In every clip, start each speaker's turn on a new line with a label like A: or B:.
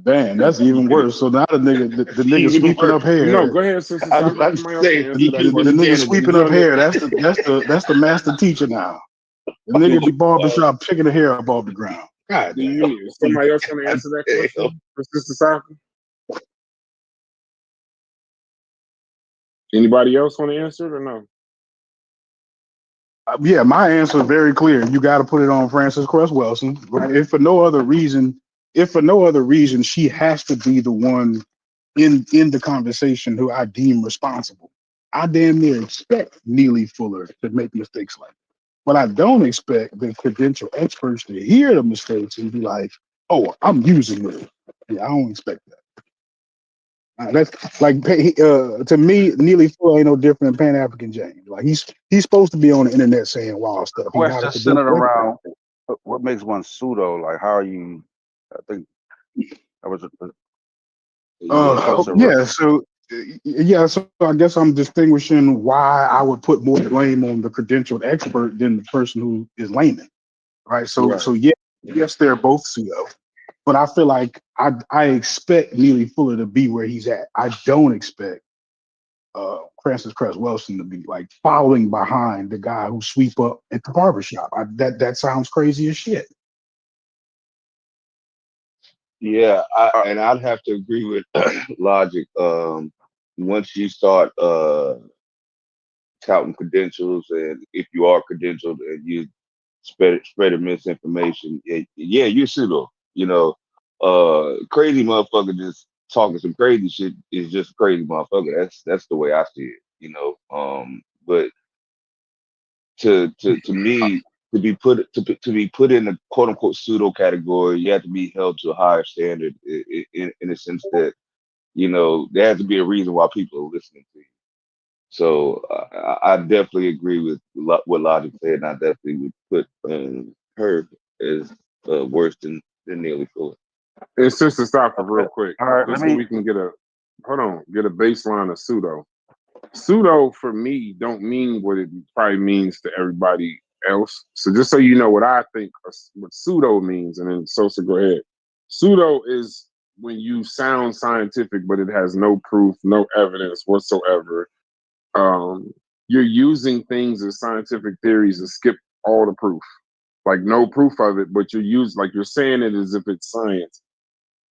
A: Damn, that's even worse. So now the nigga
B: Even
A: sweeping
B: worse.
A: up hair.
C: No, go ahead, Sister
B: I was
C: Soccer.
B: about to
C: Somebody else can
B: say,
C: answer
B: he
C: that
A: The
B: can
C: question.
A: nigga
B: understand it.
A: sweeping
B: He's
A: up
B: on
A: hair. That's the master teacher now. The nigga at the barbershop picking the hair up off the ground. God
C: Do
A: damn.
C: you? Somebody else want to answer that question for Sister Soccer? Anybody else want to answer it or no?
A: Yeah, my answer is very clear. You got to put it on Frances Cress Welsing. Right? If for no other reason, she has to be the one in the conversation who I deem responsible. I damn near expect Neely Fuller to make mistakes like that. But I don't expect the credential experts to hear the mistakes and be like, "Oh, I'm using it." Yeah, I don't expect that. That's like to me, Neely Fuller ain't no different than Pan African James. Like he's supposed to be on the internet saying wild stuff. He not a
D: Question centered
A: credential expert.
D: around what makes one pseudo. Like, how are you? I think that was
A: Yeah, so I guess I'm distinguishing why I would put more blame on the credentialed expert than the person who is layman, right?
C: Right.
A: So yeah, yes, they're both pseudo, but I feel like I expect Neely Fuller to be where he's at. I don't expect Frances Cress Welsing to be like following behind the guy who sweep up at the barbershop. That sounds crazy as shit.
B: Yeah, and I'd have to agree with Logic. Once you start touting credentials, and if you are credentialed and you spreading misinformation, yeah, you're pseudo. Crazy motherfucker just talking some crazy shit is just a crazy motherfucker. That's the way I see it. But to me, to be put in a quote unquote pseudo category, you have to be held to a higher standard in a sense that there has to be a reason why people are listening to you. So I definitely agree with what Logic said, and I definitely would put her as worse than Neely Fuller.
C: And Sister Soccer, real quick,
D: all right.
C: just so we can get a baseline of pseudo. Pseudo for me don't mean what it probably means to everybody else. So just so you know what I think what pseudo means, and then Sosa, go ahead. Pseudo is when you sound scientific, but it has no proof, no evidence whatsoever. You're using things as scientific theories and skip all the proof, like no proof of it, but you're saying it as if it's science.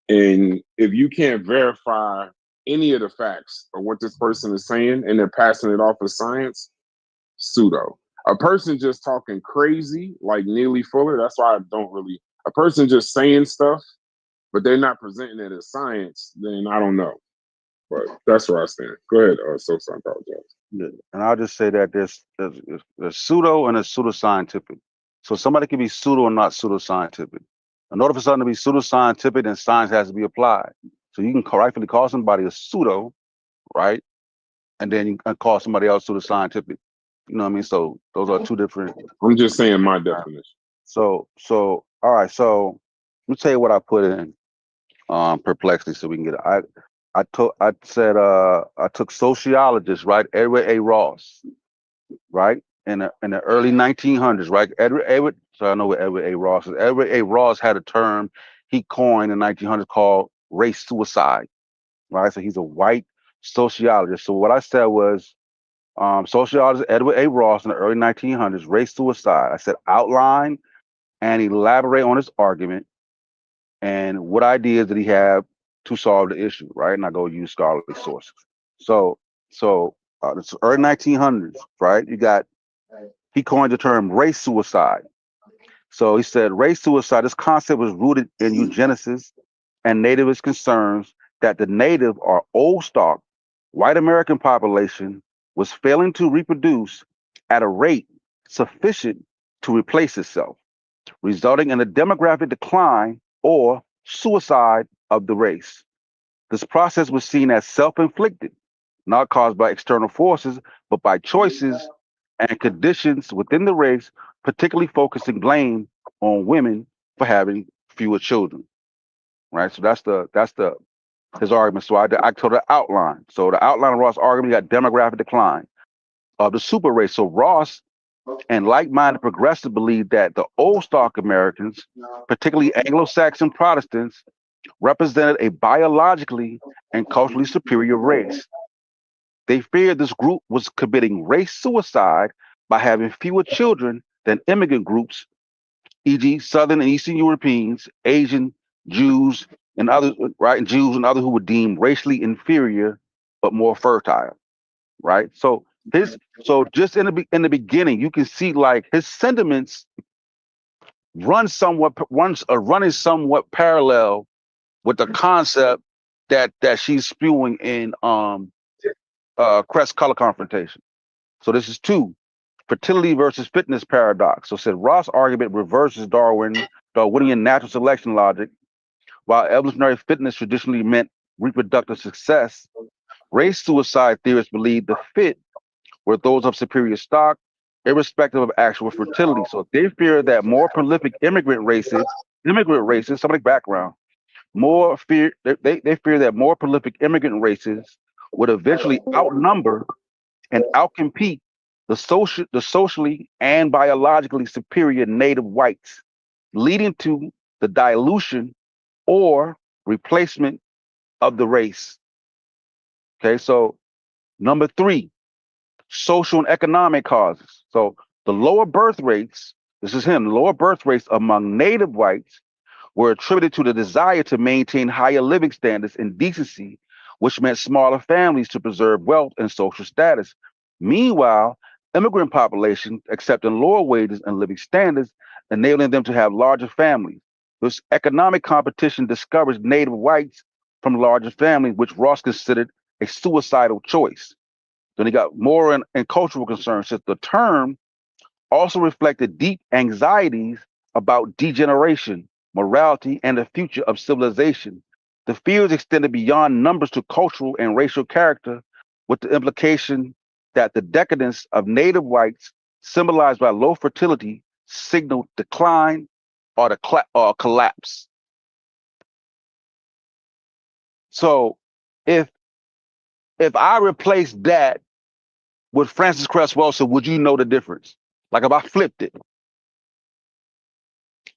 C: And if you can't verify any of the facts of what this person is saying and they're passing it off as science, pseudo. A person just talking crazy like Neely Fuller, that's why I don't really, a person just saying stuff, but they're not presenting it as science, then I don't know. But that's where I stand. Go ahead, Sosa, I apologize.
D: And I'll just say that there's pseudo and there's pseudoscientific. So somebody can be pseudo and not pseudoscientific. In order for something to be pseudoscientific, then science has to be applied. So you can rightfully call somebody a pseudo, right? And then you can call somebody else pseudoscientific. You know what I mean? So those are two different.
C: I'm just saying my definition.
D: So all right. So let me tell you what I put in perplexity, so we can get it. I took sociologist, right? Edward A. Ross, right? In the early 1900s, right? Edward. So I know what Edward A. Ross is. Edward A. Ross had a term he coined in the 1900s called race suicide, right? So he's a white sociologist. So what I said was, sociologist Edward A. Ross in the early 1900s, race suicide. I said outline and elaborate on his argument and what ideas did he have to solve the issue, right? And I go use scholarly sources. So it's early 1900s, right? He coined the term race suicide. So he said race suicide, this concept was rooted in eugenicists and nativist concerns that the native or old stock white American population was failing to reproduce at a rate sufficient to replace itself, resulting in a demographic decline or suicide of the race. This process was seen as self-inflicted, not caused by external forces, but by choices and conditions within the race, particularly focusing blame on women for having fewer children. Right. So that's his argument. So I told the outline. So the outline of Ross' argument, you got demographic decline of the super race. So Ross and like-minded progressives believe that the old stock Americans, particularly Anglo-Saxon Protestants, represented a biologically and culturally superior race. They feared this group was committing race suicide by having fewer children than immigrant groups, e.g., Southern and Eastern Europeans, Asian, Jews, and others, right? And Jews and others who were deemed racially inferior but more fertile, right? So just in the beginning, you can see like his sentiments running somewhat parallel with the concept that she's spewing in Crest Color Confrontation. So this is 2, fertility versus fitness paradox. So said Ross' argument reverses Darwinian natural selection logic. While evolutionary fitness traditionally meant reproductive success, race suicide theorists believe the fit were those of superior stock, irrespective of actual fertility. So they fear that more prolific immigrant races, somebody background, they fear that more prolific immigrant races would eventually outnumber and outcompete the socially and biologically superior native whites, leading to the dilution or replacement of the race. Okay, so number 3, social and economic causes. So the lower birth rates, this is him, the lower birth rates among native whites were attributed to the desire to maintain higher living standards and decency, which meant smaller families to preserve wealth and social status. Meanwhile, immigrant populations accepting lower wages and living standards, enabling them to have larger families. This economic competition discouraged native whites from larger families, which Ross considered a suicidal choice. Then he got moral and cultural concerns, since the term also reflected deep anxieties about degeneration, morality, and the future of civilization. The fears extended beyond numbers to cultural and racial character, with the implication that the decadence of native whites, symbolized by low fertility, signaled decline or collapse. So if I replace that with Frances Cress Welsing, would you know the difference? Like if I flipped it?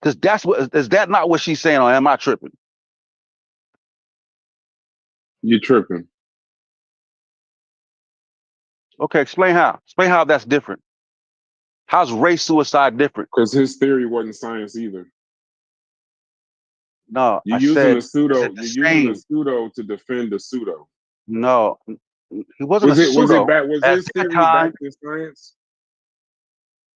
D: Because is that not what she's saying, or am I tripping?
C: You're tripping.
D: Okay, explain how. Explain how that's different. How's race suicide different?
C: Because his theory wasn't science either.
D: No,
C: You're
D: I
C: using
D: said,
C: a pseudo.
D: is it the
C: You're using a
D: same?
C: pseudo to defend the pseudo.
D: No, he wasn't a
C: Was
D: pseudo.
C: it back? Was
D: At
C: his
D: that
C: theory
D: time,
C: backed in science?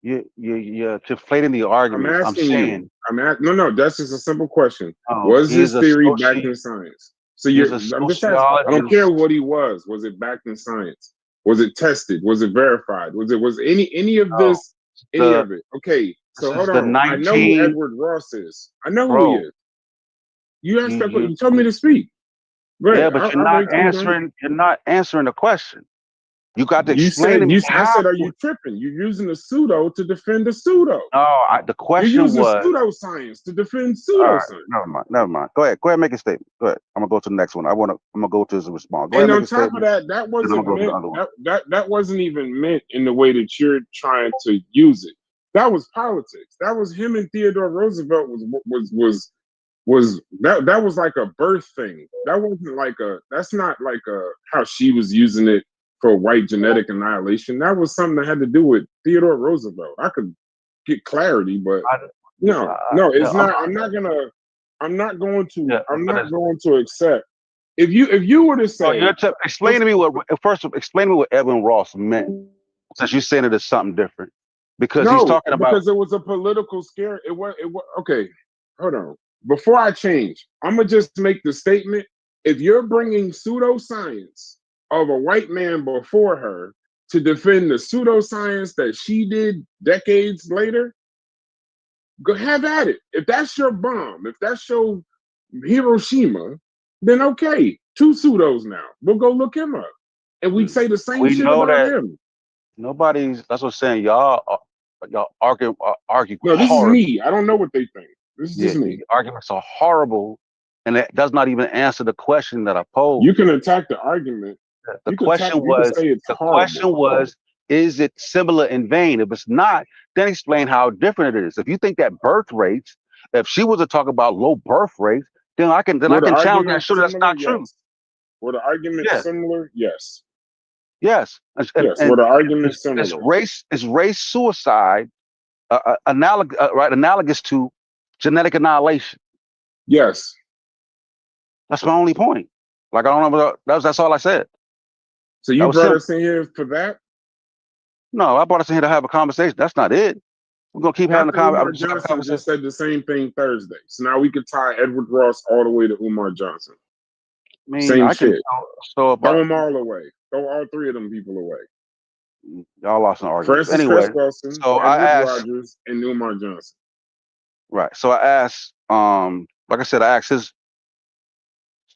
D: you're conflating the
C: I'm
D: argument. I'm
C: asking
D: saying,
C: you. No. That's just a simple question.
D: no,
C: Was his theory backed in science? So
D: he's a
C: I'm just asking. I don't care
D: sociologist.
C: what he was. Was it backed in science? Was it tested? Was it verified? Was any of
D: No,
C: this? Any of it? Okay. So
D: this
C: hold
D: is the
C: on. I know who
D: 19,
C: Edward Ross is. I know who he
D: bro.
C: is. You asked that.
D: You
C: You told me to speak. Right.
D: yeah, but
C: I already told him.
D: you're not answering the question. You got to
C: You
D: explain to
C: said
D: me
C: I
D: how.
C: said, are you tripping? You're using a pseudo to defend a pseudo.
D: No, the
C: You're
D: question
C: using
D: was,
C: pseudoscience to defend
D: all right,
C: pseudoscience.
D: never mind. Go ahead, make a statement. Go ahead. I'm gonna go to the next one. I'm gonna go to his response. Go ahead,
C: And
D: make
C: on
D: a
C: top of
D: statement.
C: that, that
D: Then I'm
C: wasn't
D: gonna go to the
C: meant.
D: other one.
C: That wasn't even meant in the way that you're trying to use it. That was politics. That was him and Theodore Roosevelt was that was like a birth thing. That wasn't like that's not like how she was using it for white genetic annihilation. That was something that had to do with Theodore Roosevelt. I could get clarity, but no, it's not. I'm not going to accept. If you were to say,
D: explain to me what Edwin Ross meant, since you're saying it is something different, because he's
C: no,
D: talking about.
C: because it was a political scare. It was okay. Hold on. Before I change, I'm gonna just make the statement: if you're bringing pseudoscience of a white man before her to defend the pseudoscience that she did decades later, go have at it. If that's your bomb, if that's your Hiroshima, then okay, 2 pseudos now. We'll go look him up, and we'd say the same
D: We
C: shit
D: know
C: about
D: that
C: him.
D: that's what I'm saying. Y'all argue
C: No, this is
D: hard.
C: me. I don't know what they think. This is just me.
D: The arguments are horrible, and it does not even answer the question that I posed.
C: You can attack the argument.
D: The question was, is it similar in vein? If it's not, then explain how different it is. If you think that birth rates, if she was to talk about low birth rates, then I can
C: Were the
D: challenge that.
C: arguments
D: Sure, that's
C: similar?
D: not true.
C: Yes. Were the arguments
D: Yeah.
C: similar? Yes.
D: Yes.
C: Yes. Were the arguments
D: It's
C: similar?
D: race suicide, analogous to genetic annihilation.
C: Yes.
D: That's my only point. Like, I don't know. That's all I said.
C: So
D: That
C: you
D: was
C: brought
D: simple.
C: us in here for that?
D: No, I brought us in here to have a conversation. That's not it. We're gonna keep having a
C: Dr. Umar
D: conversation.
C: Johnson just said the same thing Thursday. So now we could tie Edward Ross all the way to Umar Johnson.
D: I mean,
C: Same
D: I can.
C: shit.
D: So
C: Throw them all away. Throw all three of them people away.
D: Y'all lost an argument.
C: Francis
D: Anyway,
C: Cress Welsing,
D: so I
C: Edward
D: asked.
C: Rogers, and Umar Johnson.
D: Right. So I asked. Like I said, I asked his.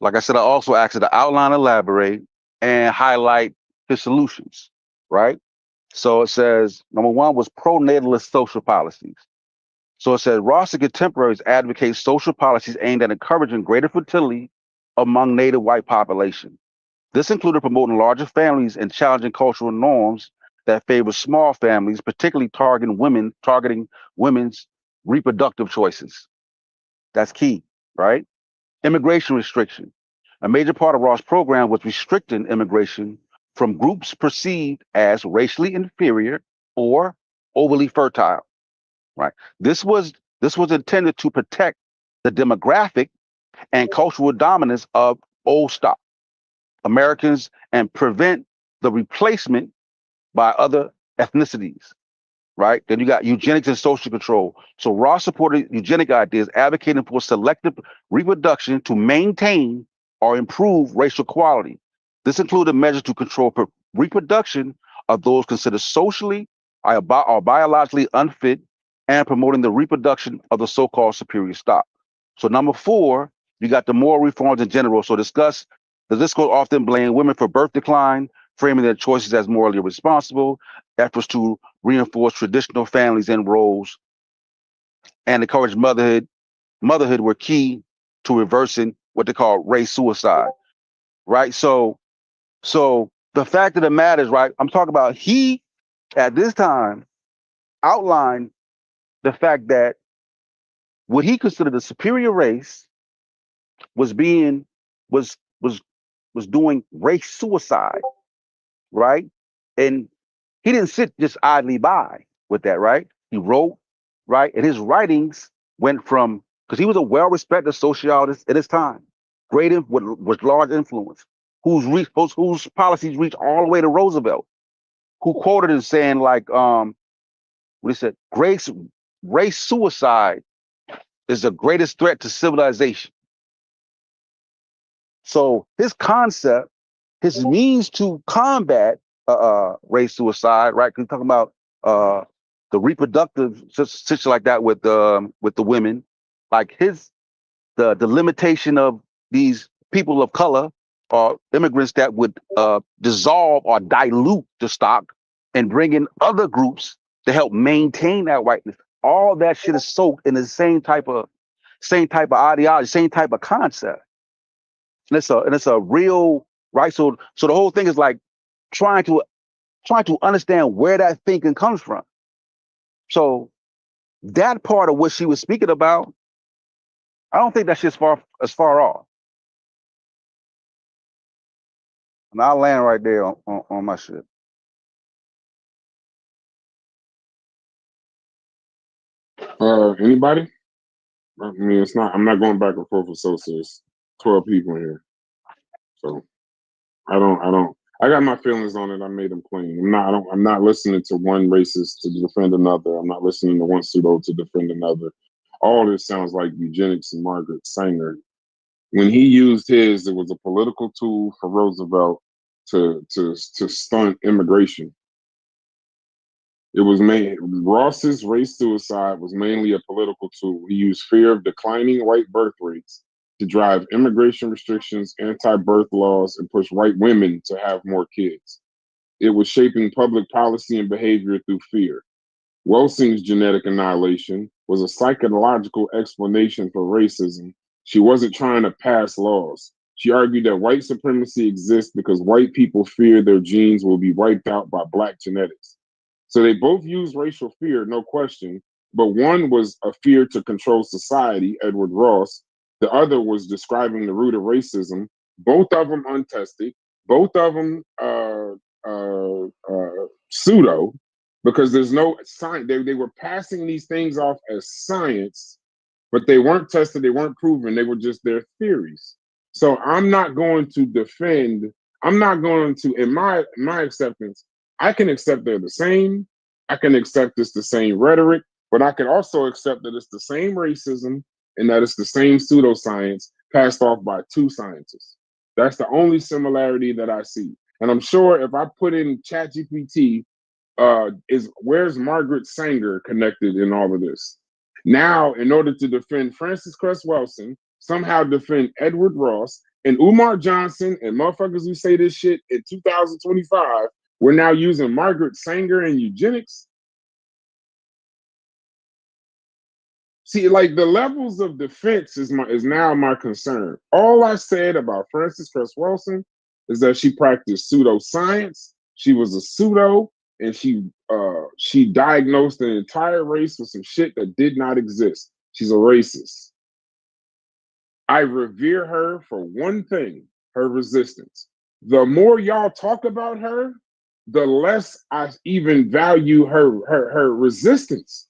D: Like I said, I also asked her to outline, elaborate, and highlight his solutions. Right. So it says number one was pro-natalist social policies. So it says Ross and contemporaries advocate social policies aimed at encouraging greater fertility among native white population. This included promoting larger families and challenging cultural norms that favor small families, particularly targeting women's reproductive choices. That's key, right? Immigration restriction. A major part of Ross' program was restricting immigration from groups perceived as racially inferior or overly fertile. Right. This was intended to protect the demographic and cultural dominance of old stock Americans and prevent the replacement by other ethnicities. Right. Then you got eugenics and social control. So Ross supported eugenic ideas, advocating for selective reproduction to maintain or improve racial equality. This included measures to control reproduction of those considered socially or biologically unfit and promoting the reproduction of the so-called superior stock. So number four, you got the moral reforms in general. So the discourse often blame women for birth decline, framing their choices as morally responsible, efforts to reinforce traditional families and roles, and encourage motherhood were key to reversing what they call race suicide. Right. So the fact of the matter is, right, I'm talking about he at this time outlined the fact that what he considered a superior race was being was doing race suicide, right? And he didn't sit just idly by with that, right? He wrote, right? And his writings went from, because he was a well-respected sociologist at his time, with large influence, whose policies reached all the way to Roosevelt, who quoted as saying like, what he said, race suicide is the greatest threat to civilization. So his concept, his means to combat race suicide, right? Because talking about the reproductive situation like that with the women, like the limitation of these people of color or immigrants that would dissolve or dilute the stock and bring in other groups to help maintain that whiteness. All that shit is soaked in the same type of ideology, same type of concept. And it's a real right. So the whole thing is like trying to understand where that thinking comes from. So that part of what she was speaking about, I don't think that shit's far off. And I'll land right there on my shit.
C: Anybody? I mean, it's not. I'm not going back and forth with Sosa's 12 people in here, so I don't. I got my feelings on it. I made them plain. I'm not listening to one racist to defend another. I'm not listening to one pseudo to defend another. All this sounds like eugenics and Margaret Sanger. When he used his, it was a political tool for Roosevelt to stunt immigration. It was Ross's race suicide was mainly a political tool. He used fear of declining white birth rates to drive immigration restrictions, anti-birth laws, and push white women to have more kids. It was shaping public policy and behavior through fear. Welsing's genetic annihilation was a psychological explanation for racism. She wasn't trying to pass laws. She argued that white supremacy exists because white people fear their genes will be wiped out by black genetics. So they both used racial fear, no question, but one was a fear to control society, Edward Ross. The other was describing the root of racism. Both of them untested. Both of them pseudo, because there's no science. They were passing these things off as science, but they weren't tested. They weren't proven. They were just their theories. So I'm not going to defend. I'm not going to, in my acceptance, I can accept they're the same. I can accept it's the same rhetoric, but I can also accept that it's the same racism and that it's the same pseudoscience passed off by two scientists. That's the only similarity that I see. And I'm sure if I put in ChatGPT, is where's Margaret Sanger connected in all of this? Now, in order to defend Francis Cress Welsing, somehow defend Edward Ross and Umar Johnson and motherfuckers who say this shit in 2025, we're now using Margaret Sanger and eugenics. See, like the levels of defense is now my concern. All I said about Francis Cress Welsing is that she practiced pseudoscience. She was a pseudo, and she diagnosed an entire race with some shit that did not exist. She's a racist. I revere her for one thing: her resistance. The more y'all talk about her, the less I even value her resistance.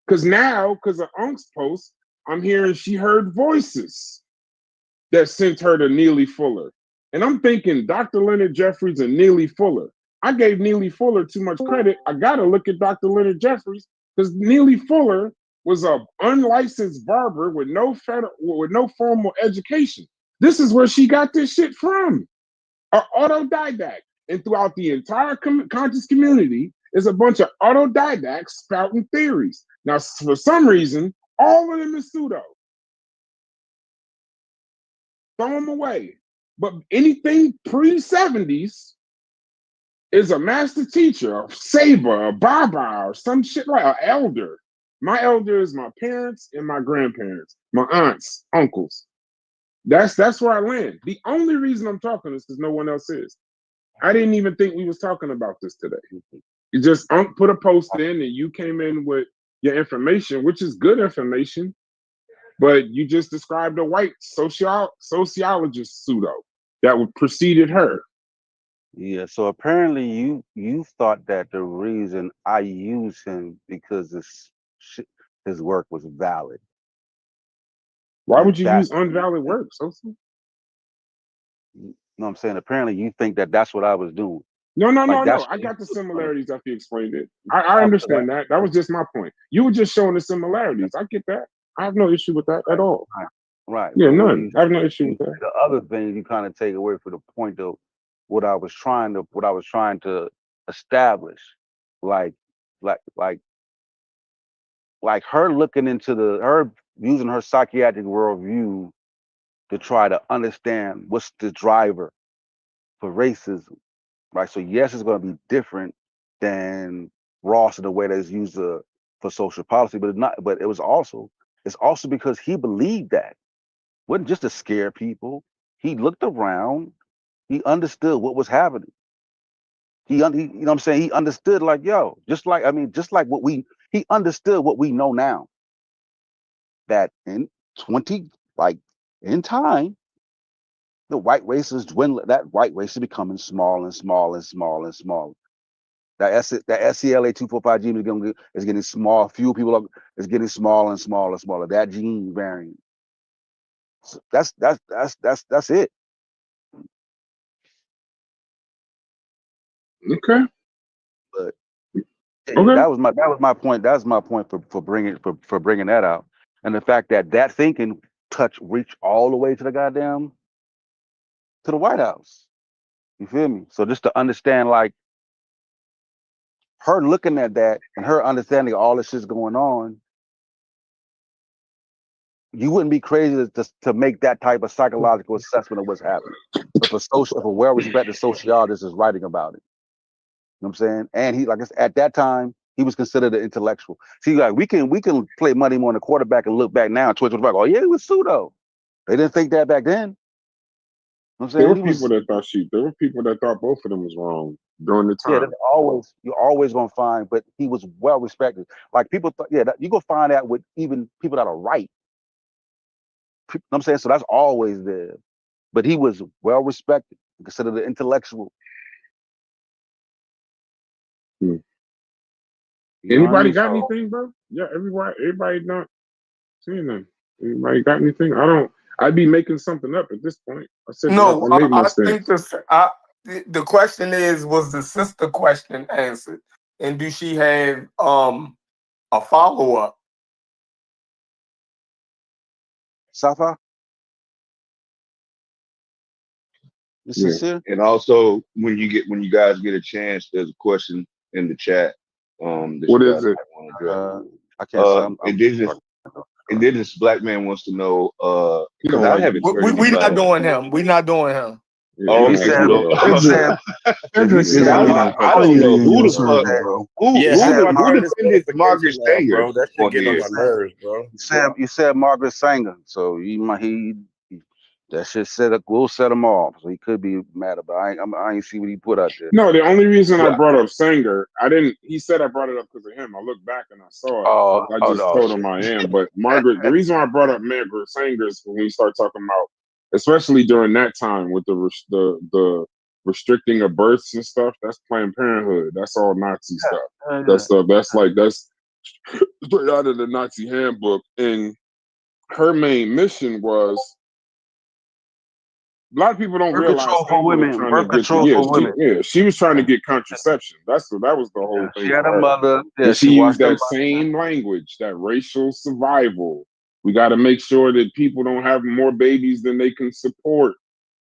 C: Because now, because of Unk's post, I'm hearing she heard voices that sent her to Neely Fuller. And I'm thinking Dr. Leonard Jeffries and Neely Fuller. I gave Neely Fuller too much credit. I got to look at Dr. Leonard Jeffries because Neely Fuller was an unlicensed barber with no formal education. This is where she got this shit from, an autodidact. And throughout the entire conscious community is a bunch of autodidacts spouting theories. Now, for some reason, all of them is pseudo. Throw them away. But anything pre-70s is a master teacher, a saber, a baba, or some shit like an elder. My elder is my parents and my grandparents, my aunts, uncles. That's where I land. The only reason I'm talking is because no one else is. I didn't even think we was talking about this today. You just put a post in and you came in with your information, which is good information, but you just described a white sociologist pseudo that preceded her.
D: Yeah, so apparently you thought that the reason I use him because his work was valid.
C: Why would you use unvalid work?
D: You know what I'm saying? Apparently you think that that's what I was doing.
C: No. I got the similarities after you explained it. I understand that. That was just my point. You were just showing the similarities. I get that. I have no issue with that at all.
D: Right.
C: Yeah, none. I have no issue with that.
D: The other thing you kind of take away from the point of what I was trying to establish, like her looking into her using her psychiatric worldview to try to understand what's the driver for racism, right? So yes, it's going to be different than Ross in the way that it's used for social policy, but it's not. But it's also because he believed that. It wasn't just to scare people. He looked around. He understood what was happening. He you know what I'm saying? He understood like, yo, he understood what we know now. That in in time, the white race is dwindling. That white race is becoming small and small and small and small. That SCLA 245 gene is getting small. Few people is getting smaller and smaller and smaller. That gene variant. So that's it.
C: Okay.
D: But
C: okay.
D: that was my point. That's my point for bringing that out, and the fact that thinking reach all the way to the White House. You feel me? So just to understand, like her looking at that and her understanding all this shit's going on, you wouldn't be crazy to make that type of psychological assessment of what's happening. If a well-respected sociologist is writing about it. You know what I'm saying? And he, like I said, at that time, he was considered an intellectual. See, like we can play money more on the quarterback and look back now in 2025. Oh yeah, it was pseudo. They didn't think that back then. You know what I'm saying?
C: There were people that thought both of them was wrong during the time.
D: Yeah, you're always gonna find, but he was well respected. Like people thought, you gonna find that with even people that are right. I'm saying? So that's always there. But he was well respected, considered an intellectual.
C: Hmm.
D: You know what I
C: Anybody
D: mean?
C: got
D: So,
C: anything, bro? Yeah, everybody not saying that. Anybody got anything? I'd be making something up at this point. I
E: No,
C: made my
E: I
C: stance.
E: think the question was the sister question answered, and do she have a follow up?
D: Safa, you
C: Yeah.
D: sincere?
B: And also, when you guys get a chance, there's a question in the chat. That
C: What
B: you
C: is
B: guys
C: it?
B: might want to address.
D: I can't say. I'm
B: Indigenous black man wants to know.
C: You
B: Because
C: don't
B: I
C: like
B: haven't
C: it.
B: heard
E: We not
B: anybody.
E: doing him. We not doing him.
C: Yeah,
B: Oh,
C: you
B: okay.
D: said-
C: don't like
D: he
C: it.
D: said-
A: Cedric
B: See,
A: is
B: I don't know
A: in
B: who
A: your
B: the
A: circle,
B: fuck
A: bro.
F: Yeah, how do I
B: who
F: turn this
B: defended Margaret
F: notification off,
B: Sanger
F: bro? That shit
B: on
F: getting on
B: here.
F: my nerves, bro.
D: You said Margaret Sanger, so that shit will set him off. So he could be mad about. I ain't see what he put out there.
C: No, the only reason I
B: Well,
C: brought up Sanger, he said I brought it up because of him. I looked back and I saw it. I just told him I am. But Margaret, the reason why I brought up Margaret Sanger is when we start talking about, especially during that time with the restricting of births and stuff, that's Planned Parenthood. That's all Nazi stuff. That's straight out of the Nazi handbook. And her main mission was, a lot of people don't
D: Birth
C: realize
D: control for women. Birth control for women.
C: she was trying to get contraception. That was the whole thing.
D: She had a
C: her.
D: mother. Yeah,
C: And she used
D: watched
C: that same language, that racial survival. We got to make sure that people don't have more babies than they can support.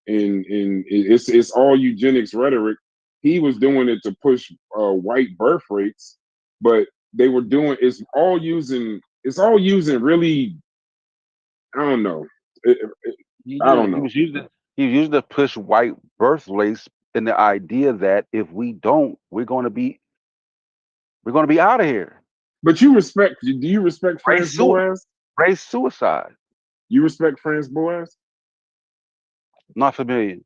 C: And it's all eugenics rhetoric. He was doing it to push white birth rates, but they were doing it's all using really, I don't know. I don't know.
D: He was using to push white birth rates and the idea that if we don't, we're going to be out of here.
C: But do you respect Franz Boas?
D: Race suicide.
C: You respect Franz Boas?
D: Not familiar.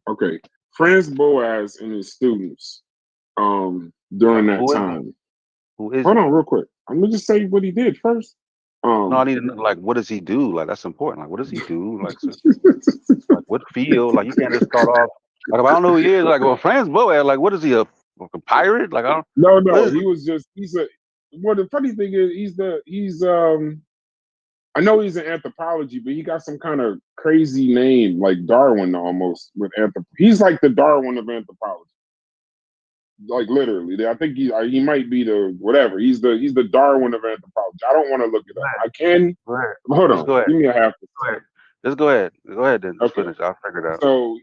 C: Okay. Franz Boas and his students, during that time.
D: Who is
C: Hold on real quick. I'm gonna just say what he did first.
D: No, I need to know, like, what does he do? Like, that's important. Like, what does he do? Like, like what field? Like, you can't just start off. Like, if I don't know who he is, like, well, Franz Boas, like, what is he, a pirate? Like, I don't.
C: No, well, the funny thing is I know he's in anthropology, but he got some kind of crazy name, like Darwin almost with he's like the Darwin of anthropology. Like literally, I think he might be the whatever. He's the Darwin of anthropology. I don't want to look it up. I can. Hold on.
D: Go ahead.
C: Give me a half.
D: Go ahead. Just go ahead. Go ahead then.
C: Okay.
D: Finish. I'll figure it out.
C: So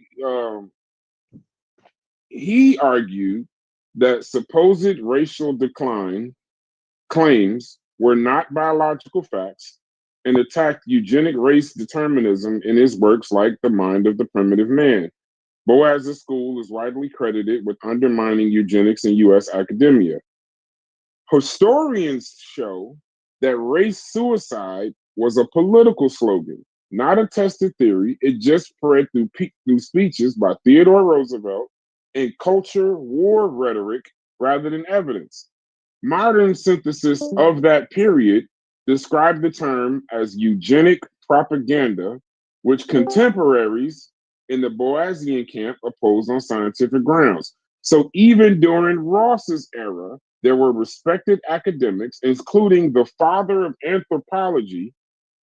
C: he argued that supposed racial decline claims were not biological facts and attacked eugenic race determinism in his works like The Mind of the Primitive Man. Boas's school is widely credited with undermining eugenics in U.S. academia. Historians show that race suicide was a political slogan, not a tested theory. It just spread through speeches by Theodore Roosevelt and culture war rhetoric rather than evidence. Modern synthesis of that period described the term as eugenic propaganda, which contemporaries in the Boasian camp opposed on scientific grounds. So even during Ross's era, there were respected academics, including the father of anthropology,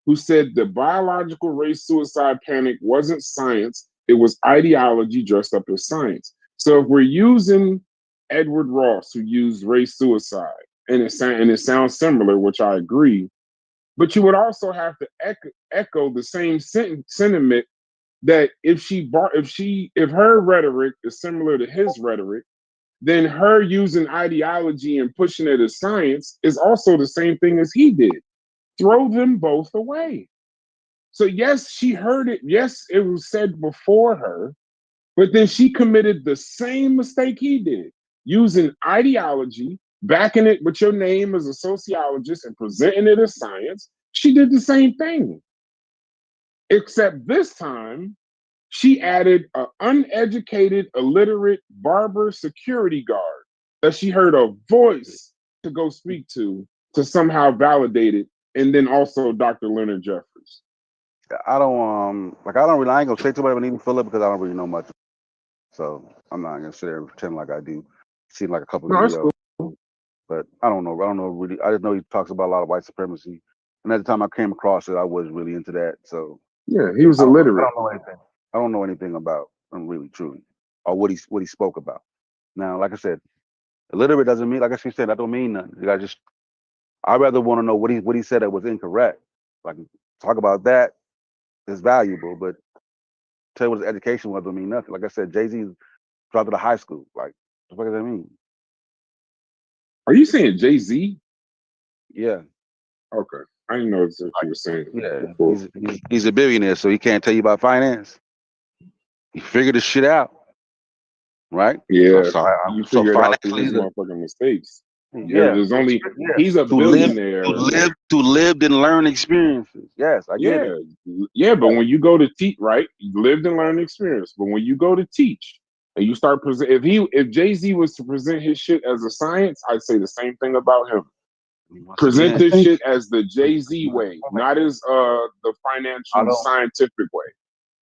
C: who said the biological race suicide panic wasn't science, it was ideology dressed up as science. So if we're using Edward Ross, who used race suicide, and it sounds similar, which I agree, but you would also have to echo the same sentiment that if her rhetoric is similar to his rhetoric, then her using ideology and pushing it as science is also the same thing as he did. Throw them both away. So yes, she heard it. Yes, it was said before her, but then she committed the same mistake he did, using ideology, backing it with your name as a sociologist and presenting it as science. She did the same thing. Except this time, she added an uneducated, illiterate barber security guard that she heard a voice to go speak to somehow validate it, and then also Dr. Leonard Jeffries.
D: I don't I ain't gonna say too much about Neely Phillip because I don't really know much. So I'm not gonna sit there and pretend like I do. Seen like a couple
C: No, that's
D: videos,
C: cool.
D: but I don't know really. I just know he talks about a lot of white supremacy. And at the time I came across it, I wasn't really into that. So
C: Yeah, he was
D: I
C: illiterate.
D: don't know anything. I don't know anything about him really truly, or what he spoke about. Now, like I said, illiterate doesn't mean, like I said, that don't mean nothing. I rather want to know what he said that was incorrect. Like talk about that is valuable, but tell you what his education was don't mean nothing. Like I said, Jay-Z dropped out of high school. Like what does that mean?
C: Are you saying Jay-Z?
D: Yeah,
C: Okay. I didn't know that's what you were saying
D: yeah.
C: before.
D: He's a billionaire, so he can't tell you about finance. He figured the shit out, right?
C: Yeah, you
D: So
C: figure it out through
D: financially,
C: his motherfucking mistakes.
D: yeah,
C: There's only
D: yeah.
C: he's a billionaire.
D: To lived and learn experiences. Yes, I get it.
C: Yeah, but when you go to teach, right? You lived and learned experience. But when you go to teach and you start present, if Jay-Z was to present his shit as a science, I'd say the same thing about him.
D: Once
C: Present
D: again,
C: this
A: think
C: shit as the Jay-Z way, not as the
D: I
C: financial
D: don't.
C: scientific way.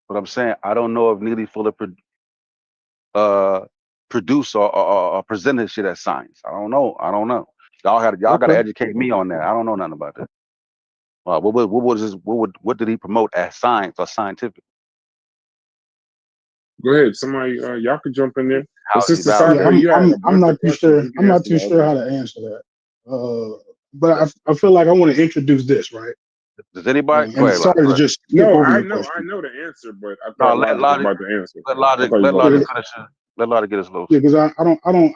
D: What I'm saying, I don't know if Neely Fuller produce or present his shit as science. I don't know. Y'all got to
C: Okay,
D: educate me on that. I don't know nothing about that. What did he promote as science or scientific?
C: go ahead. Somebody, y'all could jump in there.
D: How
C: But
D: is he
C: Sister
A: yeah,
C: Saka,
D: validated?
C: you had a
A: I'm
C: bunch of
A: not too
C: questions.
A: sure.
C: You can
A: I'm not
C: answer
A: too
C: the other
A: sure how
C: one.
A: to answer that. But I feel like I want to introduce this, right?
D: Does anybody go
A: And
D: ahead, Lottie?
A: sorry
D: Go
A: to
D: ahead.
A: just skip
C: No,
A: over
C: I
A: your
C: know,
A: question.
C: the answer, but I
D: No,
C: thought Logic was about to answer.
D: let
C: I thought he was about
D: Lottie
C: to.
D: finish it. Let Lottie get his little.
A: Yeah, because I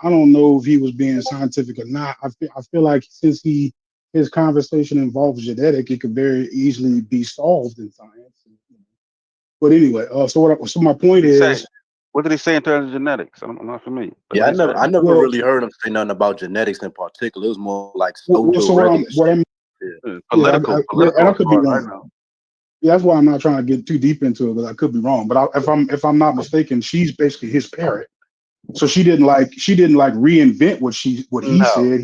A: don't know if he was being scientific or not. I feel like since his conversation involves genetic, it could very easily be solved in science. But anyway, so my point
D: What did he say?
A: is,
D: What did he say in terms of genetics? I'm not familiar. What
F: Yeah,
D: did he say?
F: I never
A: well,
F: really heard him say nothing about genetics in particular. It was more like
A: so
F: social regulation.
A: yeah, and I
D: Political as
A: could be
D: far as I
A: wrong.
D: know.
A: Yeah, that's why I'm not trying to get too deep into it, because I could be wrong. But if I'm not mistaken, she's basically his parent. So she didn't like reinvent what he
D: No,
A: said.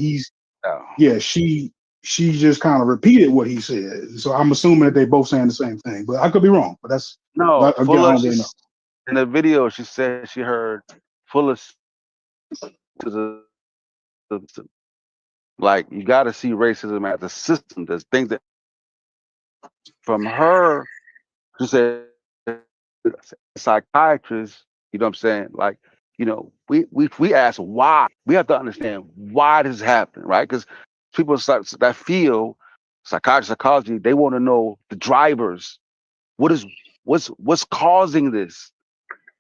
A: Yeah, she just kind of repeated what he said. So I'm assuming that they both saying the same thing, but I could be wrong. But
D: no.
A: again, I
D: Fuller,
A: don't really know.
D: in the video, she said she heard Fuller to the like you got to see racism as a system. There's things that from her. She said psychiatrists. You know what I'm saying? Like we ask why. We have to understand why this is happening, right? Because people that feel psychology, they want to know the drivers. What's causing this,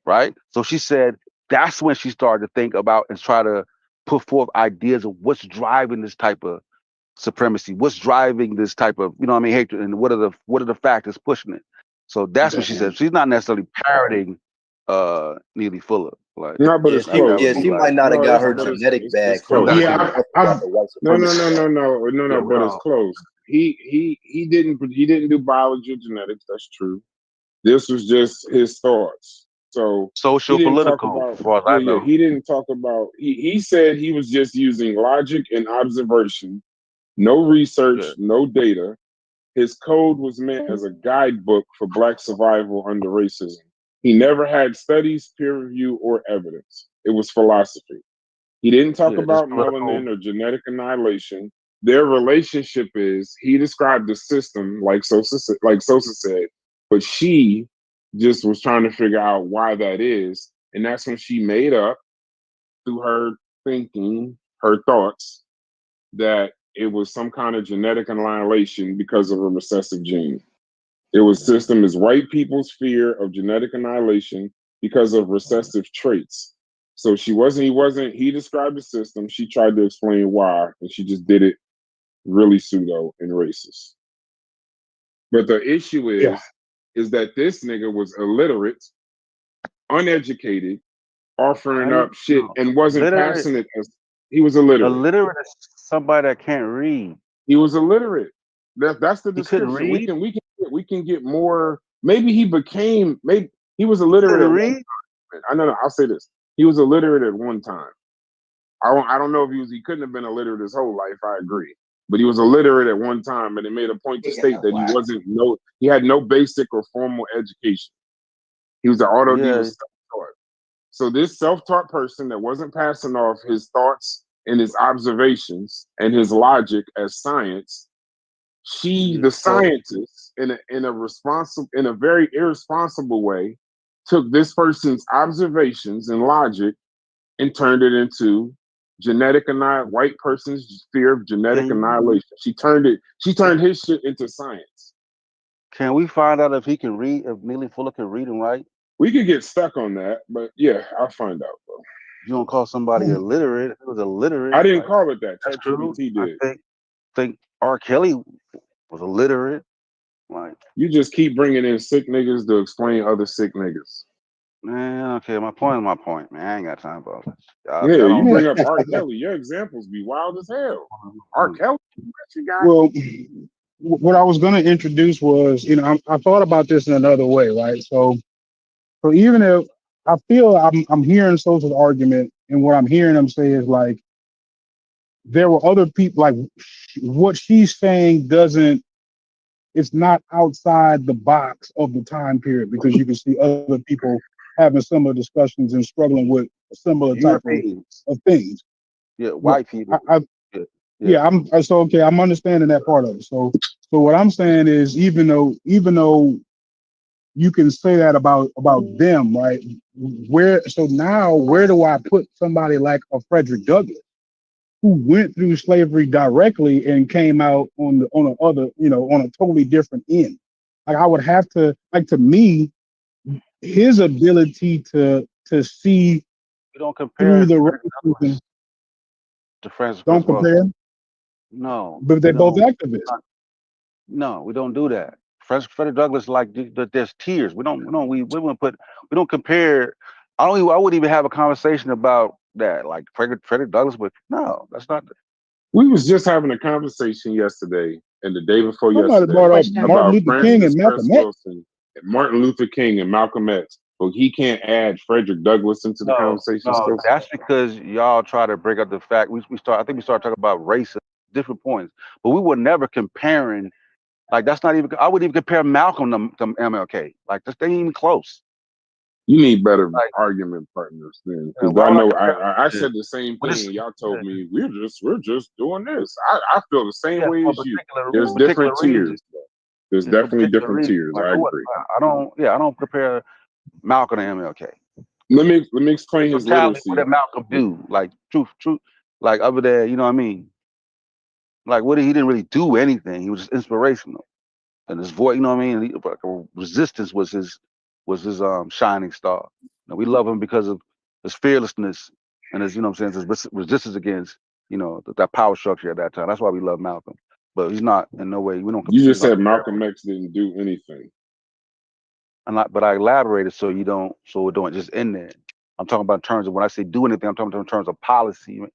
D: right? So she said that's when she started to think about and try to put forth ideas of what's driving this type of supremacy, what's driving this type of hatred, and what are the factors pushing it. So that's what she said. She's not necessarily parroting Neely Fuller. Like
C: No, but
F: Yeah,
C: it's
F: she
D: that would
C: close.
D: be
F: she
D: like
F: might not have got her
C: But
F: genetic bag
C: it's
F: from
C: close.
F: when she
A: Yeah,
F: was talking
A: I've
F: about the white
C: No,
F: supremacy.
D: yeah,
C: but it's close. He didn't do biology or genetics. That's true. This was just his thoughts. So he
D: social
C: didn't talk
D: political,
C: about
D: as far as I know.
C: he didn't talk about he said he was just using logic and observation, no research,
D: Yeah.
C: no data. His code was meant as a guidebook for Black survival under racism. He never had studies, peer review, or evidence. It was philosophy. He didn't talk
D: Yeah, just
C: about
D: political.
C: melanin or genetic annihilation. Their relationship is he described the system like Sosa said, but she just was trying to figure out why that is. And that's when she made up through her thinking, her thoughts, that it was some kind of genetic annihilation because of a recessive gene. It was system is white people's fear of genetic annihilation because of recessive traits. So he described the system. She tried to explain why, and she just did it really pseudo and racist. But the issue
A: yeah,
C: is that this nigga was illiterate, uneducated, offering up shit and wasn't
D: Literate.
C: passing it as he was illiterate.
D: Illiterate is somebody that can't read.
C: He was illiterate. That's the
D: He couldn't
C: description.
D: read.
C: We can get more. Maybe he was
D: He
C: illiterate
D: couldn't
C: at one
D: read.
C: time. I know. I'll say this. He was illiterate at one time. I don't know if he couldn't have been illiterate his whole life. I agree. but he was illiterate at one time, and it made a point to state that he had no basic or formal education. He was an autodidact,
D: Yeah,
C: self-taught. So this self-taught person that wasn't passing off his thoughts and his observations and his logic as science, the scientist, in a very irresponsible way, took this person's observations and logic and turned it into white person's fear of genetic annihilation. She turned his shit into science.
D: Can we find out if he can read, if Neely Fuller can read and write?
C: We could get stuck on that, but yeah, I'll find out, bro.
D: You don't call somebody illiterate. If it was illiterate,
C: I didn't call it that.
D: That's true.
C: ChatGPT did.
D: I think R. Kelly was illiterate. Like,
C: you just keep bringing in sick niggas to explain other sick niggas.
D: Man, okay, my point is my point, man. I ain't got time for all this.
C: You bring up R. Kelly. Your examples be wild as hell. R. Kelly, what you got?
A: Well, what I was going to introduce was, I thought about this in another way, right? So even if I feel I'm hearing Sosa's argument, and what I'm hearing him say is like, there were other people, like what she's saying it's not outside the box of the time period, because you can see other people having similar discussions and struggling with a similar type of things.
D: Yeah, white people.
A: I'm understanding that part of it. So what I'm saying is, even though you can say that about them, right? Where do I put somebody like a Frederick Douglass, who went through slavery directly and came out on a totally different end? Like, I would have to, like, to me, his ability to see
D: we don't compare
A: through the
D: to Francis.
A: Don't compare.
D: No,
A: but they're both activists.
D: No, we don't do that. Frederick Douglass, like, there's tears. We don't compare. I wouldn't even have a conversation about that. Like Frederick Douglass, but no, that's not.
C: We was just having a conversation yesterday and the day before yesterday
A: about Martin Luther King and Malcolm X.
C: Martin Luther King and Malcolm X. But he can't add Frederick Douglass into the conversation.
D: No, that's because y'all try to break up the fact. I think we started talking about race at different points, but we were never comparing. Like, that's not even. I wouldn't even compare Malcolm to MLK. Like, they ain't even close.
C: You need better argument partners then, because I know I said the same thing, and y'all told me we're just doing this. I feel the same way as you. There's different tiers. There's definitely different tiers. I agree.
D: I don't compare Malcolm to MLK.
C: Let me explain his literacy.
D: What did Malcolm do? Like, truth. Like, over there, you know what I mean? Like, he didn't really do anything. He was just inspirational, and his voice, you know what I mean? Resistance was his shining star. We love him because of his fearlessness and his, his resistance against, that power structure at that time. That's why we love Malcolm. But he's not in no way. We don't.
C: You just said Malcolm X didn't do anything.
D: But I elaborated so it don't just end there. I'm talking about in terms of, when I say do anything, I'm talking about in terms of policy, in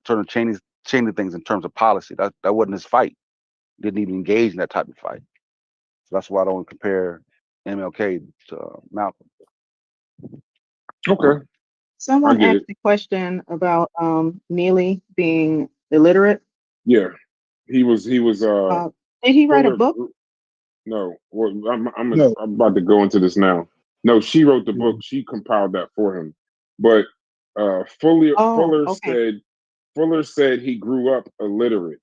D: terms of changing things in terms of policy. That wasn't his fight. He didn't even engage in that type of fight. So that's why I don't compare MLK to Malcolm.
C: Okay.
G: Someone asked a question about Neely being illiterate.
C: Yeah, he was.
G: Did he write a book?
C: No. Well, I'm about to go into this now. No, she wrote the book. She compiled that for him. But Fuller said he grew up illiterate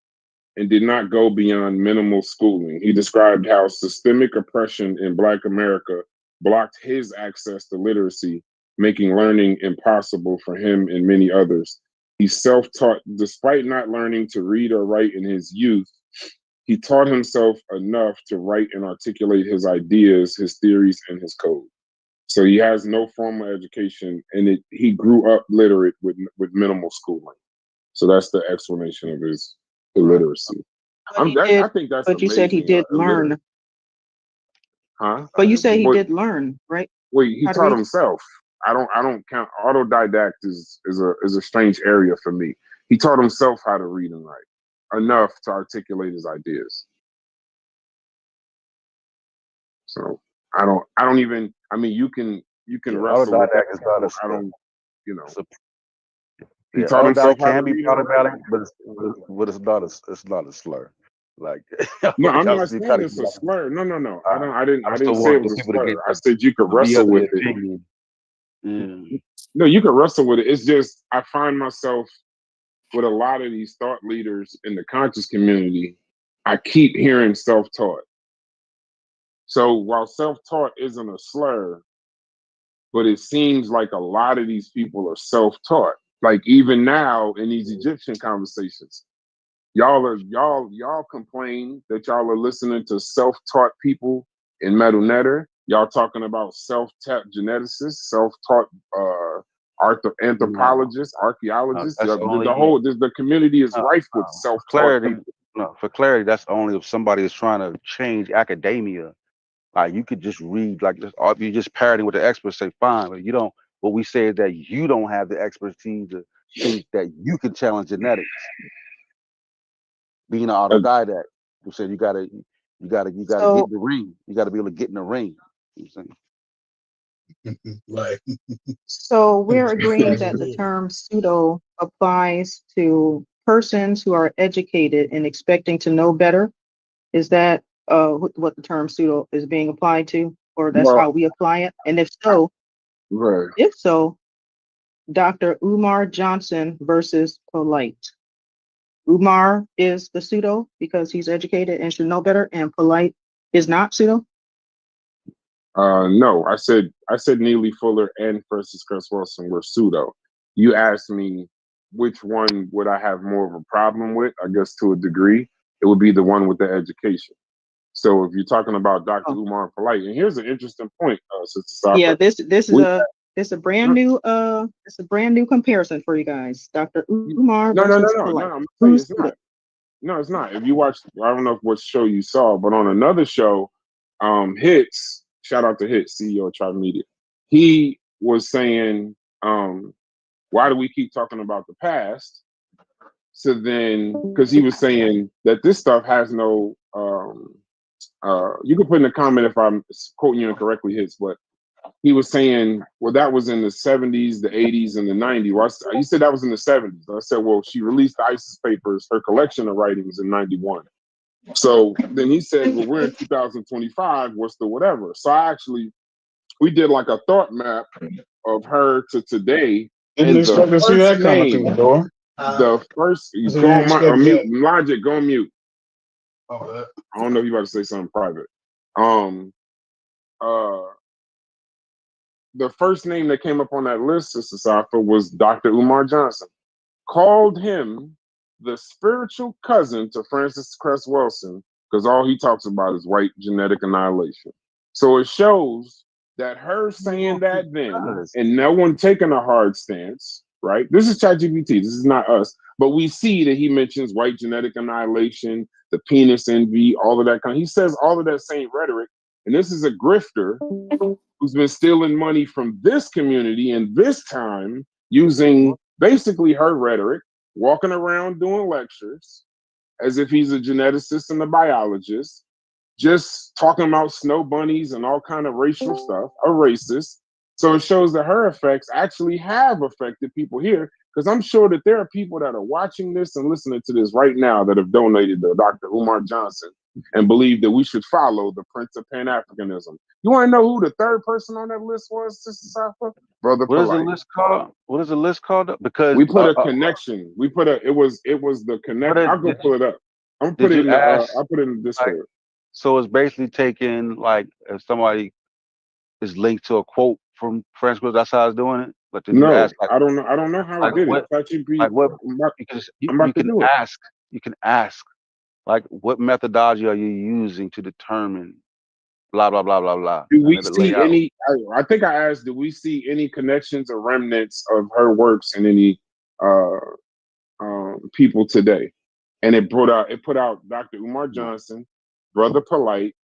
C: and did not go beyond minimal schooling. He described how systemic oppression in Black America blocked his access to literacy, making learning impossible for him and many others. He self-taught, despite not learning to read or write in his youth. He taught himself enough to write and articulate his ideas, his theories, and his code. So he has no formal education, and he grew up literate with minimal schooling. So that's the explanation of his illiteracy. I think that's.
G: But you said he did learn.
C: Huh?
G: But you say he did learn, right?
C: Wait, he taught himself. I don't count. Autodidact is a strange area for me. He taught himself how to read and write enough to articulate his ideas. So I don't even. I mean, you can wrestle with that. I don't. He
D: Yeah,
C: taught himself
D: autodidact
C: how to
D: can be
C: read and write.
D: problematic, but it's not a slur. Like
C: No, I'm
D: y'all
C: not
D: see, try
C: saying
D: to
C: it's
D: get
C: a
D: like,
C: slur. No.
D: uh,
C: I
D: I
C: didn't
D: still
C: say it
D: want
C: was
D: the
C: a
D: people to
C: slur.
D: get
C: I said you could
D: to be
C: wrestle
D: of
C: with
D: the
C: it.
D: opinion. Yeah.
C: No, you could wrestle with it. It's just I find myself with a lot of these thought leaders in the conscious community. I keep hearing self-taught. So while self-taught isn't a slur, but it seems like a lot of these people are self-taught. Like even now in these Egyptian conversations, y'all complain that y'all are listening to self-taught people in Metal Netter. Y'all talking about self-taught geneticists, self-taught
D: No,
C: anthropologists, archaeologists.
D: that's
C: The community is rife with
D: for
C: self-taught
D: clarity.
C: people.
D: No, for clarity, that's only if somebody is trying to change academia. Like you could just read like this, or if you're just parroting what the experts say, fine. But you don't. What we say is that you don't have the expertise to think that you can challenge genetics. Being an
C: Uh,
D: autodidact, who said you gotta get
G: So
D: in the ring. You gotta be able to get in the ring. You know what I'm saying?
A: Like,
G: so we're agreeing
A: like,
G: that the term pseudo applies to persons who are educated and expecting to know better. Is that what the term pseudo is being applied to, or that's
C: well,
G: how we apply it? And
C: right.
G: if so, Dr. Umar Johnson versus Polite. Umar is the pseudo because he's educated and should know better, and Polite is not pseudo.
C: No, I said Neely Fuller and Francis Cress Wilson were pseudo. You asked me which one would I have more of a problem with? I guess to a degree, it would be the one with the education. So if you're talking about Dr.
G: Oh,
C: Umar Polite, and here's an interesting point, Sister
G: yeah,
C: Safa.
G: this is
C: We
G: a brand new it's a brand new comparison for you guys. Dr. Umar versus
C: no.
G: Polite.
C: I'm gonna tell you,
G: Who's
C: it's not.
G: pseudo?
C: No, it's not. If you watch, I don't know what show you saw, but on another show, Hits, shout out to Hits, CEO of Tribe Media, he was saying, why do we keep talking about the past? So then, because he was saying that this stuff has no, you can put in a comment if I'm quoting you incorrectly, Hits, but he was saying, well, that was in the 70s, the 80s, and the 90s. Well, he said that was in the 70s. I said, well, she released the ISIS papers, her collection of writings in 91. So then he said, well, we're in 2025. What's the whatever? So we did like a thought map of her to today.
A: didn't
C: And the
A: expect to see
C: first
A: that coming through the
C: name,
A: door.
C: the first,
A: I
C: go
A: didn't
C: on
A: expect
C: mute,
A: that.
C: Logic, go on mute.
A: Oh,
C: I don't know if you about to say something private. Um, uh, the first name that came up on that list, Sister Safa, was Dr. Umar Johnson. Called him the spiritual cousin to Francis Cress Wilson because all he talks about is white genetic annihilation. So it shows that her saying that then and no one taking a hard stance, right? This is ChatGPT, this is not us, but we see that he mentions white genetic annihilation, the penis envy, all of that kind. He says all of that same rhetoric, and this is a grifter who's been stealing money from this community in this time using basically her rhetoric, walking around doing lectures as if he's a geneticist and a biologist, just talking about snow bunnies and all kind of racial stuff, a racist. So it shows that her effects actually have affected people here, because I'm sure that there are people that are watching this and listening to this right now that have donated to Dr. Umar Johnson and believe that we should follow the Prince of Pan-Africanism. You want to know who the third person on that list was, Sister Safa? Brother
D: What is the
C: Polite.
D: list called? What is the list called? Because
C: We put a connection. We put a. It was the connect. I'll go pull it up. I'm gonna put
D: did
C: it
D: you
C: in the.
D: ask?
C: I'll put it in the
D: Like,
C: Discord.
D: so it's basically taking like if somebody is linked to a quote from Francis Cress, that's how it's doing it. But then you
C: No,
D: ask like
C: I don't know. I don't know how it
D: like
C: did it.
D: what
C: ChatGPT.
D: like what
C: I'm about
D: you
C: to
D: can
C: do it.
D: ask like what methodology are you using to determine blah blah blah blah blah,
C: Do
D: and
C: we
D: it'll lay
C: see
D: out.
C: any? I think I asked. Do we see any connections or remnants of her works in any uh, people today? And it brought out. It put out Dr. Umar Johnson, Brother Polite.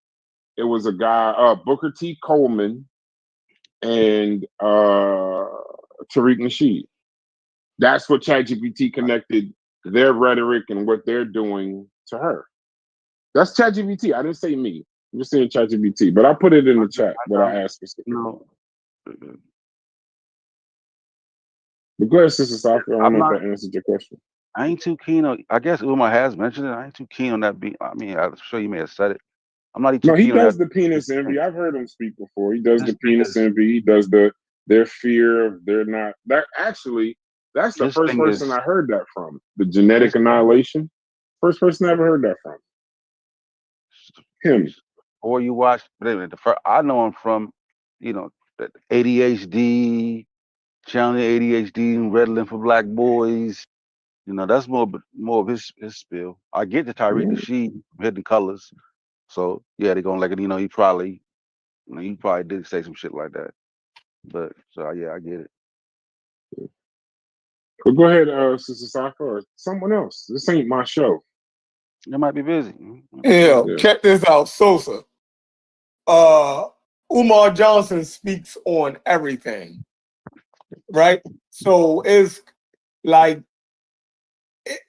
C: It was a guy, Booker T. Coleman, and Tariq Nasheed. That's what ChatGPT connected their rhetoric and what they're doing to her. That's ChatGPT. I didn't say me. I'm just saying ChatGPT, but I put it in the chat what I asked for.
D: You know,
C: But go ahead, Sister Sophie. I don't
D: I'm
C: know if
D: not.
C: that answered your question.
D: I ain't too keen on. I guess Umar has mentioned it. I ain't too keen on that. I mean, I'm sure you may have said it. I'm not too
C: No, he
D: keen on
C: does
D: that.
C: the penis envy. I've heard him speak before. He does
D: His
C: the
D: thing
C: penis
D: is.
C: envy. He does their fear of they're not that actually that's the
D: His
C: first
D: thing
C: person
D: is.
C: I heard that from. The genetic
D: His thing.
C: annihilation. First person I ever heard that from. Him.
D: Or you watch. But anyway, the first, I know him from, the ADHD, channeling ADHD, Redland for Black Boys. That's more of his spiel. I get the Tyreek Nasheed Hidden Colors. So yeah, they're gonna like it. He probably did say some shit like that. But so yeah, I get it.
C: But go ahead, Sister Safa, or someone else. This ain't my show.
D: They might be busy.
E: Yeah, check this out, Sosa. Umar Johnson speaks on everything, right? So it's like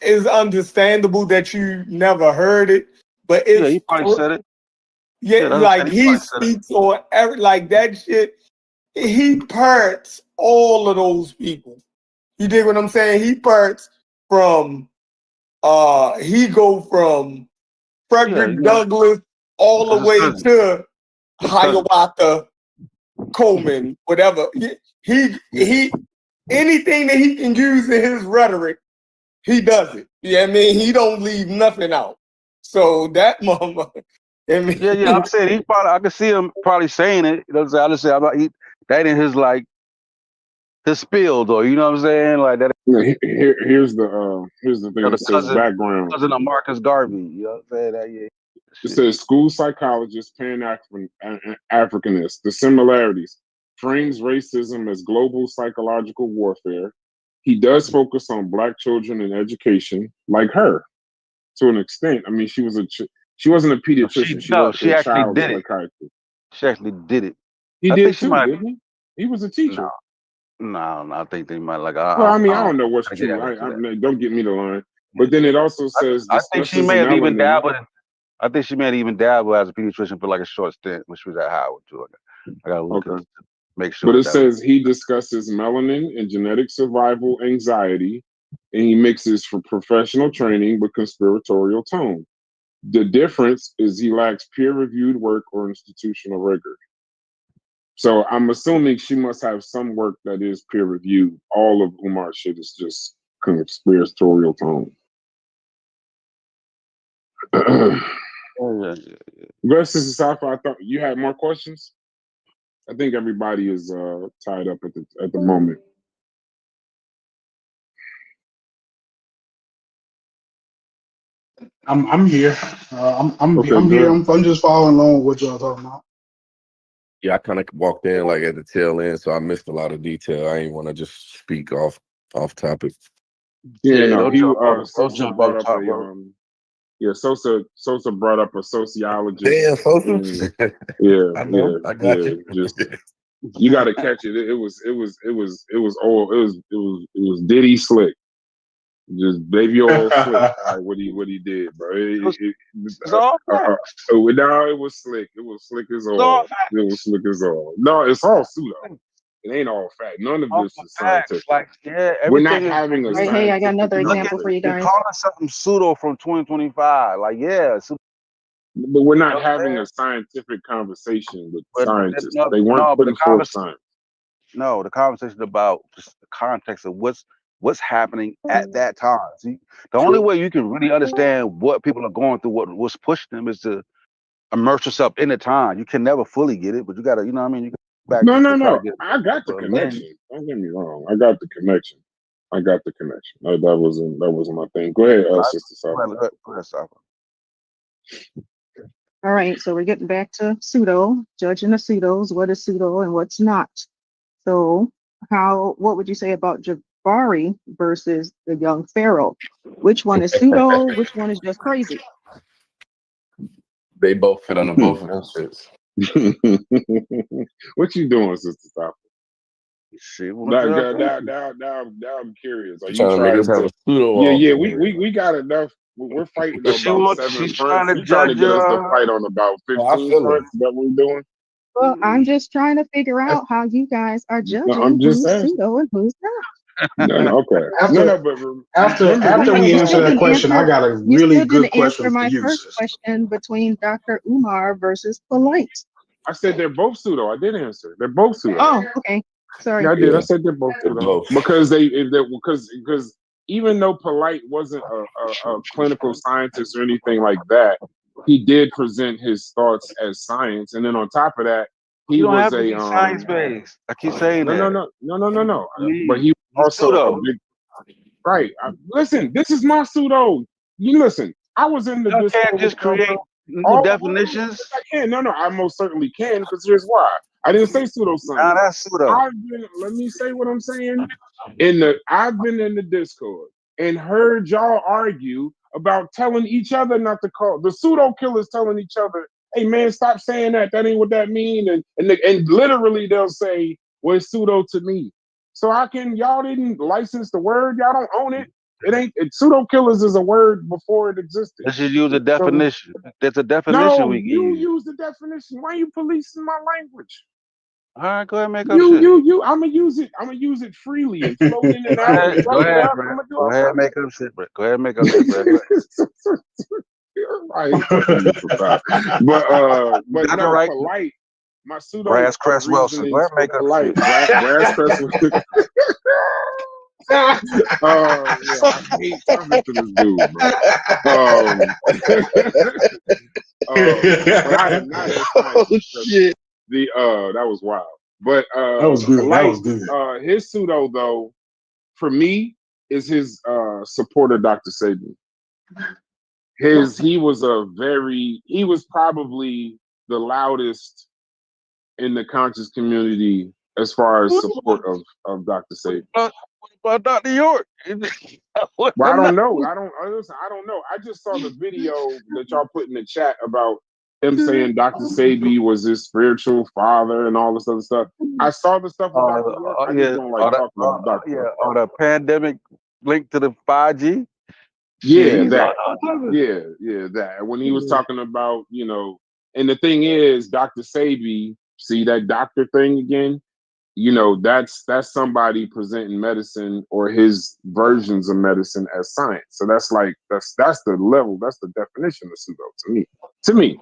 E: it's understandable that you never heard it, but
D: Yeah,
E: it's
D: he probably said it.
E: yeah,
D: that's what I'm
E: like
D: saying,
E: he
D: probably said it.
E: speaks on every like that shit. He parrots all of those people. You dig what I'm saying? He parrots from he go from Frederick Douglass all the
D: That's his
E: way
D: cousin.
E: to
D: His cousin.
E: Hiawatha Coleman, whatever. He anything that he can use in his rhetoric, he does it. Yeah, I mean, he don't leave nothing out. So that mama, I mean,
D: Yeah. I'm saying I can see him probably saying it. I just say that in his his spiel though. You know what I'm saying? Like that.
C: Here's the thing. It says background.
D: Cousin of Marcus Garvey. You know what I'm saying? Yeah.
C: It says school psychologist, Pan-Africanist. The similarities frames racism as global psychological warfare. He does focus on Black children and education, like her, to an extent. I mean, she wasn't a pediatrician. She worked
D: she
C: with
D: actually
C: child
D: did it.
C: psychiatry.
D: She actually did it.
C: He
D: I
C: did
D: think she
C: too,
D: might.
C: didn't he? He was a teacher.
D: No. I think they might like.
C: Well, I mean, I don't know what's true. Don't get me the line. But then it also says
D: I think she may have even
C: melanin.
D: dabbled. I think she may have even dabbled as a pediatrician for like a short stint when she was at Howard too. I gotta look at make sure.
C: But it says he discusses melanin and genetic survival anxiety, and he mixes for professional training with conspiratorial tone. The difference is he lacks peer-reviewed work or institutional rigor. So I'm assuming she must have some work that is peer-reviewed. All of Umar's shit is just conspiratorial tone. Versus Safa, I thought you had more questions. I think everybody is tied up at the moment.
A: I'm here. I'm here. I'm just following along with what y'all talking about.
H: Yeah, I kind of walked in like at the tail end, so I missed a lot of detail. I ain't want to just speak off topic.
C: Sosa brought up Sosa brought up a sociologist.
H: Damn, Sosa. I know. I got you.
C: Just you got to catch it. It was Diddy slick. Just baby oil slick. Like what he did, bro. No, it was slick. It was slick as all. It was slick as all. No, it's all pseudo. It ain't all fact. None of this is scientific. We're not having a scientific.
G: Hey, I got another example for you guys.
D: Call it something pseudo from 2025. Like, yeah.
C: But we're not having a scientific conversation with scientists. They weren't putting forth science.
D: No, the conversation about just the context of what's happening at that time. See, the only way you can really understand what people are going through, what's pushing them, is to immerse yourself in the time. You can never fully get it, but you gotta, you know what I mean? You back
C: no. I got the connection. Don't get me wrong. I got the connection. That wasn't my thing. Go ahead, Sister Safa.
G: All right, so we're getting back to pseudo, judging the pseudos, what is pseudo and what's not. So what would you say about Jabari versus the young Pharaoh? Which one is pseudo? Which one is just crazy?
H: They both fit on both of those shits.
C: What you doing, Sister Safa? Now I'm curious. Are you trying to make us have a pseudo? Yeah, we got enough. We're fighting about 7 fronts. You trying to get us to fight on about 15 fronts? Is that what we're doing?
G: Well, I'm just trying to figure out how you guys are judging
C: I'm just
G: who's pseudo and who's not.
C: No, okay.
A: After
C: But
A: after
C: remember,
A: we
G: You
A: answer
G: still
A: that
G: didn't
A: question, I
G: answer.
A: got a
G: You
A: really
G: still
A: good
G: didn't
A: question
G: answer
A: for
G: my
A: you,
G: first
A: sister.
G: question between Dr. Umar versus Polite.
C: I said they're both pseudo. I did answer. They're both pseudo.
G: Oh, okay. Sorry.
C: Yeah, I did. I
H: Yeah,
C: said they're both
H: they're
C: pseudo
H: both.
C: because because even though Polite wasn't a clinical scientist or anything like that, he did present his thoughts as science, and then on top of that, he
D: You don't
C: was
D: have to be science based. I keep saying that.
C: no. But
D: Me,
C: he
D: he's
C: was also a
D: pseudo.
C: big right. Listen, this is my pseudo. You listen. I was in the
D: You can't
C: Discord with
D: just
C: y'all,
D: create
C: bro.
D: new
C: Oh,
D: definitions.
C: I can. No, I most certainly can because here's why. I didn't say pseudoscience.
D: Now that's pseudo.
C: Let me say what I'm saying. I've been in the Discord and heard y'all argue about telling each other not to call the pseudo killers telling each other, "Hey man, stop saying that. That ain't what that mean." And literally they'll say, "Well, it's pseudo to me." So how can y'all didn't license the word? Y'all don't own it. Pseudo killers is a word before it existed.
D: Let's just use a
C: So
D: definition. There's a definition
C: no,
D: we can
C: you
D: use.
C: use the definition. Why are you policing my language?
D: All right, go ahead and make up shit.
C: I'm gonna use it. I'm gonna use it freely and float in and out and
D: Go
C: jump
D: ahead,
C: out.
D: bro.
C: I'm gonna do
D: Go
C: all
D: ahead and
C: kinds
D: make up shit, bro. Go ahead and make up shit, bro.
C: Right, fucking you for that. But
D: Got it
C: no,
D: right.
C: Polite. My pseudo
D: Brass Crest Wilson. Go
C: reasoning
D: ahead and
C: for
D: make up
C: Polite.
D: shit.
C: Brass Crest. Yeah, I hate talking to this dude, bro. But I am not a scientist.
A: Shit.
C: That was wild. But
A: That was good. That
C: Polite,
A: was good.
C: his pseudo though, for me, is his supporter, Dr. Sabian. He was probably the loudest in the conscious community as far as support of Dr. Sabian.
D: What about Dr. York?
C: Well, I don't know. I don't know. I just saw the video that y'all put in the chat about him saying Dr. Sabi was his spiritual father and all this other stuff. I saw the stuff with Dr. York. I just don't like talking about Dr. York.
D: Or the pandemic linked to the 5G.
C: Yeah, that. Yeah, that. When he was talking about, and the thing is, Dr. Sabi, see that doctor thing again? That's somebody presenting medicine or his versions of medicine as science. So that's the level, that's the definition of pseudo to me.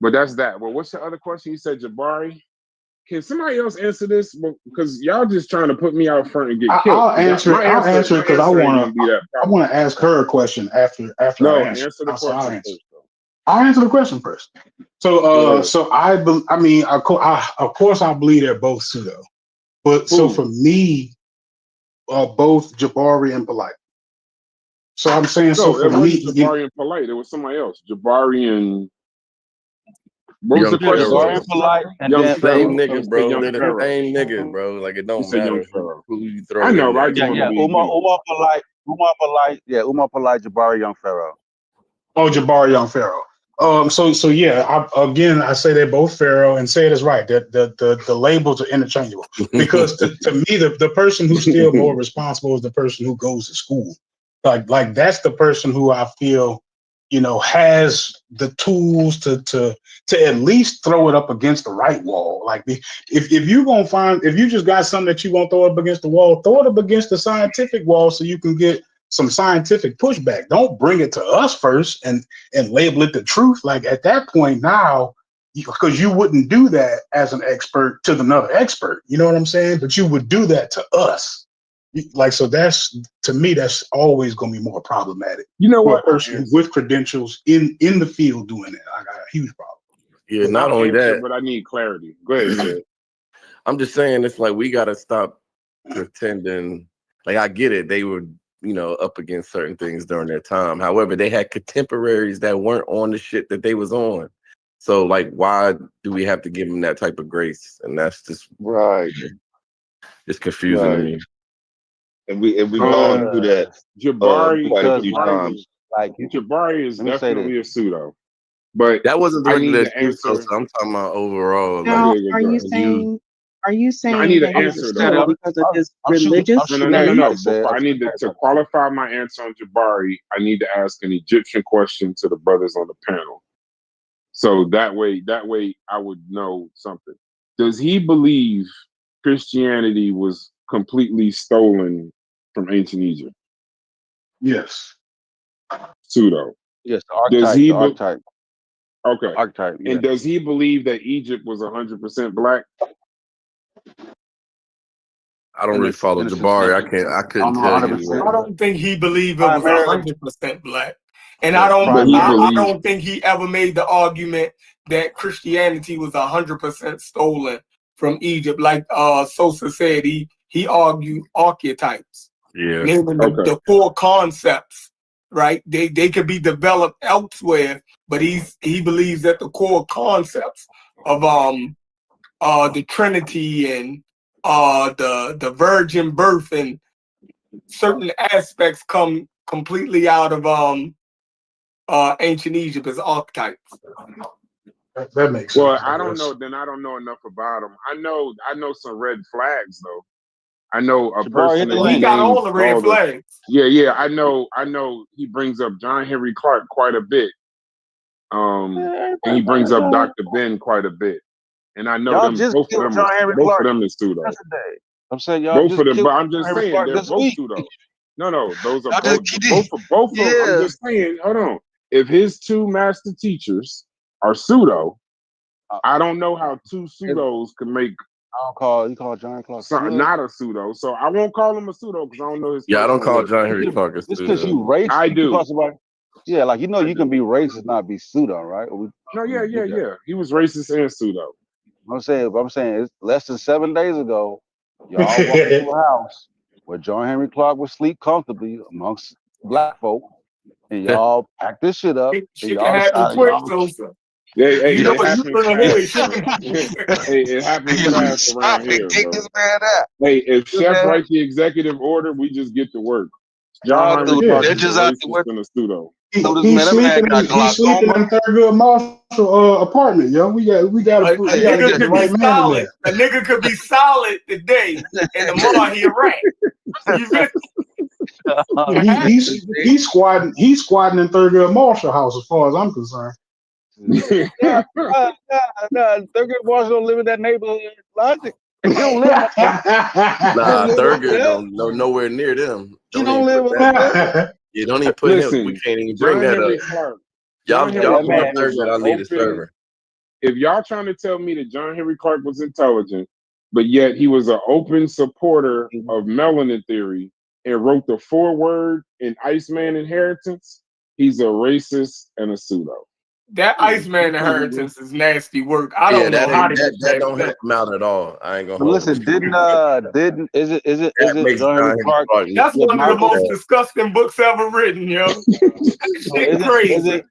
C: But that's that. Well, what's the other question? You said Jabari. Can somebody else answer this? Because y'all just trying to put me out front and get killed.
A: I'll answer it. I'll answer it because I want to ask her a question after
C: No,
A: I answer
C: the question
A: answer.
C: first.
A: I'll answer the question first. So, of course, I believe they're both pseudo. But so for me, both Jabari and Polite. So I'm saying,
C: no,
A: so for me,
C: Jabari and Polite. There was somebody else. Jabari and what was the question?
D: Jabari and Polite, and
C: Young
D: then
H: Same
C: Pharaoh.
H: nigga, bro.
C: Young
H: They're the
C: Pharaoh.
H: same nigga, bro. Like it don't matter who you throw
C: I know,
H: in there.
C: right?
D: Umar Polite, Umar Polite, Jabari, Young Pharaoh.
A: Oh, Jabari, Young Pharaoh. So yeah, I say they're both Pharaoh, and say it is right that the labels are interchangeable because to me the person who's still more responsible is the person who goes to school. Like that's the person who I feel has the tools to at least throw it up against the right wall. Like if you just got something that you want to throw up against the wall, throw it up against the scientific wall so you can get some scientific pushback. Don't bring it to us first and label it the truth. Like at that point now, because you wouldn't do that as an expert to another expert. You know what I'm saying? But you would do that to us. Like, so to me, that's always going to be more problematic.
C: You know what?
A: For a person with credentials in the field doing it, I got a huge problem.
H: Yeah, not only that,
C: but I need clarity. Go ahead, Sid.
H: I'm just saying it's like we gotta stop pretending. Like I get it, they were up against certain things during their time. However, they had contemporaries that weren't on the shit that they was on. So like, why do we have to give them that type of grace? And that's just
B: right.
H: It's confusing to me.
B: And we've gone through that
C: Jabari
B: quite a few times.
C: Like Jabari is definitely a pseudo, but
H: that wasn't directly
C: the
H: to answer. So I'm talking about overall.
G: Now, are you saying
C: I need an
G: that
C: answer
G: he's a
C: though.
G: pseudo because of his religious?
C: No. Before I need to qualify my answer on Jabari, I need to ask an Egyptian question to the brothers on the panel. So that way I would know something. Does he believe Christianity was completely stolen from ancient Egypt?
A: Yes.
C: Pseudo.
D: Yes,
C: Does he?
D: the archetype,
C: Okay.
D: archetype. Yeah.
C: And does he believe that Egypt was 100% black?
H: I don't really follow Jabari. I couldn't tell you.
E: I don't think he believed it was
D: Primarily.
E: 100% black, and
D: Yeah,
E: I don't.
C: But he
E: I
C: believed.
E: don't think he ever made the argument that Christianity was 100% stolen from Egypt. Like Sosa said, he argued archetypes,
H: Yeah.
E: naming the core concepts. Right? They could be developed elsewhere, but he believes that the core concepts of the Trinity and the virgin birth and certain aspects come completely out of ancient Egypt as archetypes.
A: That makes sense.
C: Well, I don't know. Then I don't know enough about him. I know some red flags though. I know a person.
E: Well, he got all the red flags.
C: Yeah. I know. He brings up John Henry Clark quite a bit. And he brings up Dr. Ben quite a bit. And I know
D: Y'all
C: them.
D: just
C: Both
D: killed
C: of them.
D: John Henry
C: Both
D: Clark
C: of them is pseudo.
D: yesterday. I'm saying y'all
C: Both
D: just
C: of them.
D: killed
C: But I'm just
D: John Henry
C: saying
D: Clark
C: they're
D: this
C: both
D: week.
C: pseudo. No, those are
D: Y'all
C: both.
D: just
C: Both of them.
D: Yeah.
C: I'm just saying. Hold on. If his two master teachers are pseudo, I don't know how two pseudos can make.
D: You call John Clark
C: not a pseudo, so I won't call him a pseudo because I don't know his.
H: Yeah, I don't call
C: work.
H: John Henry Clark a
D: Just
H: pseudo.
D: because you racist,
C: I do.
D: Yeah, like you can be racist, not be pseudo, right?
C: No, yeah. He was racist and pseudo.
D: I'm saying it's less than 7 days ago, y'all walked into a house where John Henry Clark would sleep comfortably amongst black folk, and y'all packed this shit up.
E: Shit can happen quick, Sosa.
C: Hey,
E: you know what? You
C: it happens fast around here, bro. Hey, if Chef writes the executive order, we just get to work. John Henry Clark is a racist and a pseudo.
A: He's sleeping in Thurgood Marshall apartment, yo. We got to put the right man in there.
E: A nigga could be solid today, and tomorrow he a rat.
A: He's squatting in Thurgood Marshall house, as far as I'm concerned.
D: Thurgood Marshall don't live in that neighborhood. Logic. He don't live up there.
H: Thurgood don't nowhere near them.
D: He don't live up there.
H: You don't even put him. We can't even bring that up. Y'all bring up Thurgood, I'll leave the server.
C: If y'all trying to tell me that John Henry Clark was intelligent, but yet he was an open supporter of melanin theory and wrote the foreword in Iceman Inheritance, he's a racist and a pseudo.
E: That Iceman Inheritance is nasty work. I don't know how
H: that don't help him out at all. I ain't gonna.
D: But listen, is it John Henry Clark?
E: That's one of the most disgusting books ever written, yo. Shit crazy.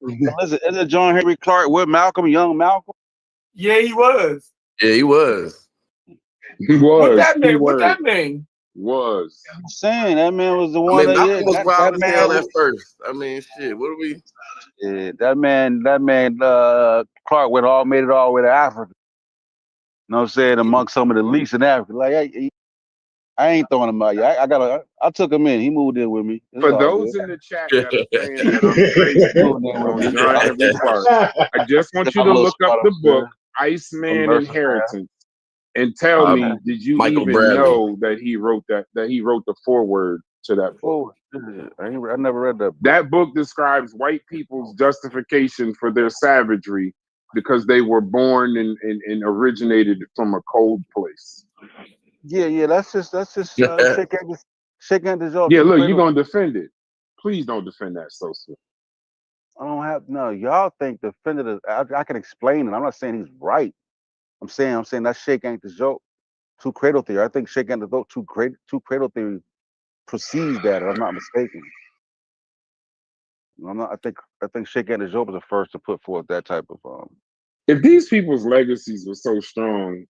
D: Is it John Henry Clark with Malcolm, young Malcolm?
E: Yeah, he was.
H: Yeah, he was.
C: He was.
E: What that mean?
C: Was.
D: I'm saying that man was the one.
H: Malcolm was wild as hell at first. I mean, shit. What are we?
D: Yeah, that man, Clark made it all the way to Africa. You know what I'm saying? Amongst some of the least in Africa. Like I ain't throwing him out. I took him in. He moved in with me.
C: For those in the chat that are saying that I'm crazy on John Henry Clark, I just want you to look up the book Iceman Inheritance and tell me, did you even know that he wrote the foreword to that book?
D: I never read that book.
C: That book describes white people's justification for their savagery because they were born and originated from a cold place.
D: Yeah, that's just shake hand the joke.
C: Yeah, look, you're gonna defend it. Please don't defend that, Sosa.
D: I don't have y'all think defend it. I can explain it. I'm not saying he's right. I'm saying that shake ain't the joke. Two cradle theory. I think shake ain't the joke. Two cradle theory precedes that, if I'm not mistaken. I think shake ain't the joke was the first to put forth that type of
C: If these people's legacies were so strong,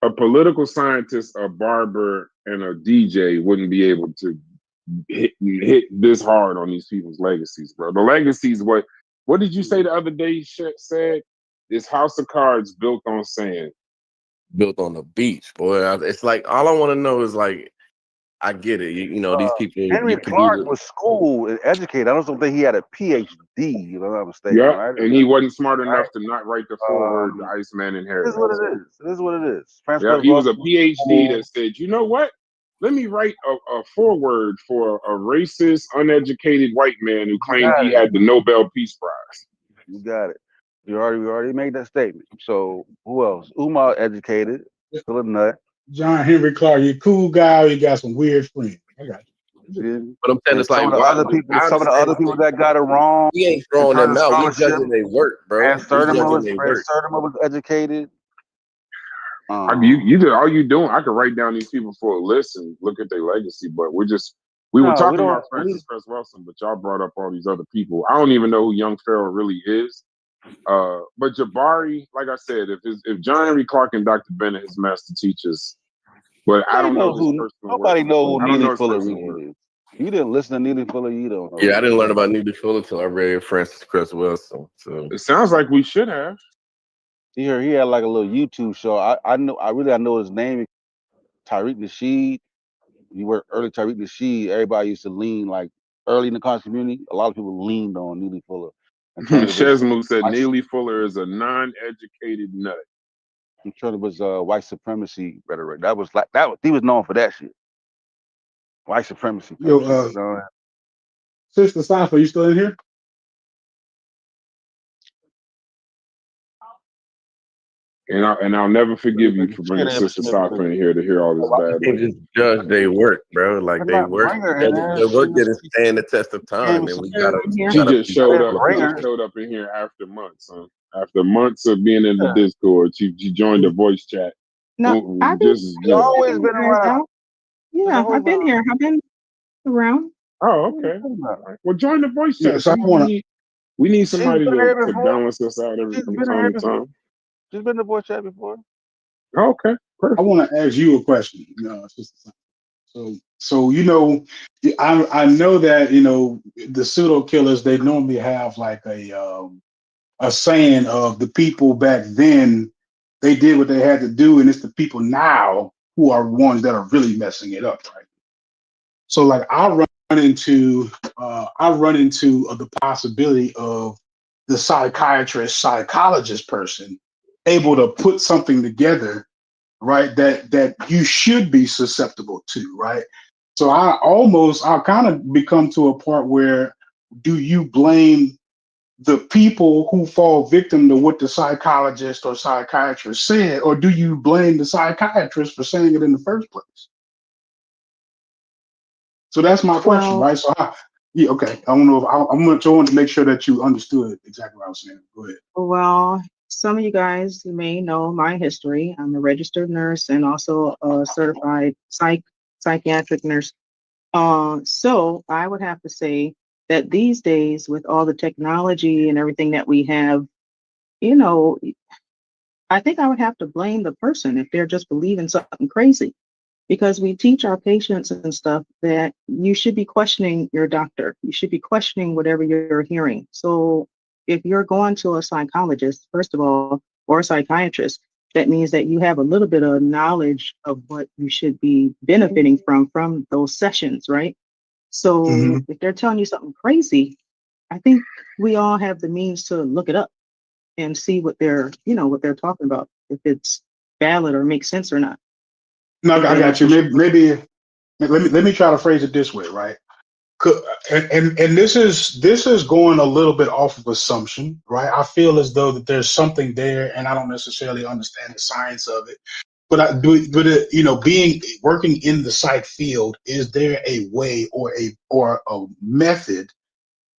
C: a political scientist, a barber, and a DJ wouldn't be able to hit this hard on these people's legacies, bro. The legacies, what did you say the other day? Said this house of cards built on sand,
H: built on the beach, boy. It's like all I want to know is like I get it. You know, these people,
D: Henry
H: you can do
D: Clark was schooled and educated. I don't think he had a PhD, if I'm not mistaken,
C: Yeah,
D: right?
C: and he wasn't smart enough
D: Right?
C: to not write the foreword to Iceman
D: It is what
C: Inheritance.
D: it is. It is what it is. Franz
C: Yeah, he was
D: Boas
C: a
D: was
C: PhD that
D: schooled.
C: said, you know what? Let me write a foreword for a racist, uneducated white man who
D: You
C: claimed
D: got
C: he
D: it.
C: had the Nobel Peace Prize.
D: You got it. We already made that statement. So who else? Umar educated, still a nut.
A: John Henry Clark, you cool guy, you got some weird friends. I got you.
H: But I'm saying
D: And
H: it's like, why? I
D: some of the
H: understand
D: other people that got it wrong
H: we ain't
D: in
H: throwing
D: terms
H: them
D: of
H: out. We
D: scholarship.
H: judging their work, bro.
D: Fran
H: We judging their work.
D: Sertimer was educated.
C: You did all you doing. I could write down these people for a list and look at their legacy, but we were
D: No, we
C: talking
D: don't.
C: about Francis Cress Wilson, but y'all brought up all these other people. I don't even know who Young Pharaoh really is. But Jabari, like I said, if John Henry Clark and Dr. Bennett, his master teachers, but I don't know his personal work.
D: Nobody know who
C: I don't know
D: Neely
C: his
D: Fuller
C: personal
D: really
C: work.
D: is. You didn't listen to Neely Fuller. You don't know.
H: Yeah, I didn't learn about Neely Fuller until I read Francis Cress Wilson. So
C: It sounds like we should have.
D: He had like a little YouTube show. I know his name. Tariq Nasheed. You were early Tariq Nasheed. Everybody used to lean like early in the college community. A lot of people leaned on Neely Fuller in terms of his
C: Shesmu said Neely Fuller is a non-educated nut.
D: white supremacy rhetoric. That was he was known for that shit. White supremacy type
A: Yo,
D: shit.
A: Sister Safa, you still in here?
C: And I'll never forgive you for bringing Sister Safa in here to hear all this bad
H: you can't
C: language.
H: just judge their work, bro. Like
D: I'm
H: they
D: not
H: work,
D: bring her in there.
H: their work didn't stand the test of time, and we gotta.
G: I'm here.
C: She
H: gotta
C: just
H: be
C: showed up.
H: careful.
C: She just showed up in here after months, huh? After months of being in the Discord, she joined the voice chat.
G: No, I've been
D: always
G: checking
D: been
G: you guys
D: around.
G: out. Yeah, I've been here. I've been around.
C: Oh, okay. All right. Well, join the voice chat.
A: So I want to.
C: We need
D: She's
C: somebody
D: been
C: to
D: here before.
C: balance us out from time to time.
D: She's been to voice chat before.
C: Okay, perfect.
A: I want to ask you a question. Sister Safa. So I know that the pseudo killers, they normally have like a saying of the people back then, they did what they had to do, and it's the people now who are ones that are really messing it up, right? So like I run into the possibility of the psychologist person able to put something together, right, that you should be susceptible to, right? So I'll kind of become to a part where, do you blame the people who fall victim to what the psychologist or psychiatrist said, or do you blame the psychiatrist for saying it in the first place? So that's my question,
G: Well,
A: right? So yeah, okay. I don't know if I'm going to make sure that you understood exactly what I was saying. Go ahead.
G: well, some of you guys may know my history. I'm a registered nurse and also a certified psychiatric nurse. So I would have to say that these days, with all the technology and everything that we have, you know, I think I would have to blame the person if they're just believing something crazy, because we teach our patients and stuff that you should be questioning your doctor. You should be questioning whatever you're hearing. So if you're going to a psychologist, first of all, or a psychiatrist, that means that you have a little bit of knowledge of what you should be benefiting from those sessions, right? So if they're telling you something crazy, I think we all have the means to look it up and see what they're talking about, if it's valid or makes sense or not.
A: No, I
G: And
A: got you. Maybe let me try to phrase it this way, right? And this is going a little bit off of assumption, right? I feel as though that there's something there, and I don't necessarily understand the science of it. But being working in the psych field, is there a way or a method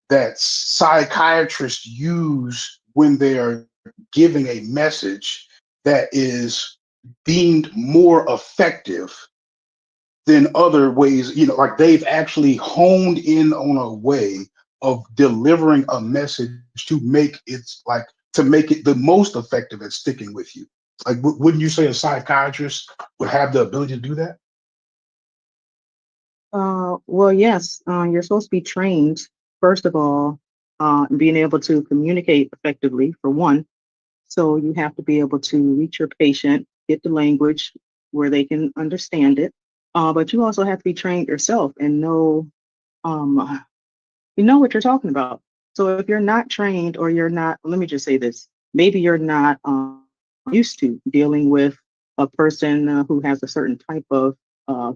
A: that psychiatrists use when they are giving a message that is deemed more effective than other ways? Like they've actually honed in on a way of delivering a message to make it the most effective at sticking with you. Like, wouldn't you say a psychiatrist would have the ability to do that?
G: Well, yes, you're supposed to be trained, first of all, being able to communicate effectively, for one. So you have to be able to reach your patient, get the language where they can understand it. But you also have to be trained yourself and know, you know what you're talking about. So if you're not trained or you're not, let me just say this, maybe you're not used to dealing with a person who has a certain type of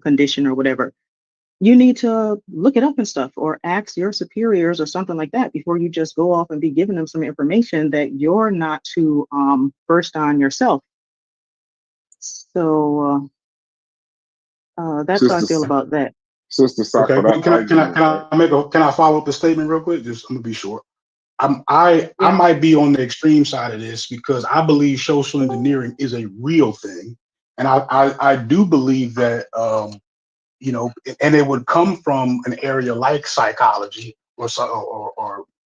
G: condition or whatever, you need to look it up and stuff or ask your superiors or something like that before you just go off and be giving them some information that you're not too versed on yourself. So that's how I feel
C: Sister,
G: about that.
C: Sister
A: Okay.
C: Sakura,
A: Can
C: I
A: I can I
C: agree with
A: can
C: that.
A: I make a can I follow up the statement real quick? Just I'm gonna be short. I
G: Yeah.
A: might be on the extreme side of this because I believe social engineering is a real thing, and I do believe that you know, and it would come from an area like psychology or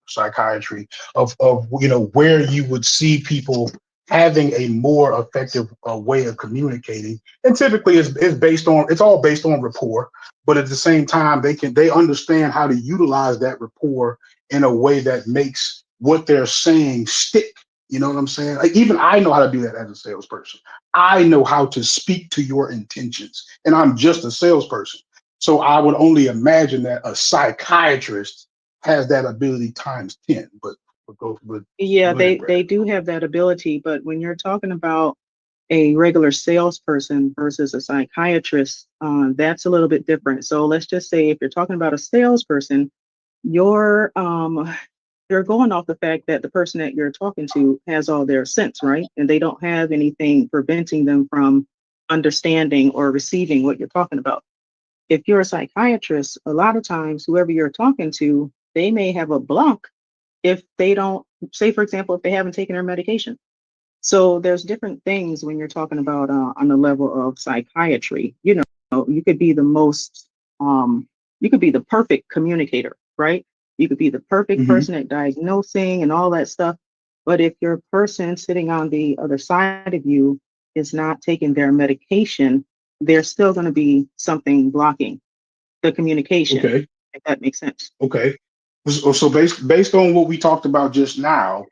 A: psychiatry of you know where you would see people having a more effective way of communicating, and typically it's all based on rapport, but at the same time they understand how to utilize that rapport in a way that makes what they're saying stick. You know what I'm saying? Like even I know how to do that as a salesperson. I know how to speak to your intentions, and I'm just a salesperson. So I would only imagine that a psychiatrist has that ability times 10. But
G: Yeah,
A: go ahead,
G: they
A: Brad.
G: do have that ability, but when you're talking about a regular salesperson versus a psychiatrist, that's a little bit different. So let's just say if you're talking about a salesperson, you're you're going off the fact that the person that you're talking to has all their sense, right? And they don't have anything preventing them from understanding or receiving what you're talking about. If you're a psychiatrist, a lot of times whoever you're talking to, they may have a block if they don't, say for example, if they haven't taken their medication. So there's different things when you're talking about on the level of psychiatry. You know, you could be the most, you could be the perfect communicator, right? You could be the perfect
A: Hmm.
G: person at diagnosing and all that stuff. But if your person sitting on the other side of you is not taking their medication, there's still going to be something blocking the communication,
A: Okay.
G: if that makes sense.
A: Okay. So based on what we talked about just now,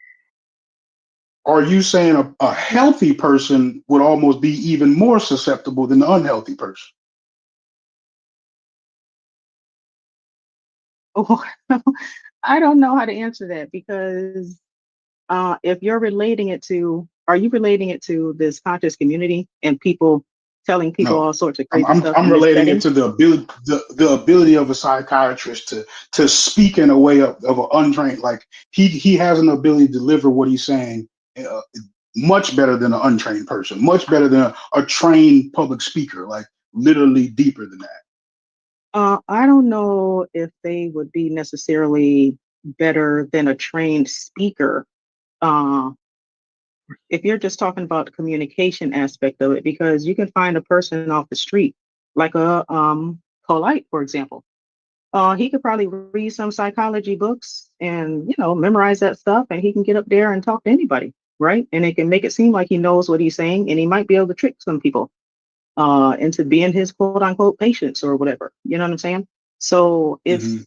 A: are you saying a healthy person would almost be even more susceptible than the unhealthy person?
G: Oh, I don't know how to answer that because if you're relating it to, are you relating it to this conscious community and people telling people
A: No.
G: all sorts of
A: I'm
G: crazy
A: I'm
G: stuff
A: I'm
G: in this
A: relating it
G: setting?
A: to the ability of a psychiatrist to speak in a way of an untrained, like he has an ability to deliver what he's saying uh, much better than an untrained person, much better than a trained public speaker, like literally deeper than that.
G: I don't know if they would be necessarily better than a trained speaker. Uh, if you're just talking about the communication aspect of it, because you can find a person off the street, like a polite, for example. He could probably read some psychology books and, you know, memorize that stuff, and he can get up there and talk to anybody, right? And it can make it seem like he knows what he's saying, and he might be able to trick some people into being his quote unquote patients or whatever. You know what I'm saying? So if
A: Hmm.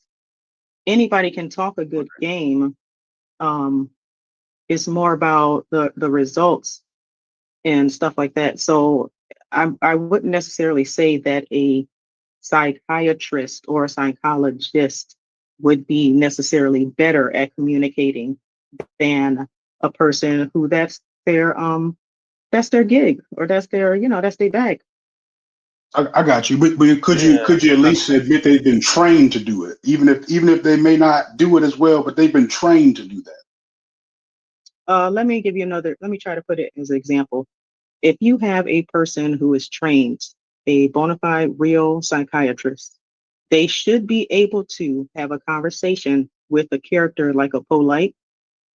G: anybody can talk a good game, um, it's more about the results and stuff like that. So I wouldn't necessarily say that a psychiatrist or a psychologist would be necessarily better at communicating than a person who that's their gig or that's their, you know, that's their bag.
A: I got you, but
F: Yeah,
A: could you at least admit they've been trained to do it, even if they may not do it as well, but they've been trained to do that.
G: Let me give you another, let me try to put it as an example. If you have a person who is trained, a bona fide real psychiatrist, they should be able to have a conversation with a character like a polite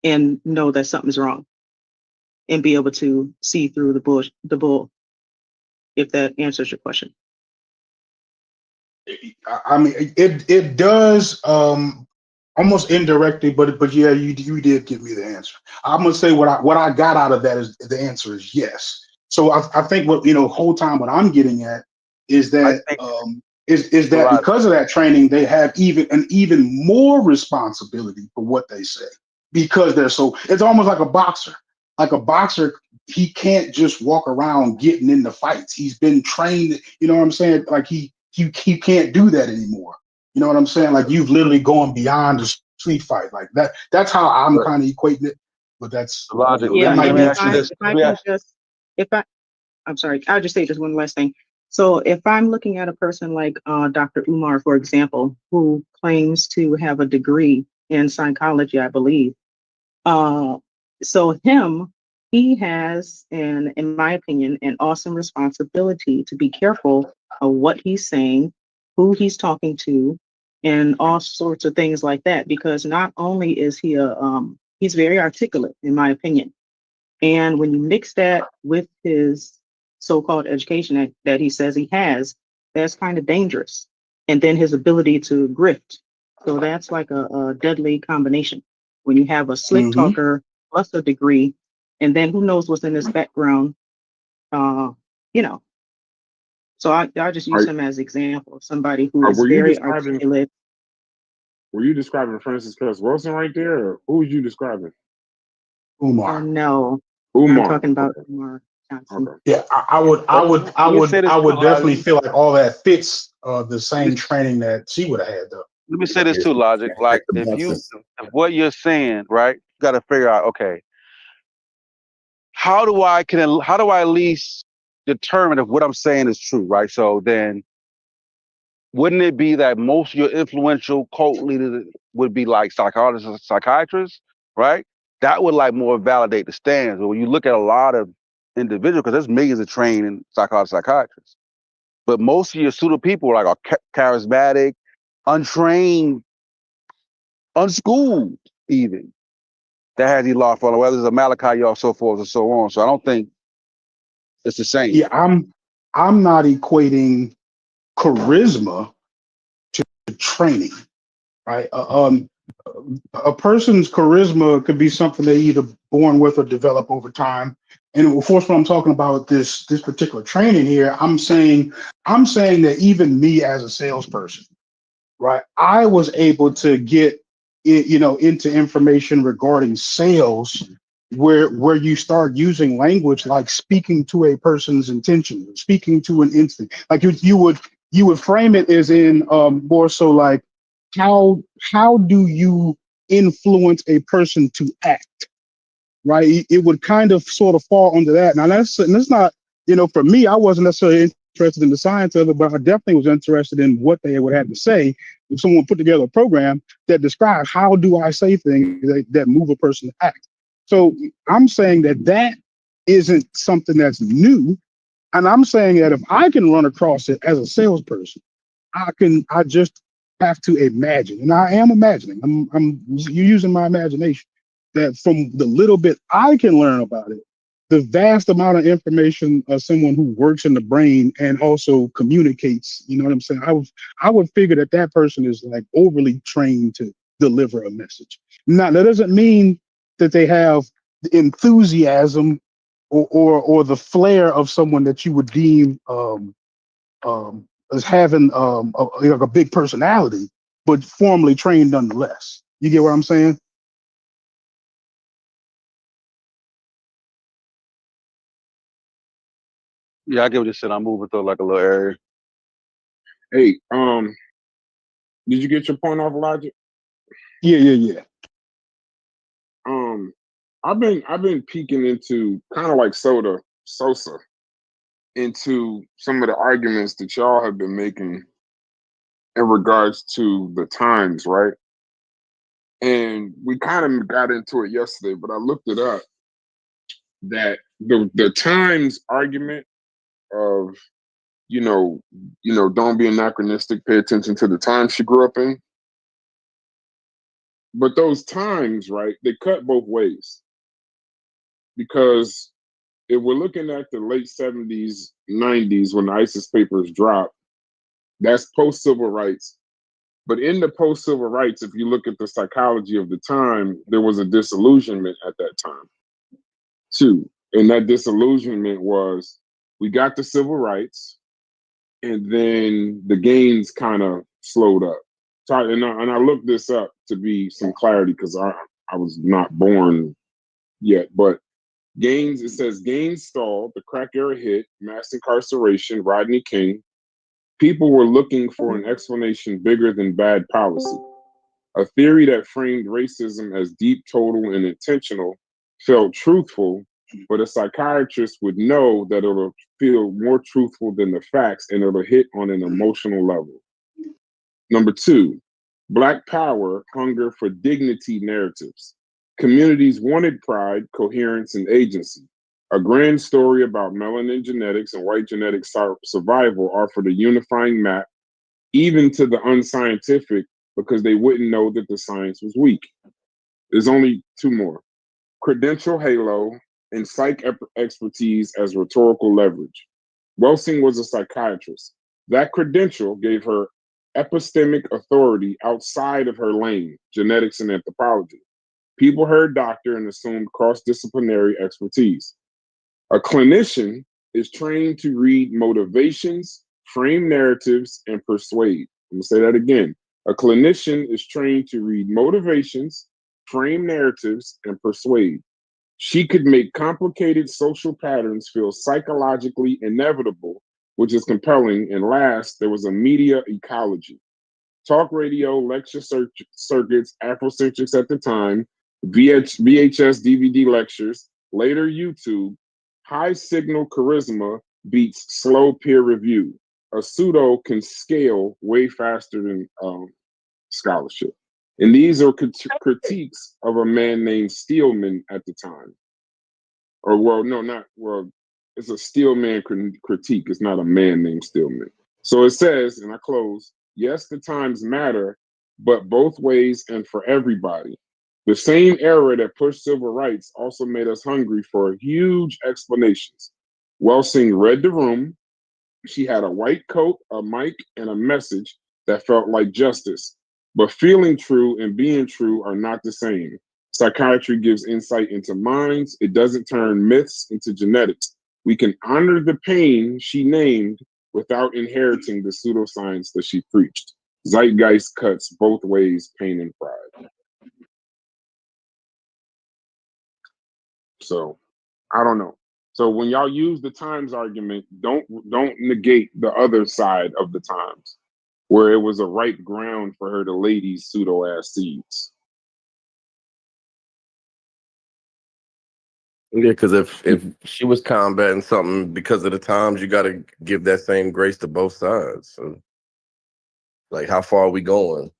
G: and know that something's wrong and be able to see through the bull, if that answers your question.
A: I mean, it does almost indirectly, but yeah, you did give me the answer. I'm gonna say what I got out of that is the answer is yes. So I think what you know whole time what I'm getting at is
F: I
A: that
F: think
A: is that
F: Rod,
A: because of that training they have even more responsibility for what they say because they're so it's almost like a boxer. Like a boxer, he can't just walk around getting into fights. He's been trained, you know what I'm saying? Like he can't do that anymore. You know what I'm saying? Like you've literally gone beyond the street fight. Like that's how I'm
D: But
A: kind of equating it. But that's, you
D: Logic,
A: know,
G: Yeah,
A: that might
G: and
D: let me
A: be
D: ask you this.
G: if I
D: Let me
G: can
D: ask,
G: just, if I, I'm sorry, I'll just say just one last thing. So if I'm looking at a person like Dr. Umar, for example, who claims to have a degree in psychology, I believe. So he has, in my opinion, an awesome responsibility to be careful of what he's saying, who he's talking to, and all sorts of things like that. Because not only is he he's very articulate, in my opinion. And when you mix that with his so-called education that he says he has, that's kind of dangerous. And then his ability to grift. So that's like a deadly combination when you have a slick
A: hmm
G: talker plus a degree, and then who knows what's in his background, uh, you know. So I just use
C: Are,
G: him as example of somebody who is
C: were you
G: very
C: describing
G: articulate.
C: Francis Cress Wilson right there, or who was you describing?
A: Umar.
G: No, I'm
C: Umar.
G: talking about
C: Okay.
G: Umar Johnson.
C: Okay.
A: Yeah, I
D: let me say
A: would
D: this
A: I
D: too,
A: would definitely
D: Logic.
A: feel like all that fits the
D: Let me,
A: same training that she would have had though.
D: let me say this
H: Yes,
D: too, Logic. Like if what you're saying, right, you got to figure out, okay, how do I at least determine if what I'm saying is true, right? So then wouldn't it be that most of your influential cult leaders would be like psychologists and psychiatrists, right? That would like more validate the stands. But when you look at a lot of individuals, because there's millions of trained psychologists, psychiatrists, but most of your pseudo people like are charismatic, untrained, unschooled, even that has these law following, whether it's a Malachi or so forth and so on. So I don't think it's the same.
A: Yeah, I'm not equating charisma to training, right? A person's charisma could be something they either born with or develop over time. And of course, when I'm talking about this particular training here, I'm saying that even me as a salesperson, right? I was able to get into information regarding sales where you start using language like speaking to a person's intention, speaking to an instant. Like you would frame it as in more so like how do you influence a person to act, right? It would kind of sort of fall under that. Now that's not, for me, I wasn't necessarily interested in the science of it, but I definitely was interested in what they would have to say if someone put together a program that describes how do I say things that move a person to act. So I'm saying that isn't something that's new. And I'm saying that if I can run across it as a salesperson, I just have to imagine, and I am imagining. I'm using my imagination that from the little bit I can learn about it, the vast amount of information of someone who works in the brain and also communicates. You know what I'm saying? I would figure that person is like overly trained to deliver a message. Now that doesn't mean that they have the enthusiasm or the flair of someone that you would deem as having like a big personality, but formally trained nonetheless. You get what I'm saying?
D: Yeah, I get what you're saying. I'm moving through like a little area.
C: Hey, did you get your point off, Logic?
A: Yeah.
C: Um, I've been peeking into kind of like Sosa into some of the arguments that y'all have been making in regards to the times, right? And we kind of got into it yesterday, but I looked it up that the times argument of don't be anachronistic, pay attention to the times she grew up in. But those times, right, they cut both ways. Because if we're looking at the late 70s, 90s when the ISIS papers dropped, that's post-civil rights. But in the post-civil rights, if you look at the psychology of the time, there was a disillusionment at that time, too. And that disillusionment was, we got the civil rights, and then the gains kind of slowed up. So I looked this up to be some clarity because I was not born yet. But Gaines, it says Gaines stalled, the crack era hit, mass incarceration, Rodney King. People were looking for an explanation bigger than bad policy. A theory that framed racism as deep, total, and intentional felt truthful, but a psychiatrist would know that it'll feel more truthful than the facts and it'll hit on an emotional level. Number two, Black power, hunger for dignity narratives. Communities wanted pride, coherence, and agency. A grand story about melanin genetics and white genetic survival offered a unifying map, even to the unscientific, because they wouldn't know that the science was weak. There's only two more. Credential halo and psych expertise as rhetorical leverage. Welsing was a psychiatrist. That credential gave her epistemic authority outside of her lane, genetics and anthropology. People heard doctor and assumed cross-disciplinary expertise. A clinician is trained to read motivations, frame narratives, and persuade. I'm gonna say that again. A clinician is trained to read motivations, frame narratives, and persuade. She could make complicated social patterns feel psychologically inevitable, which is compelling. And last, there was a media ecology. Talk radio, lecture circuits, Afrocentrics at the time, VHS DVD lectures, later YouTube, high signal charisma beats slow peer review. A pseudo can scale way faster than scholarship. And these are critiques of a man named Steelman at the time. Or, well, no, not, well, it's a Steelman critique. It's not a man named Steelman. So it says, and I close, yes, the times matter, but both ways and for everybody. The same era that pushed civil rights also made us hungry for huge explanations. Welsing read the room. She had a white coat, a mic, and a message that felt like justice. But feeling true and being true are not the same. Psychiatry gives insight into minds. It doesn't turn myths into genetics. We can honor the pain she named without inheriting the pseudoscience that she preached. Zeitgeist cuts both ways, pain and pride. So, I don't know. So when y'all use the times argument, don't negate the other side of the times, where it was a ripe ground for her to lay these pseudo ass seeds.
H: Yeah, because if she was combating something because of the times, you got to give that same grace to both sides. So, like, how far are we going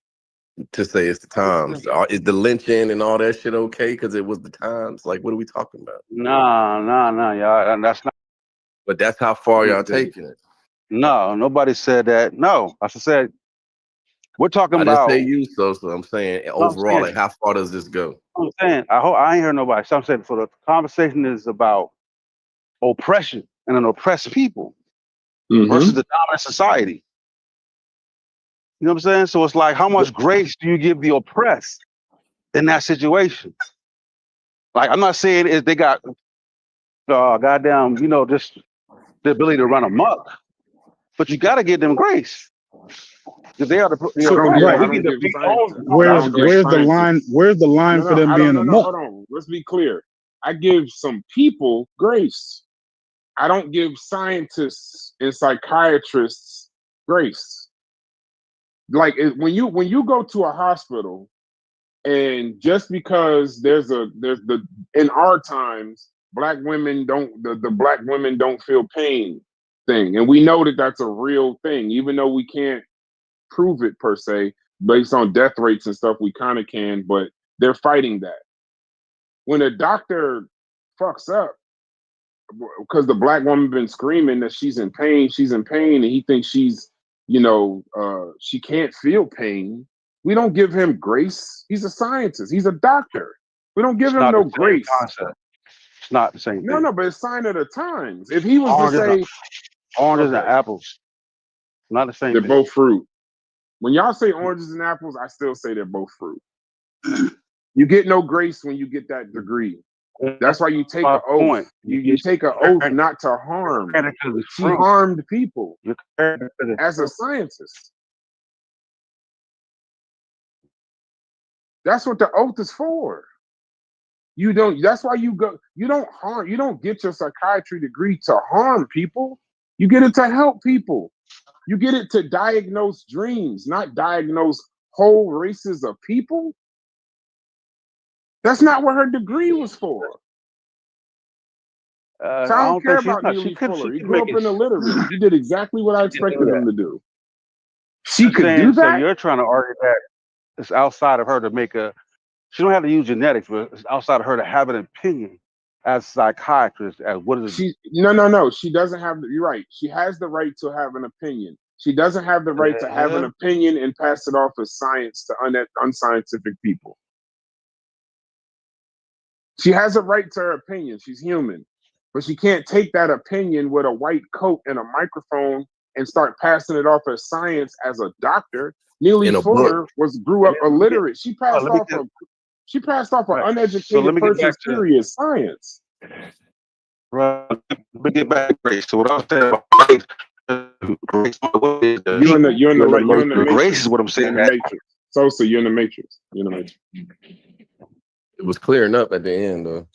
H: to say it's the times? Is the lynching and all that shit okay because it was the times? Like, what are we talking about?
D: Nah, y'all. And that's not.
H: But that's how far y'all taking it.
D: No, nobody said that. No, I said we're talking
H: I didn't
D: about.
H: say you, so I'm saying overall, like, how far does this go?
D: I'm saying I ain't heard nobody. So I'm saying, so the conversation is about oppression and an oppressed people versus the dominant society. You know what I'm saying? So it's like, how much grace do you give the oppressed in that situation? Like, I'm not saying if they got goddamn, just the ability to run amok, but you got to give them grace because they are the oppressed.
A: Right.
C: I don't give science.
A: Where's the line? Where's the line for them being a muck?
C: Hold on. Let's be clear. I give some people grace. I don't give scientists and psychiatrists grace. Like when you go to a hospital, and just because in our times, black women don't the black women don't feel pain thing, and we know that that's a real thing, even though we can't prove it per se based on death rates and stuff. We kind of can, but they're fighting that. When a doctor fucks up because the black woman been screaming that she's in pain, and he thinks she's, she can't feel pain. We don't give him grace. He's a scientist. He's a doctor. We don't give him no grace.
D: Concept. It's not the same thing.
C: No, but it's sign of the times. If he was to say
D: oranges and apples, not the same
C: they're
D: thing.
C: both fruit. When y'all say oranges and apples, I still say they're both fruit. You get no grace when you get that degree. That's why you take an oath. You take an oath not to harm. She harmed people as a scientist. That's what the oath is for. You don't. That's why you go. You don't harm. You don't get your psychiatry degree to harm people. You get it to help people. You get it to diagnose dreams, not diagnose whole races of people. That's not what her degree was for. So I
D: I
C: don't
D: don't
C: care
D: think she's
C: about
D: not.
C: Neely Fuller. He
D: She could
C: grew
D: make
C: up
D: it.
C: in illiterate. He did exactly what I
D: She can do
C: expected him
D: that.
C: to do. She
D: I'm
C: could
D: saying,
C: do
D: so
C: that.
D: you're trying to argue that it's outside of her to make a. She don't have to use genetics, but it's outside of her to have an opinion as a psychiatrist as what is.
C: No. She doesn't have. You're right. She has the right to have an opinion. She doesn't have the right to have an opinion and pass it off as science to unscientific people. She has a right to her opinion. She's human. But she can't take that opinion with a white coat and a microphone and start passing it off as science as a doctor. Neely Fuller grew up illiterate. She passed off an
D: Right. So
C: uneducated
D: let me get back
C: person's
D: to
C: theory as science.
D: right. Let me get back to grace. So what I'm saying about grace,
C: You're in the
D: grace
C: matrix.
D: is what I'm saying.
C: You're in the matrix. So you're in the matrix. You're in the matrix.
H: It was clearing up at the end, though.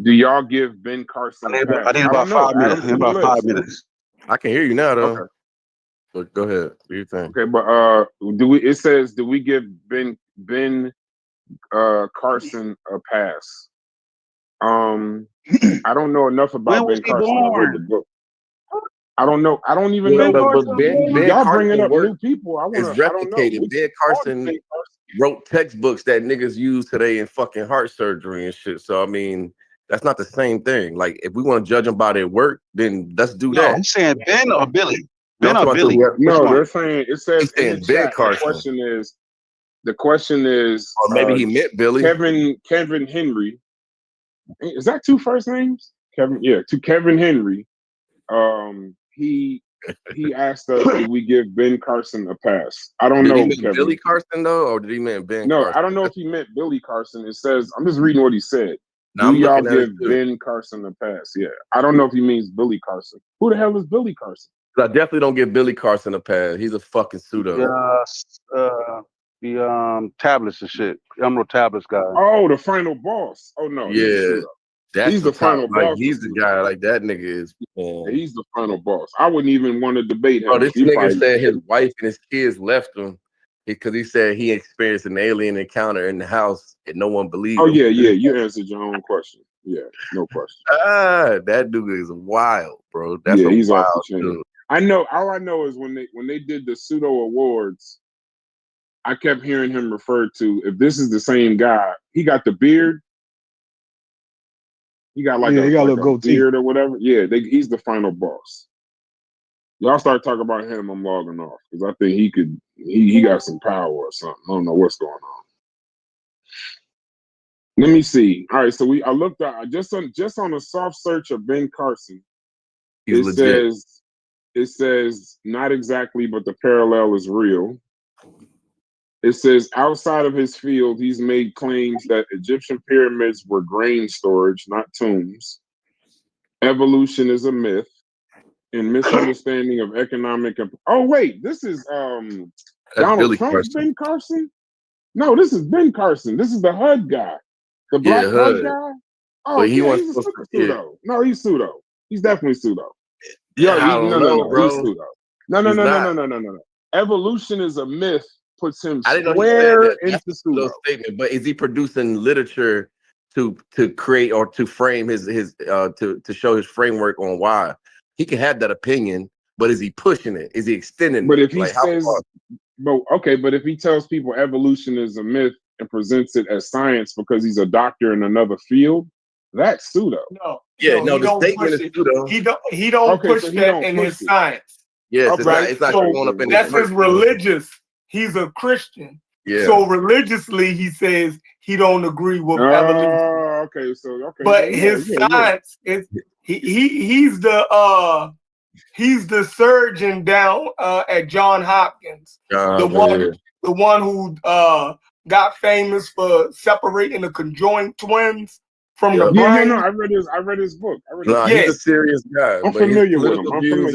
C: Do y'all give Ben Carson a pass?
D: I need about 5 minutes. About 5 minutes.
H: I can hear you now, though.
C: Okay.
H: But go ahead. Do you think?
C: Okay, but do we give Ben Carson a pass? I don't know enough about Ben Carson. I read the book. I don't know. I don't even know.
H: But Ben
C: y'all
H: Carson
C: bringing up
H: work
C: new people.
H: is replicated. Ben Carson wrote textbooks that niggas use today in fucking heart surgery and shit. So I mean, that's not the same thing. Like, if we want to judge them by their work, then let's do that.
D: I'm saying Ben or Billy.
H: Ben or Billy?
C: No, they're saying it says in the
H: Ben
C: chat.
H: Carson.
C: The question is,
H: or maybe he meant Billy.
C: Kevin Henry. Is that two first names? To Kevin Henry. He asked us, "Do we give Ben Carson a pass?" I don't know.
H: Did he mean
C: Kevin.
H: Billy Carson though, or did he mean Ben?
C: No,
H: Carson?
C: I don't know if he meant Billy Carson. It says I'm just reading what he said.
H: No,
C: Do y'all give Ben Carson a pass? Yeah, I don't know if he means Billy Carson. Who the hell is Billy Carson?
H: I definitely don't give Billy Carson a pass. He's a fucking pseudo.
D: The tablets and shit. Emerald tablets guy.
C: Oh, the final boss. Oh no,
H: yeah.
C: He's the final boss.
H: Like, he's the guy. Like, that nigga is.
C: He's the final boss. I wouldn't even want to debate him.
H: Oh, this nigga said his wife and his kids left him because he said he experienced an alien encounter in the house and no one believed him.
C: Yeah. You answered your own question. Yeah, no question.
H: That dude is wild, bro. That's
C: he's
H: wild
C: off the chain.
H: dude.
C: I know. All I know is when they did the pseudo awards, I kept hearing him referred to. If this is the same guy, he got the beard. He got like a little goatee beard or whatever. Yeah, he's the final boss. Y'all start talking about him, I'm logging off because I think he got some power or something. I don't know what's going on. Let me see. All right, so I looked at just on a soft search of Ben Carson. It says not exactly, but the parallel is real. It says outside of his field, he's made claims that Egyptian pyramids were grain storage, not tombs. Evolution is a myth, and misunderstanding of economic. Oh wait, this is Donald Trump's Ben Carson. No, this is Ben Carson. This is the HUD guy, the black HUD guy. Oh,
H: but
C: he's a super pseudo. No, he's pseudo. He's definitely pseudo.
H: No, bro.
C: He's pseudo. No. Evolution is a myth. Puts him square into pseudo
H: statement. But is he producing literature to create or to frame his to show his framework on why he can have that opinion? But is he pushing it? Is he extending?
C: But if he says, but if he tells people evolution is a myth and presents it as science because he's a doctor in another field, that's pseudo.
H: The statement is pseudo.
E: He don't push that in his science.
H: Yes, it's not going up in
E: that's his religious. He's a Christian.
H: Yeah.
E: So religiously, he says he don't agree with evolution. But his science is he's the surgeon down at Johns Hopkins. The one who got famous for separating the conjoined twins from the brain.
C: I read his book.
H: He's a serious guy.
C: I'm familiar with him.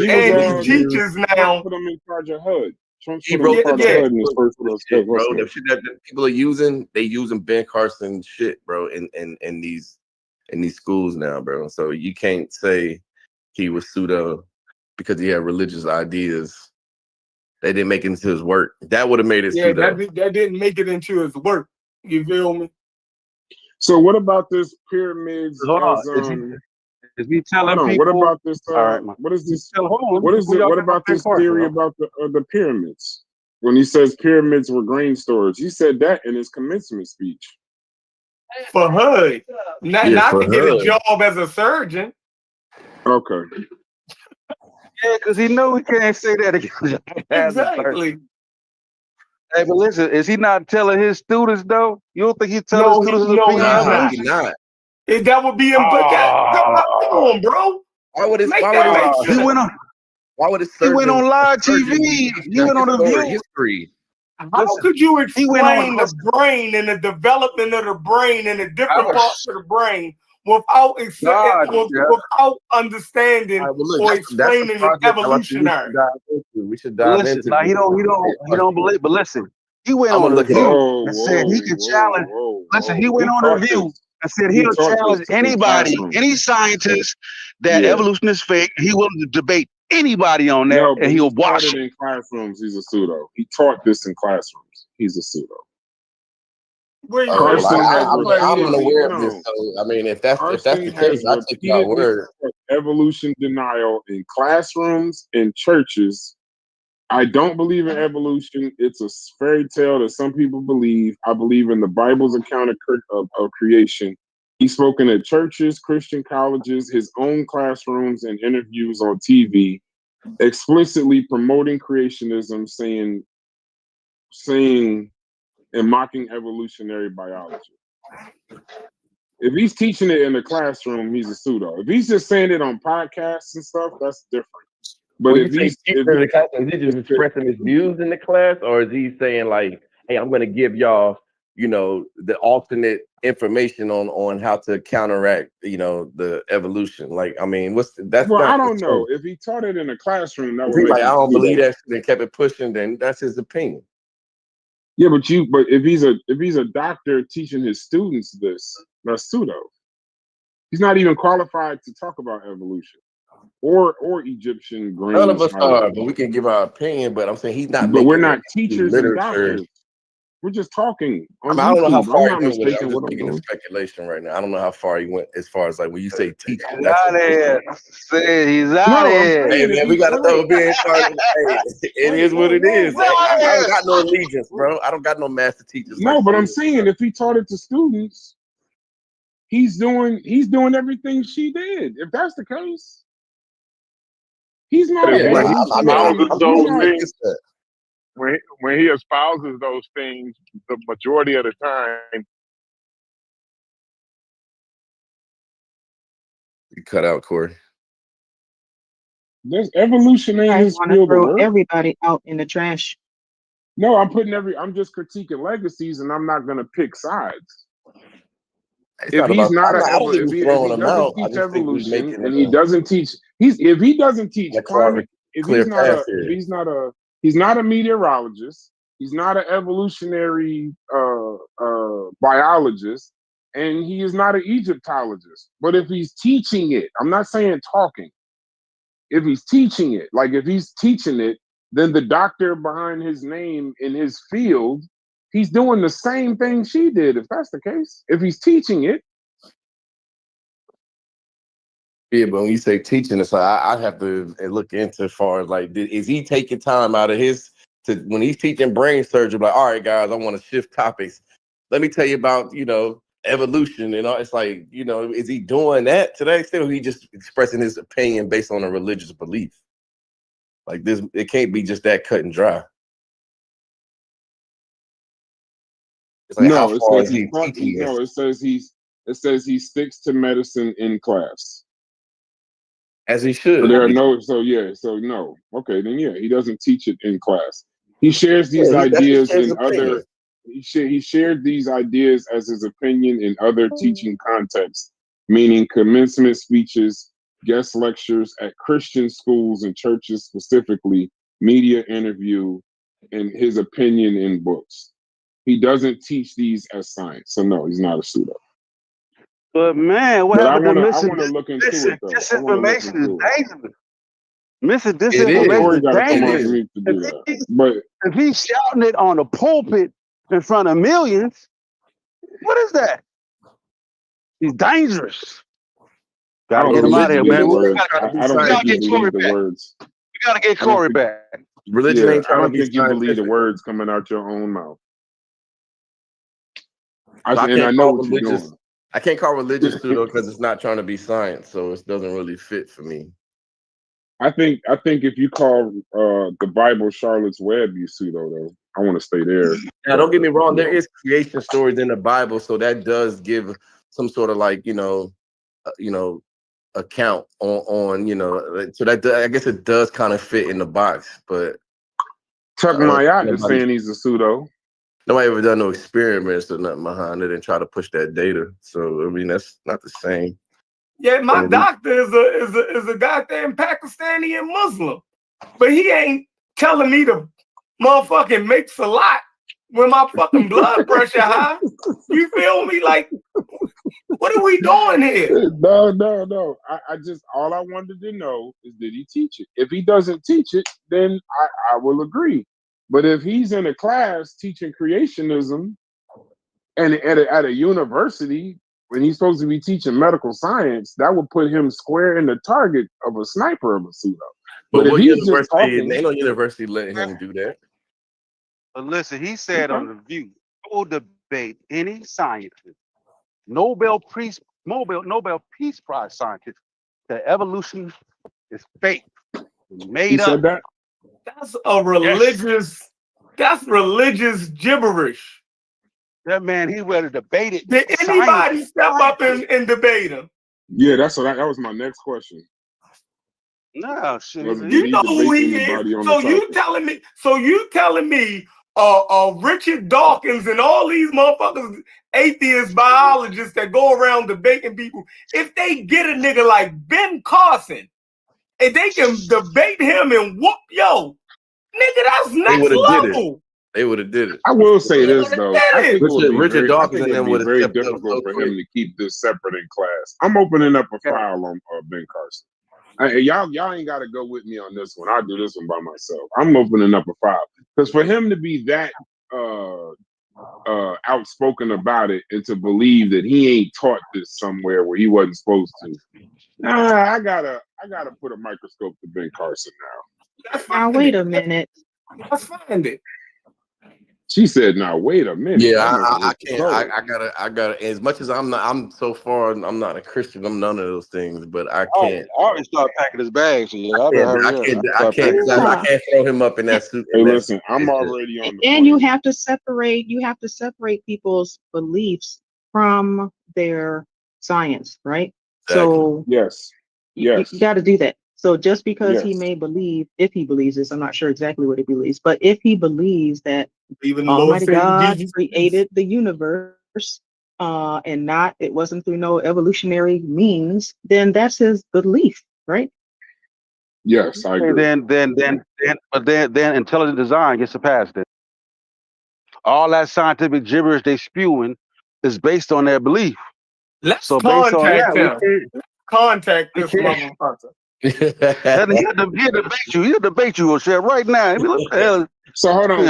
E: And he teaches now.
C: Put him in charge of HUD. Trump's
H: He
C: putting
H: wrote the
C: part of
E: Yeah.
C: HUD in his first
H: shit, bro. The shit that people are using, they using Ben Carson shit, bro, in these schools now, bro. So you can't say he was pseudo because he had religious ideas. They didn't make it into his work. That would have made it
E: Yeah,
H: pseudo.
E: that didn't make it into his work. You feel me?
C: So what about this pyramids
D: Hold on.
C: as
D: Is he telling
C: hold on,
D: people?
C: what about this
D: All right, man.
C: what is this
D: Hold on.
C: what is it
D: Y'all
C: what
D: think
C: about
D: Ben
C: this
D: Carson,
C: theory
D: huh?
C: about the pyramids? When he says pyramids were grain storage, he said that in his commencement speech.
E: For HUD. Not
H: for
E: to get a
H: HUD.
E: job as a surgeon.
C: Okay.
D: Yeah, because he knew he can't say that again.
E: Exactly.
D: Hey, but listen, is he not telling his students though? You don't think he's telling his students his
E: No,
D: opinion on
E: he's not.
H: He not.
E: That would be him. But come on, bro.
H: Why would
E: Make sense.
D: He went on.
H: Why would
D: He went on live TV. He went on the View.
H: history?
E: How could you
D: he went on-
E: explain the brain and the development of the brain and the different
D: was-
E: parts of the brain without without understanding or explaining it evolutionary?
H: We should dive
D: Listen,
H: into.
D: now he don't believe. But listen, he went
H: I'm
D: on
H: gonna
D: the
H: look it up.
D: View and said he could challenge. Listen, he went on the View and said
C: He
D: he'll
C: taught this
D: challenge
C: in
D: anybody,
C: classrooms.
D: any scientist that
C: Yeah.
D: evolution is fake. He will debate anybody on that,
C: No, but
D: and
C: he
D: he'll
C: taught
D: wash
C: it
D: it.
C: in classrooms. He's a pseudo. He taught this in classrooms. He's a pseudo.
E: Where you
C: Carson
E: say
C: has
H: I'm
C: repeatedly-
H: unaware of this. So, I mean, if that's the case, I take your word.
C: Evolution denial in classrooms and churches. I don't believe in evolution. It's a fairy tale that some people believe. I believe in the Bible's account of creation. He's spoken at churches, Christian colleges, his own classrooms, and interviews on TV, explicitly promoting creationism, saying and mocking evolutionary biology. If he's teaching it in the classroom, he's a pseudo. If he's just saying it on podcasts and stuff, that's different. But
H: When
C: if
H: you say
C: he's
H: teaching in the class, is he just expressing his views in the class, or is he saying like, "Hey, I'm going to give y'all, the alternate information on how to counteract, the evolution"? Like, I mean, that's?
C: Well,
H: not
C: I don't know. If he taught it in a classroom, that
H: If
C: would
H: he's
C: make
H: like,
C: him
H: I don't
C: pseudo.
H: believe that shit and kept it pushing, then that's his opinion.
C: Yeah, but if he's a doctor teaching his students this, that's pseudo. He's not even qualified to talk about evolution or Egyptian grain.
H: None of us are, but we can give our opinion. But I'm saying he's not.
C: But we're
H: making
C: not teachers and
H: literature.
C: doctors. We're just talking on
H: I don't know how
C: YouTube.
H: far
C: I'm
H: he
C: not
H: went with it.
C: mistaken
H: I'm just
C: what I'm
H: making a
C: doing.
H: speculation right now. I don't know how far he went as far as like when you say teaching.
D: He's out here. Say he's out here.
H: Hey man, we gotta throw Ben Carson. Hey, it is what it is. Hey, I don't got no allegiance, bro. I don't got no master teachers.
C: No, but I'm saying if he taught it to students, he's doing everything she did. If that's the case, he's not.
I: When he espouses those things, the majority of the time,
H: you cut out, Corey.
C: There's evolution in his
G: want to
C: field of
G: throw
C: work.
G: everybody out in the trash.
C: No, I'm just critiquing legacies, and I'm not going to pick sides. If he doesn't teach evolution, and he doesn't teach, he's not a meteorologist, he's not an evolutionary biologist, and he is not an Egyptologist. But if he's teaching it, I'm not saying talking. If he's teaching it, like if he's teaching it, then the doctor behind his name in his field, he's doing the same thing she did, if that's the case. If he's teaching it.
H: Yeah, but when you say teaching, it's like I have to look into as far as like, is he taking time out of when he's teaching brain surgery, like, all right, guys, I want to shift topics. Let me tell you about, evolution and all. It's like, is he doing that to that extent, or he just expressing his opinion based on a religious belief? Like this, it can't be just that cut and dry. It's like, how far is he teaching this?
C: No, it says he sticks to medicine in class.
H: As he should.
C: But no. Okay, then he doesn't teach it in class. He shares these ideas in other. He shared these ideas as his opinion in other teaching contexts, meaning commencement speeches, guest lectures at Christian schools and churches specifically, media interview, and his opinion in books. He doesn't teach these as science. So no, he's not a pseudo.
D: But man, what
C: But I
D: happened to
C: wanna look into it though. I wanna look
D: disinformation is
C: into it.
D: dangerous. Missing
H: It
D: disinformation
C: Corey
D: is
C: gotta come off
D: dangerous.
C: mute to do
D: If,
C: that.
D: he,
C: But
D: if he's shouting it on the pulpit in front of millions, what is that? He's dangerous.
C: I
D: Gotta
C: don't
D: get him
C: think
D: out
C: he
D: of here,
C: believes
D: man.
C: the
D: We
C: words.
D: gotta,
C: I don't
D: we
C: think
D: gotta
C: he
D: get Corey
C: believes the
D: back.
C: words.
D: We gotta get
C: I don't
D: Corey
C: think
D: back.
H: Religion
C: yeah,
H: ain't
C: I
H: trying to
C: don't
H: be
C: think you believe the
H: scientific.
C: words coming out your own mouth.
H: So I
C: And I
H: can't
C: know
H: call
C: what you're
H: religious.
C: doing.
H: I can't call religious pseudo because it's not trying to be science, so it doesn't really fit for me.
C: I think if you call the Bible Charlotte's Web, you pseudo though. I want to stay there.
H: Now, don't get me wrong. There is creation stories in the Bible, so that does give some sort of like account on so that I guess it does kind of fit in the box, but
C: Chuck Mayat is saying he's a pseudo.
H: Nobody ever done no experiments or nothing behind it and try to push that data. So I mean that's not the same.
E: Yeah, my doctor is a goddamn Pakistani and Muslim, but he ain't telling me to motherfucking make salat when my fucking blood pressure high. You feel me? Like, what are we doing here?
C: No. I just all I wanted to know is did he teach it? If he doesn't teach it, then I will agree. But if he's in a class teaching creationism and at a university when he's supposed to be teaching medical science, that would put him square in the target of a sniper of a pseudo.
H: But
C: if
H: what
C: he's just
H: university?
C: talking,
H: Ain't no university letting him do that.
D: But listen, he said on the View, "I will debate any scientist, Nobel Peace Prize scientist, that evolution is fake, made
C: he
D: up."
C: said that.
E: That's a religious. That's religious gibberish.
D: That man, he ready to debate it.
E: Did anybody step up and debate him?
C: Yeah, that was my next question.
D: No, shit.
E: You know who he is. So you telling me Richard Dawkins and all these motherfuckers, atheist biologists that go around debating people, if they get a nigga like Ben Carson and they can debate him and whoop nigga, that's next level.
H: They would have did it.
C: I will say this though. I think
H: Richard Dawkins and them
C: would
H: would
C: be
H: have
C: very
H: stepped up
C: difficult
H: so
C: for
H: quick.
C: him to keep this separate in class. I'm opening up a file on Ben Carson. Y'all ain't got to go with me on this one. I'll do this one by myself. I'm opening up a file because for him to be that outspoken about it and to believe that he ain't taught this somewhere where he wasn't supposed to. I gotta put a microscope to Ben Carson now.
G: Now wait a minute.
E: Let's find it.
C: She said, "Now wait a minute."
H: Yeah, I can't. I gotta. As much as I'm so far. I'm not a Christian. I'm none of those things. But I can't.
D: I already started packing his bags. So yeah,
H: I can't throw him up in that suit.
C: Hey, listen, I'm already on the.
G: And you have to separate. You have to separate people's beliefs from their science, right?
H: Exactly.
G: So
C: yes,
G: you got to do that. So just because he
C: Yes.
G: may believe, if he believes this, I'm not sure exactly what he believes, but if he believes that
E: Even
G: Almighty
E: Lord
G: God
E: Jesus
G: created the universe, and not it wasn't through no evolutionary means, then that's his belief, right?
C: Yes, I agree.
D: Then intelligent design gets surpassed. Then all that scientific gibberish they spewing is based on their belief.
E: Let's
D: So based on
E: contact
D: that,
E: him. Contact this
D: we can't-
E: motherfucker.
D: He'll debate you, O'Shea, right now. He'll be like, what the hell?
C: So hold on,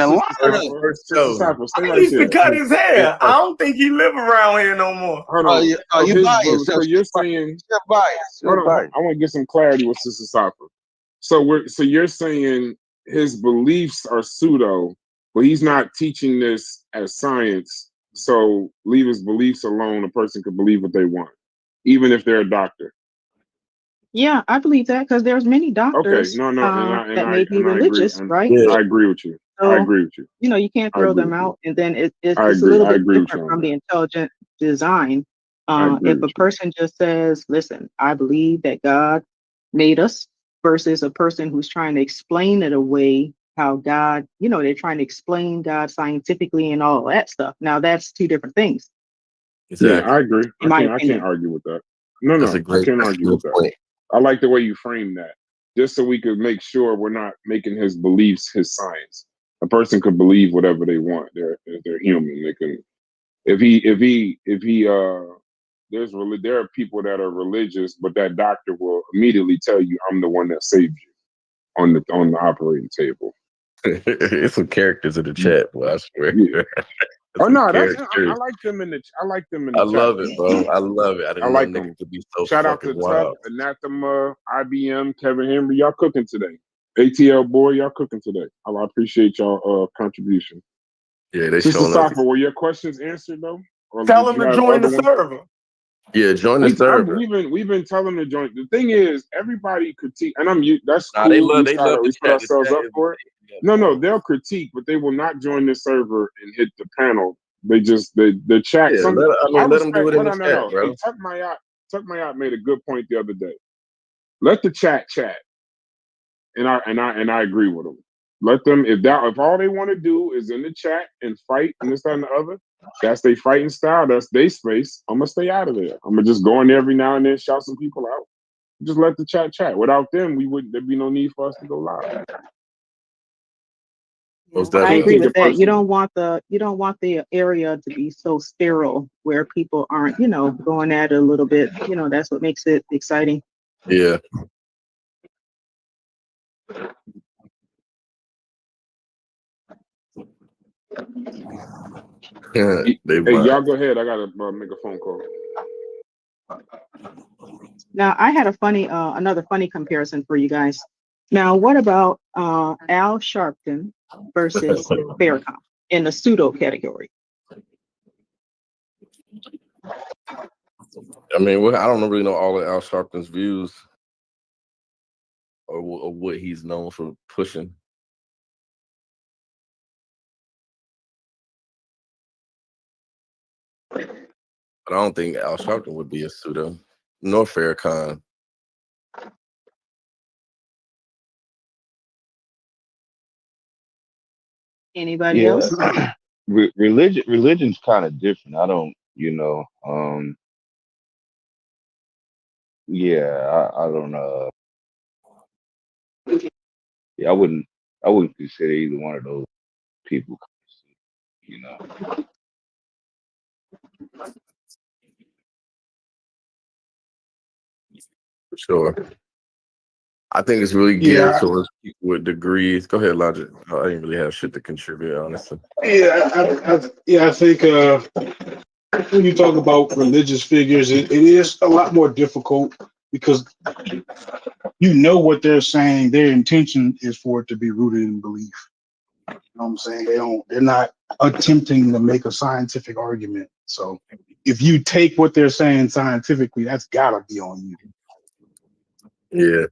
H: Sister
C: Cypher, stay
E: He
C: right
E: used to
C: there.
E: cut his hair. I don't think he live around here no more.
C: Hold on.
D: You biased.
C: So you're saying,
D: You're biased.
C: hold on, I want to get some clarity with Sister Cypher. So you're saying his beliefs are pseudo, but he's not teaching this as science. So leave his beliefs alone. A person can believe what they want, even if they're a doctor.
G: Yeah, I believe that because there's many doctors
C: Okay,
G: that may be religious, right?
C: I agree with you.
G: So,
C: I agree with you.
G: You can't throw them out, and then it's
C: I
G: a
C: agree.
G: little
C: I
G: bit
C: agree with
G: different
C: you on
G: from the
C: that.
G: intelligent design.
C: I agree
G: If a
C: with you.
G: person just says, "Listen, I believe that God made us," versus a person who's trying to explain it away, how God, they're trying to explain God scientifically and all that stuff. Now that's two different things.
C: Yeah, I agree.
G: In my
C: I
G: opinion.
C: can't argue with that. No,
H: That's a
C: I
H: great-
C: can't
H: that's a
C: argue
H: good
C: with that.
H: point.
C: I like the way you frame that, just so we could make sure we're not making his beliefs his science. A person can believe whatever they want. They're human. They can. If he there are people that are religious, but that doctor will immediately tell you, "I'm the one that saved you" on the operating table.
H: It's some characters in the chat, boy, I swear.
C: Yeah. Oh
H: Some
C: no, I
H: characters.
C: like them in the
H: I
C: chat.
H: love it, bro. I love it. I
C: I
H: didn't know
C: like them.
H: niggas could be so
C: Shout out to
H: fucking
C: Tub,
H: wild.
C: Anathema, IBM, Kevin Henry. Y'all cooking today. ATL boy, y'all cooking today. I appreciate y'all contribution.
H: Yeah, they
C: Sister
H: showing up.
C: Safa, were your questions answered though? Or
E: Tell
C: did
E: him
C: you
E: to
C: have
E: join the
C: other ones?
E: server.
H: Yeah, join the server.
C: We've been telling them to join. The thing is, everybody critique, and that's
H: Nah,
C: cool.
H: they love
C: We
H: the
C: put
H: chat. The
C: ourselves
H: chat
C: up
H: is
C: for it.
H: yeah,
C: No, they'll critique, but they will not join this server and hit the panel. They just the chat.
H: Yeah, let them do it in the chat, bro.
C: Hey, Tuck Mayat made a good point the other day. Let the chat, and I agree with him. Let them if all they want to do is in the chat and fight and this that, and the other. That's their fighting style. That's their space. I'm gonna stay out of there. I'm gonna just go in there every now and then, shout some people out. Just let the chat. Without them, there'd be no need for us to go live.
H: Most
G: I
H: definitely.
G: agree with that. You don't want the area to be so sterile where people aren't, going at it a little bit. That's what makes it exciting.
H: Yeah.
C: Hey, y'all go ahead. I gotta make a phone call.
G: Now, I had another funny comparison for you guys. Now, what about Al Sharpton versus Farrakhan in the pseudo category?
H: I mean, I don't really know all of Al Sharpton's views or what he's known for pushing. But I don't think Al Sharpton would be a pseudo, nor Farrakhan.
G: Anybody else?
B: Religion's kind of different. I don't, yeah, I don't know. Yeah, I wouldn't consider either one of those people,
H: For sure. I think it's really geared towards people with degrees. Go ahead, Logic. I didn't really have shit to contribute, honestly.
A: I think when you talk about religious figures, it is a lot more difficult because what they're saying. Their intention is for it to be rooted in belief. You know what I'm saying? They're not attempting to make a scientific argument. So if you take what they're saying scientifically, that's gotta be on you.
H: Yeah.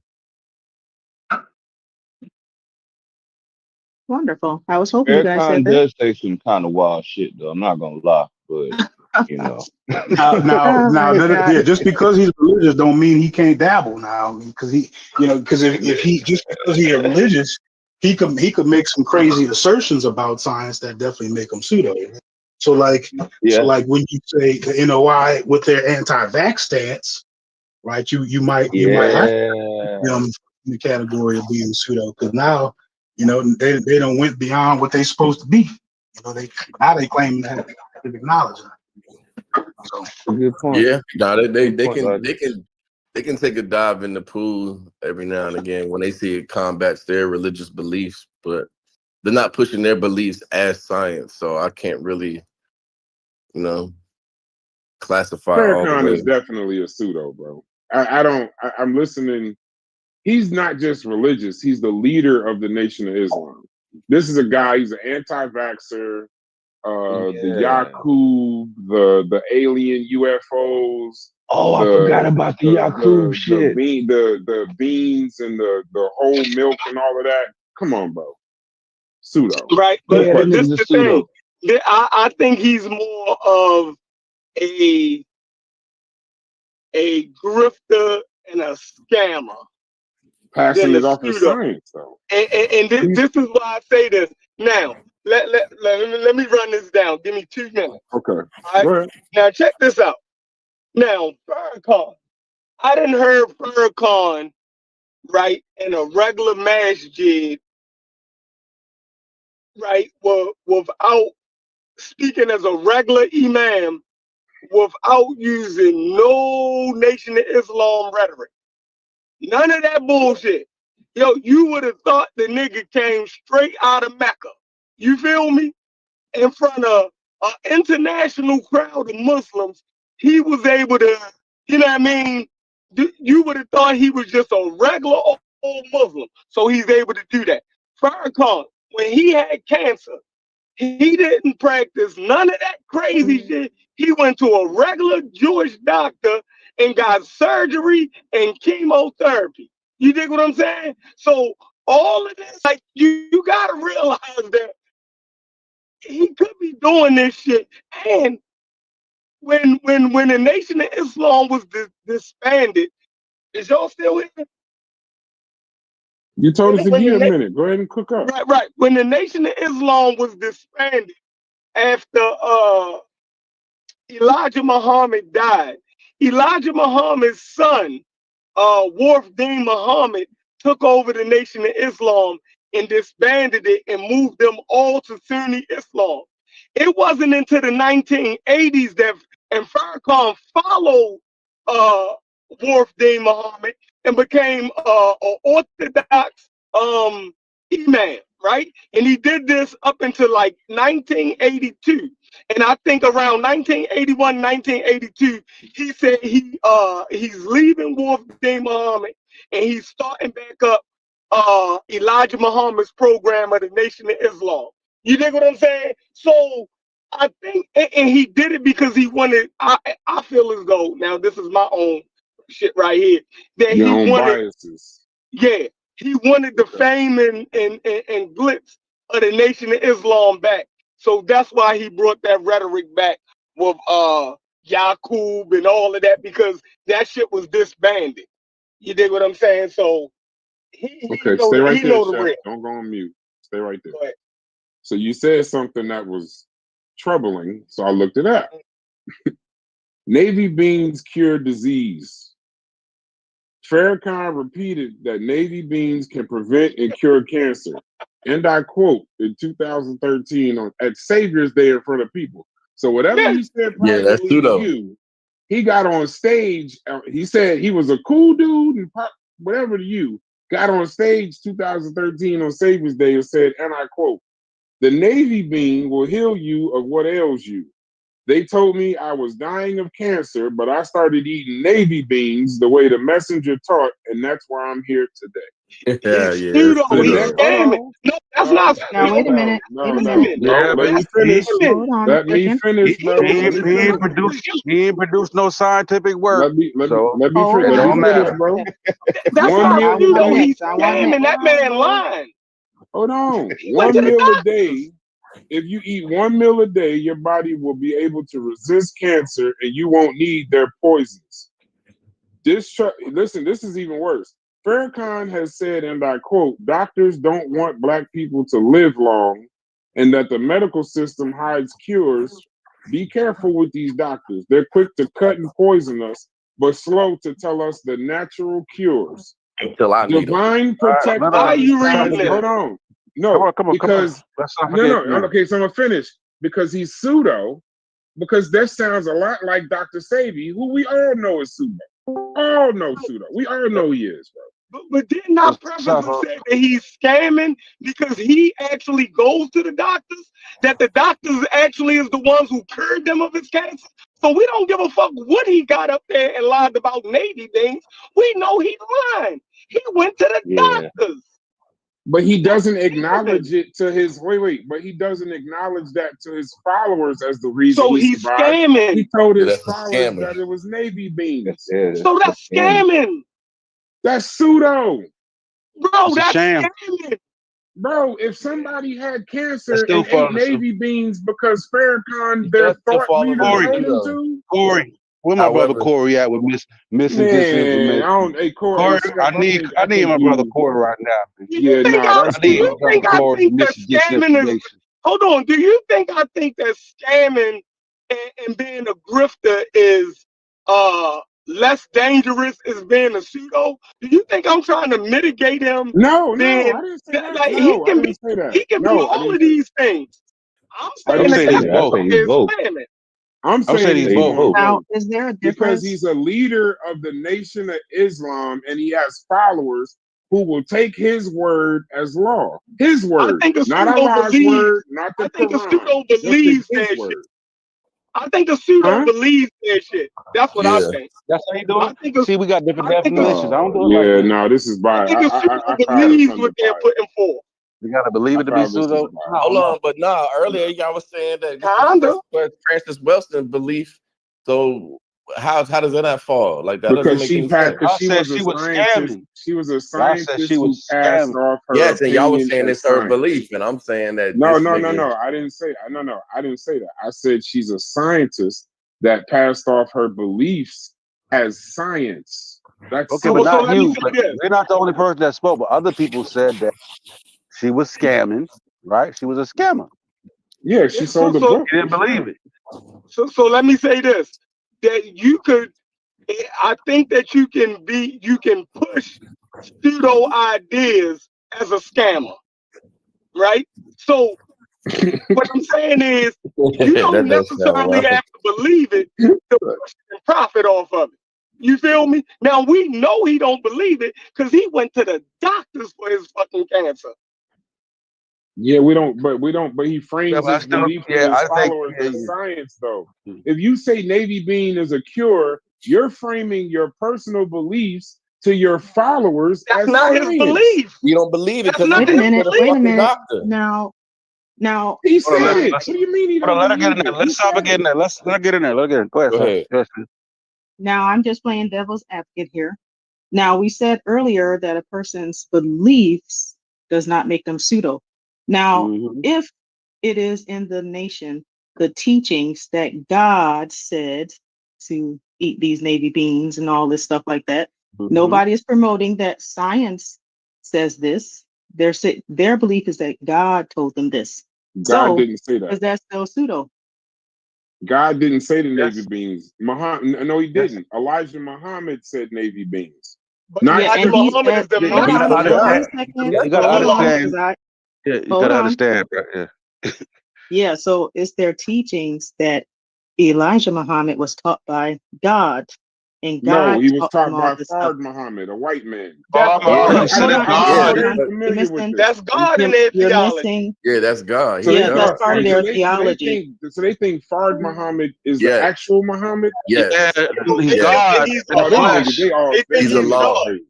G: Wonderful. I was hoping you guys said that.
B: does say some kind of wild shit, though. I'm not gonna lie, but
A: Now, just because he's religious don't mean he can't dabble now. Because if he just because he's religious, he could make some crazy assertions about science that definitely make him pseudo. So like when you say the NOI with their anti-vax stance, right? You might have them in the category of being pseudo because now they don't went beyond what they're supposed to be. They claim to have scientific knowledge. So
B: good point.
H: Yeah, no, they can take a dive in the pool every now and again when they see it combats their religious beliefs, but they're not pushing their beliefs as science. So I can't really, classify all the
C: Farrakhan
H: way.
C: is definitely a pseudo, bro. I'm listening. He's not just religious. He's the leader of the Nation of Islam. This is a guy. He's an anti-vaxxer. The Yakub, the alien UFOs.
B: Oh, I forgot about the Yakub shit.
C: The beans and the whole milk and all of that. Come on, bro. Pseudo.
E: Right, but this is the
B: pseudo.
E: thing. I think he's more of a grifter and a scammer.
C: Passing it off as science, though.
E: And this is why I say this. Now, let me run this down. Give me 2 minutes.
C: Okay.
E: All right?
C: Go ahead.
E: Now, check this out. Now, Farrakhan. I done heard Farrakhan, right, in a regular masjid right, without speaking as a regular imam, without using no Nation of Islam rhetoric. None of that bullshit. Yo, you would have thought the nigga came straight out of Mecca. You feel me? In front of an international crowd of Muslims, he was able to, you know what I mean? You would have thought he was just a regular old Muslim. So he's able to do that. Farrakhan, when he had cancer, he didn't practice none of that crazy shit. He went to a regular Jewish doctor and got surgery and chemotherapy. You dig what I'm saying? So all of this, like you gotta realize that he could be doing this shit. And when the Nation of Islam was disbanded, is y'all still here?
C: You told us to
E: When
C: give
E: the
C: a minute. Go ahead and cook up.
E: right. When the Nation of Islam was disbanded after Elijah Muhammad died, Elijah Muhammad's son, Wharf Deen Muhammad, took over the Nation of Islam and disbanded it and moved them all to Sunni Islam. It wasn't until the 1980s that and Farrakhan followed Wharf Deen Muhammad and became an Orthodox imam, right? And he did this up until like 1982. And I think around 1981, 1982, he said he's leaving Wharf Deen Muhammad and he's starting back up Elijah Muhammad's program of the Nation of Islam. You dig what I'm saying? So I think, and he did it because he wanted. I feel as though now this is my own shit right here that
C: Your
E: he
C: own
E: wanted.
C: biases.
E: Yeah, he wanted the fame and glitz of the Nation of Islam back. So that's why he brought that rhetoric back with Yaqub and all of that because that shit was disbanded. You dig what I'm saying? So he
C: Okay,
E: know
C: stay right
E: he
C: there,
E: know the
C: Chef.
E: real.
C: Don't go on mute. Stay right there.
E: Go ahead.
C: So you said something that was troubling, so I looked it up. Navy beans cure disease. Farrakhan repeated that Navy beans can prevent and cure cancer. And I quote in 2013 at Savior's Day in front of people. So whatever
E: Yes.
C: he said
H: Yeah, that's
C: privately
H: true
C: to
H: though.
C: you, he got on stage. He said he was a cool dude and whatever to you. Got on stage 2013 on Savior's Day and said, and I quote, "The Navy bean will heal you of what ails you. They told me I was dying of cancer, but I started eating Navy beans the way the messenger taught, and that's why I'm here today."
H: Yeah,
E: He's
H: yeah,
E: pseudo.
H: that's
C: The
H: true
E: He's
C: next,
H: though.
C: hold
E: scamming.
C: on.
E: No, that's not
G: Now, wait a
E: pseudo.
G: minute.
C: No,
G: Wait a
C: no,
G: minute.
C: no.
H: Yeah,
C: Let
H: but
C: me finish.
G: Hold on a
C: Let me
G: second.
C: finish, bro.
D: He
C: Let
D: ain't,
C: me
D: he ain't
C: finish.
D: produced he ain't produced no scientific work. So
C: Let me
G: Hold
C: finish.
D: it
C: Let
G: on
C: me
D: don't
G: a
C: finish,
D: matter.
C: bro.
G: second.
E: That's
C: One
E: not
G: I
C: meal a
G: want
E: pseudo.
C: day.
E: He's
G: next. I want
E: scamming.
G: next.
E: That man lying.
C: Hold on.
E: He went to
C: One
E: the
C: meal a
E: doctors.
C: day. If you eat one meal a day, your body will be able to resist cancer, and you won't need their poisons. Listen, this is even worse. Farrakhan has said, and I quote, "Doctors don't want black people to live long, and that the medical system hides cures. Be careful with these doctors. They're quick to cut and poison us, but slow to tell us the natural cures.
H: Until I need them.
C: Divine
D: No,
E: Why are
C: protectors
E: you
C: try
E: reading
C: to,
E: this?
C: hold on.
D: Come
C: No,
D: on, come on.
C: because,
D: Let's not forget.
C: no, okay, so I'm going to finish. Because he's pseudo, because that sounds a lot like Dr. Sabi, who we all know is pseudo. All know pseudo. We all know he is, bro.
E: But didn't I preface and say that he's scamming because he actually goes to the doctors? That the doctors actually is the ones who cured them of his cancer? So we don't give a fuck what he got up there and lied about Navy things. We know he's lying. He went to the doctors.
C: But he
E: That's
C: doesn't
E: scamming.
C: acknowledge it to his but he doesn't acknowledge that to his followers as the reason
E: So
C: he
E: he's
C: survived.
E: scamming.
C: He told
H: Yeah,
C: his
H: that's a
C: followers
H: scammer.
C: that it was Navy beans.
E: So that's scamming.
C: That's pseudo.
E: Bro,
D: It's a
E: that's
D: sham.
E: scamming.
C: Bro, if somebody had
F: That's
C: cancer
F: still
C: and ate
F: falling asleep.
C: Navy beans because Farrakhan, their
H: That's still
C: thought
H: falling
C: leader,
D: Corey,
C: told
H: asleep
C: them
H: though.
C: to,
D: Corey, where my brother
H: However,
D: Corey at with missing
C: man, I
D: disinformation?
C: don't. Hey, Corey,
D: Corey,
C: hey, Chef,
D: I need
C: I think
D: my brother
C: you.
D: Corey right now.
E: Do
C: Yeah,
E: you think
C: nah,
E: I
C: that's
D: I
E: do
D: need my
E: you
C: pseudo.
D: brother
E: think I
D: Corey
E: think that
D: missing
E: scamming is
D: disinformation.
E: hold on, do you think I think that scamming and being a grifter is less dangerous as being a pseudo? Do you think I'm trying to mitigate him?
C: No, I
E: Then
C: didn't say that.
E: like
C: No, I didn't say that.
E: he can be
C: No, I
E: all
C: didn't
E: of
C: say
E: these things. I'm
C: I
E: saying
C: didn't
E: that
D: saying
C: say
D: he's
E: that
B: I
D: both.
B: say
E: motherfucker
B: he's
E: is
B: both.
E: slamming.
C: I'm
D: I'm saying
C: saying
D: he's
C: he's
B: Say
C: doing
D: both.
B: both.
G: Now,
C: both
G: is there a
C: because
G: difference?
C: he's a leader of the Nation of Islam and he has followers who will take his word as law. His
E: I
C: word,
E: think a
C: not
E: pseudo
C: Allah's
E: believes.
C: word, not the
E: I think a
C: Quran.
E: pseudo
C: Just
E: believes
C: his
E: that shit.
C: word.
E: I think a pseudo
C: Huh?
E: believes that shit. That's what I
H: Yeah.
E: think.
D: That's how you do
E: I
D: it.
E: think a,
D: See, we got different
E: I think a,
D: definitions. I don't do it like
C: Yeah,
D: that.
C: no, this is
E: I
C: biased.
E: think a pseudo
C: I filed this
E: believes
C: under
E: what they're
C: bias.
E: putting forth.
D: You gotta believe
C: I
D: it to be
C: filed this
D: pseudo.
C: under bias.
D: No,
H: Hold
D: no.
H: on, but nah, earlier y'all was saying that this
E: Kinda.
H: was Francis Welston belief. So how does that not fall? Like that doesn't
C: Because
H: make
C: she
H: any
C: passed,
H: sense.
C: because
D: I
C: she
D: said
C: was a
D: she was
C: scientist.
D: scamming.
C: She was a
D: Y'all said
C: scientist
D: she
C: who
D: was
C: passed
D: scamming.
C: off her
H: Yes, and y'all was
C: opinion
H: saying
C: as
H: it's her
C: science.
H: belief, and I'm saying that
C: No,
H: this
C: no, no,
H: nigga.
C: no. I didn't say. No, I didn't say that. I said she's a scientist that passed off her beliefs as science. That's
D: Okay, but
E: So
C: simple.
D: not
E: let me
D: you.
E: say
D: But
E: this.
D: you're not the only person that spoke. But other people said that she was scamming. Right? She was a scammer.
C: Yeah, she
E: Yeah, so
C: sold a
E: so
C: book.
D: You didn't
C: For
D: believe
C: sure.
D: it.
E: so let me say this. That you could I think that you can push pseudo ideas as a scammer, right? So what I'm saying is you don't
H: That does sound
E: necessarily
H: right.
E: have to believe it to push and profit off of it. You feel me? Now we know he don't believe it because he went to the doctors for his fucking cancer.
C: Yeah, we don't. But he
D: Yeah,
C: frames
D: but I
C: his
D: still.
C: beliefs and
D: Yeah,
C: his
D: I think.
C: followers
D: Yeah,
C: as science, though.
D: yeah.
C: If you say Navy bean is a cure, you're framing your personal beliefs to your followers
E: That's
C: as
E: not his
C: science.
E: belief.
H: You don't believe it
E: That's
H: because he
E: not
G: Wait a
E: his
H: went to
G: minute.
H: the
G: Wait a
E: belief.
H: fucking
G: minute.
H: doctor.
G: Now,
C: He
D: Hold on.
C: said it.
D: Let's
C: What do you mean he
D: hold
C: don't
D: on. Let her get in
C: believe
D: there.
C: it? He
D: Let's stop her
C: said
D: getting
C: it.
D: there. Let her get in there. Let her get in. Go ahead,
H: Go
D: sir.
H: ahead.
D: Yes, sir.
G: now I'm just playing devil's advocate here. Now we said earlier that a person's beliefs does not make them pseudo. Now,
D: Mm-hmm.
G: if it is in the nation, the teachings that God said to eat these navy beans and all this stuff like that,
D: Mm-hmm.
G: nobody is promoting that science says this. Their belief is that God told them this.
C: God
G: So
C: didn't say that.
G: is that still pseudo?
C: God didn't say the Navy
D: Yes.
C: beans. No, he
D: Yes.
C: didn't. Elijah Muhammad said Navy beans.
E: But
C: Not
G: Yeah,
E: Elijah
G: and he
C: scripture.
E: Muhammad is
G: said,
E: the
H: Yeah,
G: hold
H: he's
E: messenger
G: on,
H: not
E: of
G: hold on
E: God.
G: a
H: God.
G: second,
D: Yeah, you gotta
E: Hold
G: hold on,
E: on.
D: understand.
G: because
D: Yeah, you
G: hold
D: gotta
G: on.
D: understand, bro. Yeah.
G: Yeah, so it's their teachings that Elijah Muhammad was taught by God, and
C: No,
G: God
C: he was
G: taught him
C: taught
G: all
C: by
G: this stuff.
C: Fard Muhammad, a white man.
E: That's
D: Oh,
H: Yeah,
D: you
E: God.
C: How
D: said
G: Hold
C: do
D: it's
C: you,
G: on,
C: how
G: I'm
C: do you
D: God.
C: know
G: sorry,
C: they
G: I'm,
C: ain't
G: you're
C: familiar with
G: missing,
C: this?
E: That's God in
G: you're,
E: their
G: you're
E: theology.
G: missing.
H: yeah, that's God.
C: So
H: He's
C: they
G: Yeah, that's
H: God.
G: part of their theology.
C: so they think Fard Muhammad is the
H: Yes,
C: actual Muhammad.
D: Yeah,
H: yes.
E: People
D: he's
E: think
H: Yes.
D: God
E: he's
D: in the
C: Oh, them
E: Allah.
C: niggas,
D: flesh.
E: They think
H: He's a
C: them
E: he's
C: niggas is
H: law.
E: God.
C: crazy.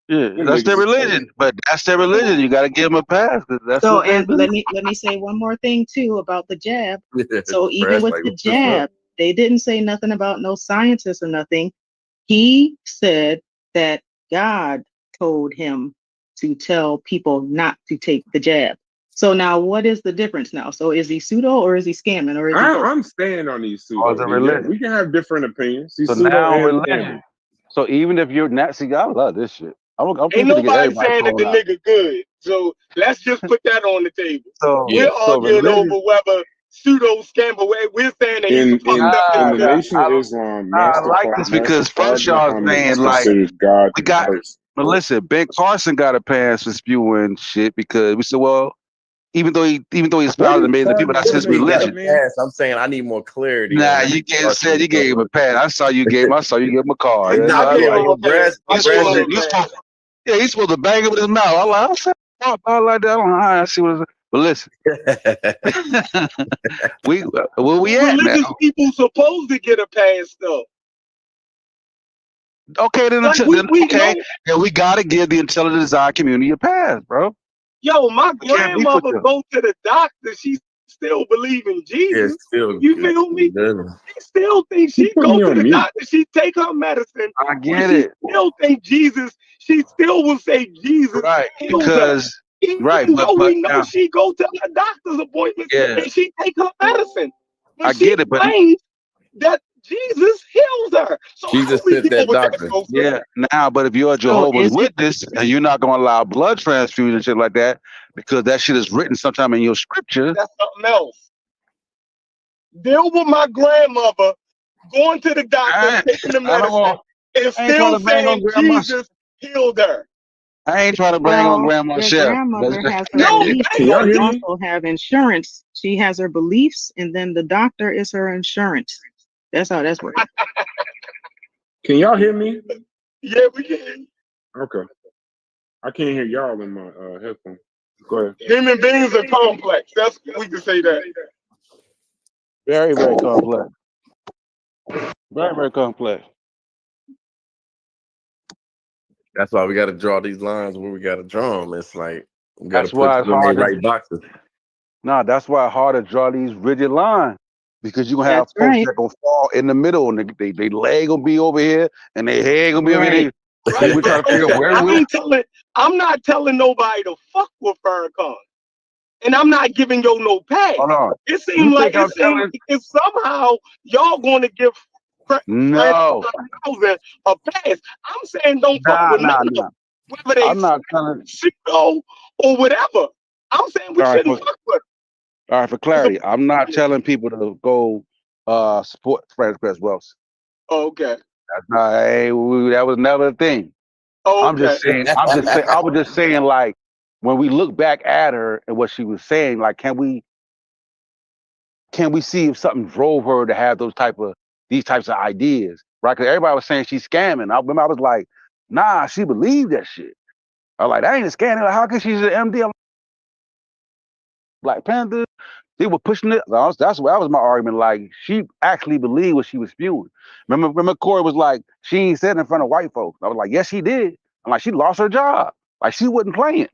D: Yeah,
C: Them
D: that's their
C: niggas is
D: religion.
C: crazy.
D: But that's their religion. You gotta give them a pass because that's
G: So,
D: what they
G: and
D: believe.
G: let me say one more thing too about the jab. So even
H: Fresh,
G: with
H: like
G: the
H: what's up?
G: jab, they didn't say nothing about no scientists or nothing. He said that God told him to tell people not to take the jab. So now what is the difference now? So is he pseudo or is he scamming or is he both?
C: I'm staying on these
D: Or
C: pseudo.
D: the
C: And yeah,
D: religion.
C: we can have different opinions. He's
D: So
C: pseudo
D: now
C: and
D: religion. So even if you're not, see, I love this shit. I'm
E: Ain't
D: people to get
E: nobody
D: everybody
E: saying that
D: thrown
E: the
D: out.
E: nigga good. So let's just put that on the table.
D: So
H: Yeah.
E: We're
D: so
E: arguing over
D: religion.
E: whether pseudo scammer. We're saying that he's a fucked up
C: in the
E: individual.
C: Nation of Islam,
D: I like this
C: Master
D: because first
C: Fard
D: y'all
C: Muhammad
D: saying
C: is
D: like
C: considered God
D: we
C: in
D: got.
C: person.
D: But listen, Ben Carson got a pass for spewing shit because we said, well, even though he
C: What
D: espoused
C: did
D: amazing
C: Fard
D: people, that's
H: What
D: his
H: do
C: Muhammad
H: you got
C: say,
H: a
D: religion.
C: man?
H: pass? I'm saying I need more clarity
D: Nah,
H: on
D: you can't
H: Carson
D: say you gave him a pass. I saw you gave him a card.
E: I,
D: Yeah,
H: Nah,
E: I
D: I
E: gave
H: yeah,
D: like
E: him
H: well,
E: a pass.
H: Brad
E: I
D: you
E: gave
D: supposed
E: him
D: to
H: said
E: a
D: you
E: pass.
D: supposed yeah, he's supposed to bang it with his mouth. I'm like, I said I like that. I don't know how I see what it's but listen. Where we at now?
E: Religious people supposed to get a pass though.
D: Okay, then
E: Like we
D: okay.
E: know,
D: Then we gotta give the intelligent design community a pass, bro.
E: yo, my
D: We can't beef with
E: grandmother
D: them.
E: go to the doctor. She still believe in
H: yeah,
E: Jesus.
H: still
E: You
H: good.
E: feel me?
H: Good.
E: She still think
C: He
E: she
C: put
E: go
C: me
E: to
C: on
E: the
C: mute.
E: doctor. She take her medicine,
D: I
E: but
D: get
E: she
D: it.
E: still think Jesus. She still will say Jesus
D: Right.
E: heals her,
D: Because right,
E: even though
D: but
E: we know
D: now
E: she go to her doctor's appointments
D: yeah,
E: and she take her medicine.
D: I
E: But she
D: get it, but
E: claims that Jesus heals her. So how do
H: Jesus
E: we
H: sent
E: deal
H: that
E: with that,
H: doctor.
E: Joseph?
D: yeah, now, but if you're a
G: So
D: Jehovah's
G: is it
D: Witness and you're not going to allow blood transfusion and shit like that, because that shit is written sometime in your scripture.
E: That's something else. Deal with my grandmother going to the doctor,
D: I,
E: taking the
D: I don't
E: medicine,
D: want.
J: and
D: I ain't trying
J: still
D: to bang on
J: saying
D: grandma.
J: Jesus healed her.
D: I ain't trying to bang on
G: Well,
D: grandma
G: their
D: chef.
G: grandmother has her
J: No,
G: beliefs,
J: bang
C: Can
G: but
C: y'all
J: on
G: she
C: hear
J: Jesus.
C: me?
G: also have insurance. She has her beliefs, and then the doctor is her insurance. That's how that's working.
C: Can y'all hear me?
J: Yeah, we can.
C: Okay. I can't hear y'all in my headphones. Go ahead.
J: Human beings are complex. That's we can say that.
D: Very, very complex. Very, very complex.
H: That's why we got to draw these lines where we got to draw them. It's like we got to
D: That's
H: put
D: why
H: them
D: it's
H: in
D: hard
H: their
D: to.
H: right boxes.
D: Nah, that's why it's hard to draw these rigid lines because you gonna have
G: That's
D: folks
G: right.
D: that gonna fall in the middle and they leg gonna be over here and their head gonna be over
G: Right.
D: here.
J: Right,
D: We're
J: but
D: trying to figure out
J: okay,
D: where we.
J: I'm not telling nobody to fuck with Farrakhan. And I'm not giving yo no pass.
D: Hold on.
J: It
D: You
J: seemed like
D: think I'm telling?
J: it's somehow y'all gonna give Francis
D: No.
J: 1000 a pass. I'm saying don't fuck
D: Nah,
J: with none
D: nah,
J: of
D: nah.
J: them, whether they
D: I'm not telling.
J: pseudo or whatever. I'm saying we
D: All right,
J: shouldn't fuck with
D: for clarity, I'm not telling people to go support Franz Boas.
J: Okay.
D: That's not. Hey, that was never a thing. I'm
J: Okay.
D: just saying. I was just saying, like, when we look back at her and what she was saying, like, can we see if something drove her to have these types of ideas, right? Because everybody was saying she's scamming. I remember I was like, nah, she believed that shit. I was like, that ain't a scam. Like, how can she's an MD? Black Panther. They were pushing it. That was my argument. Like, she actually believed what she was spewing. Remember Corey was like, she ain't said it in front of white folks. I was like, yes, she did. I'm like, she lost her job. Like, she wasn't playing.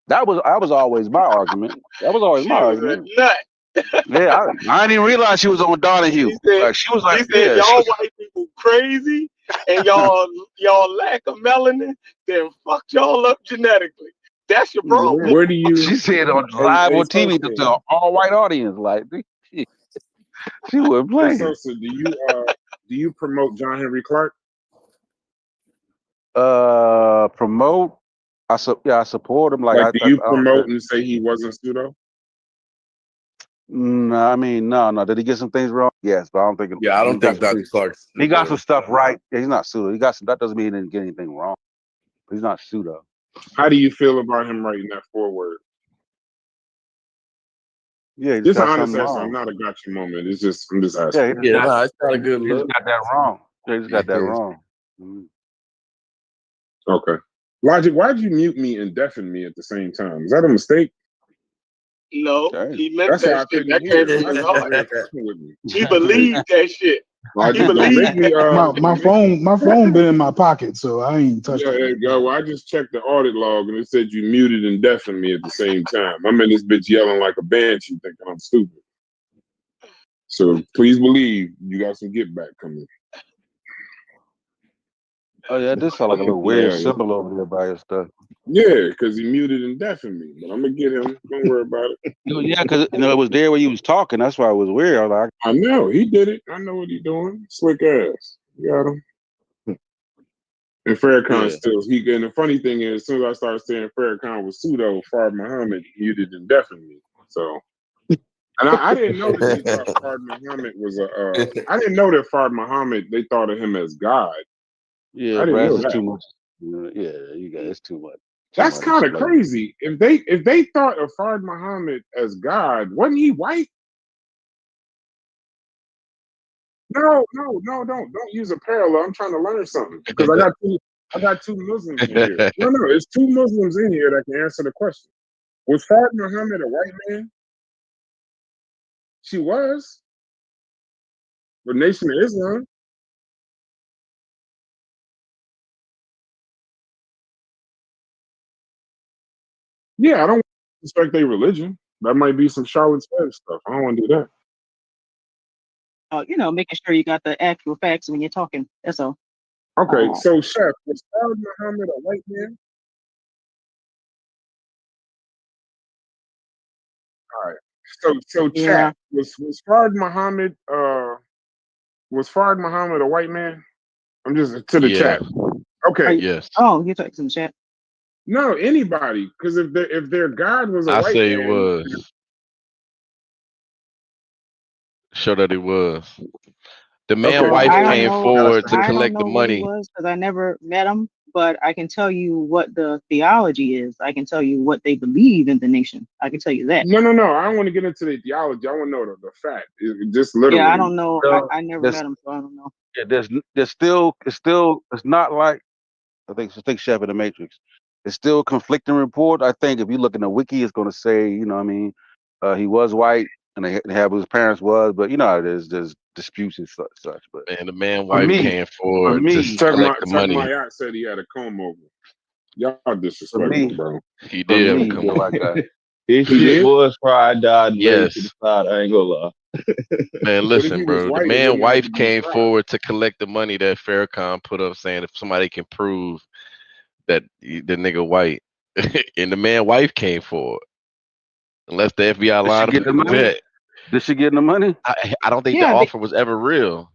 D: That was always my argument. That was always my
J: She was
D: argument.
J: a nut.
D: Yeah, I didn't even realize she was on Donahue. Like, she was
J: He
D: like,
J: said
D: yeah,
J: y'all white people crazy and y'all lack of melanin, then fuck y'all up genetically. That's your problem.
C: Where do you?
D: she said on live
C: Hey,
D: on TV to an all white audience. Like, she wasn't
C: Hey,
D: playing.
C: Sosa, do you promote John Henry Clark?
D: Promote. I support him. Like,
C: Like, do you
D: I don't
C: promote and say he wasn't pseudo?
D: No, I mean, no. Did he get some things wrong? Yes, but I don't think.
H: Yeah, I don't
D: He got
H: think Dr. Clark's.
D: He got some stuff right. Yeah, he's not pseudo. He got some. That doesn't mean he didn't get anything wrong. He's not pseudo.
C: How do you feel about him writing that foreword?
D: Yeah, he just
C: Just an
D: got
C: honest
D: something
C: answer. I'm
D: wrong.
C: not a gotcha moment. I'm just
D: Yeah,
C: asking.
H: Yeah, no, it's not a good
D: he just
H: look.
D: got that wrong. Yeah, he just got that wrong.
C: Okay. Logic, why'd you mute me and deafen me at the same time? Is that a mistake?
J: No,
D: Okay.
J: he meant
C: That's why I
J: that shit.
C: couldn't
J: That
C: hear.
J: came from
C: I
J: his
C: thought you
J: heart.
C: were fucking with me.
J: He believed that shit.
C: Logic, don't make me
A: My phone been in my pocket, so I ain't touched
C: yeah,
A: it.
C: there you go. Well, I just checked the audit log and it said you muted and deafened me at the same time. I'm in this bitch yelling like a banshee thinking I'm stupid. So please believe you got some get back coming.
D: Oh yeah, this sound like a little weird
C: Yeah,
D: symbol over there by your stuff.
C: yeah, because he muted and deafened me. But I'm gonna get him. Don't worry about it.
D: Yeah, because it was there when you was talking. That's why it was weird. I was like,
C: I know he did it. I know what he's doing. Slick ass. You got him. And Farrakhan
D: yeah.
C: still and the funny thing is, as soon as I started saying Farrakhan was pseudo, Fard Muhammad muted and deafened me. So, and I didn't know that they thought Fard Muhammad was I didn't know that Fard Muhammad they thought of him as God.
D: Yeah,
C: I didn't
D: Brad,
C: know
D: it's
C: that.
D: too much. Yeah, you got it's too much.
C: That's kind of
D: explaining.
C: crazy. If they thought of Fard Muhammad as God, wasn't he white? No, don't use a parallel. I'm trying to learn something because I got two Muslims in here. No, it's two Muslims in here that can answer the question. Was Fard Muhammad a white man? She was. But Nation of Islam. Yeah, I don't respect their religion. That might be some Charlotte's Web stuff. I don't want to do that.
G: Making sure you got the actual facts when you're talking. That's all.
C: Okay, so Chef, was Fard Muhammad a white man? All right. So
G: Yeah.
C: chat was Fard Muhammad was Fard Muhammad a white man? I'm just to the
I: Yeah.
C: chat. Okay.
I: Yes.
G: Oh, you're talking some chat.
C: No, anybody, because if their God was a
I: I
C: white
I: say it
C: man,
I: was. Show that it was.
H: The man
C: Okay,
H: wife
G: I
C: well,
G: don't
H: came
G: know.
H: forward to
G: I don't
H: collect the
G: know who he
H: money.
G: was because I never met him. But I can tell you what the theology is. I can tell you what they believe in the nation. I can tell you that.
C: no. I don't want to get into the theology. I want to know the fact. Just
G: Yeah, I
C: literally.
G: don't know.
D: So
G: I never
D: there's
G: met him, so I don't know.
D: yeah, there's still it's not like I think Chef in the Matrix. It's still conflicting report. I think if you look in the wiki, it's going to say, you know, what I mean, he was white, and they have who his parents was, but you know how it is. There's disputes and such. But
H: And the man
D: for
H: wife
D: me,
H: came
D: for
H: forward to
D: me,
H: collect the
C: Chuck
H: money.
C: Mayat said he had a comb over. Y'all
D: for
C: disrespectful,
D: me,
C: bro.
H: He
D: for
H: did have a
D: me,
H: come
D: though,
H: on.
D: I got
B: His
C: He
B: shit
C: did.
B: was fried, died, laid to the
H: Yes.
B: side. I ain't gonna lie.
H: Man,
C: But if he
H: listen,
C: was
H: bro. The
C: white, it
H: man
C: wouldn't have
H: wife
C: to be
H: came
C: fried.
H: forward to collect the money that Farrakhan put up, saying if somebody can prove that the nigga white, and the man wife came forward. Unless the FBI
D: Did she
H: lied
D: get the
H: about
D: money?
H: that,
D: Did she get the money?
H: I don't think the
G: Yeah.
H: offer was ever real.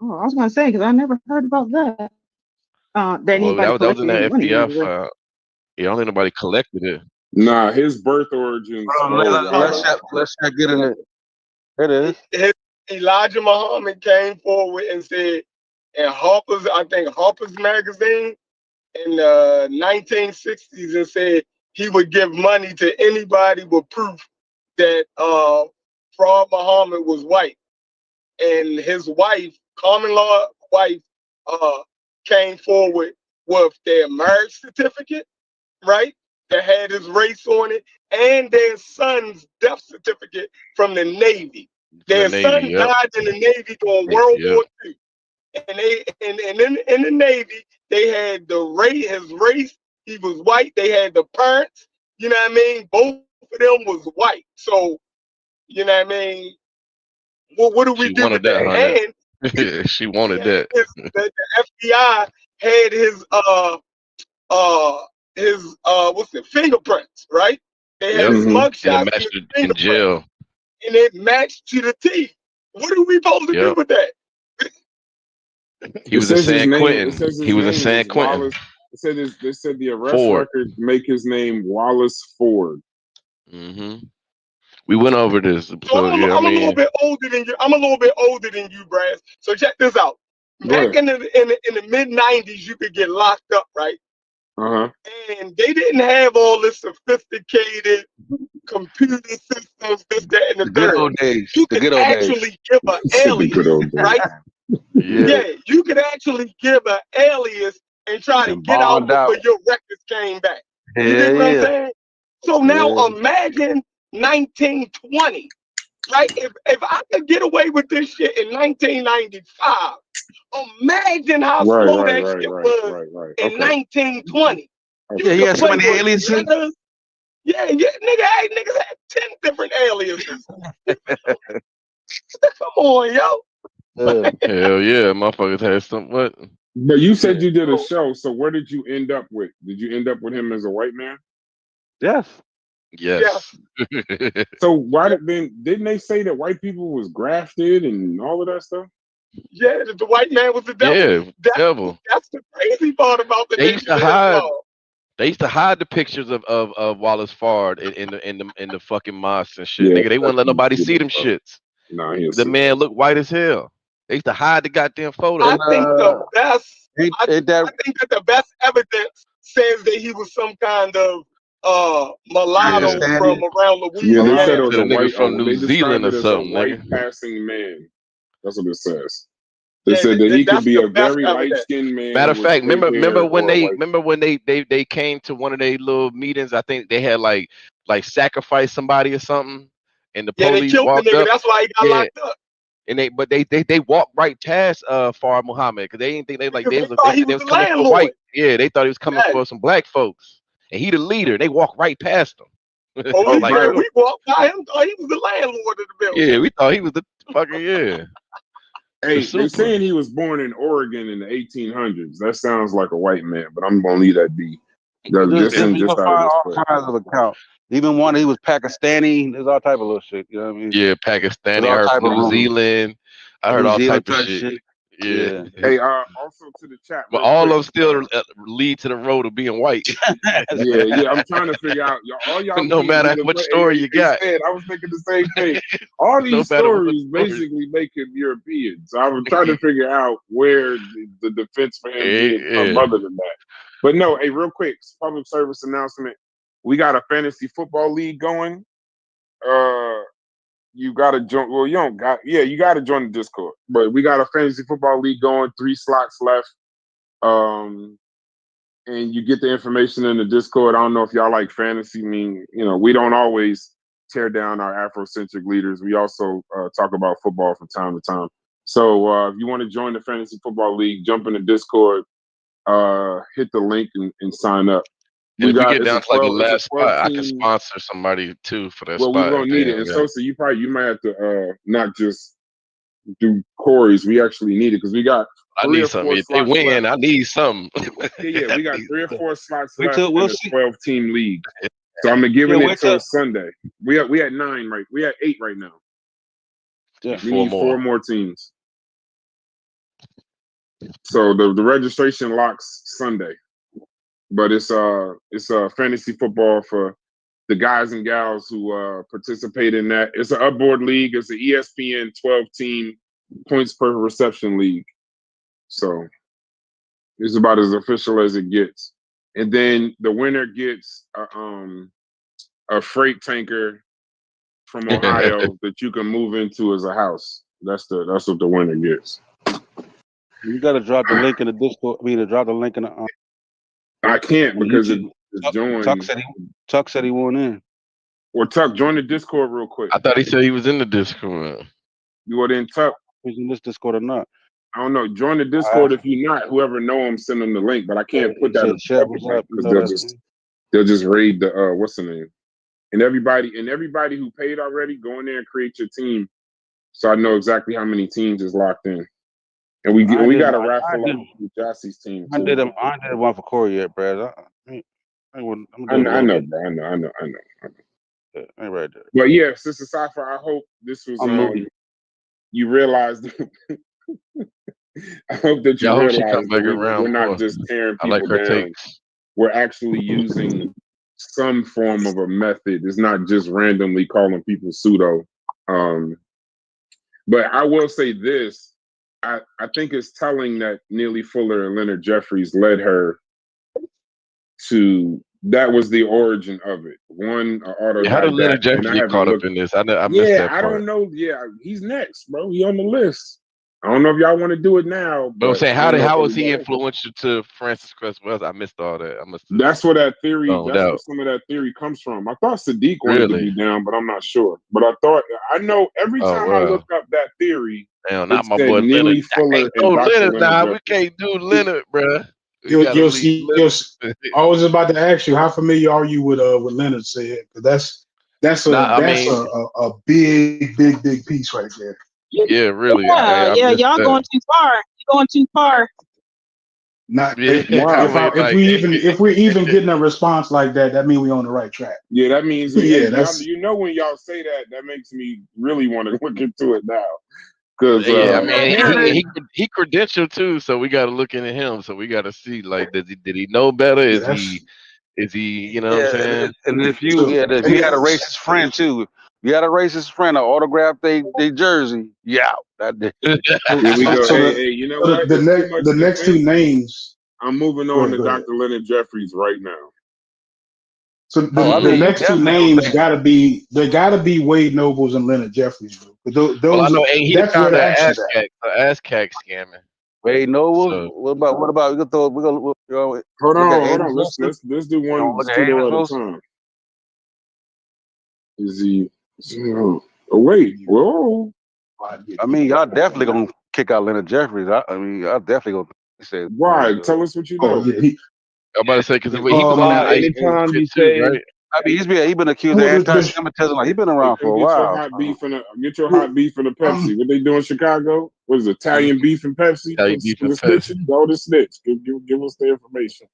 G: I was gonna say because I never heard about that. That
H: Well,
G: anybody
H: that was in
G: collected any
H: that
G: money
H: FBI
G: anyway.
H: file. Yeah, I don't think nobody collected it.
C: Nah, his birth origins.
D: Let's not get in it. It is.
J: Elijah Muhammad came forward and said in Harper's magazine in the 1960s and said he would give money to anybody with proof that Fraud Muhammad was white. And his wife, common law wife, came forward with their marriage certificate, right? That had his race on it, and their son's death certificate from the Navy.
H: From the
J: Their son
H: Navy, yep.
J: died in the Navy during World
H: Yep.
J: War II. And in the Navy, they had his race, he was white, they had the parents, you know what I mean? Both of them was white. So, you know what I mean? Well, what do we
H: She
J: do
H: wanted
J: with
H: that,
J: that?
H: honey.
J: And
H: She wanted that.
J: the FBI had what's the fingerprints, right? They had
H: Yep.
J: his
C: Mm-hmm.
J: mug
H: And it
J: shots and
H: matched
J: his
H: it in
J: fingerprints,
H: jail.
J: and it matched to the T. What are we supposed to do
H: Yep.
J: with that?
H: He
C: It
H: was in
C: says his
H: San
C: name. It
H: Quentin.
C: says
H: He
C: his
H: was in
C: name
H: San
C: was
H: Quentin.
C: Wallace. They said the arrest
H: Ford.
C: records make his name Wallace Ford.
H: Mm-hmm. We went over this.
J: So
H: So yeah, I
J: I'm a little
H: mean,
J: bit older than you. I'm a little bit older than you, Brass. So check this out.
C: Go
J: Back
C: ahead.
J: in the mid '90s, you could get locked up, right?
C: Uh huh.
J: And they didn't have all this sophisticated computer systems, this, that, and the
D: The good
J: third.
D: old days.
J: You
D: The
J: could
D: good old days.
J: actually give an
C: Said the good
J: alias,
C: old days.
J: right?
H: yeah.
J: Yeah, you could actually give an alias and try to
D: And
J: get out
D: bond out.
J: before your records came back. You
D: Yeah,
J: dig what I'm
D: yeah.
J: saying? So now
D: Yeah.
J: imagine 1920, right? If I could get away with this shit in 1995, imagine how slow that shit was in
C: Okay.
J: 1920. You
D: Yeah, he
J: could
D: had so
J: play
D: many
J: with
D: aliases.
J: letters. Yeah, niggas had 10 different aliases. Come on, yo.
D: Yeah.
H: Hell yeah, motherfuckers had something. What?
C: But you said you did a
J: So,
C: show, so where did you end up with? Did you end up with him as a white man?
D: Yes.
J: yeah,
H: Yes.
C: So why didn't they say that white people was grafted and all of that stuff?
J: yeah, the white man was the devil.
H: Yeah, devil.
J: That's the crazy part about the
H: They used
J: Nation
H: to
J: of
H: hide.
J: Islam.
H: They used to hide the pictures of Wallace Fard in the fucking mosques and shit.
C: Yeah,
H: Nigga, they wouldn't let nobody see them shits.
C: Nah, he'll
H: The
C: see.
H: man looked white as hell. They used to hide the goddamn photo.
J: I think the best.
D: Ain't
J: I
D: that
J: think that the best evidence says that he was some kind of mulatto
H: Yeah.
J: from around
C: Yeah, they said
J: Louisiana.
C: it was
H: Said
C: a
H: a nigga
C: white.
H: from New
C: They described
H: Zealand or
C: it as a
H: something,
C: white
H: nigga.
C: passing man. That's what it says. They
J: Yeah,
C: said that he could
J: that's
C: be
J: the
C: a
J: best
C: very light
J: evidence.
C: skinned man
H: Matter of
C: with
H: fact,
C: straight hair or a white.
H: remember when they came to one of their little meetings. I think they had like sacrificed somebody or something, and the
J: Yeah, they
H: police
J: killed the
H: walked
J: nigga.
H: up.
J: That's why he got
H: Yeah,
J: locked up.
H: and they walked right past Fard Muhammad because they didn't think
J: Because
H: they
J: they thought he
H: said they
J: was
H: was
J: the
H: coming for
J: landlord.
H: white. Yeah, they thought he was coming
J: Yeah.
H: for some black folks, and he the leader. They walked right past him.
J: Police
H: Like,
J: said we walked by him, thought he was the landlord of the building.
H: yeah, we thought he was the fucking the
C: Hey, they
H: super.
C: saying he was born in Oregon in the 1800s. That sounds like a white man, but I'm gonna leave that be.
D: Just
C: Just
D: you can
C: out of
D: find all
C: respect.
D: kinds of accounts. Even one he was Pakistani. There's all type of little shit. You know what I mean?
H: Yeah,
D: There's
H: Pakistani. I
D: all
H: heard
D: type
H: from New
D: of
H: Zealand. I heard
D: New
H: all
D: Zealand
H: type of
D: type
H: shit.
D: shit.
H: Yeah.
C: Hey, also to the chat,
H: But
C: real
H: all of
C: quick.
H: them still lead to the road of being white.
C: Yeah. I'm trying to figure out all y'all.
H: No
C: being
H: matter
C: either
H: what
C: way-
H: story you got.
C: Instead, I was thinking the same thing. All
H: No
C: these
H: matter what
C: stories
H: story.
C: basically make him European. So I was trying to figure out where the defense for him being
H: Yeah.
C: other than that. But no, hey, real quick, public service announcement. We got a fantasy football league going. You gotta join. Well, you gotta join the Discord. But we got a fantasy football league going. 3 slots left. And you get the information in the Discord. I don't know if y'all like fantasy. I mean, we don't always tear down our Afrocentric leaders. We also talk about football from time to time. So if you want to join the fantasy football league, jump in the Discord, hit the link and sign up.
H: If we get
C: it's
H: down
C: a
H: to like the
C: 12 it's a
H: last spot, I can
C: 12-team
H: sponsor somebody too for that
C: Well, we're
H: spot.
C: gonna need it. And so you might have to not just do Corey's. We actually need it because we got
H: I
C: 3
H: need
C: or
H: something.
C: 4
H: If they
C: slots
H: win,
C: left.
H: I need something.
C: Yeah, we got 3 or 4 slots
D: Wait
C: left
D: till
C: in
D: we'll
C: a
D: see.
C: 12-team league. So I'm giving
D: Yeah,
C: it till Sunday. We at 9 right. We at 8 right now.
D: Yeah.
C: We need 4 more teams. So the registration locks Sunday, but it's fantasy football for the guys and gals who participate in that. It's an upboard league. It's an ESPN 12-team points per reception league. So it's about as official as it gets. And then the winner gets a freight tanker from Ohio that you can move into as a house. That's what the winner gets.
D: You gotta drop the link in the Discord. Drop the link in the.
C: I can't because it's joined.
D: Tuck said he won't in.
C: Well, Tuck, join the Discord real quick.
H: I thought he said he was in the Discord.
C: You were in Tuck.
D: He's in this Discord or not?
C: I don't know. Join the Discord if you're not. Whoever know him, send them the link. But I can't put that because they'll just raid the what's the name? And everybody who paid already, go in there and create your team, so I know exactly how many teams is locked in. And we got a raffle up with Jossie's team.
D: I did one for Corey yet, Brad.
C: I know, bro. I know.
D: Ain't right there.
C: But yeah, Sister Safa, I hope this was you realized. I hope that you realize that we're not just tearing people down.
H: Takes.
C: We're actually using some form of a method. It's not just randomly calling people pseudo. But I will say this. I think it's telling that Neely Fuller and Leonard Jeffries led her to. That was the origin of it. One autodidact.
H: How did Leonard Jeffries get caught up in this? I missed that part.
C: I don't know. Yeah, he's next, bro. He on the list. I don't know if y'all want to do it now.
H: But I'm saying, how was he influential to Francis Cress Wells? I missed all that.
C: That's where that theory. That's where some of that theory comes from. I thought Sadiq wanted to be down, but I'm not sure. But I know every time I look up that theory.
H: Damn, not my boy Leonard.
C: Fuller
H: Leonard, we can't do Leonard, bro.
A: You'll see. I was about to ask you, how familiar are you with Leonard said? Because that's a big piece right there.
H: Yeah, really.
K: Y'all going too far. You're going too far.
A: Not if we're even getting a response like that, that means we're on the right track.
C: Yeah, that means when y'all say that makes me really want to look into it now. Because
H: he credentialed too, so we got to look into him. So we got to see, like, did he know better? Is he? You know what I'm saying?
D: And if you had a racist friend too. You got a racist friend, or autograph they jersey. Yeah, that did.
C: Here we go. Hey, you know what?
A: The next two names.
C: I'm moving on to Dr. Leonard Jeffries right now.
A: So the next two names gotta be Wade Nobles and Leonard Jeffries. Those
H: I know he found the ASCAC scamming.
D: Wade Nobles. So, what about we gonna
C: hold on. Let's do one studio at a time. Is he? Oh wait! Whoa!
D: I mean, y'all definitely gonna kick out Leonard Jeffries. Y'all definitely gonna say
C: why? Tell us what you know.
H: I'm about to say because he was on that
C: anytime you say.
H: Right?
D: I mean, he's been accused of anti-Semitism. Like, he's been around for a while.
C: Get your hot beef and the Pepsi. What they do in Chicago? What is it, Italian beef and Pepsi?
H: Italian beef and Pepsi.
C: Go to snitch. Give us the information.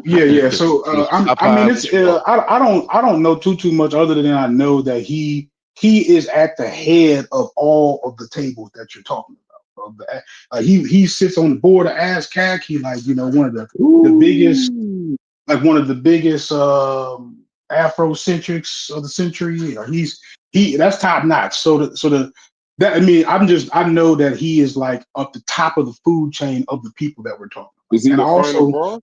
A: Yeah. So I mean, it's I don't know too much other than I know that he is at the head of all of the tables that you're talking about. He sits on the board of ASCAC. He like one of the biggest,
C: Ooh.
A: like one of the biggest Afrocentrics of the century. That's top notch. I know that he is like up the top of the food chain of the people that we're talking about.
C: Is he
A: And
C: the final
A: also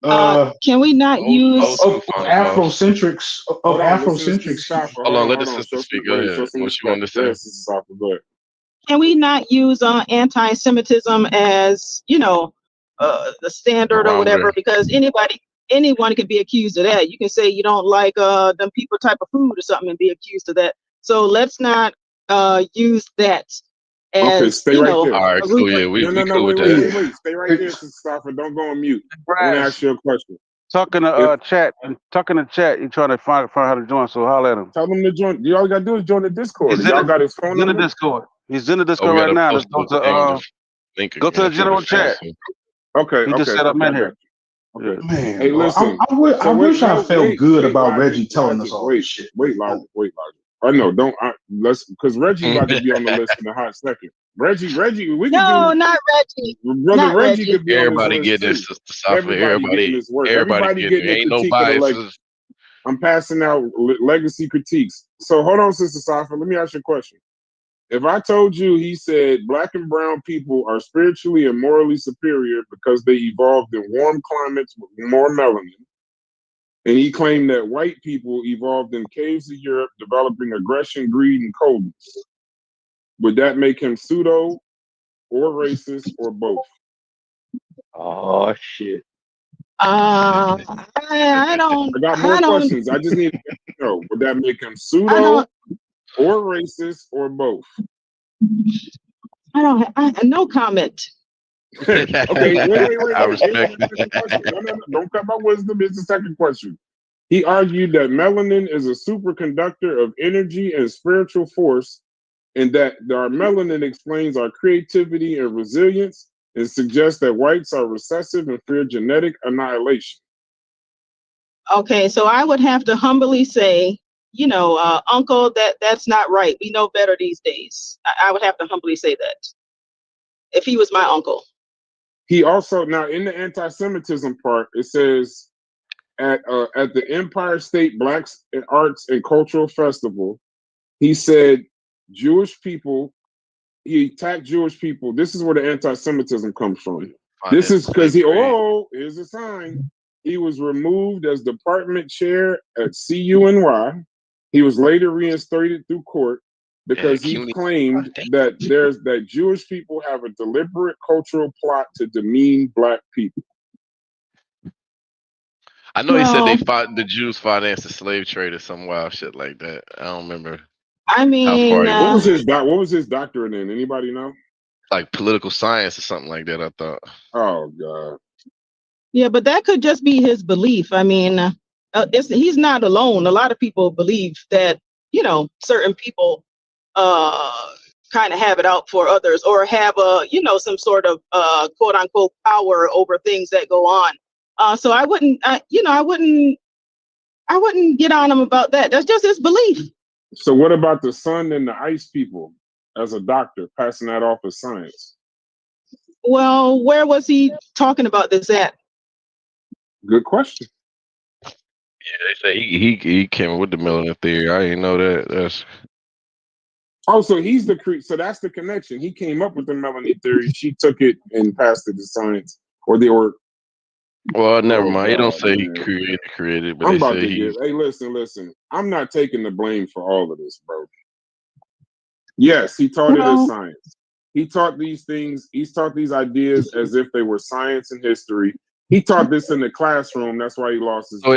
C: boss?
K: Can we not use?
A: of Afrocentrics
C: Hold on, listen to Sister Safa.
H: Hold on, let the
C: Hold on.
H: sister
C: Show
H: speak.
C: some,
H: Go
C: wait,
H: ahead.
C: show some
H: What you want
C: respect.
H: to say?
C: Go ahead, Sister Safa. Go ahead.
K: Can we not use anti-Semitism as the standard or whatever?
H: Barometer.
K: Because anyone can be accused of that. You can say you don't like them people type of food or something and be accused of that. So let's not use that as
C: Okay, stay right there.
H: All right, so yeah, we cool with that.
C: Wait. Stay right there, Sister Safa. Don't go on mute. I want to ask you a question.
D: Talking to chat. Talking to chat. You trying to find how to join? So holler at him.
C: Tell him to join. All you gotta do is join the Discord. Y'all got his phone
D: He's in the
C: number?
D: Discord. He's in the
H: Oh,
D: Discord
H: we
D: right
H: gotta
D: now.
H: post
D: Let's go
H: the thing,
D: to
H: the link
D: go to
H: again
D: the general chat.
C: Okay.
D: He just said I'm in here.
C: Okay.
A: Man,
C: Hey, listen.
A: I wish I felt good about Reggie telling us all this shit.
C: Wait, Logic. I know. Let's because Reggie about to be on the list in a hot second. Reggie, we can
K: no,
C: do.
K: not Reggie.
C: Brother
K: Not
C: Reggie
K: Reggie.
C: could be
H: Everybody
C: on this
H: get
C: list
H: this,
C: too.
H: Sister Safa.
C: Everybody getting this work.
H: Everybody
C: Getting
H: it.
C: a
H: Ain't no
C: critique of the
H: biases.
C: I'm passing out legacy critiques. So hold on, Sister Safa. Let me ask you a question. If I told you he said black and brown people are spiritually and morally superior because they evolved in warm climates with more melanin, and he claimed that white people evolved in caves of Europe developing aggression, greed, and coldness, would that make him pseudo or racist or both?
B: Oh shit.
K: I don't.
C: I got more questions. I just need to know. Would that make him pseudo or racist or both?
K: No comment.
C: Okay, wait.
H: I respect
C: it. No. Don't cut my wisdom. It's the second question. He argued that melanin is a superconductor of energy and spiritual force, and that our melanin explains our creativity and resilience, and suggests that whites are recessive and fear genetic annihilation.
K: Okay, so I would have to humbly say, Uncle, that's not right. We know better these days. I would have to humbly say that if he was my uncle.
C: He also, now in the anti-Semitism part, it says at the Empire State Black Arts and Cultural Festival, he said he attacked Jewish people. This is where the anti-Semitism comes from. This is because here's a sign. He was removed as department chair at CUNY. He was later reinstated through court because he claimed that Jewish people have a deliberate cultural plot to demean black people.
H: I know he said the Jews financed the slave trade or some wild shit like that. I don't remember.
K: I mean,
C: what was his doctorate in? Anybody know?
H: Like political science or something like that, I thought.
C: Oh God.
K: Yeah, but that could just be his belief. I mean, he's not alone. A lot of people believe that, certain people kind of have it out for others or have some sort of quote unquote power over things that go on. So I wouldn't get on him about that. That's just his belief.
C: So what about the sun and the ice people as a doctor passing that off as science?
K: Well, where was he talking about this at?
C: Good question.
H: Yeah, they say he came up with the melanin theory. I didn't know that. That's
C: so he's so that's the connection. He came up with the melanin theory. She took it and passed it to science, or they were.
H: Well, never mind. He don't say he created, but
C: I'm
H: they
C: about
H: say
C: to get. Hey, listen. I'm not taking the blame for all of this, bro. Yes, he taught it as science. He taught these things. He's taught these ideas as if they were science and history. He taught this in the classroom. That's why he lost his job.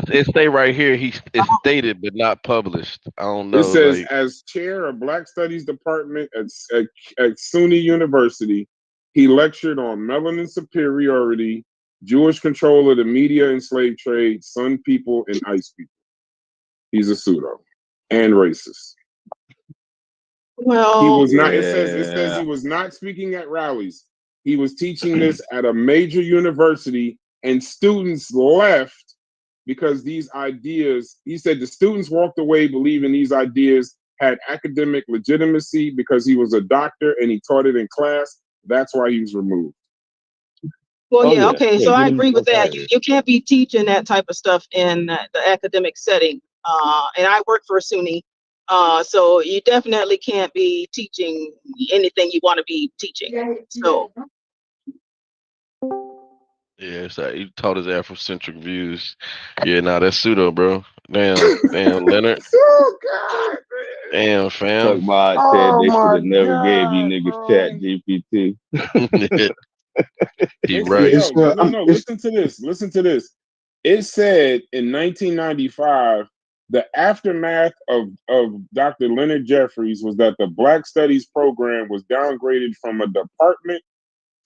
H: It say right here. It's stated but not published. I don't know.
C: It says as chair of Black Studies Department at SUNY University, he lectured on melanin superiority, Jewish control of the media and slave trade, sun people, and ice people. He's a pseudo and racist.
K: Well,
C: he was not. It says he was not speaking at rallies. He was teaching this at a major university, and students left because these ideas. He said the students walked away believing these ideas had academic legitimacy because he was a doctor and he taught it in class. That's why he was removed.
K: Well,
B: Oh
K: yeah,
B: yeah,
K: okay. So I agree with that.
B: legitimate.
K: You can't be teaching that type of stuff in the academic setting. And I work for a SUNY. So you definitely can't be teaching anything you want to be teaching. So
H: Yeah, it's like he taught his Afrocentric views. Yeah, nah, that's pseudo, bro. Damn, Leonard.
C: Oh God, man.
H: Damn,
B: Talk
H: fam.
B: about said
C: Oh
B: they should
C: my
B: have never gave you
C: God,
B: niggas
C: bro.
B: chat GPT.
H: He
C: It,
H: right.
C: yo,
A: It's
C: no. Listen to this. Listen to this. It said in 1995, the aftermath of Dr. Leonard Jeffries was that the Black Studies program was downgraded from a department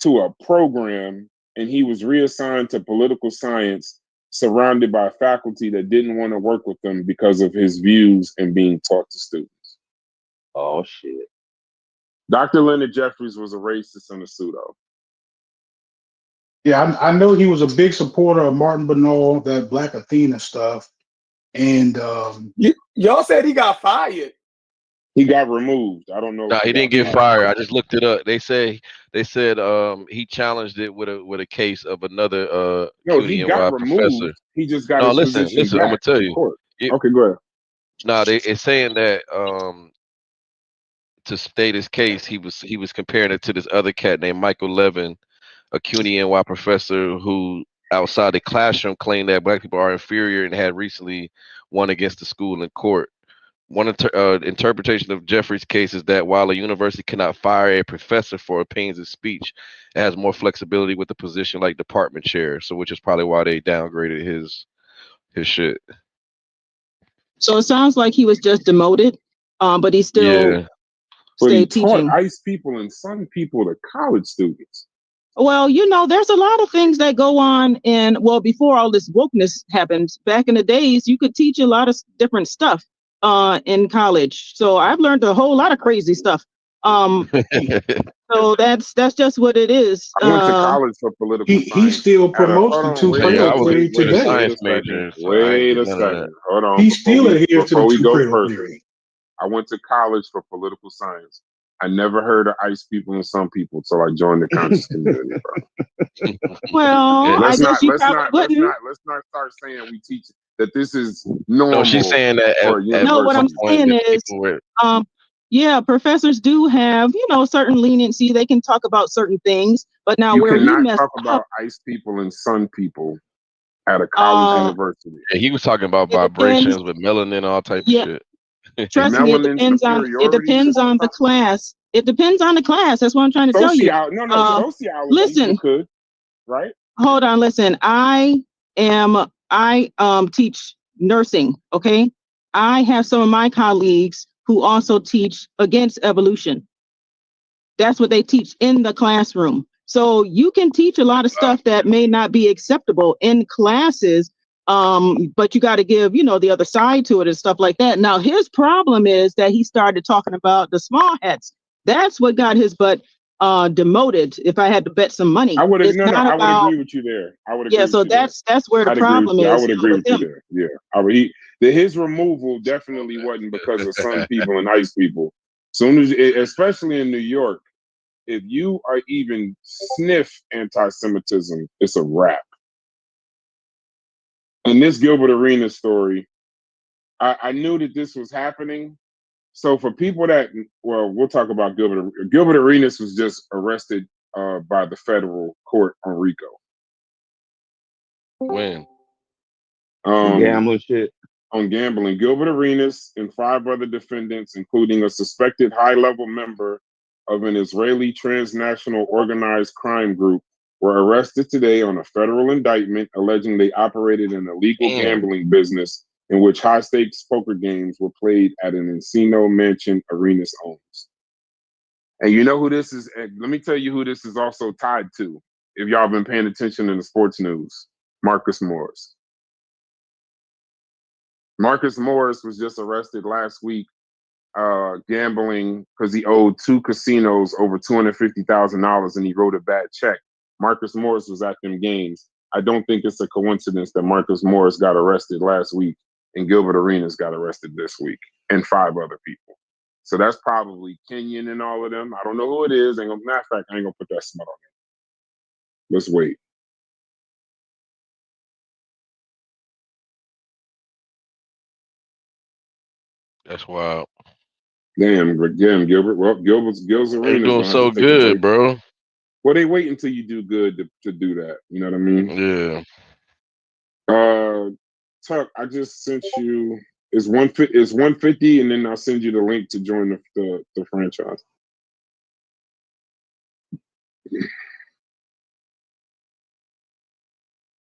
C: to a program, and he was reassigned to political science, surrounded by faculty that didn't want to work with him because of his views and being taught to students.
B: Oh shit.
C: Dr. Leonard Jeffries was a racist and a pseudo.
A: Yeah, I know he was a big supporter of Martin Bernal, that Black Athena stuff, and
E: Y'all said he got fired.
C: He got removed. I don't know
H: Nah,
C: if
H: he didn't
C: got
H: get fired. I just looked it up. They said he challenged it with a case of another
C: No, he got
H: QENY professor.
C: removed. He just got
H: No,
C: his
H: listen,
C: position
H: I'm gonna
C: back
H: tell
C: in
H: you.
C: court.
H: It,
C: Okay, go ahead.
H: nah, it's saying that to state his case, he was comparing it to this other cat named Michael Levin, a CUNY-NY professor who outside the classroom claimed that Black people are inferior and had recently won against the school in court. One interpretation of Jeffrey's case is that while a university cannot fire a professor for opinions of speech, it has more flexibility with a position like department chair. So, which is probably why they downgraded his shit.
K: so it sounds like he was just demoted, but he still
H: Yeah.
C: But he
K: stayed
C: taught
K: teaching.
C: ICE people and some people to college students.
K: Well, there's a lot of things that go on before all this wokeness happens. Back in the days, you could teach a lot of different stuff in college. So I've learned a whole lot of crazy stuff. So that's just what it is.
C: I went to college for political
A: he
C: science.
A: still
C: Hold
A: promotes the
C: on,
A: two
H: Yeah, I
A: cradle
H: was a
A: theory
H: computer
A: today.
H: science
C: a second.
H: major, so I ain't
C: Wait
H: get
C: a
H: none of that.
C: second. Hold on.
A: He still adheres to the
C: Before we
A: two
C: go
A: cradle
C: further,
A: theory.
C: I went to college for political science. I never heard of ICE people and some people until I joined the conscious community, bro.
K: Well,
H: Yeah.
K: I guess you probably wouldn't.
C: Let's not start saying we teach that this is
H: No,
C: normal
H: she's saying that
C: for a
K: No, what I'm
C: university.
K: saying is, professors do have, certain leniency. They can talk about certain things, but now
C: You
K: where he
C: cannot
K: messed
C: talk
K: up,
C: about ICE people and sun people at a college university.
H: Yeah, he was talking about
K: it depends.
H: vibrations with melanin, all type of
K: Yeah,
H: shit.
K: trust me, it
C: Melanin
K: depends on
C: superiority
K: the class. It depends on the class. That's what I'm trying to tell you.
C: Sociology,
K: Listen,
C: you could, right?
K: hold on, listen. I teach nursing, okay? I have some of my colleagues who also teach against evolution. That's what they teach in the classroom. So you can teach a lot of stuff that may not be acceptable in classes, but you got to give, the other side to it and stuff like that. Now, his problem is that he started talking about the small hats. That's what got his butt demoted. If I had to bet some money,
C: I would
K: it's not
C: I would
K: about.
C: agree with you there. I would agree
K: Yeah,
C: with
K: so
C: you there.
K: that's where the
C: I'd agree with
K: problem
C: you. I
K: is
C: would agree with you
K: him.
C: there. Yeah, his removal definitely wasn't because of some people and ICE people. Soon as, especially in New York, if you are even sniff anti-Semitism, it's a wrap. In this Gilbert Arenas story, I knew that this was happening. So for people that, we'll talk about Gilbert. Gilbert Arenas was just arrested by the federal court on RICO.
H: When?
B: Gambling shit.
C: On gambling. Gilbert Arenas and 5 other defendants, including a suspected high-level member of an Israeli transnational organized crime group, were arrested today on a federal indictment alleging they operated an illegal gambling business in which high-stakes poker games were played at an Encino mansion Arenas owns. And you know who this is? Let me tell you who this is also tied to, if y'all been paying attention in the sports news. Marcus Morris. Marcus Morris was just arrested last week gambling because he owed 2 casinos over $250,000 and he wrote a bad check. Marcus Morris was at them games. I don't think it's a coincidence that Marcus Morris got arrested last week and Gilbert Arenas got arrested this week and 5 other people. So that's probably Kenyan and all of them. I don't know who it is. Matter of fact, I ain't gonna put that smut on it. Let's wait.
L: That's wild.
C: Damn, Gilbert. Well, Gil's
L: They're
C: Arena's
L: doing
C: gonna have
L: so
C: to take a break.
L: good, bro.
C: Well, they wait until you do good to do that. You know what I mean?
L: Yeah.
C: Tuck, I just sent you. It's 150, and then I'll send you the link to join the franchise.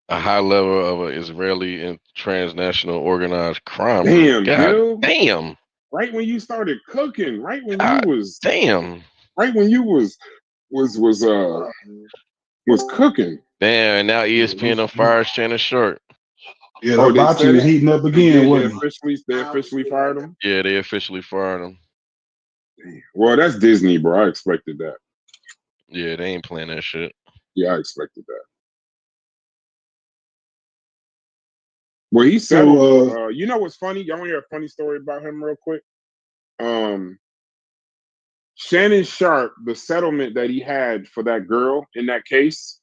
L: A high level of an Israeli and transnational organized crime
C: Damn,
L: group. God
C: Gil.
L: damn.
C: Right when you started cooking, right when
L: God
C: you was
L: damn.
C: right when you was cooking.
L: Damn, and now ESPN on fires Shannon Sharp.
A: Yeah,
C: Oh,
A: the
C: they
A: bocce
C: said
A: was
C: it.
A: heating up
C: They
A: again,
C: did.
A: wasn't it?
C: They officially fired him.
L: Yeah, they officially fired him.
C: Well, that's Disney, bro. I expected that.
L: Yeah, they ain't playing that shit.
C: Yeah, I expected that. Well, he settled.
A: So,
C: You know what's funny? Y'all want to hear a funny story about him real quick? Shannon Sharp, the settlement that he had for that girl in that case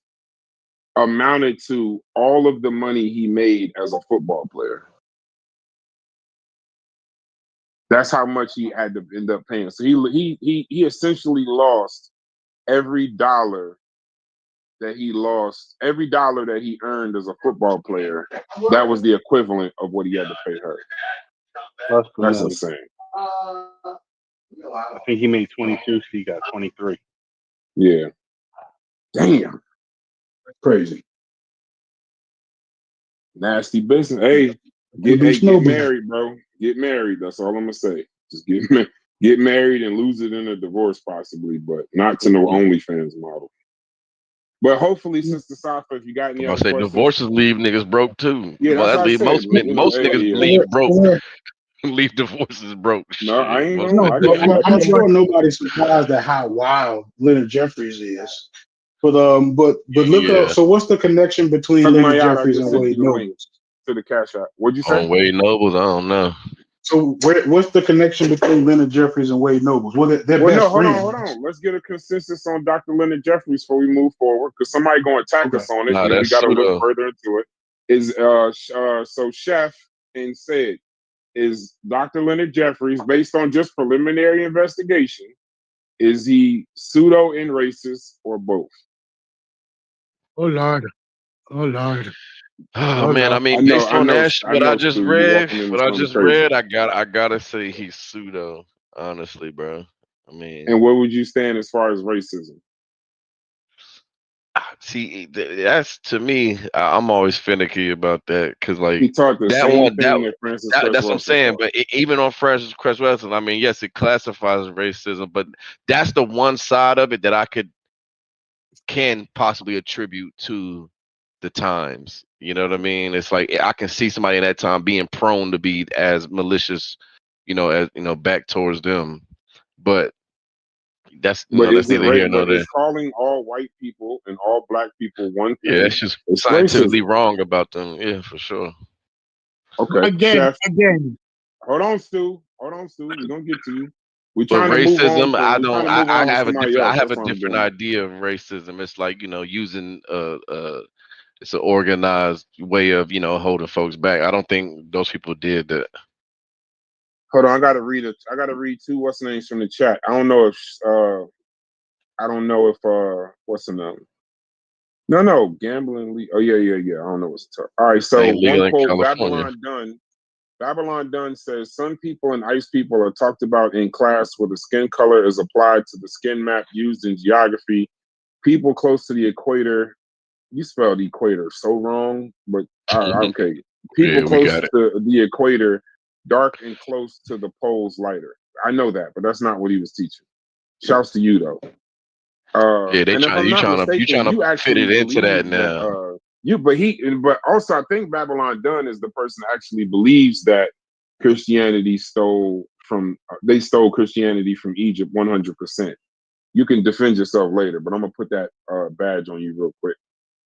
C: amounted to all of the money he made as a football player. That's how much he had to end up paying. So he essentially lost every dollar that he lost, every dollar that he earned as a football player. That was the equivalent of what he had to pay her. That's insane.
M: I think he made 22, so he got 23.
C: Yeah. Damn.
A: Crazy.
C: Nasty business. Hey, get married, bro. Get married. That's all I'm gonna say. Just get married and lose it in a divorce, possibly, but not to no OnlyFans model. But hopefully, Sister Safa, if you got any
L: I'm
C: other
L: say
C: questions,
L: divorces leave niggas broke too.
C: yeah,
L: Well,
C: that's
L: that
C: what I
L: leave
C: said.
L: most niggas leave broke. Leave divorces broke.
C: No, I ain't
L: Most
C: know.
A: No, I'm sure nobody's surprised at how wild Leonard Jeffries is. But look up. So what's the connection between Leonard Jeffries and Wade Nobles?
C: To the Cash App. What'd you say?
L: On Wade Nobles, I don't know.
A: So what's the connection between Leonard Jeffries and Wade Nobles? Well, they're best friends.
C: Hold on. Let's get a consensus on Dr. Leonard Jeffries before we move forward, because somebody gonna attack us on it,
L: Nah,
C: and then we
L: that's
C: gotta
L: pseudo.
C: look further into it. Is so Chef and said, is Dr. Leonard Jeffries, based on just preliminary investigation, is he pseudo and racist or both?
A: Oh Lord. Oh Lord.
L: Oh man, I mean, based on that, what I just read, I gotta say he's pseudo. Honestly, bro. I mean,
C: and where would you stand as far as racism?
L: See, that's to me. I'm always finicky about that because, like,
C: he taught the
L: that
C: same
L: one,
C: thing that Francis Cress
L: that's what I'm
C: Welsing
L: saying.
C: taught.
L: But even on Francis Cress Welsing, I mean, yes, it classifies as racism, but that's the one side of it that I can possibly attribute to the times. You know what I mean? It's like I can see somebody in that time being prone to be as malicious, as back towards them. But that's that's neither here nor there.
C: Is calling all white people and all black people one thing?
L: Yeah, that's just
C: it's
L: scientifically
C: racism.
L: wrong about them. Yeah, for sure.
C: Okay.
A: Again.
C: Hold on, Stu. We're gonna get to you. We're
L: But
C: trying to move on.
L: racism, I don't. I have a different. I have a
C: That's
L: different idea of racism. It's like using it's an organized way of holding folks back. I don't think those people did that.
C: Hold on, I gotta read two what's the names from the chat. I don't know if what's the name? No, gambling. Oh yeah. I don't know what's the All right, so one quote, Babylon Dunn says some people and ice people are talked about in class where the skin color is applied to the skin map used in geography. People close to the equator, you spelled equator so wrong, but okay. People close to the equator, dark and close to the poles, lighter. I know that, but that's not what he was teaching. Shouts to you though.
L: Yeah, you trying to fit it into that now.
C: But also I think Babylon Dunn is the person that actually believes that Christianity stole Christianity from Egypt 100%. You can defend yourself later, but I'm gonna put that badge on you real quick.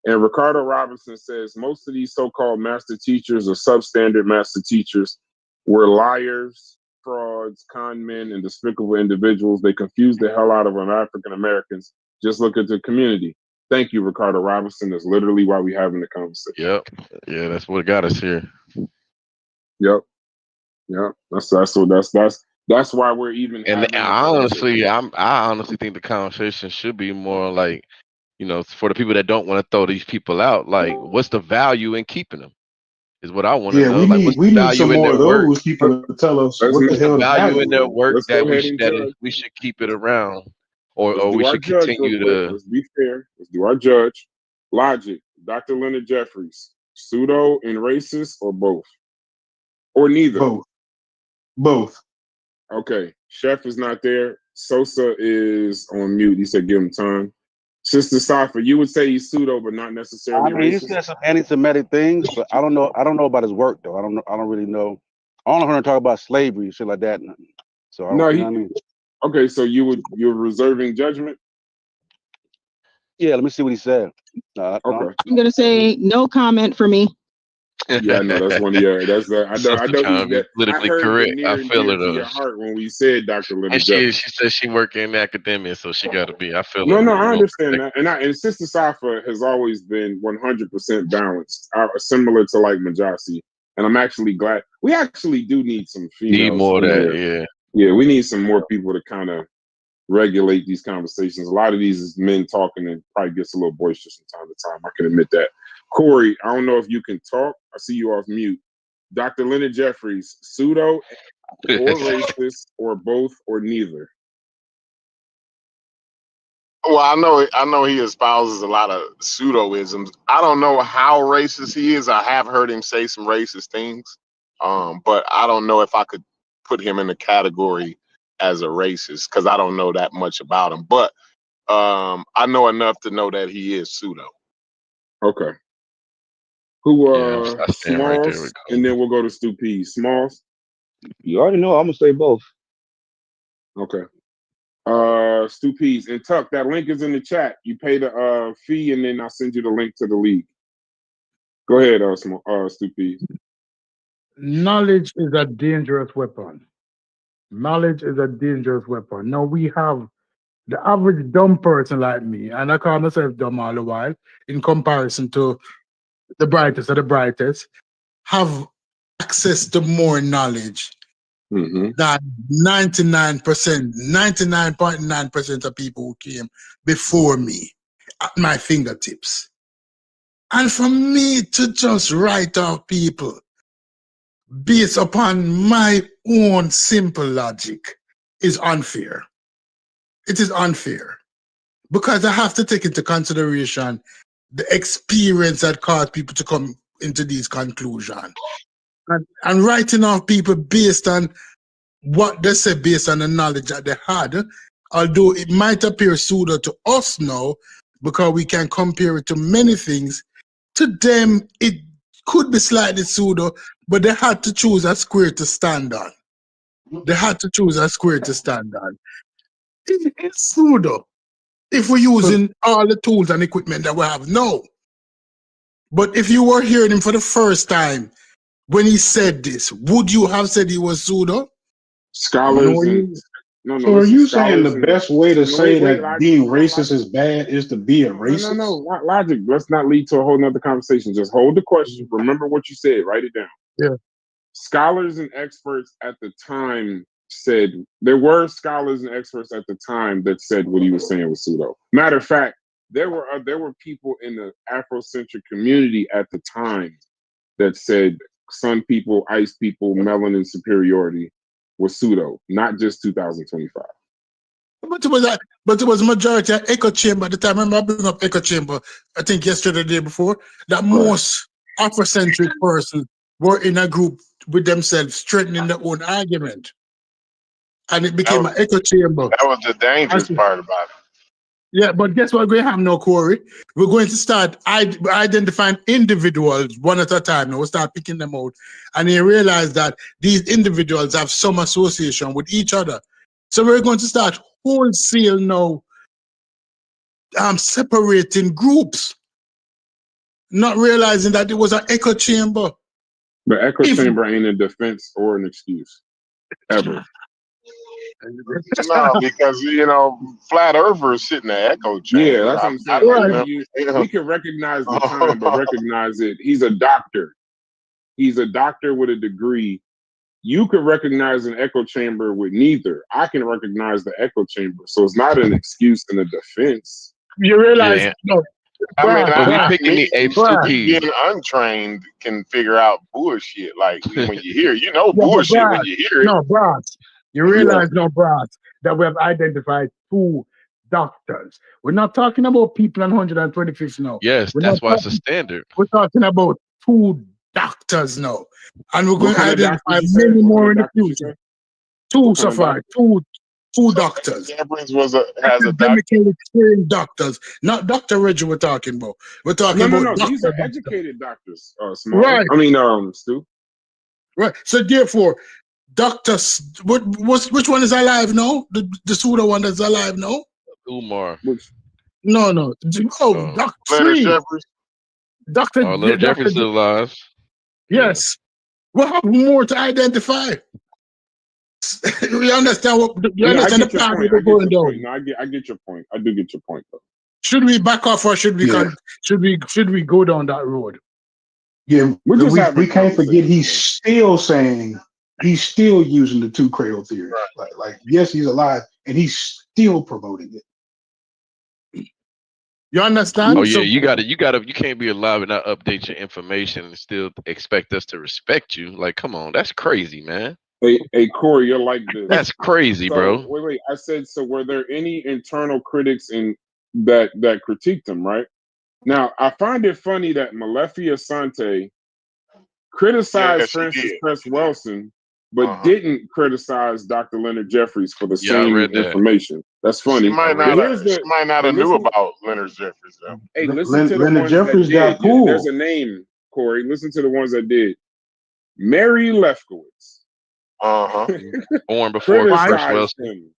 C: And Ricardo Robinson says most of these so-called master teachers or substandard master teachers were liars frauds, con men, and despicable individuals. They confuse the hell out of African Americans. Just look at the community. Thank you, Ricardo Robinson. That's literally why we're having the conversation.
L: Yep. Yeah, that's what got us here.
C: Yep. That's why we're even
L: And
C: having the
L: I
C: conversation.
L: honestly think the conversation should be more like, for the people that don't want to throw these people out, like, what's the value in keeping them? Is what I want to
A: Yeah,
L: know. Like, what's
A: we
L: the
A: need some
L: value in
A: more
L: their
A: of
L: work?
A: those people to tell us
C: Let's
A: what the
L: What's the
A: hell the
L: value in
A: value
L: their
A: is.
L: work
C: let's
L: that
C: go ahead and judge.
L: we should keep it around, or
C: Let's do
L: we
C: our
L: should
C: judge real
L: continue
C: quick.
L: to?
C: Let's be fair. Let's do our judge. Logic. Dr. Leonard Jeffries. Pseudo and racist, or both? Or neither?
A: Both.
C: Okay. Chef is not there. Sosa is on mute. He said give him time. Sister Safa, you would say he's pseudo, but not
D: I
C: necessarily
D: mean, he
C: racist?
D: said some anti-Semitic things, but I don't know about his work though. I don't really know. I only heard him talk about slavery and shit like that. So I don't,
C: No,
D: you know what I mean?
C: okay, so you're reserving judgment?
D: Yeah, let me see what he said.
C: Okay.
K: I'm gonna say no comment for me.
C: Yeah, I know that's one of your. That's the. I know
L: trying to be
C: that. I
L: politically
C: heard the
L: correct.
C: near
L: I
C: and
L: feel
C: dear
L: it.
C: to your heart when we said Dr.
L: And
C: Leonard
L: she
C: Jeffries.
L: said she work in academia, so she got to be. I feel
C: No,
L: it.
C: I understand that, and Sister Safa has always been 100% balanced, similar to like Majasi, and I'm actually glad. We actually do need some
L: Need
C: females
L: more of
C: in
L: that,
C: here. Yeah, we need some more people to kind of regulate these conversations. A lot of these is men talking and probably gets a little boisterous from time to time. I can admit that. Corey, I don't know if you can talk. I see you off mute. Dr. Leonard Jeffries, pseudo or racist or both or neither?
I: Well, I know he espouses a lot of pseudoisms. I don't know how racist he is. I have heard him say some racist things, but I don't know if I could put him in the category as a racist because I don't know that much about him. But I know enough to know that he is pseudo.
C: Okay. Who
L: I stand right there
C: Smalls,
L: with
C: and then we'll go to Stu P. Smalls.
B: You already know I'm gonna say both.
C: Okay. Stu P's and Tuck, that link is in the chat. You pay the fee and then I'll send you the link to the league. Go ahead, Stu P.
A: Knowledge is a dangerous weapon. Knowledge is a dangerous weapon. Now we have the average dumb person like me, and I call myself dumb all the while, in comparison to the brightest of the brightest, have access to more knowledge than 99.9% of people who came before me at my fingertips. And for me to just write off people based upon my own simple logic is unfair. It is unfair because I have to take into consideration the experience that caused people to come into these conclusions. And writing off people based on what they say, based on the knowledge that they had, although it might appear pseudo to us now, because we can compare it to many things, to them it could be slightly pseudo, but they had to choose a square to stand on. They had to choose a square to stand on. It's pseudo if we're using all the tools and equipment that we have now. But if you were hearing him for the first time when he said this, would you have said he was pseudo?
C: Scholars
A: So are you saying the best way to say that being racist is bad is to be a racist?
C: No. Logic. Let's not lead to a whole nother conversation. Just hold the question. Remember what you said. Write it down.
A: Yeah.
C: Scholars and experts at the time said, there were scholars and experts at the time that said what he was saying was pseudo. Matter of fact, there were people in the Afrocentric community at the time that said sun people, ice people, melanin superiority was pseudo, not just 2025.
A: But it was majority of echo chamber at the time. Remember, I bring up echo chamber, I think yesterday, the day before, that most Afrocentric persons were in a group with themselves, strengthening their own argument. And it became an echo chamber.
I: That was the dangerous part about it.
A: Yeah, but guess what we're going to have now, Corey? We're going to start identifying individuals one at a time. Now we'll start picking them out. And you realize that these individuals have some association with each other. So we're going to start wholesale now separating groups, not realizing that it was an echo chamber.
C: The echo chamber ain't a defense or an excuse. ever.
I: No, because flat earthers sit in the echo
C: Yeah,
I: chamber.
C: that's what I'm
I: I
C: saying.
I: mean,
C: Like we can recognize the time, but recognize it. He's a doctor. He's a doctor with a degree. You could recognize an echo chamber with neither. I can recognize the echo chamber, so it's not an excuse and a defense.
N: You realize,
L: Yeah.
N: no,
I: I mean,
L: But we
I: I
L: picking the
I: me
L: H2P.
I: being untrained can figure out bullshit. Like when you hear,
N: yeah, but
I: bullshit when
N: Brass,
I: you hear it.
N: no, Brass, you
C: Yeah.
N: realize, no, Brass, that we have identified 2 doctors. We're not talking about people on 125th now.
L: Yes,
N: We're
L: that's
N: not
L: why it's a
N: talking,
L: standard.
N: we're talking about 2 doctors now. And we're
C: What
N: going to
C: kind of
N: identify
C: doctors you said?
N: many
C: What
N: more
C: kind
N: in
C: of
N: the
C: doctors you
N: future.
C: said?
N: 2
C: What
N: so
C: kind of
N: far,
C: doctors?
N: 2 doctors.
I: Jeffries has a doctor.
N: Academically trained doctors, not Dr. Reggie we're talking about. We're talking
C: No.
N: about
C: These are
N: doctor.
C: educated doctors. Small.
N: Right,
C: I mean, Stu.
N: right. So therefore, doctors, which one is alive now? The pseudo one that's alive now?
L: Umar.
C: Which
N: No. Oh, Dr.
I: Leonard
N: Free.
I: Jeffries.
L: Little Jeffrey's still alive.
N: Yes. We'll have more to identify. You understand
C: I
N: understand the
C: get your
N: path
C: point.
N: we're
C: I get
N: going
C: your
N: down.
C: point. No, I get your point. I do get your point though.
N: Should we back off or should we
A: Yeah.
N: should we go down that road?
A: Yeah,
C: We're just having
A: we can't forget
C: conversation,
A: he's
C: man.
A: still saying he's still using the 2 cradle theory. Like yes, he's alive and he's still promoting it.
N: You understand?
L: Oh yeah,
N: So
L: you can't be alive and not update your information and still expect us to respect you. Like, come on, that's crazy, man.
C: Hey, Corey, you're like this.
L: That's crazy,
C: So
L: bro.
C: wait. I said, so were there any internal critics in that critiqued him? Right now, I find it funny that Malefi Asante criticized
I: Yes, he
C: Francis
I: did.
C: Cress Welsing, but didn't criticize Dr. Leonard Jeffries for the
L: Yeah, I
C: same
L: read that.
C: information. That's funny.
I: She might
C: But
I: not
C: here's
I: have. She might not
C: but
I: have knew
C: listen,
I: about Leonard Jeffries though.
C: hey, listen to the
A: Leonard
C: ones
A: Jeffries
C: that
A: got
C: did. There's
A: pulled.
C: a name, Corey. Listen to the ones that did. Mary Lefkowitz
L: Born before Chris
C: criticized
L: Wilson.
C: him.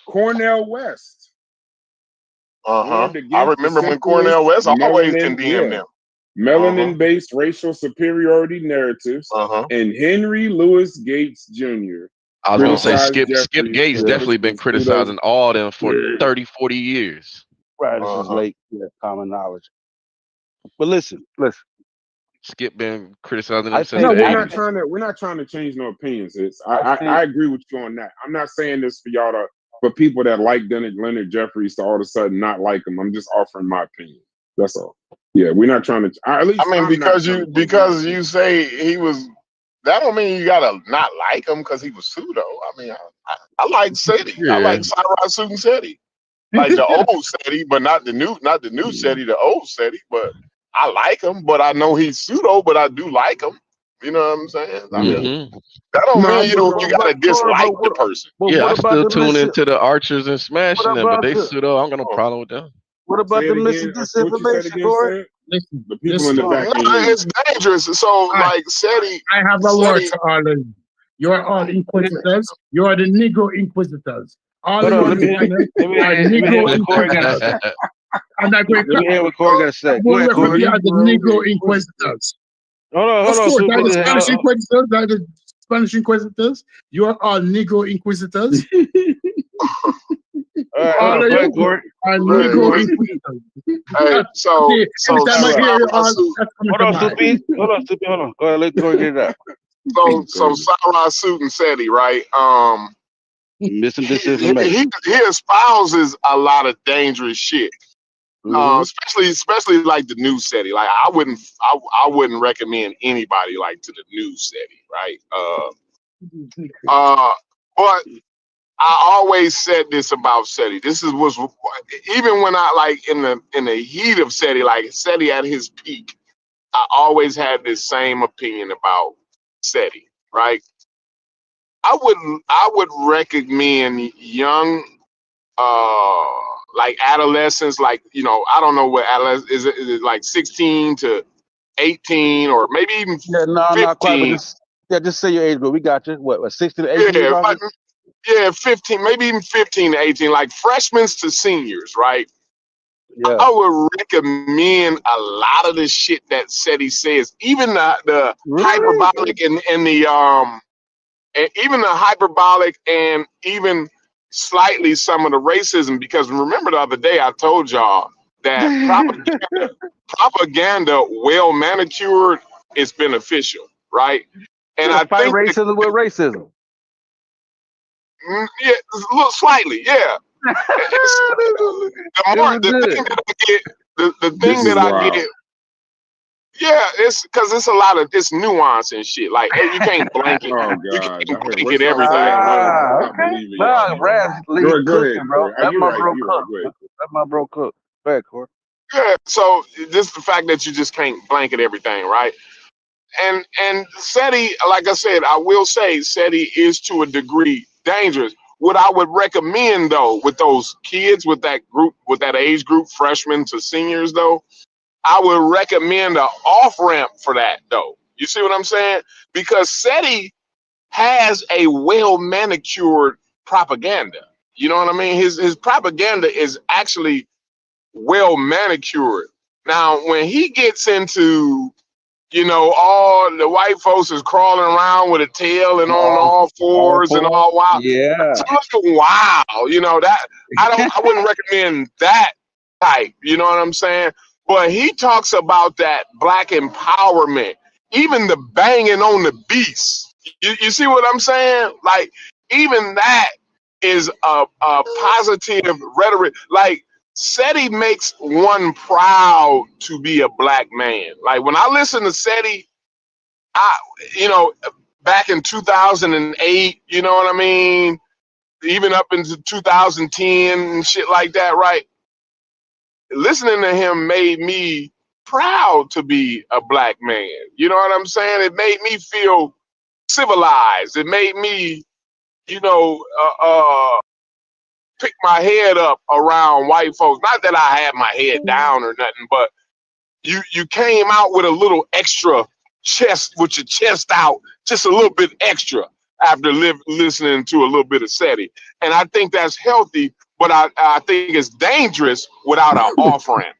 C: Cornell West warned
I: I
C: against the
I: remember when
C: centralist
I: Cornell West always
C: melanin,
I: condemned them.
C: melanin-based racial superiority narratives, and Henry Louis Gates Jr.
L: I was gonna say Skip
C: Jeffries
L: Gates
C: for
L: definitely been
C: pseudo-
L: criticizing all them for 30, 40 years.
D: Right, this is late common knowledge. But listen.
L: Skip been criticizing them
D: I
L: since
C: No,
L: the
C: we're not
L: 80s.
C: trying to change no opinions. I agree with you on that. I'm not saying this for y'all for people that like Leonard Jeffries to all of a sudden not like him. I'm just offering my opinion. That's all. Yeah, we're not trying to. At least
I: I mean, because you say he was. That don't mean you gotta not like him because he was pseudo. I mean, I like SETI. I like Cyrus Suit and SETI. Like the old SETI, but not the new SETI, the old SETI. But I like him, but I know he's pseudo, but I do like him. You know what I'm saying? I mean, that don't mean you gotta dislike the person.
L: Yeah, I still tune
D: listen?
L: into the Archers and smashing them, but they pseudo. I don't got no problem with them.
D: What about the missing disinformation, Corey?
N: Listen,
C: the people in the back.
I: It's dangerous. So like SETI,
N: I have a word to all of you. You're all inquisitors. You are the Negro inquisitors. All of you on the panel are Negro inquisitors. And I
D: Let me hear what Corey got to say. Go ahead, Corey.
N: You are the Negro inquisitors.
D: Hold on.
N: Of course,
D: So,
N: are the Spanish inquisitors. Are the Spanish inquisitors. You are all Negro inquisitors. All of you are Negro inquisitors.
I: Hey, so
N: anytime I hear you all, that's coming to mind.
D: Hold on. Go ahead, let Corey get it out.
I: So Cyrus Suit and SETI, right?
D: Missing disinformation.
I: He espouses a lot of dangerous shit. Especially like the new SETI. Like I wouldn't recommend anybody like to the new SETI, right? But I always said this about SETI. Was even when I like in the heat of SETI, like SETI at his peak, I always had this same opinion about SETI, right? I would recommend young like adolescents, like, I don't know what adolescent is it like 16 to 18 or maybe even 15.
D: Not quite, but just say your age, but we got you. What 16 to 18?
I: Yeah, 15, maybe even 15 to 18, like freshmen to seniors, right?
D: Yeah.
I: I would recommend a lot of the shit that SETI says, even the hyperbolic and the and even the hyperbolic and even slightly some of the racism. Because remember the other day I told y'all that propaganda well manicured is beneficial, right? And
D: Yeah,
I: I
D: fight
I: think
D: racism with racism.
I: yeah, a little slightly, yeah. The thing that I get, the
C: This
I: thing
C: is
I: that I
C: wild.
I: get, yeah, it's because it's a lot of it's nuance and shit. Like you can't blanket,
C: Oh
I: you
C: God!
I: can't
C: What's
I: blanket
C: up? Say
I: everything.
C: hold on. I'm not
D: Okay.
C: believing
D: Nah,
C: y'all.
D: Raz,
C: Go
D: he's
C: ahead,
D: cooking, bro.
C: Corey.
D: Let
C: You're
D: my
C: right.
D: bro
C: You're
D: cook.
C: right. Go ahead.
D: Let my bro cook. Go ahead, Corey.
I: Yeah, so just the fact that you just can't blanket everything, right? And SETI, like I said, I will say SETI is to a degree dangerous. What I would recommend though, with those kids, with that group, with that age group, freshmen to seniors though, I would recommend an off ramp for that though. You see what I'm saying? Because SETI has a well manicured propaganda. You know what I mean? His propaganda is actually well manicured. Now, when he gets into, you know, all the white folks is crawling around with a tail and on all fours and all wild.
D: Yeah.
I: It's a little wild, you know, that I wouldn't recommend that type, you know what I'm saying? But he talks about that black empowerment, even the banging on the beast. You see what I'm saying? Like, even that is a positive rhetoric. Like, SETI makes one proud to be a black man. Like when I listen to SETI, you know, back in 2008, you know what I mean? Even up into 2010 and shit like that, right? Listening to him made me proud to be a black man. You know what I'm saying? It made me feel civilized. It made me, you know, pick my head up around white folks. Not that I had my head down or nothing, but you came out with a little extra chest, with your chest out, just a little bit extra after listening to a little bit of SETI. And I think that's healthy, but I think it's dangerous without an off ramp.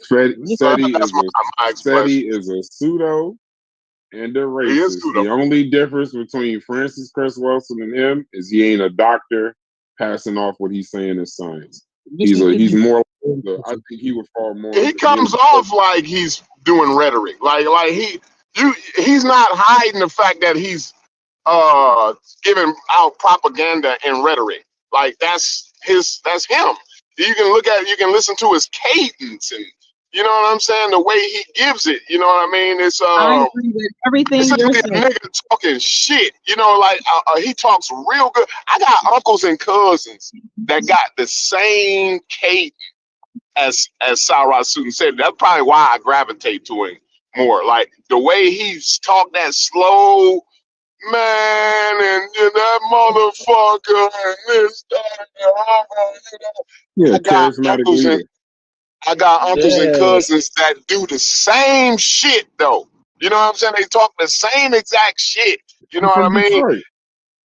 C: SETI
I: That's my expression.
C: is a pseudo and a
I: He is
C: racist.
I: pseudo.
C: The only difference between Francis Chris Wilson and him is he ain't a doctor passing off what he's saying is science. He's more. I think he would fall more.
I: He comes off like he's doing rhetoric. Like he's not hiding the fact that he's giving out propaganda and rhetoric. Like that's him. You can listen to his cadence and you know what I'm saying, the way he gives it, you know what I mean? It's
K: I agree with everything you're
I: essentially a
K: saying.
I: nigga talking shit, you know, like he talks real good. I got uncles and cousins that got the same cadence as Sarah Sutin said. That's probably why I gravitate to him more. Like the way he's talk that slow, man, and that motherfucker and this, that, and the other, you know.
C: Yeah, charismatic leader.
I: I got uncles and
D: Yeah.
I: cousins that do the same shit though. You know what I'm saying? They talk the same exact shit. You know what I
C: From
I: mean?
C: Detroit.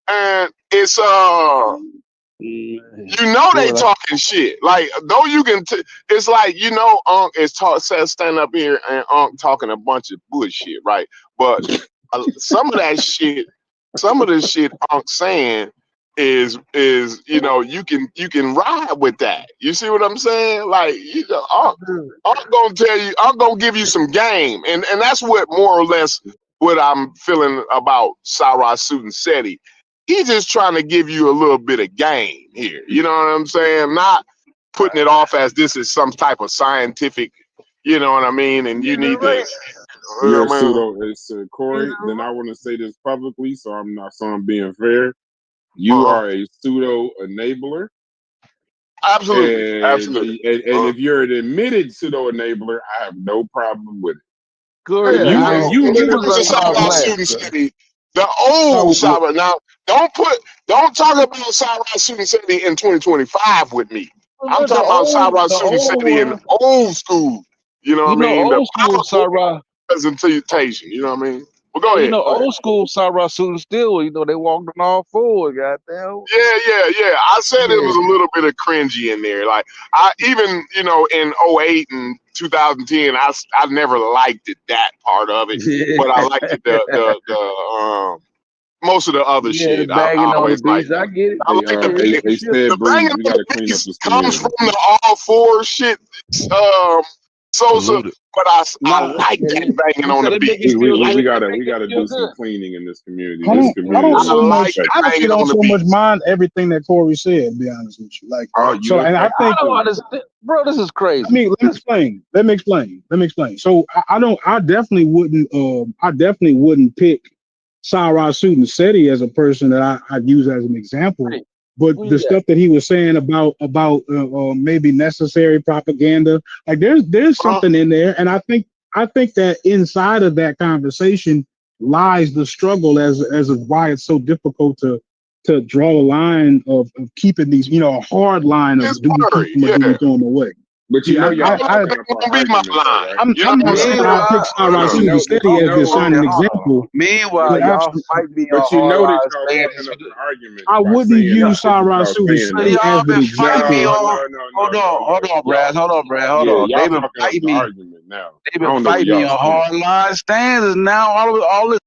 I: And it's you know they talking shit. Like though you can, it's like you know, Unc is stand up here and Unc talking a bunch of bullshit, right? But some of that shit, some of the shit Unc saying is you know you can ride with that. You see what I'm saying? Like you know, Unc gonna tell you, Unc gonna give you some game, and that's what more or less what I'm feeling about Sarah Sutin SETI. He's just trying to give you a little bit of game here. You know what I'm saying? Not putting it off as this is some type of scientific, you know what I mean? And you need to,
C: You're a pseudo. It's Corey. Then I want to say this publicly, so I'm being fair. You are a pseudo enabler.
I: Absolutely,
C: and,
I: absolutely.
C: And if you're an admitted pseudo enabler, I have no problem with it.
D: Good.
I: Yeah,
C: You
I: was a Sarah Sutin SETI. The old Sarah. Now, don't talk about Sarah Sutin SETI in 2025 with me. I'm talking about Sarah Sutin SETI in old school. You know what I mean?
D: Old school Sarah.
I: Presentation. You know what I mean? Well, go
D: You
I: ahead.
D: know,
I: Go ahead.
D: old school Cyrus students still, you know, they walked on all fours, goddamn.
I: Yeah. I said it was
D: Yeah.
I: a little bit of cringy in there. Like I even, in '08 and 2010, I never liked it, that part of it, but I liked it the most of the other
D: Yeah, the
I: shit. I
D: banging on the
I: always liked
D: beach. I
I: it.
D: get it.
I: I
C: Hey,
I: like the
C: hey,
I: bang,
C: hey,
I: the
C: Sped
I: banging
C: Breeze, we
I: on
C: got to
I: the
C: clean up
I: beats
C: this
I: comes from
C: community.
I: the all four shit. Sosa,
L: Polluted.
I: but I
D: Nah,
I: like that banging
D: you
I: on
D: said
I: the
D: it make
I: beat.
D: you feel good.
C: We
D: It
C: gotta
D: make you
C: do
D: feel
C: some
D: good.
C: cleaning in this community.
A: I
C: This
A: don't I
C: community
A: don't
C: is
I: I
A: so much
I: like
C: disrespected.
A: I actually
I: banging
A: don't
I: on the
A: so much
I: beats.
A: mind everything that Corey said, to be honest with you. Like
C: Oh, you
A: so
C: in
A: and I
C: fact
A: think
D: I don't
C: too.
D: understand, bro. This is crazy.
A: let me explain. Let me explain. So I definitely wouldn't pick Sarah Suit SETI as a person that I'd use as an example.
D: Hey,
A: But
D: where
A: the
D: you at?
A: stuff that he was saying about maybe necessary propaganda, like there's
I: Uh,
A: something in there, and I think that inside of that conversation lies the struggle as of why it's so difficult to draw a line of keeping these, a hard line
I: it's
A: of do we keep
I: blurry,
A: them or do we
I: yeah.
A: throw them away?
C: But you
A: See,
C: know y'all
I: That
C: fucking up our
I: won't be my
C: argument though,
I: line.
C: right?
I: You know
A: I'm
I: what I'm
A: not saying
I: saying?
A: I pick
D: Meanwhile,
A: Sarah
C: But you
A: Suit
C: know, but
A: SETI
C: you
A: as
C: know,
A: just
D: okay,
A: shining
D: hold on.
A: example,
C: but
D: Meanwhile,
A: but
C: you,
D: y'all
A: absolutely.
D: fight me on
C: but you
D: hard
C: know that
D: lines
C: y'all
D: saying
C: fucking
D: this.
C: up the argument
A: I
C: by
A: wouldn't
C: saying the
A: use
C: shit that
A: Sarah
C: y'all
A: Suit
C: saying
D: But
A: SETI
C: though.
A: as
D: y'all
A: an
D: been fighting me
A: example.
D: on. Hold on, Brad. Hold on, Brad. Hold
C: Yeah,
D: on.
C: y'all
D: They've been
C: fucking up
D: fighting
C: the
D: me.
C: argument now.
D: They've
C: I
D: been
C: don't know where
D: fighting me
C: y'all
D: on
C: stand.
D: hard line stands now. All this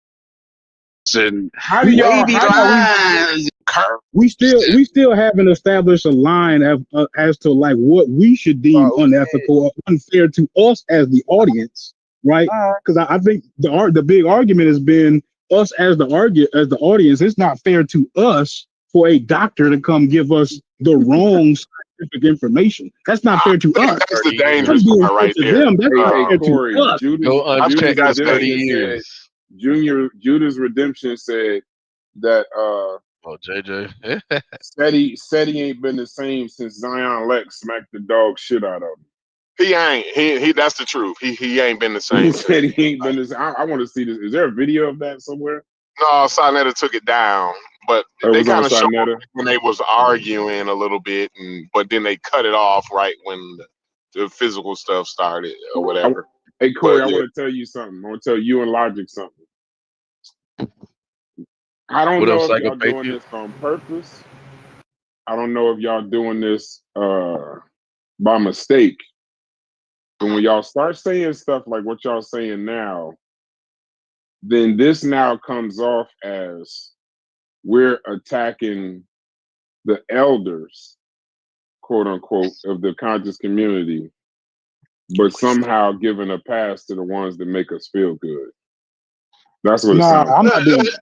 D: and
C: How do y'all?
D: wavy
C: How do y'all?
D: lines, curves.
A: We still haven't established a line as to like what we should deem
D: Okay.
A: unethical or unfair to us as the audience, right?
D: All right.
A: Because I think the big argument has been us as the audience. It's not fair to us for a doctor to come give us the wrong scientific information. That's not
I: I
A: fair to
I: think
A: us.
L: 30
I: that's the
A: Them
I: dangerous
L: years.
A: being
I: part
A: fair
I: right
A: to
I: there.
A: them. That's not
C: Hey,
A: fair to
C: Corey,
A: us.
L: Go
I: I think
C: Judas
L: unchecked
I: that's
L: for 30
C: Redemption
I: dangerous.
C: said
L: years.
C: Judas Redemption said that
L: Oh, JJ.
C: SETI ain't been the same since Zion Lex smacked the dog shit out of him.
I: He ain't. He. That's the truth. He ain't been the
C: He
I: same since.
C: said he ain't been this. I want to see this. Is there a video of that somewhere?
I: No, Sonetta took it down, but
C: It
I: they
C: was on
I: kind of showed
C: Sinetta.
I: when they was arguing a little bit, but then they cut it off right when the physical stuff started or whatever.
C: Hey Corey,
I: But
C: I
I: yeah,
C: want to tell you something. I want to tell you and Logic something. I don't
L: What up,
C: know if
L: Psycho
C: y'all doing
L: Patriot?
C: this on purpose. I don't know if y'all doing this by mistake. But when y'all start saying stuff like what y'all saying now, then this now comes off as we're attacking the elders, quote unquote, of the conscious community, but somehow giving a pass to the ones that make us feel good. That's what it
A: Nah,
C: sounds
A: I'm
C: like.
A: not doing that.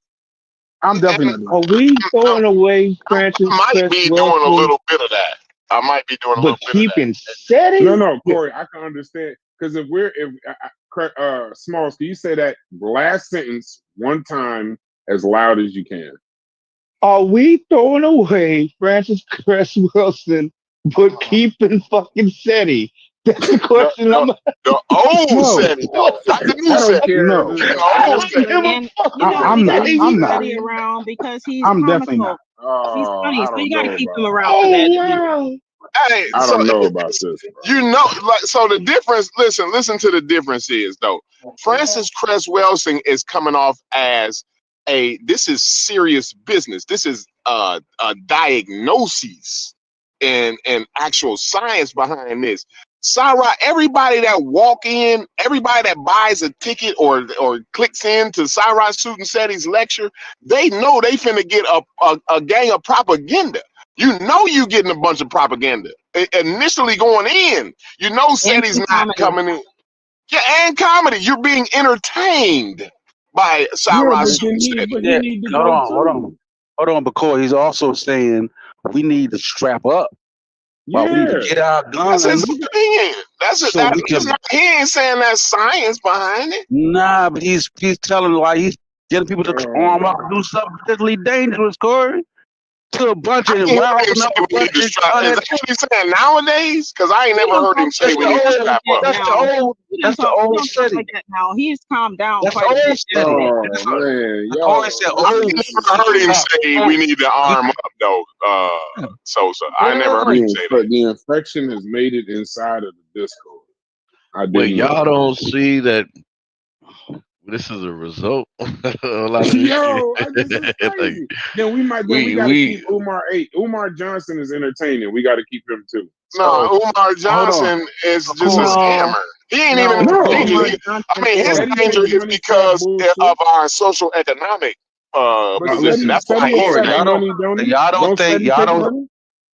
A: I'm definitely not doing
O: Are
A: that.
O: we
I: I
O: throwing away Francis
I: might
O: Cress
I: be doing a
O: Wilson,
I: little bit of that. I might be doing a
O: but
I: little bit of that.
O: keeping SETI?
C: No, Corey, I can understand because if Smalls, can you say that last sentence one time as loud as you can?
O: Are we throwing away Francis Cress Wilson, but keeping fucking SETI? That's the
I: The,
O: question I'm
I: the, the old
A: No,
I: setting though, not the new
C: I don't
I: setting.
C: care if
A: no,
C: it's
I: The
C: the
O: I
I: old
C: old
O: don't give
I: setting.
C: setting.
K: And
O: a fuck
K: you know,
O: about
K: we got to
O: SETI.
A: I'm
K: keep
A: not.
K: Freddie around because he's
A: I'm definitely not.
K: comical. He's
C: Oh,
K: funny,
C: I
K: so you
C: don't
K: got to
C: know
K: keep him
C: about
K: around for
O: Oh
K: that.
O: wow.
I: Hey,
C: I
I: so
C: don't know about this, bro.
I: like, so the difference. Listen to the difference is though. Francis Cress Welsing is coming off as this is serious business. This is a diagnosis and actual science behind this. Sarah, everybody that walk in, everybody that buys a ticket or clicks into Sarah Suit and Seti's lecture, they know they finna get a gang of propaganda. You know you getting a bunch of propaganda. Initially going in, you know
K: And
I: Seti's
K: some
I: not
K: comedy.
I: coming in. Yeah, and comedy. You're being entertained by
C: Yeah,
I: Sarah Suit and Seti.
C: he
D: Yeah,
C: need to
D: hold
C: go
D: on, hold
C: too.
D: on. Hold on, because he's also saying we need to strap up. Well, we need to
C: Yeah,
D: get our
I: That's his
D: guns
I: opinion. That's it.
D: so we
I: It's
D: can.
I: not. He ain't saying that's science behind it.
D: Nah, but he's telling like he's getting people to arm up and do something particularly dangerous, Corey. To a bunch
I: I
D: of
I: ain't heard him
D: rousing
I: say
D: up a
I: we need
D: bunch
I: to
D: of
I: strap. Is that
D: uneducated.
I: what he's saying nowadays? Because I ain't
K: He
I: never
K: don't
I: heard
K: talk
I: him say
D: That's
I: we
D: the
I: need to
K: like
D: old.
I: strap
K: that
I: up.
D: That's the
K: now.
D: old.
K: He
D: That's
K: don't
D: the
K: talk. He
D: old
K: don't talk
D: city.
K: like that now. He's calmed down
D: That's the
K: quite a
D: old
K: bit since
D: city.
K: then.
C: Oh man,
D: The Corey said
C: y'all.
I: I
D: old.
I: ain't never heard him say we need to
D: We,
I: arm up though. Sosa. I never heard him
D: yeah.
I: say that.
C: The infection has made it inside of the Discord. I
L: Wait,
C: didn't know
L: y'all
C: that.
L: don't see that This is a result. A lot of this
C: Yo, this is
L: shit. Like,
C: crazy. Then we got to keep Umar. Hey, Umar Johnson is entertaining. We got to keep him too.
I: No,
C: So,
I: Umar Johnson is just a
G: No,
I: scammer. He ain't even in
C: no,
I: danger.
G: Umar
C: he,
I: I mean, his
C: Steady
I: danger
C: takes
I: is
C: money for that
I: because
C: bullshit.
I: of our social economic
C: But
I: position. That's why
C: Steady
I: he's
D: Corey,
C: accepts
I: dangerous.
C: money, don't he?
D: y'all don't think
C: Steady take money?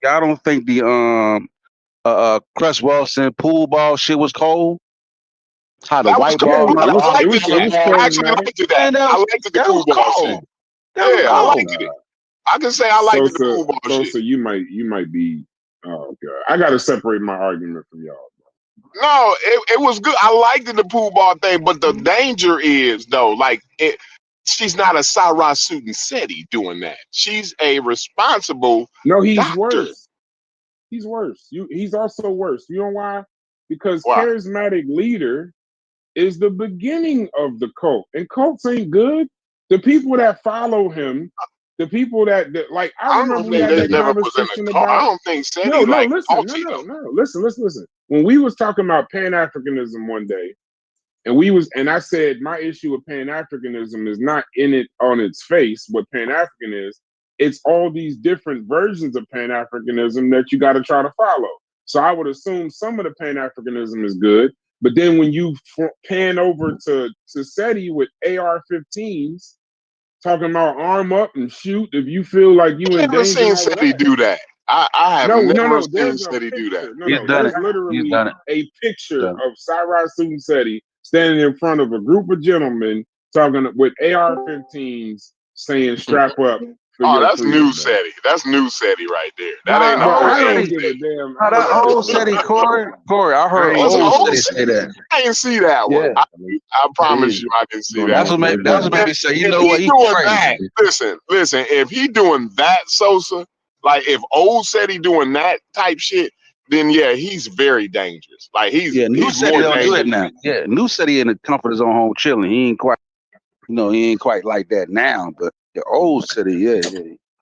D: y'all don't think the Cress Wilson pool ball shit was cold? How the
I: That was
D: white
I: cool.
C: Yeah,
D: ball not
I: I
C: it
I: liked
C: was
I: it.
C: it was
I: I actually
C: charismatic.
I: liked it. That
D: man,
I: I liked the
D: that
I: pool
D: was
I: ball shit.
D: cold. That was
I: Yeah, I
D: cold.
I: liked it. I can say I liked the pool ball shit.
C: So you might be. Oh god, I got to separate my argument from y'all.
I: No, it was good. I liked the pool ball thing, but the danger is though, like she's not a Sarah Seti doing that. She's a responsible
C: No, he's
I: doctor.
C: worse. He's worse. He's also worse. You know why? Because
I: Why?
C: charismatic leader is the beginning of the cult, and cults ain't good. The people that follow him, the people that like, I remember we had that conversation about.
I: I don't think Seti
C: No,
I: like
C: listen, listen. When we was talking about Pan-Africanism one day, and I said my issue with Pan-Africanism is not in it on its face what Pan-African is. It's all these different versions of Pan-Africanism that you got to try to follow. So I would assume some of the Pan-Africanism is good, but then when you pan over to SETI with AR-15s, talking about arm up and shoot if you feel like you in
I: I've never
C: danger
I: seen
C: and all of
I: Seti
C: that.
I: do that. I have never seen
C: There's a
I: Seti do that.
C: picture. No,
D: He's done
C: there's
D: it.
C: literally
D: He's done it.
C: a picture of Cyrus Seti standing in front of a group of gentlemen talking with AR-15s saying strap up for your
I: that's
C: freedom.
I: new Seti. That's new Seti right there. That
D: Nah,
I: ain't
C: Bro,
I: no
C: I
I: old
C: don't
I: Seti.
C: give a damn.
D: Nah, that old Seti, Corey. I heard
C: ain't
D: old
I: old
D: Seti say that.
I: I didn't see that one.
D: Yeah.
I: I promise you I didn't see that.
D: That's what made me say, you know what,
I: He
D: he's
I: doing
D: crazy.
I: that. Listen, if he doing that, Sosa, like if old Seti doing that type shit, then yeah, he's very dangerous. Like he's
D: New Seti
I: more
D: don't do
I: dangerous.
D: it now. Yeah, New Seti in the comfort of his own home chilling. He ain't quite, he ain't quite like that now. But the old Seti, yeah.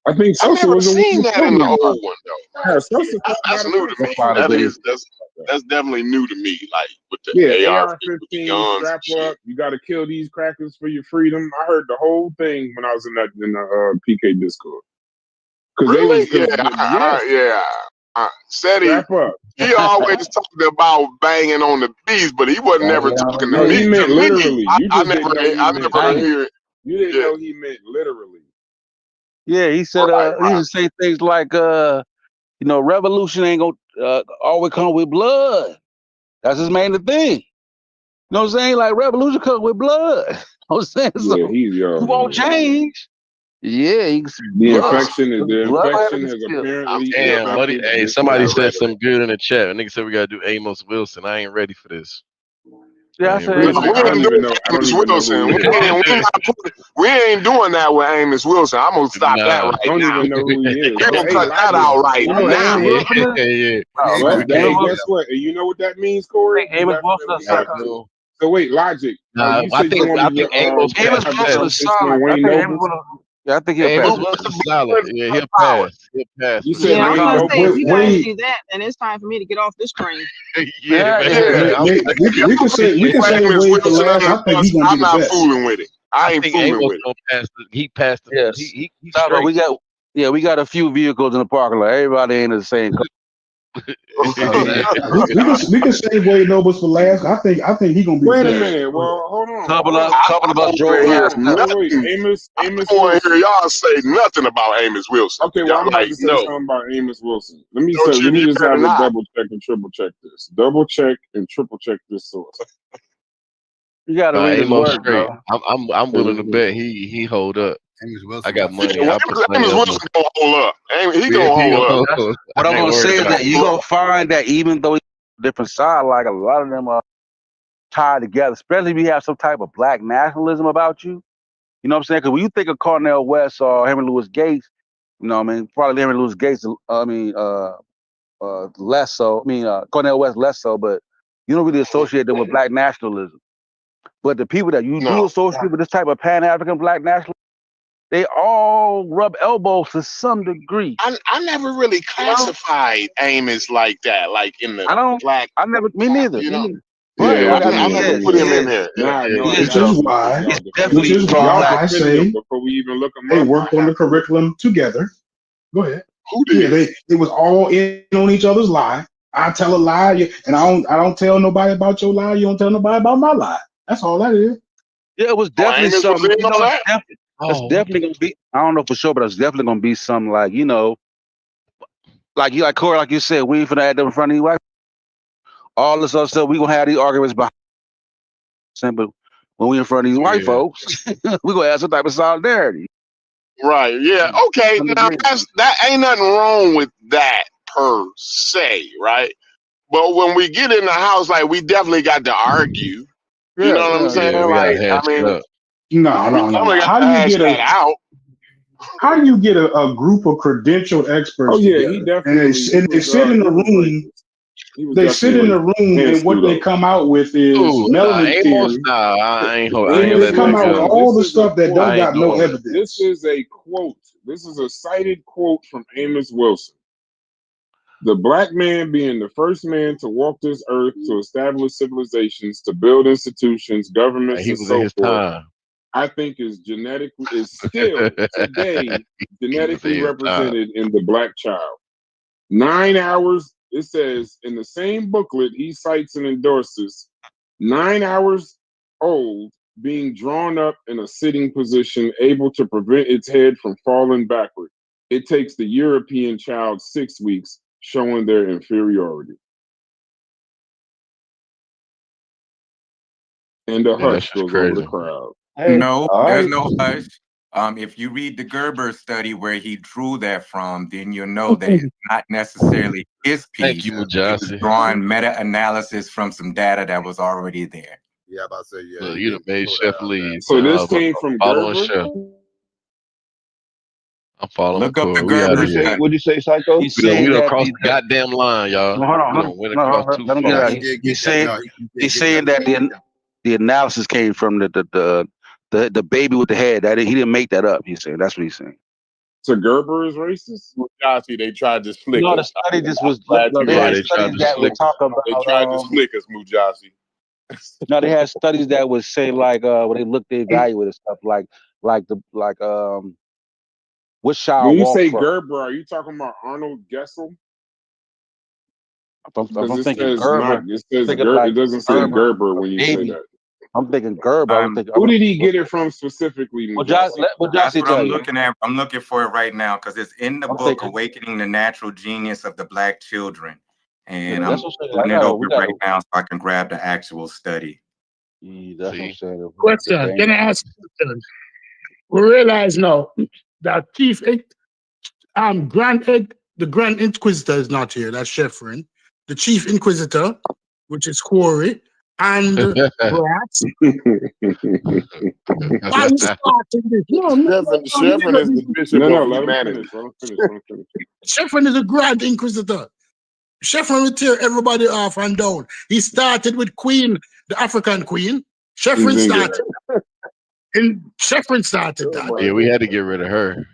C: I think
I: I've
C: Sosa
I: never
C: was
I: seen that in the old one though.
C: Yeah, Sosa
I: That's new to me. That's definitely new to me. Like with the AR-15
C: AR-15,
I: guns
C: strap
I: and shit.
C: up. You got to kill these crackers for your freedom. I heard the whole thing when I was in the PK Discord.
I: Really?
C: Yes.
I: Seti,
C: Strap up.
I: he always talked about banging on the bees, but he wasn't never talking to
C: No,
I: me.
C: he meant literally. You
I: I
C: just didn't know he meant
I: never hear it.
C: You didn't know he meant literally.
D: Yeah, he said he used to say things like revolution ain't gonna always come with blood. That's his main thing. You know what I'm saying? Like revolution comes with blood. You know what I'm saying? So
C: Yeah,
D: he won't change. Yeah,
C: the infection has apparently.
L: Damn, buddy. Hey, somebody said something good in the chat. A nigga said we gotta do Amos Wilson. I ain't ready for this.
D: Yeah, I said
I: We ain't doing that with Amos Wilson. I'm gonna stop that right now.
C: Don't even know who he is.
I: You're gonna cut that out right now.
C: Well, guess what? You know what that means, Corey?
D: Amos Wilson.
C: So wait, Logic. You
L: I
C: said
L: think
C: you wanted
L: Amos
C: to
L: Wilson is solid.
D: I think he'll
L: Amos
D: pass.
L: Wilson is solid. Yeah, he'll pass. He'll pass.
C: You said
K: Yeah, I was
C: Wayne
K: gonna say if you guys
C: Wayne.
K: do that, then it's time for me to get off this train.
A: We can say Wade for last. I think he's gonna be the best.
I: I'm not fooling with it. I ain't fooling
L: Amos
I: with it.
L: gonna pass. He passed.
D: Yes.
L: He
D: But we got a few vehicles in the parking lot. Everybody ain't the same color.
A: we can say Wade Nobles for last. I think he's gonna be.
C: Wait
A: the
C: a
A: best.
C: minute. Well, hold on.
D: Couple of us drove here.
C: Wait. Amos
I: I don't want to hear y'all say nothing about Amos Wilson.
C: Okay, well, I'm about to say something about Amos Wilson. Let me just have a double check and triple check this. Double check and triple check this source.
D: You gotta read his
L: Amos
D: work,
L: straight.
D: bro.
L: I'm willing to bet he hold up. I got money.
I: Amos Wilson gonna hold up. He gonna hold up.
D: What I'm gonna say is that you're gonna find that even though different side, like a lot of them are tied together, especially if you have some type of black nationalism about you. You know what I'm saying? Because when you think of Cornel West or Henry Louis Gates, you know what I mean? Probably Henry Louis Gates, less so. Cornel West less so, but you don't really associate them with black nationalism. But the people that you do associate with this type of Pan-African black nationalism, they all rub elbows to some degree.
I: I never really classified Amos like that, like in the black.
D: Me neither.
I: You know,
D: Right.
I: Yeah,
D: I got
I: I'm
D: he
I: gonna
D: is.
I: put
D: He
I: him in
D: is.
I: here.
C: Nah,
I: Yeah,
C: no,
D: He
C: I
D: is
A: Which
C: got
A: is
C: you
D: though.
C: because
A: why,
C: y'all
D: He's
C: defend
A: which
D: definitely
C: him.
A: is
C: Y'all
A: why I
C: defend him
A: say,
C: before we even look him
A: hey,
C: up.
A: work
C: I
A: on the
C: have to.
A: curriculum together. Go ahead.
I: who
A: Yeah,
I: did?
A: they was all in on each other's lie. I tell a lie, and I don't tell nobody about your lie. You don't tell nobody about my lie. That's all that is.
D: Yeah, it was
I: Oh,
D: definitely
I: Amos was
D: something.
I: in on that.
D: It's
H: Oh,
D: definitely gonna be. I don't know for sure, but it's definitely gonna be something like like Corey, like you said, we ain't finna add them in front of you. Right? All this other stuff, we gonna have these arguments behind. But when we in front of these white
H: yeah.
D: folks, we gonna have some type of solidarity.
I: Right. Yeah. Okay.
D: Some
I: Now
D: agreement.
I: that ain't nothing wrong with that per se, right? But when we get in the house, like we definitely got to argue. You know
D: Yeah,
I: what I'm
D: yeah,
I: saying?
H: Yeah, we gotta
I: Like, I
H: hash it
I: mean,
H: up.
A: No,
I: we
A: no, no,
I: definitely
A: no.
I: got
A: How
I: to
A: do you
I: hash
A: get
I: that out.
A: a group of credentialed
C: Oh
A: experts
C: yeah, he
A: together and
C: definitely
A: they sit in
C: he
A: the
C: was
A: room?
C: racist. He was
A: They sit
C: definitely
A: in the
C: racist
A: room,
C: and
A: and what they
C: pseudo.
A: come out with is
H: Ooh, nah,
A: melanin
H: Amos,
A: theory.
H: nah, I ain't
A: They
C: Amos
H: letting
A: come
H: that
A: out with
C: Wilson,
H: go.
A: all
C: this
A: the
C: is a
A: stuff that don't
C: quote.
H: I ain't
A: got no
H: doing it.
C: This
A: evidence.
C: is a quote. This is a cited quote from Amos Wilson. The black man being the first man to walk this earth, to establish civilizations, to build institutions,
H: Like,
C: governments,
H: he
C: and
H: was in
C: so
H: his
C: forth,
H: time.
C: I think is still today
H: He was in
C: genetically
H: his time.
C: represented in the black child. 9 hours, it says in the same booklet he cites and endorses, 9 hours old, being drawn up in a sitting position, able to prevent its head from falling backward. It takes the European child 6 weeks, showing their inferiority. And a
H: Yeah, that's
C: hush
H: just
C: goes over the
H: crazy.
C: crowd.
O: Hey,
P: No,
O: all
P: there's
O: right.
P: no hush. If you read the Gerber study where he drew that from, then you'll know that it's not necessarily his
H: Thank
P: piece.
H: you,
P: He was
H: Mujasi.
P: drawing meta-analysis from some data that was already there.
Q: Yeah, I'm about to say, yeah,
H: Look,
Q: he
H: you done
Q: did
H: made
Q: pull that
H: Chef
Q: out of that.
H: leave,
C: So
H: man.
C: this
H: I'm
C: came from
H: following
C: Gerber.
H: Chef. I'm following
P: Look up the
H: Corey. We out
P: Gerber
H: of here.
P: study.
O: What'd you say, Psycho?
D: He's
H: We
D: saying
H: done
D: that
H: crossed the goddamn line, y'all.
D: no, hold on,
H: We done went across
D: no,
H: too
D: let him get it
Q: Yeah,
H: far.
D: out.
Q: he did get
D: He's
Q: that.
D: saying
Q: No, he did
D: he's
Q: get
D: saying
Q: that.
D: that the analysis came from the baby with the head. That he didn't make that up. He's saying that's what he's saying.
C: So Gerber is racist?
I: Mujasi, they tried to slick
D: No, the
I: us.
D: study just was
C: Glad you
D: they
H: Yeah,
D: had
H: they
C: right.
H: tried
D: studies
H: to
D: that would
H: slick.
D: talk
I: They
D: about
I: tried to slick us, Mujasi.
D: no, they had studies that would say like when they looked they evaluated stuff like which
C: When
D: child
C: you
D: walked
C: say
D: first.
C: Gerber, are you talking about Arnold Gessel?
D: If
C: Because
D: I'm
C: it
D: thinking
C: says not.
D: Gerber,
C: It says
D: thinking
C: Gerber.
D: like
C: It doesn't say
D: Gerber,
C: Gerber when you say
D: baby.
C: that.
D: I'm thinking Gerber. I was thinking.
C: Who did he get it from specifically,
D: Well,
C: Mujasi?
D: what
P: That's
D: Jossie
P: what
D: tell
P: I'm
D: you?
P: looking at. I'm looking for it right now because it's in the
D: I'm
P: book,
D: thinking.
P: Awakening the Natural Genius of the Black Children. And
D: That's
P: I'm
D: what I'm saying.
P: pulling it
D: We
P: open
D: got
P: right
D: to.
P: now so I can grab the actual study.
D: That's what I'm
H: See,
D: saying.
N: Question: can I ask a question? We realize now that the Grand Inquisitor is not here. That's Sheffrin. The Chief Inquisitor, which is Corey, and Brass. Why you starting this?
I: Sheffrin is the Bishop
C: No,
I: of
C: let him
I: Humanity.
C: finish. Let him finish. Let him finish.
N: Sheffrin is a Grand Inquisitor. Sheffrin will tear everybody off and down. He started with Queen, the African Queen. Sheffrin started. And Sheffrin started that.
H: yeah, we had to get rid of her.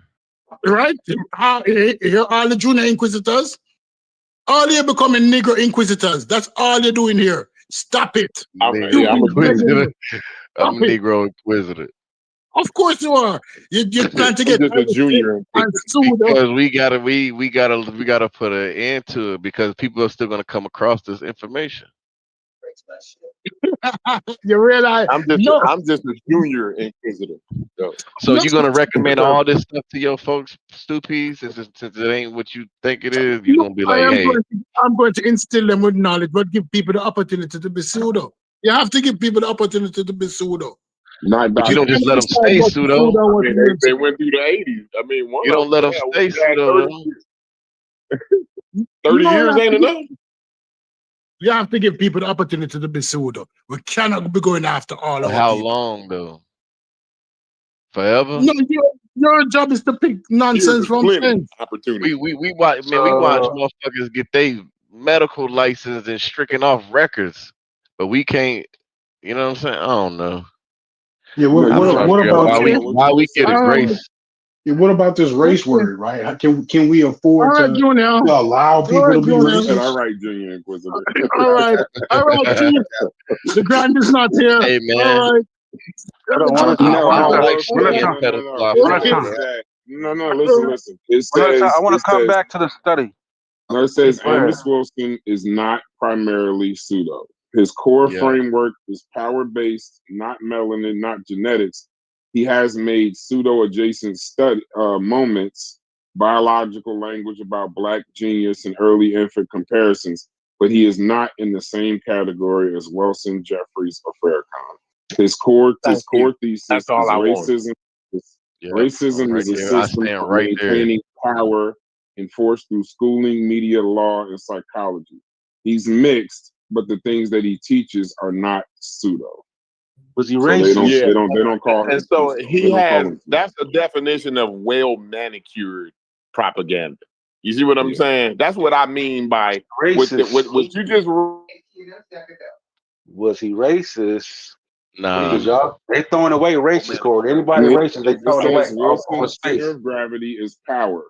N: Right? All the junior inquisitors, all they're becoming Negro inquisitors. That's all they're doing here. Stop it.
I: I'm
H: Negro
I: a
H: Inquisitor. I'm
N: Stop
H: a
N: it.
H: Negro Inquisitor.
N: Of course you are. You're trying to get
I: just a junior.
N: and pseudo.
H: Because we gotta put an end to it because people are still gonna come across this information.
N: You realize
I: I'm just a junior inquisitor.
H: So you're gonna recommend all this stuff to your folks, Stoopies, since it ain't what you think it is. You're gonna be like, hey,
N: I'm going to instill them with knowledge, but give people the opportunity to be pseudo. You have to give people the opportunity to be pseudo.
H: but you don't just let them stay pseudo.
I: I mean, they went through the 80s. I mean,
H: You don't let them stay pseudo.
I: 30 years ain't enough.
N: You have to give people the opportunity to be pseudo. We cannot be going after all our
H: How
N: people.
H: long though? Forever?
N: No, your job is to pick nonsense from friends.
I: Opportunity.
H: We watch motherfuckers get their medical license and stricken off records, but we can't. You know what I'm saying? I don't know.
A: Yeah.
H: I'm trying to
A: What
H: figure out
A: about
H: why we get a grace.
A: What about this race word, right? Can we
N: All
A: afford
N: right,
A: to
N: Junior.
A: allow
N: All
A: people
N: right,
A: to be
N: Junior.
C: He said, all
A: racist?
C: right, Junior Inquisitor.
N: All right, Chief. The grand is not here.
L: Hey
N: All
L: man,
N: right.
M: Hold on, one at a
L: I,
M: time.
C: No,
M: One
L: I
M: at a
L: don't
M: time.
L: like
C: well,
M: One at a
L: being
M: time.
L: pedophile
M: One
C: it
M: at a time.
C: says that. No, listen. It
D: One at a time. I
C: says,
D: want to come back to the study.
C: no, it says
D: Go ahead.
C: Amos Wilson is not primarily pseudo. His core
L: Yeah.
C: framework is power-based, not melanin, not genetics. He has made pseudo-adjacent moments, biological language about black genius and early infant comparisons, but he is not in the same category as Wilson, Jeffries, or Farrakhan. His core thesis
I: That's
C: is
I: all I want.
C: racism.
L: Yeah, I'm
C: Racism
L: right
C: is a
L: there. I
C: system
L: stand
C: for
L: right there.
C: maintaining power enforced through schooling, media, law, and psychology. He's mixed, but the things that he teaches are not pseudo.
D: Was he
C: So they
D: racist?
C: don't call
I: And
C: him
I: so
C: pseudo.
I: he
C: They don't call
I: has,
C: him pseudo.
I: that's the definition of well manicured propaganda. You see what I'm
C: Yeah.
I: saying? That's what I mean by
D: Racist.
I: what you just.
D: Was he racist?
L: Nah.
D: Because y'all they throwing away racist code. Anybody
C: It,
D: racist, they
C: it
D: throwing away
C: says
D: off
C: Wilson's
D: his
C: center
D: face.
C: of gravity is power.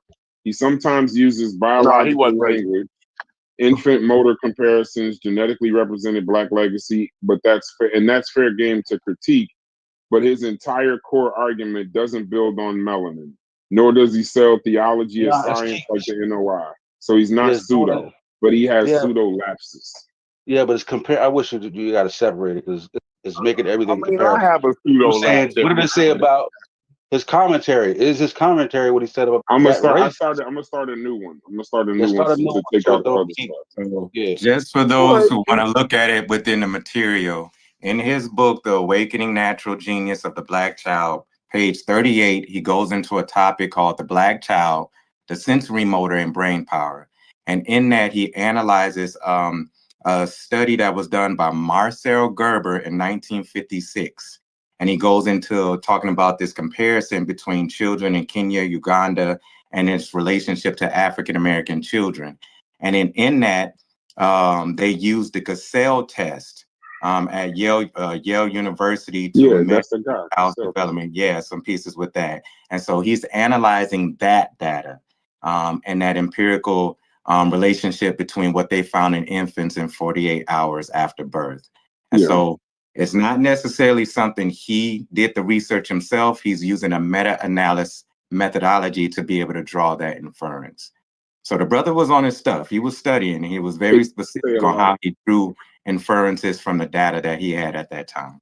C: He sometimes uses
I: No, he
C: biological
I: wasn't racist.
C: language, infant motor comparisons, genetically represented black legacy, but that's fair game to critique. But his entire core argument doesn't build on melanin, nor does he sell theology as
D: Yeah, that's
C: science
D: key.
C: like the NOI. So he's not
D: Yes, doing
C: pseudo,
D: it.
C: but he has
D: Yeah,
C: pseudo lapses.
D: yeah, but it's compare. I wish you got to separate it because it's making
I: I
D: everything
I: mean, I
D: comparable.
I: have a
D: I'm
I: pseudo
D: saying,
I: lapse
D: what
I: every
D: did it say
I: now and then.
D: about his commentary? Is his commentary what he said about
C: I'm
D: that race?
C: gonna start a new one. I'm gonna start a
D: Yeah,
C: new one
D: start a new
C: to
D: one.
C: take
D: So
C: out the
D: don't
C: other
D: keep.
C: stuff.
D: Yeah.
P: Just for those who want to look at it within the material, in his book, The Awakening Natural Genius of the Black Child, page 38, he goes into a topic called the Black Child, the sensory motor and brain power. And in that, he analyzes a study that was done by Marcel Gerber in 1956. And he goes into talking about this comparison between children in Kenya, Uganda, and its relationship to African American children. And in that, they used the Gestalt test at Yale University to
C: Yeah,
P: measure
C: that's the guy.
P: child
C: So,
P: development. Yeah, some pieces with that. And so he's analyzing that data and that empirical relationship between what they found in infants in 48 hours after birth. And
C: yeah.
P: so it's not necessarily something he did the research himself. He's using a meta-analysis methodology to be able to draw that inference. So the brother was on his stuff. He was studying. He was very
C: Say
P: specific
C: a
P: on how
C: lot.
P: he drew inferences from the data that he had at that time.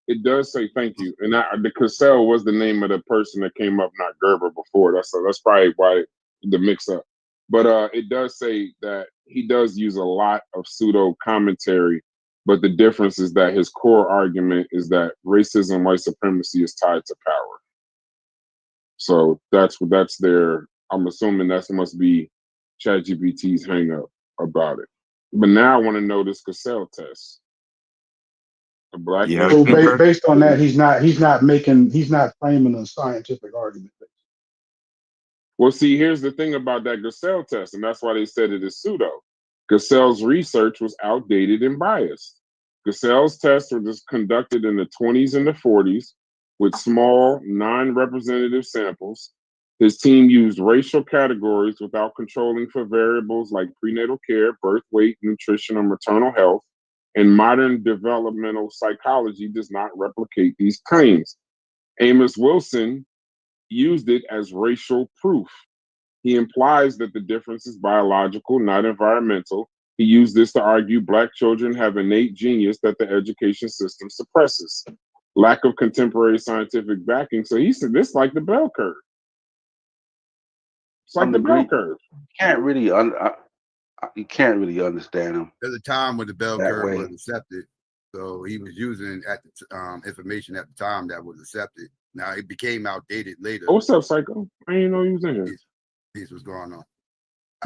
C: It does say thank you, and the Cassell was the name of the person that came up, not Gerber before. That's probably why the mix up. But it does say that he does use a lot of pseudo commentary, but the difference is that his core argument is that racism, white supremacy is tied to power. So that's their. I'm assuming that must be ChatGPT's hang up about it. But now I want to know this Cassell test. The black
P: Yeah.
A: So
C: man.
A: based on that, he's not framing a scientific argument.
C: Well, see, here's the thing about that Gestalt test, and that's why they said it is pseudo. Gesell's research was outdated and biased. Gesell's tests were just conducted in the 20s and the 40s with small, non-representative samples. His team used racial categories without controlling for variables like prenatal care, birth weight, nutrition, or maternal health. And modern developmental psychology does not replicate these claims. Amos Wilson used it as racial proof. He implies that the difference is biological, not environmental. He used this to argue black children have innate genius that the education system suppresses. Lack of contemporary scientific backing. So he said this like the bell curve. It's like the bell curve.
D: You can't really understand him.
Q: There's a time when the bell
D: that
Q: curve
D: way.
Q: was accepted, so he was using at the information at the time that was accepted. Now it became outdated later.
C: Oh, what's up, Psycho? I didn't know you was in here.
Q: Peace, what's going on?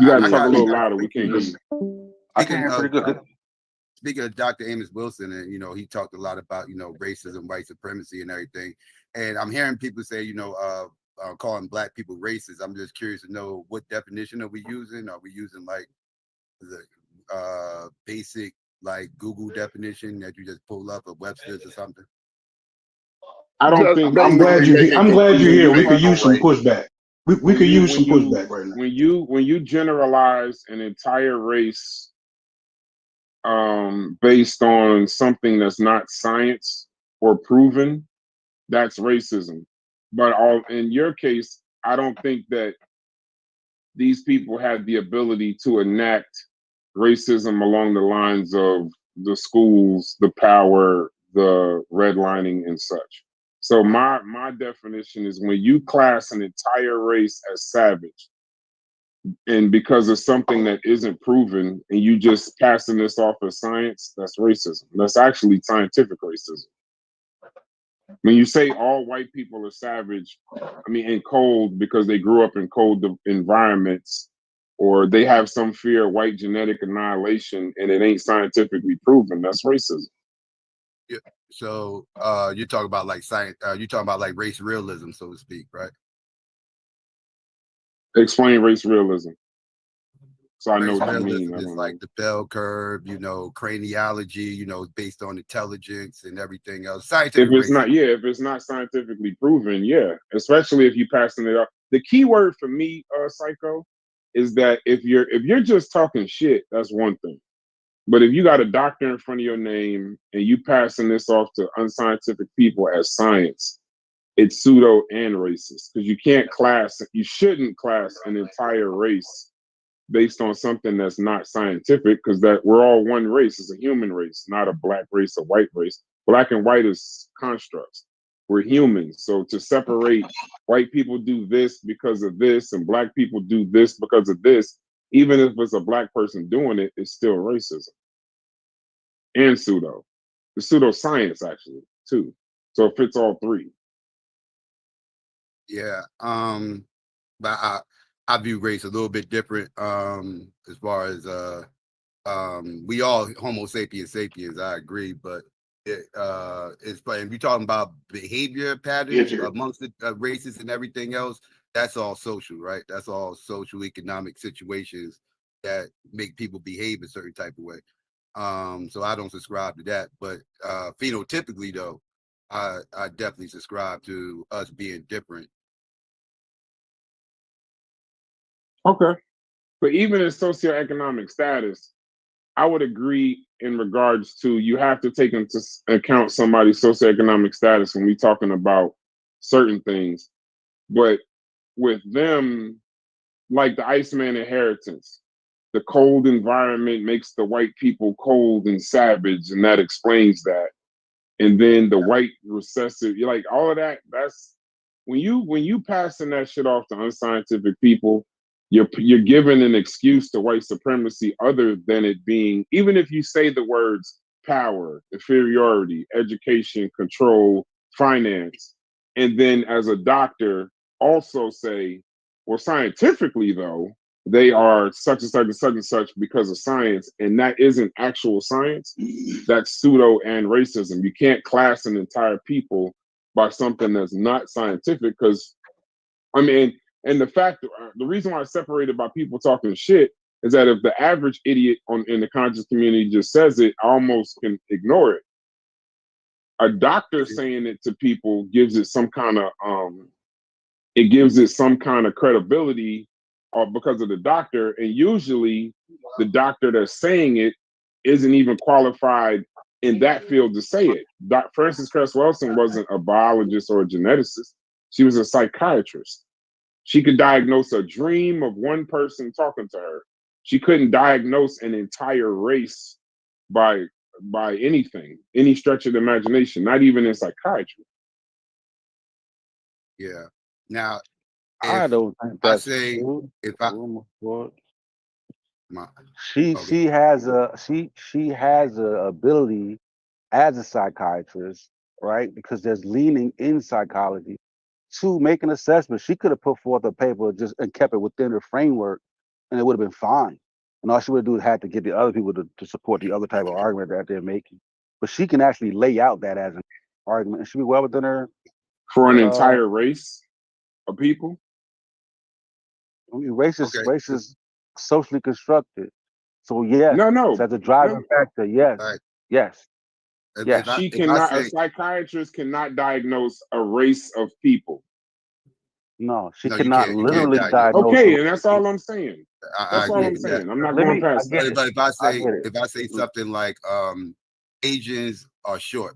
C: You gotta talk a little louder. We can't hear you.
D: I can hear pretty good.
Q: Speaking of Dr. Amos Wilson, and he talked a lot about racism, white supremacy, and everything. And I'm hearing people say, calling black people racist. I'm just curious to know what definition are we using? Are we using like the basic like Google definition that you just pull up of Webster's or something?
C: I don't think
A: I'm
C: I'm not.
A: glad you. I'm glad you're here. We could use some
C: Right.
A: pushback. We could use some pushback right now.
C: When you generalize an entire race based on something that's not science or proven, that's racism. But in your case, I don't think that these people have the ability to enact racism along the lines of the schools, the power, the redlining, and such. So my definition is when you class an entire race as savage, and because of something that isn't proven, and you just passing this off as science, that's racism. That's actually scientific racism. When you say all white people are savage, I mean, and cold because they grew up in cold environments, or they have some fear of white genetic annihilation, and it ain't scientifically proven, that's racism.
Q: Yeah. So you're talking about like science. You're talking about like race realism, so to speak, right?
C: Explain race realism, so I know
Q: Race
C: what you mean.
Q: realism
C: I
Q: is
C: don't
Q: like
C: know.
Q: the bell curve, craniology, based on intelligence and everything else. Scientific
C: If it's
Q: racism.
C: not, yeah, if it's not scientifically proven, yeah, especially if you passing it up. The key word for me, psycho, is that if you're just talking shit, that's one thing. But if you got a doctor in front of your name and you passing this off to unscientific people as science, it's pseudo and racist, because you shouldn't class an entire race based on something that's not scientific, because that we're all one race. It's a human race, not a black race, a white race. Black and white is constructs. We're humans. So to separate white people do this because of this and black people do this because of this, even if it's a black person doing it, it's still racism. And pseudo. The pseudo-science actually, too. So it fits all three.
Q: Yeah. But I view race a little bit different. As far as we all Homo sapiens sapiens, I agree, but it's but if you're talking about behavior patterns amongst the races and everything else, that's all social, right? That's all social economic situations that make people behave a certain type of way. So I don't subscribe to that, but phenotypically though, I definitely subscribe to us being different.
C: Okay. But even in socioeconomic status, I would agree in regards to you have to take into account somebody's socioeconomic status when we're talking about certain things. But with them, like the Iceman inheritance, the cold environment makes the white people cold and savage, and that explains that. And then the white recessive, you're like all of that. That's when you passing that shit off to unscientific people, you're giving an excuse to white supremacy other than it being, even if you say the words power, inferiority, education, control, finance, and then as a doctor also say, well, scientifically though, they are such and such and such and such because of science, and that isn't actual science. That's pseudo and racism. You can't class an entire people by something that's not scientific, because I mean, and the reason why I separated by people talking shit is that if the average idiot in the conscious community just says it, I almost can ignore it. A doctor saying it to people gives it some kind of credibility because of the doctor, and usually the doctor that's saying it isn't even qualified in that field to say it. Frances Cress Welsing wasn't a biologist or a geneticist. She was a psychiatrist. She could diagnose a dream of one person talking to her. She couldn't diagnose an entire race by anything, any stretch of the imagination, not even in psychiatry.
Q: Yeah. Now,
D: I don't think that's true. She has a ability as a psychiatrist, right? Because there's leaning in psychology to make an assessment. She could have put forth a paper just and kept it within her framework, and it would have been fine. And all she would do is had to get the other people to support the other type of argument that they're making. But she can actually lay out that as an argument, and should be well within her.
C: For an entire race of people?
D: I mean, race is socially constructed. So yes,
C: no,
D: as a driving factor, yes, yes.
N: Yes.
C: She
Q: if I
C: cannot. A
Q: say
C: psychiatrist cannot diagnose a race of people.
D: No, she
Q: no, you
D: cannot
Q: can't. You can't
D: literally
Q: diagnose.
D: diagnose a
C: Okay,
D: race
C: and
D: of
C: that's all
D: people.
C: I'm saying.
Q: I
C: That's all
Q: agree
C: I'm
Q: with that.
C: saying. I'm not
D: Let
C: going
D: me. I
C: past
D: get
C: that.
D: it.
Q: But
D: I get it.
Q: if I say something like Asians are short,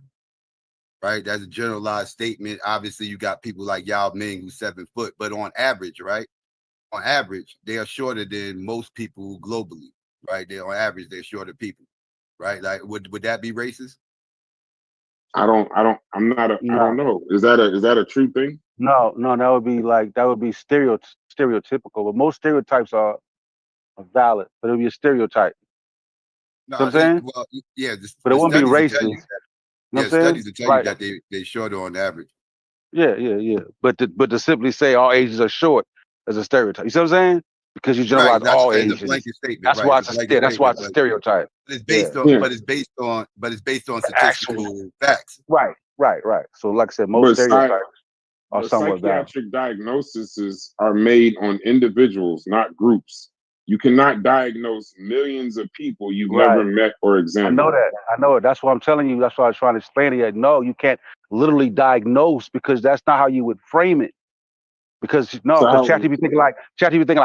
Q: right? That's a generalized statement. Obviously, you got people like Yao Ming who's 7 foot, but on average, right? On average, they are shorter than most people globally, right? They on average they're shorter people, right? Like would that be racist?
C: I don't
D: No,
C: know. Is that a true thing?
D: no, no. That would be stereotypical. But most stereotypes are valid, but it would be a stereotype.
Q: No,
D: See what I'm saying?
Q: well, yeah,
D: But it
Q: the
D: wouldn't be
Q: studies will tell
D: racist.
Q: you
D: You know
Q: that.
D: what I'm
Q: Yeah,
D: saying?
Q: studies will tell you
D: Right.
Q: that they shorter on average.
D: Yeah. But to simply say all Asians are short is a stereotype. You see what I'm saying? Because you
Q: Right.
D: generalize
Q: That's
D: all
Q: it's a
D: Asians.
Q: blanket statement,
D: That's
Q: right?
D: why
Q: It's a blanket
D: that's why
Q: statement,
D: it's a stereotype.
Q: but it's
D: Yeah.
Q: based on
C: Yeah.
Q: but it's based on
D: Actual.
Q: statistical facts.
D: Right. So like I said, most
C: But
D: stereotypes are somewhat valid.
C: psychiatric diagnoses are made on individuals, not groups. You cannot diagnose millions of people you've never
D: Right.
C: met or
D: I
C: examined.
D: know that. I know it. That's what I'm telling you. That's why I was trying to explain to you. No, you can't literally diagnose because that's not how you would frame it. Because
C: So
D: ChatGPT thinking like,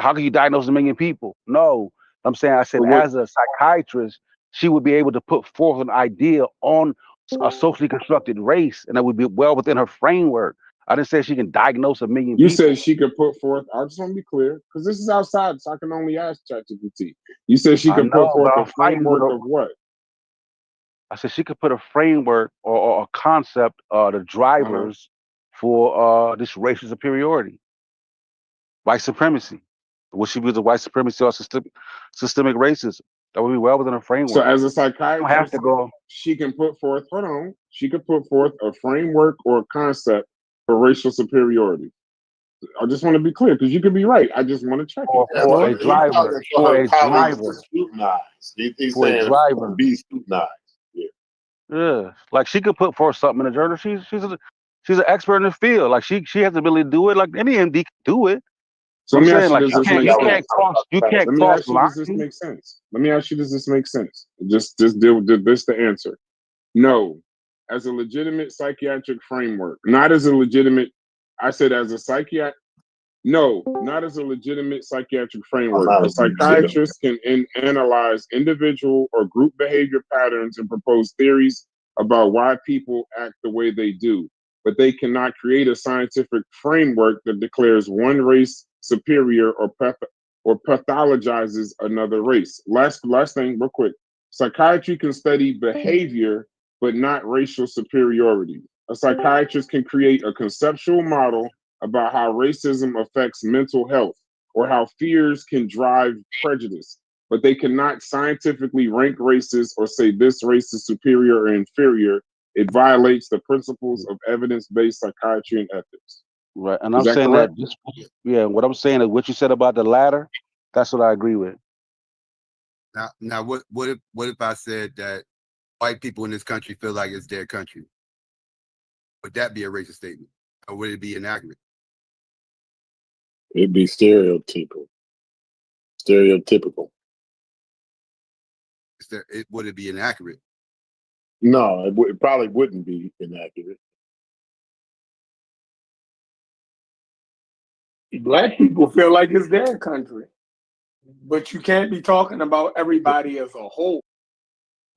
D: how can you diagnose 1 million people? No, I said,
C: what?
D: as a psychiatrist, she would be able to put forth an idea on a socially constructed race, and that would be well within her framework. I didn't say she can diagnose 1 million
C: You
D: people.
C: said she could put forth. I just want to be clear because this is outside, so I can only ask ChatGPT. You said she
D: I
C: could put
D: know,
C: forth
D: but
C: a
D: I'm fighting with
C: framework
D: her.
C: of what?
D: I said she could put a framework or a concept, the drivers for this racial superiority, white supremacy. Would she be the white supremacy or systemic racism? That would be well within her
C: So
D: framework.
C: as a
D: You don't have
C: psychiatrist,
D: to go.
C: she can put forth. Hold on. She could put forth a framework or a concept for racial superiority. I just want to be clear because you could be right. I just want to check it.
D: For a driver, for a driver,
I: He's
D: for a
I: saying
D: driver.
I: be scrutinized. Yeah.
D: Yeah, like she could put forth something in a journal. She's an expert in the field. Like she has the ability to do it. Like any MD can do it.
C: So
D: You know
C: let
D: what
C: me
D: I'm
C: ask
D: saying?
C: you,
D: Like
C: does this make sense?
D: you can't
C: Let me
D: cross
C: ask you, does this
D: line.
C: make sense? Let me ask you, does this make sense? Just deal with this the answer. No. As a legitimate psychiatric framework, not as a legitimate, I said as a psychiatric, no, not as a legitimate psychiatric framework. A psychiatrist can analyze individual or group behavior patterns and propose theories about why people act the way they do, but they cannot create a scientific framework that declares one race superior or pathologizes another race. Last thing, real quick. Psychiatry can study behavior, but not racial superiority. A psychiatrist can create a conceptual model about how racism affects mental health or how fears can drive prejudice, but they cannot scientifically rank races or say this race is superior or inferior. It violates the principles of evidence-based psychiatry and ethics.
D: Right, and
C: Is
D: I'm
C: that
D: saying
C: correct?
D: that what I'm saying is what you said about the latter. That's what I agree with.
Q: Now what if I said that white people in this country feel like it's their country? Would that be a racist statement? Or would it be inaccurate?
I: It'd be stereotypical.
Q: Would it be inaccurate?
I: No, it probably wouldn't be inaccurate.
J: Black people feel like it's their country, but you can't be talking about everybody as a whole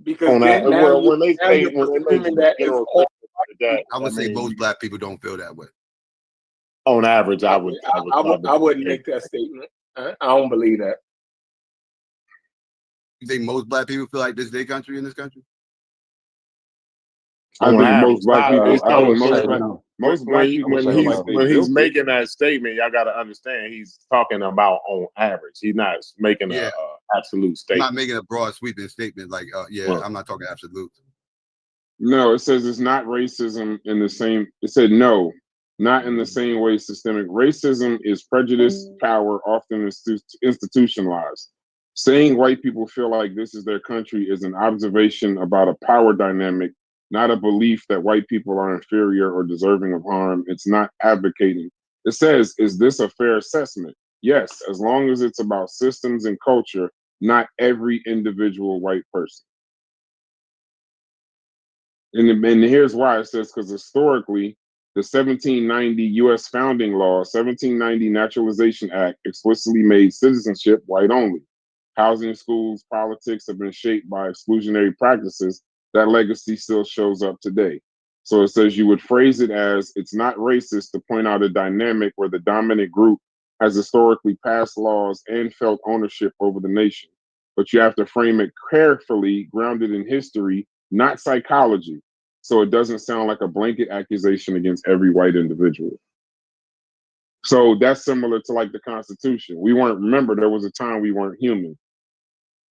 J: because then now
I: when they
J: you're
I: make
J: presuming that it's
I: general
J: all.
Q: I would say most black people don't feel that way.
I: On average, I wouldn't
J: make that statement. I don't believe that.
Q: You think most black people feel like this is their country in this country?
C: I think most black people. I think most black people
I: when
C: feel like they
I: he's
C: built it.
I: making that statement, y'all got to understand he's talking about on average. He's not making an absolute
Q: I'm
I: statement.
Q: not making a broad sweeping statement like, I'm not talking absolute.
C: No, it says it's not racism in the same. It said no, not in the same way systemic racism is prejudice, power, often institutionalized. Saying white people feel like this is their country is an observation about a power dynamic, not a belief that white people are inferior or deserving of harm. It's not advocating. It says, is this a fair assessment? Yes, as long as it's about systems and culture, not every individual white person. And here's why. It says because historically, the 1790 U.S. founding law, 1790 Naturalization Act, explicitly made citizenship white only. Housing, schools, politics have been shaped by exclusionary practices. That legacy still shows up today. So it says you would phrase it as it's not racist to point out a dynamic where the dominant group has historically passed laws and felt ownership over the nation. But you have to frame it carefully, grounded in history, not psychology. So it doesn't sound like a blanket accusation against every white individual. So that's similar to like the Constitution. We weren't, remember, there was a time we weren't human.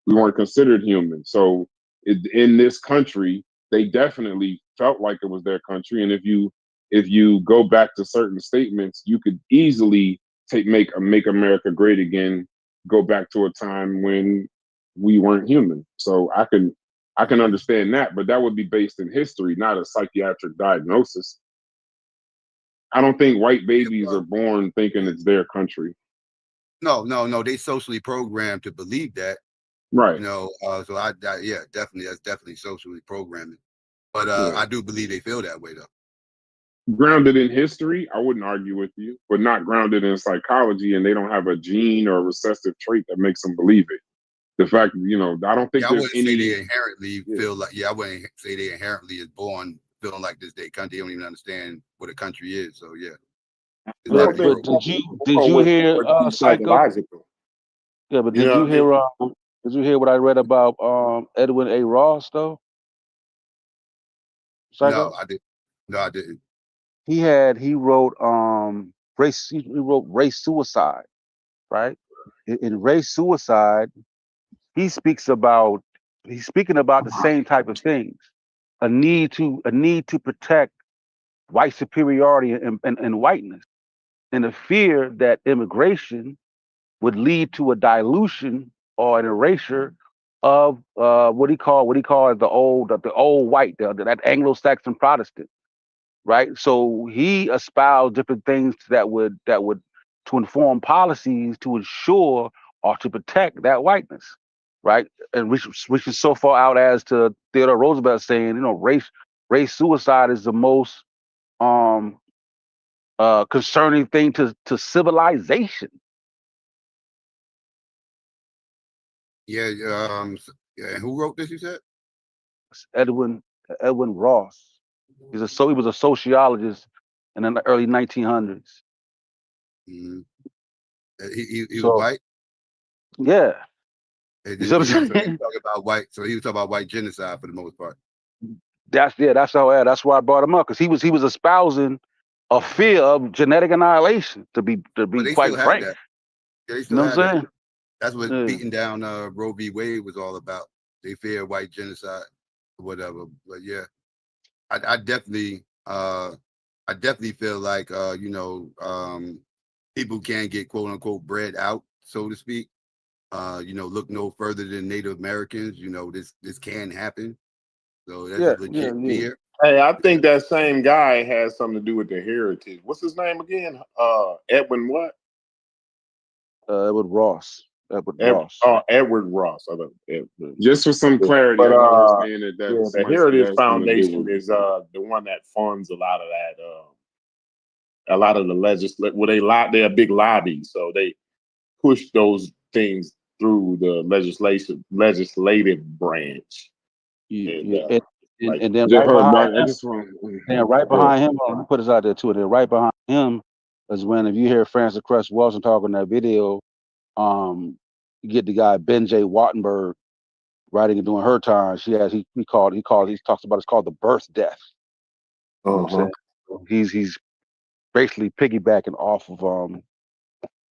C: We weren't considered human. So in this country, they definitely felt like it was their country. And if you go back to certain statements, you could easily make America great again, go back to a time when we weren't human. So I can understand that, but that would be based in history, not a psychiatric diagnosis. I don't think white babies are born thinking it's their country.
Q: No. They socially programmed to believe that.
C: Right.
Q: So yeah, definitely, that's definitely socially programming. But I do believe they feel that way though.
C: Grounded in history, I wouldn't argue with you, but not grounded in psychology, and they don't have a gene or a recessive trait that makes them believe it. The fact, I don't think
Q: I
C: there's
Q: wouldn't say they inherently feel like. I wouldn't say they inherently is born feeling like this day country. They don't even understand what a country is. So yeah.
D: But did you hear Psycho? Yeah, but did you hear what I read about Edwin A. Ross though? Psycho?
Q: No, I didn't.
D: He wrote race suicide, right? In race suicide, he's speaking about the same type of things. A need to protect white superiority and whiteness, and the fear that immigration would lead to a dilution or an erasure of what he called the old white, that Anglo-Saxon Protestant, right? So he espoused different things that would to inform policies to ensure or to protect that whiteness, right? And which is so far out as to Theodore Roosevelt saying, race suicide is the most concerning thing to civilization.
Q: Yeah. Who wrote this? You said
D: Edwin Ross. He was a sociologist in the early 1900s.
Q: Mm-hmm. He was white.
D: Yeah.
Q: He was talking about white. So he was talking about white genocide for the most part.
D: That's why I brought him up, because he was espousing a fear of genetic annihilation. To be quite frank.
Q: Yeah, they
D: you know what I'm saying?
Q: That's what beating down Roe v. Wade was all about. They fear white genocide or whatever. But yeah, I definitely feel like people can get quote unquote bred out, so to speak. Look no further than Native Americans. This can happen. So that's a legit fear.
I: Hey, I think that same guy has something to do with the heritage. What's his name again? Edwin what?
D: Edward Ross.
I: Edward Ross.
C: Just for some clarity,
I: but
C: the
I: Heritage Foundation is the one that funds a lot of that. A lot of the legislative. Well, they're a big lobby, so they push those things through the legislative branch.
D: And then right behind him, let me put this out there too. And then right behind him is when, if you hear Frances Cress Welsing talking that video, you get the guy Ben J. Wattenberg writing and doing her time. He talks about, it's called The Birth Death. You know what I'm saying? He's basically piggybacking off of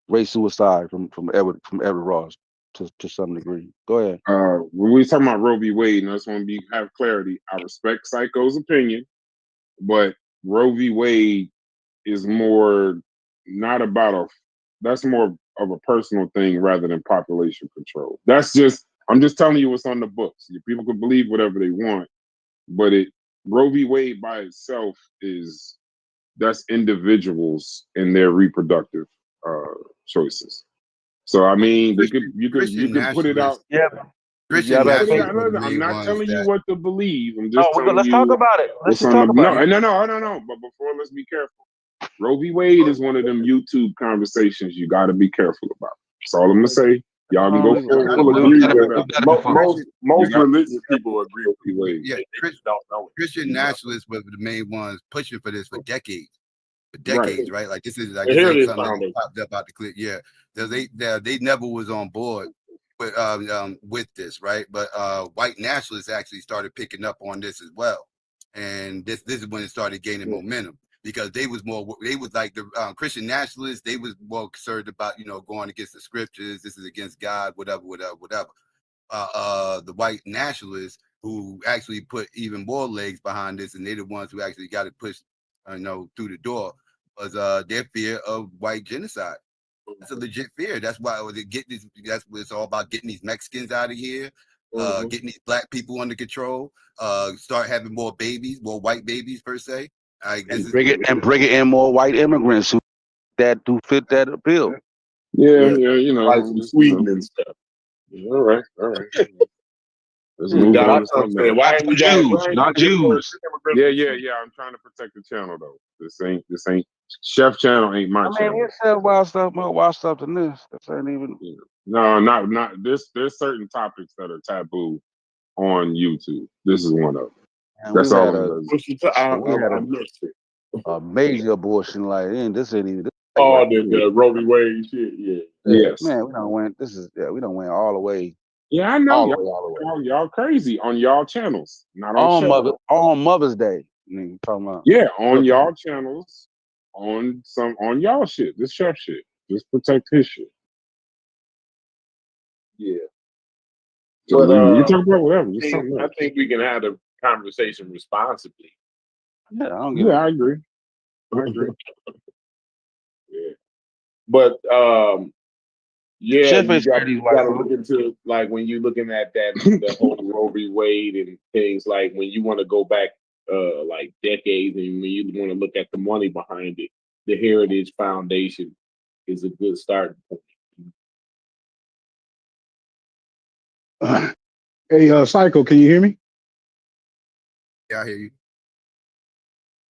D: race suicide from Edward Ross to some degree. Go ahead.
C: When we talking about Roe v. Wade, and I just want to have clarity. I respect Psycho's opinion, but Roe v. Wade is more not about that's more of a personal thing rather than population control. I'm just telling you what's on the books. People can believe whatever they want, but Roe v. Wade by itself that's individuals and their reproductive choices. So I mean, you could put it out.
D: Yeah,
Q: Christian
D: gotta think.
Q: nationalists were the
C: I'm
Q: main
C: not
Q: ones
C: telling you
Q: that.
C: what to believe. I'm
D: No,
C: just telling
D: let's talk
C: you
D: about it. Let's
C: what's
D: just
C: on the
D: talk about it.
C: no. But before, let's be careful. Roe v. Wade is one of them YouTube conversations you got to be careful about. That's all I'm gonna say. Y'all can go forward.
I: People
C: Look
I: agree
C: that
I: with
C: up.
I: most
C: You got
I: religious people agree
C: Roe v.
I: with
C: Wade.
Q: Yeah,
I: they just don't know it.
Q: Christian nationalists were the main ones pushing for this for decades.
C: Right.
Q: Right? Like this is like
I: And
Q: this
I: here it
Q: ain't
I: is
Q: something that
I: foundation.
Q: popped up out the clip. Yeah, they never was on board with this, right? But white nationalists actually started picking up on this as well, and this is when it started gaining momentum because they was like the Christian nationalists. They was more concerned about going against the scriptures. This is against God, whatever. The white nationalists who actually put even more legs behind this, and they're the ones who actually got it pushed, through the door, was their fear of white genocide. It's a legit fear. That's why they get this. That's what it's all about: getting these Mexicans out of here, getting these black people under control, start having more babies, more white babies per se.
D: Bring it in more white immigrants who fit that bill.
C: Yeah,
I: Like some Sweden and stuff. All right.
C: Let's move
I: God,
C: on
I: I
C: to something else.
I: why ain't we got
D: Not Jews.
C: Yeah. I'm trying to protect the channel though. This ain't Chef channel ain't my
D: I mean,
C: channel.
D: we said more wild stuff than this. This ain't even.
C: No, not this. There's certain topics that are taboo on YouTube. This is one of them.
D: Man,
C: That's
D: we
C: all
D: had
C: I'm
I: I
C: saying.
I: missed it.
D: a major abortion. Like, this ain't even.
I: Oh, the Roe v. Wade shit. Yeah.
C: Yes.
D: Man, we don't win. We don't win all the way.
C: Yeah, I know.
I: All the way.
C: Y'all crazy on y'all channels, not on
D: On Mother's Day. You talking about?
C: Yeah, on y'all channels, on y'all shit. This chef shit. Just protect his shit.
I: Yeah.
C: So
I: But
C: you talk about whatever. Just something
I: I
C: else.
I: think we can have the conversation responsibly.
D: Yeah,
C: I agree.
I: Yeah. But yeah,
D: Chef
I: you
D: ain't
I: got
D: scared of these
I: to
D: white
I: look into, like, when you're looking at that the whole Roe v. Wade and things, like when you want to go back like decades and when you want to look at the money behind it, the Heritage Foundation is a good starting point.
A: Hey, Psycho, can you hear me?
Q: Yeah, I hear you.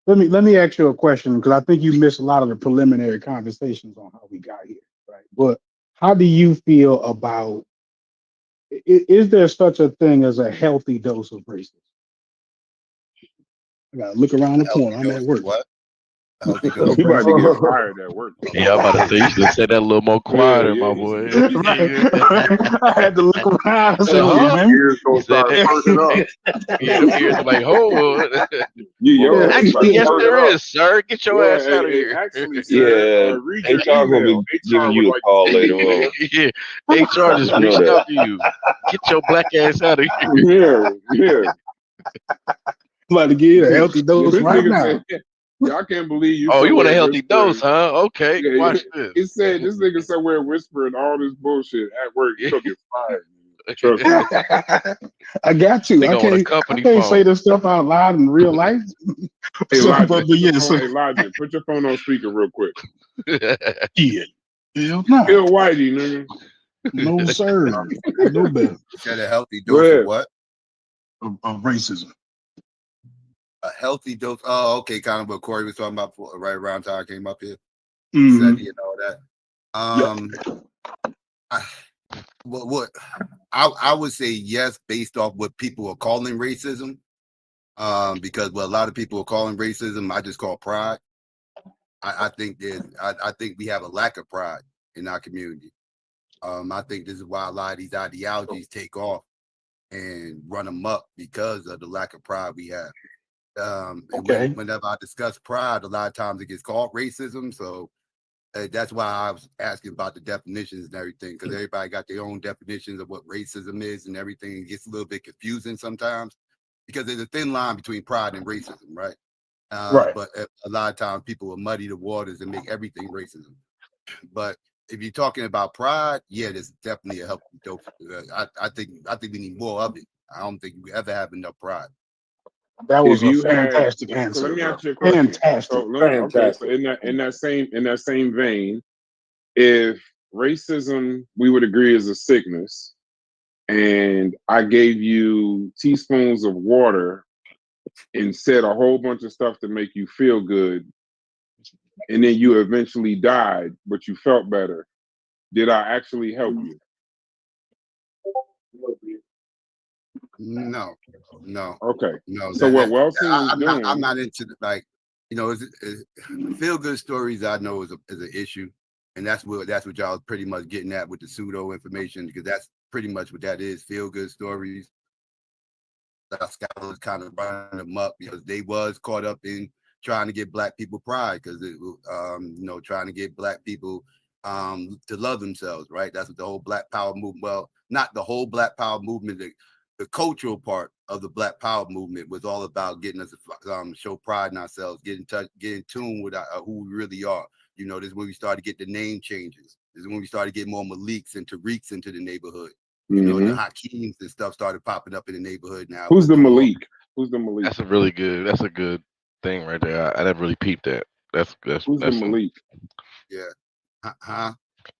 A: Let me ask you a question because I think you missed a lot of the preliminary conversations on how we got here, right? But how do you feel about is there such a thing as a healthy dose of racism? I gotta look around the corner. I'm at work.
Q: What?
C: You about to get fired at work.
L: Yeah, I'm about to say you should have said that a little more quieter, my boy.
A: I had to look around and say,
L: Uh-huh.
A: "Wait,
I: Ears gonna start perking up.
L: Yeah, them ears are like, hold on.
C: Yeah,
L: Actually, yes, there is, sir. Get your ass out of here.
C: Actually, sir, read your
B: HR gonna
C: email.
B: be giving you a call later on.
L: Yeah, HR just
B: You know
L: reached
B: that.
L: out to you. Get your black ass out of here.
C: Yeah.
A: I'm about to give you a healthy dose
C: This
A: right
C: nigga
A: now."
C: said, y'all can't believe you.
L: Oh, you want a
C: somewhere
L: healthy
C: whispering.
L: dose, huh? Okay,
C: Yeah,
L: watch this.
C: It said this nigga somewhere whispering all this bullshit at work. You gonna get fired. Trust me.
A: I got to. I
L: Nigga on a
A: can't
L: company
A: say
L: phone.
A: this stuff out loud in real life.
C: Hey,
A: So,
C: Logic,
A: but yes,
C: hey, Logic, put your phone on speaker real quick.
A: yeah, hell no,
C: Bill Whitey, nigga.
A: no sir, I know better.
Q: Said a healthy
C: Go
Q: dose of
C: ahead.
Q: what?
A: Of racism.
Q: A healthy dose. Oh, okay. Kind of what Corey was talking about right around time I came up here.
A: Mhm.
Q: SETI and all that. I would say yes, based off what people are calling racism. Because what a lot of people are calling racism, I just call pride. I think we have a lack of pride in our community. I think this is why a lot of these ideologies take off and run amok because of the lack of pride we have. And whenever I discuss pride, a lot of times it gets called racism. So that's why I was asking about the definitions and everything, because everybody got their own definitions of what racism is and everything. It gets a little bit confusing sometimes because there's a thin line between pride and racism, right?
A: Right.
Q: But a lot of times people will muddy the waters and make everything racism. But if you're talking about pride, yeah, there's definitely a healthy dose. I think we need more of it. I don't think we ever have enough pride.
A: That was
C: If
A: a
C: you had,
A: fantastic answer.
C: so let me ask you a question.
A: Fantastic.
C: So so in that same vein, if racism we would agree is a sickness, and I gave you teaspoons of water and said a whole bunch of stuff to make you feel good, and then you eventually died, but you felt better, did I actually help you?
Q: No, no,
C: Okay.
Q: no.
C: So what Wilson was
Q: I'm
C: doing?
Q: not into like, you know, feel good stories. I know is an issue, and that's what y'all pretty much getting at with the pseudo information, because that's pretty much what that is. Feel good stories. Scholars kind of running them up because they was caught up in trying to get black people pride, because you know, trying to get black people to love themselves, right? That's what the whole Black Power movement. Well, not the whole Black Power movement. The cultural part of the Black Power movement was all about getting us to show pride in ourselves, get in tune with who we really are. You know, this is when we started to get the name changes. This is when we started getting more Maliks and Tariqs into the neighborhood. You know, the Hakeems and stuff started popping up in the neighborhood now.
C: Who's the Malik? Who's the Malik?
L: That's a good thing right there. I never really peeped that. That's
C: Who's the Malik?
Q: Yeah.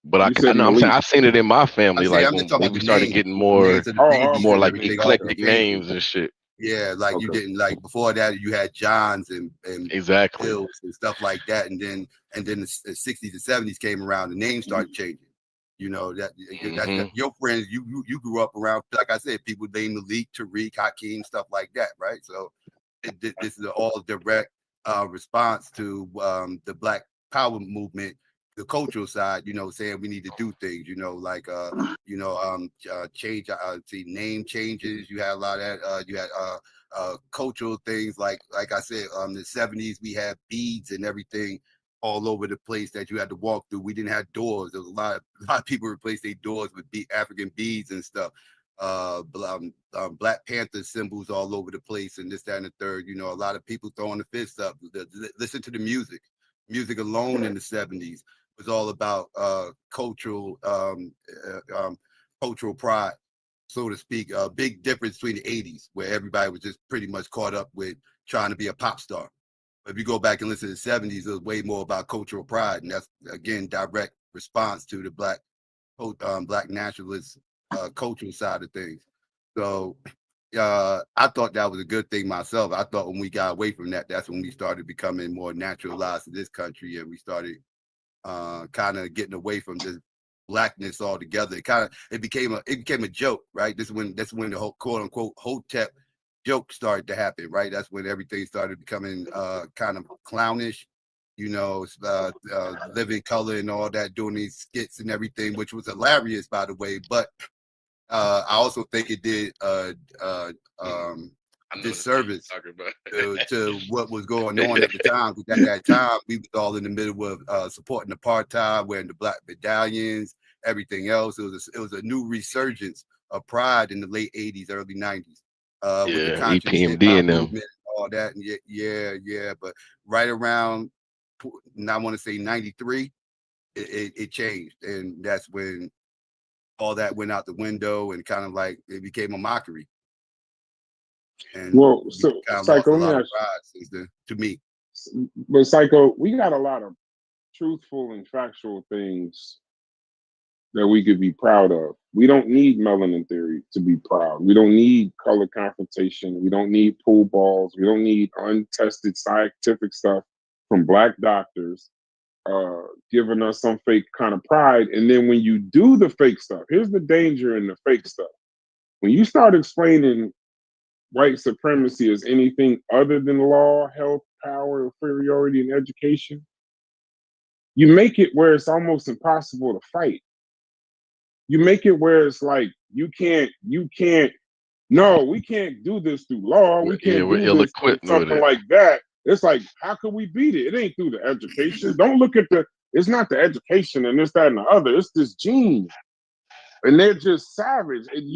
L: But I know I'm saying I've seen it in my family, like when we started getting more like eclectic names and shit.
Q: Yeah, like you didn't, like before that you had Johns and
L: exactly
Q: Bills and stuff like that, and then the 60s and 70s came around, the names started changing. You know, that's your friends. You grew up around, like I said, people named Malik, Tariq, Hakeem, stuff like that, right? So this is all direct response to the Black Power movement, the cultural side. You know, saying we need to do things. You know, like change. See, name changes. You had a lot of that. You had cultural things like I said, the 70s we had beads and everything all over the place that you had to walk through. We didn't have doors. There was a lot of people replaced their doors with African beads and stuff. Black Panther symbols all over the place, and this, that, and the third. You know, a lot of people throwing the fists up. Listen to the music. Music alone in the 70s was all about cultural pride, so to speak. A big difference between the 80s, where everybody was just pretty much caught up with trying to be a pop star. If you go back and listen to the 70s, it was way more about cultural pride, and that's again direct response to the black nationalist cultural side of things. So I thought that was a good thing myself. I thought when we got away from that, that's when we started becoming more naturalized in this country, and we started kind of getting away from this blackness altogether. It became a joke, right? That's when the whole quote unquote Hotep joke started to happen, right? That's when everything started becoming kind of clownish, you know, Living Color and all that, doing these skits and everything, which was hilarious, by the way. But I also think it did disservice to what was going on at the time. Because at that time, we was all in the middle of supporting apartheid, wearing the black medallions, everything else. It was a new resurgence of pride in the late 80s, early 90s. With the conscious
L: EPMD and them.
Q: movement and all that. And yeah. But right around, I want to say 93, it changed. And that's when all that went out the window and kind of like it became a mockery. And
C: well, so Psycho, let me ask
Q: you, to me.
C: But Psycho, we got a lot of truthful and factual things that we could be proud of. We don't need melanin theory to be proud. We don't need color confrontation. We don't need pool balls. We don't need untested scientific stuff from black doctors giving us some fake kind of pride. And then when you do the fake stuff, here's the danger in the fake stuff. When you start explaining white supremacy as anything other than law, health, power, inferiority, and education, you make it where it's almost impossible to fight. You make it where it's like you can't. No, we can't do this through law. We can't do this through something like that. It's like, how can we beat it? It ain't through the education. Don't look at it's not the education and this, that, and the other. It's this gene, and they're just savage. And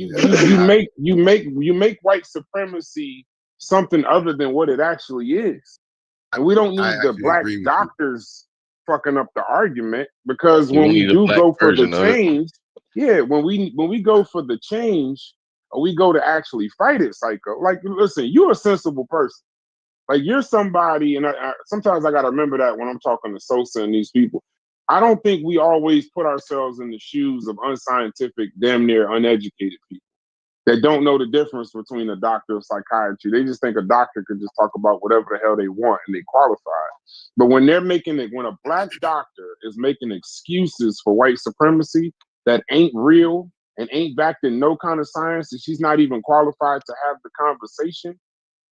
C: you make white supremacy something other than what it actually is. And we don't need the black doctors fucking up the argument, because when we do go for the change. Yeah, when we go for the change, or we go to actually fight it, Psycho. Like, listen, you're a sensible person. Like, you're somebody, and sometimes I gotta remember that when I'm talking to Sosa and these people. I don't think we always put ourselves in the shoes of unscientific, damn near uneducated people. that don't know the difference between a doctor of psychiatry. They just think a doctor could just talk about whatever the hell they want and they qualified. But when they're making it, when a black doctor is making excuses for white supremacy that ain't real and ain't backed in no kind of science, and she's not even qualified to have the conversation,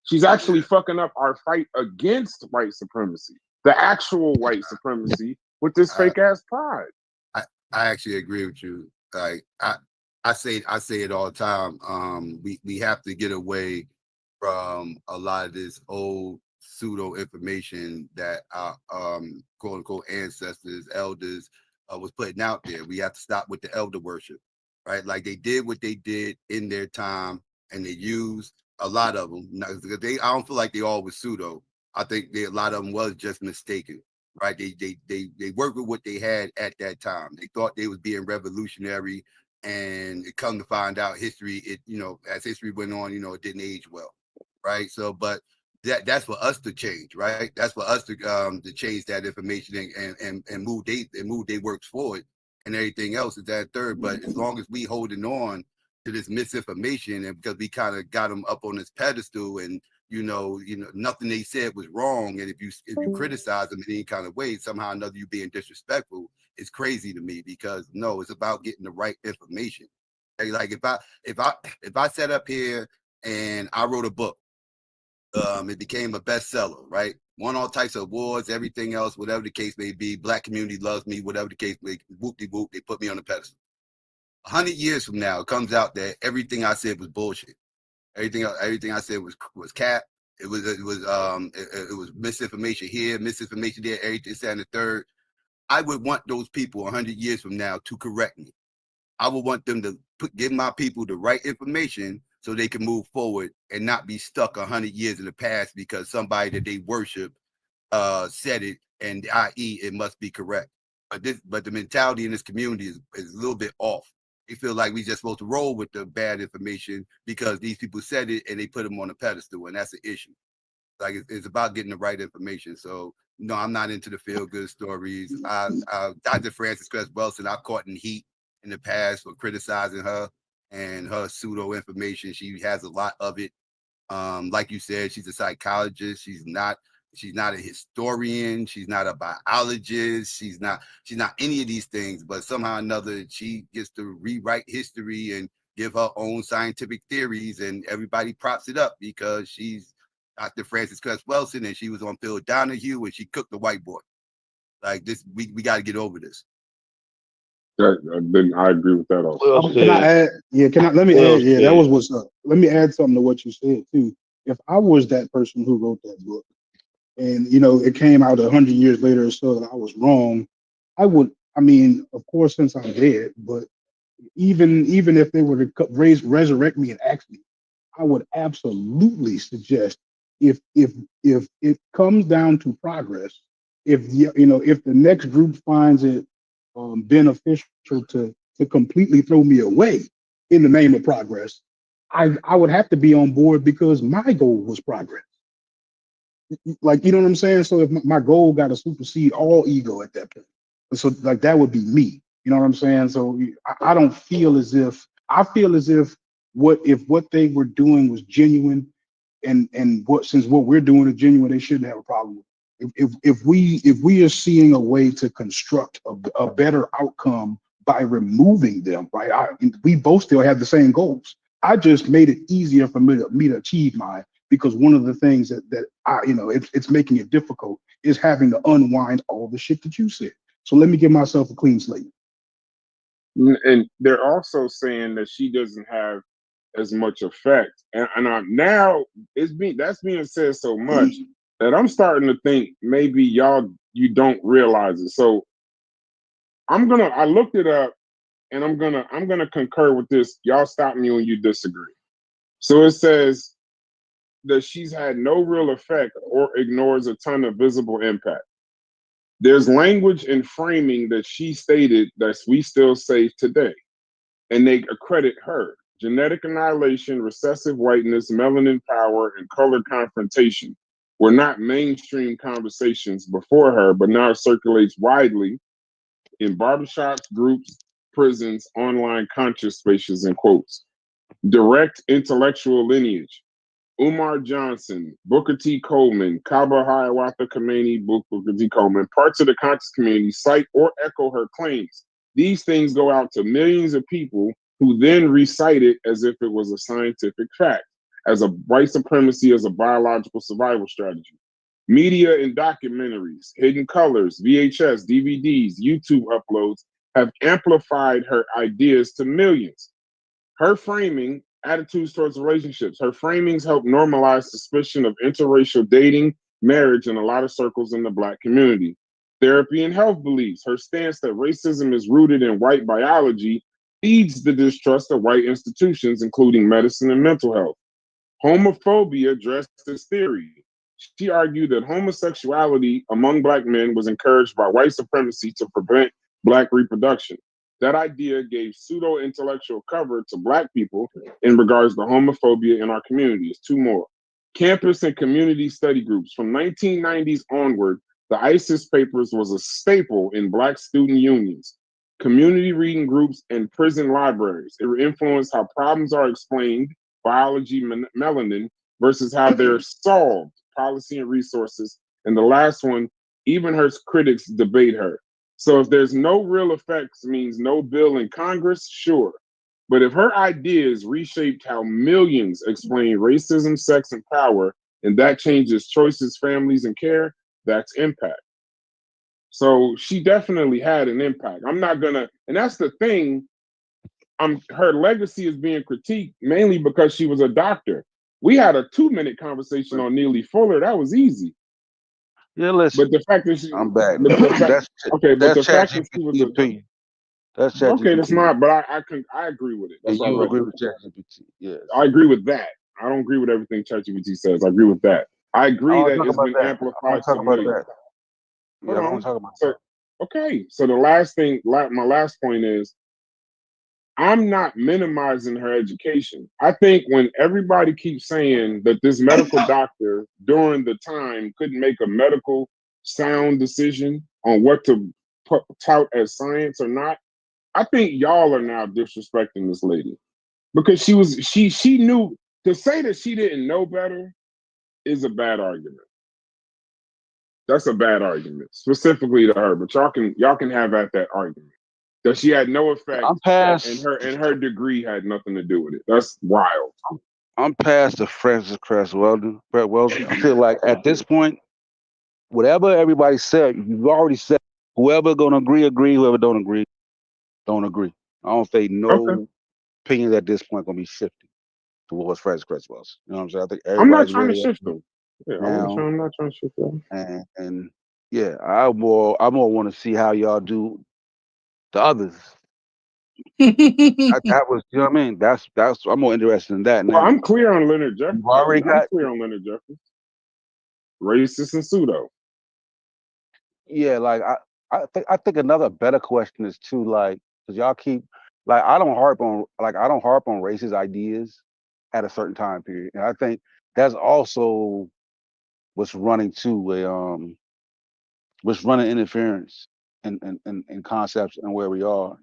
C: she's actually fucking up our fight against white supremacy, the actual white supremacy, with this fake ass pride.
Q: I actually agree with you. Like I say it all the time. We have to get away from a lot of this old pseudo information that our quote unquote ancestors, elders was putting out there. We have to stop with the elder worship, right? Like they did what they did in their time, and they used a lot of them. I don't feel like they all was pseudo. I think a lot of them was just mistaken. Right, they worked with what they had at that time. They thought they was being revolutionary, and it come to find out history, as history went on, it didn't age well, right? So, but that's for us to change, right? That's for us to change that information and move their works forward, and everything else is that third. But as long as we holding on to this misinformation, and because we kind of got them up on this pedestal, and nothing they said was wrong, and if you criticize them in any kind of way, somehow or another you being disrespectful, is crazy to me. Because no, it's about getting the right information. Like if I sat up here and I wrote a book, it became a bestseller, right? Won all types of awards, everything else, whatever the case may be. Black community loves me, whatever the case may be. Whoop-de-whoop, they put me on the pedestal. 100 years from now, it comes out that everything I said was bullshit. Everything I said was cap. It was misinformation here, misinformation there, everything, and the third. I would want those people 100 years from now to correct me. I would want them to give my people the right information so they can move forward and not be stuck 100 years in the past because somebody that they worship said it, and i.e. it must be correct. But the mentality in this community is a little bit off. They feel like we just supposed to roll with the bad information because these people said it and they put them on a pedestal, and that's an issue. Like it's about getting the right information. So no, I'm not into the feel good stories. Dr. Frances Cress Welsing, I've caught in heat in the past for criticizing her and her pseudo information. She has a lot of it. Like you said, she's a psychologist. She's not a historian. She's not a biologist. She's not any of these things, but somehow or another, she gets to rewrite history and give her own scientific theories, and everybody props it up because she's Dr. Frances Cress Welsing, and she was on Phil Donahue, and she cooked the white boy. Like this, we got to get over this.
C: I agree with that also.
A: Can I add? Yeah, let me add? Yeah, that was what's up. Let me add something to what you said too. If I was that person who wrote that book, and it came out 100 years later or so that I was wrong, I would. I mean, of course, since I'm dead, but even if they were to resurrect me and ask me, I would absolutely suggest if it comes down to progress, if the next group finds it beneficial to completely throw me away in the name of progress, I would have to be on board because my goal was progress. Like, you know what I'm saying? So if my goal got to supersede all ego at that point, so like that would be me. You know what I'm saying? So I don't feel as if what they were doing was genuine, and since what we're doing is genuine, they shouldn't have a problem with it. If we are seeing a way to construct a better outcome by removing them, right? We both still have the same goals. I just made it easier for me to achieve mine, because one of the things that it's making it difficult is having to unwind all the shit that you said. So let me give myself a clean slate.
C: And they're also saying that she doesn't have as much effect, and now that's being said so much that I'm starting to think maybe you don't realize it. So I looked it up, and I'm gonna concur with this. Y'all stop me when you disagree. So it says that she's had no real effect or ignores a ton of visible impact. There's language and framing that she stated that we still say today, and they accredit her. Genetic annihilation, recessive whiteness, melanin power, and color confrontation were not mainstream conversations before her, but now circulates widely in barbershops, groups, prisons, online conscious spaces, and quotes. direct intellectual lineage. Umar Johnson, Booker T. Coleman, Kaba Hiawatha Khomeini, Booker T. Coleman, parts of the conscious community cite or echo her claims. These things go out to millions of people who then recite it as if it was a scientific fact, as a white supremacy as a biological survival strategy. Media and documentaries, hidden colors, VHS, DVDs, YouTube uploads have amplified her ideas to millions. Her framing, attitudes towards relationships, her framings help normalize suspicion of interracial dating, marriage in a lot of circles in the Black community. Therapy and health beliefs, her stance that racism is rooted in white biology feeds the distrust of white institutions, including medicine and mental health. Homophobia dressed as theory. She argued that homosexuality among Black men was encouraged by white supremacy to prevent Black reproduction. That idea gave pseudo-intellectual cover to Black people in regards to homophobia in our communities. Two more. Campus and community study groups. From 1990s onward, the ISIS papers was a staple in Black student unions, community reading groups, and prison libraries. It influenced how problems are explained, biology, melanin, versus how they're solved, policy and resources. And the last one, even her critics debate her. So if there's no real effects means no bill in Congress, sure. But if her ideas reshaped how millions explain racism, sex, and power, and that changes choices, families, and care, that's impact. So she definitely had an impact. I'm not gonna, and that's the thing. Her legacy is being critiqued mainly because she was a doctor. We had a 2-minute conversation on Neely Fuller. That was easy.
D: Yeah, listen.
C: But the fact that she,
D: I'm back.
C: but the fact, okay, but
D: That's
C: the fact that she was
D: ChatGPT opinion. That's ChatGPT.
C: okay, that's not. But I agree with it. That's
D: And you
C: all right.
D: agree with ChatGPT? Yes.
C: I agree with that. I don't agree with everything ChatGPT says. I agree with that. I agree
D: I
C: that
D: talk
C: it's
D: about
C: been
D: that. I
C: amplified
D: want to talk
C: to
D: about
C: millions.
D: that. Yeah, I want to talk about
C: So, okay. So the last thing, my last point is, I'm not minimizing her education. I think when everybody keeps saying that this medical doctor during the time couldn't make a medical sound decision on what to tout as science or not, I think y'all are now disrespecting this lady because she knew. To say that she didn't know better is a bad argument. That's a bad argument, specifically to her. But y'all can have at that argument that she had no effect,
D: I'm past,
C: and her degree had nothing to do with it. That's wild.
D: I'm past the Francis Cress Weldon. I feel like at this point, whatever everybody said, you've already said. Whoever gonna agree, agree. Whoever don't agree, don't agree. I don't think no opinions at this point gonna be shifting towards Francis Cress Wells. You know what I'm saying? I think
C: I'm not
D: everybody's
C: trying to
D: ready
C: shift them. Yeah,
D: now.
C: I'm not trying to shift them.
D: And yeah, I more want to see how y'all do the others. That was, you know what I mean? That's I'm more interested in that now.
C: Well, I'm clear on Leonard Jeffries.
D: You've already got
C: clear on Leonard Jeffries. Racist and pseudo.
D: Yeah, like I think another better question is too, like, because y'all keep like I don't harp on racist ideas at a certain time period. And I think that's also what's running interference in concepts and where we are.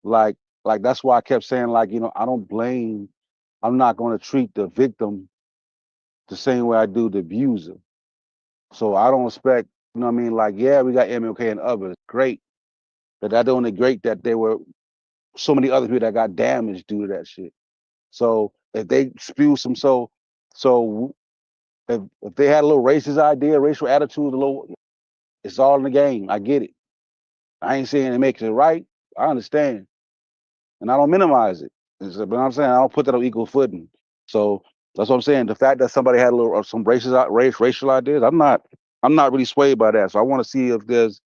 D: Like that's why I kept saying, like, I'm not going to treat the victim the same way I do the abuser. So I don't expect, you know what I mean? Like, yeah, we got MLK and others. Great. But that only great that there were so many other people that got damaged due to that shit. So if they spew some so if they had a little racist idea, racial attitude, it's all in the game. I get it. I ain't saying it makes it right. I understand. And I don't minimize it. But I'm saying I don't put that on equal footing. So that's what I'm saying. The fact that somebody had a little some racial ideas, I'm not really swayed by that. So I want to see if there's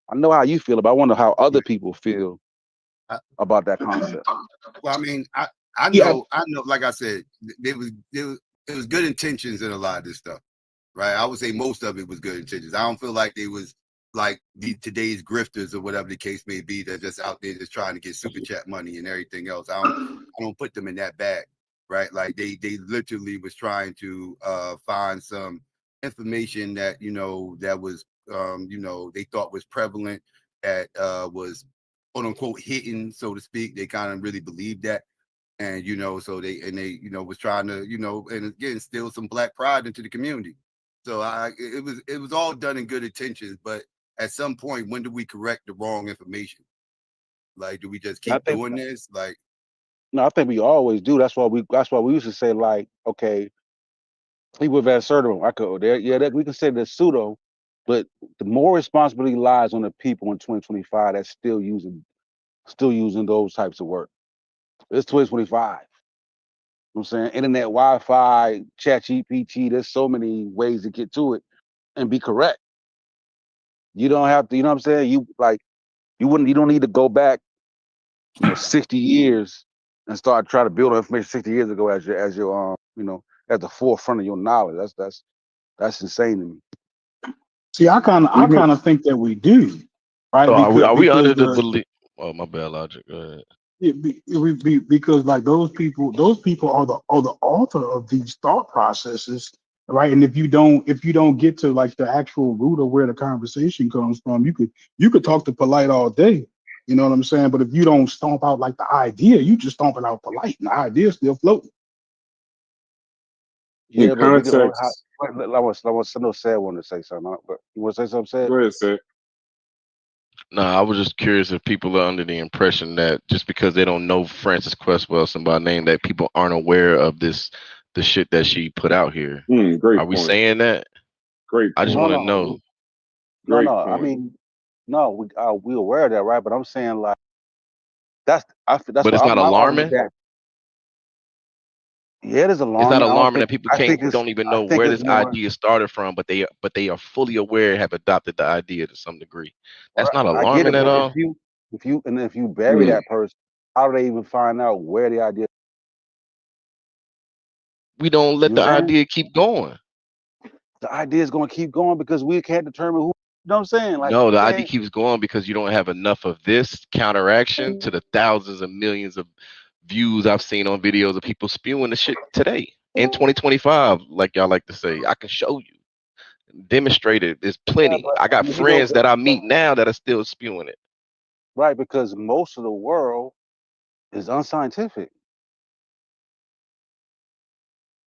D: I know how you feel, but I wonder how other people feel about that concept.
Q: Well, I mean, I know, like I said, it was good intentions in a lot of this stuff, right? I would say most of it was good intentions. I don't feel like they was like today's grifters or whatever the case may be. They're just out there just trying to get super chat money and everything else. I don't put them in that bag, right? Like they literally was trying to find some information that that was they thought was prevalent, that was quote unquote hidden, so to speak. They kind of really believed that. And so they was trying to and again instill some black pride into the community. So it was all done in good intentions, but at some point, when do we correct the wrong information? Like, do we just
D: I
Q: keep
D: think
Q: doing this? Like,
D: no, I think we always do. That's why we used to say, like, okay, people with assertive, we can say they're pseudo, but the more responsibility lies on the people in 2025 that's still using those types of work. It's 2025. You know what I'm saying? Internet, Wi-Fi, Chat GPT, there's so many ways to get to it and be correct. You don't have to, you know what I'm saying? You don't need to go back, 60 years and start trying to build on information 60 years ago as your at the forefront of your knowledge. That's insane to me.
A: See, I kind of think that we do, right?
H: So are we under
A: Because
H: the belief? Oh, my bad, Logic. Go ahead.
A: because like those people are the author of these thought processes, right? And if you don't get to like the actual root of where the conversation comes from, you could talk to Polite all day, you know what I'm saying? But if you don't stomp out like the idea, you just stomping out Polite, and the idea is still floating.
C: In
D: Yeah, but we can all
C: context,
D: I know Sad wanted to say something, but you want to say something, Sad?
C: go ahead, Seth.
H: No, I was just curious if people are under the impression that just because they don't know Frances Cress Welsing by name, that people aren't aware of the shit that she put out here.
C: Great
H: Are we
C: point.
H: saying that?
C: Great
H: I just
C: point.
H: want to know.
C: Great
D: No. I
C: point.
D: mean, no, we aware of that, right? But I'm saying like that's
H: But
D: what
H: it's not
D: my argument
H: alarming.
D: that it is
H: It's not
D: alarming.
H: alarming that people
D: I think
H: don't even
D: I
H: know
D: think
H: where
D: it's
H: this
D: more.
H: idea started from, but they are fully aware, have adopted the idea to some degree. That's not
D: I get
H: alarming
D: it,
H: at
D: but
H: all.
D: if you bury that person, how do they even find out where the idea?
H: We don't
D: You
H: let
D: know
H: the
D: what I'm saying?
H: idea keep going.
D: The idea is going to keep going because we can't determine who. You know what I'm saying? Like
H: No,
D: we
H: the idea
D: can't.
H: keeps going because you don't have enough of this counteraction to the thousands and millions of views I've seen on videos of people spewing the shit today in 2025. Like y'all like to say, I can show you, demonstrate it. There's
D: Yeah,
H: plenty.
D: but
H: I got
D: I mean,
H: friends that I meet now that are still spewing it.
D: right, because most of the world is unscientific,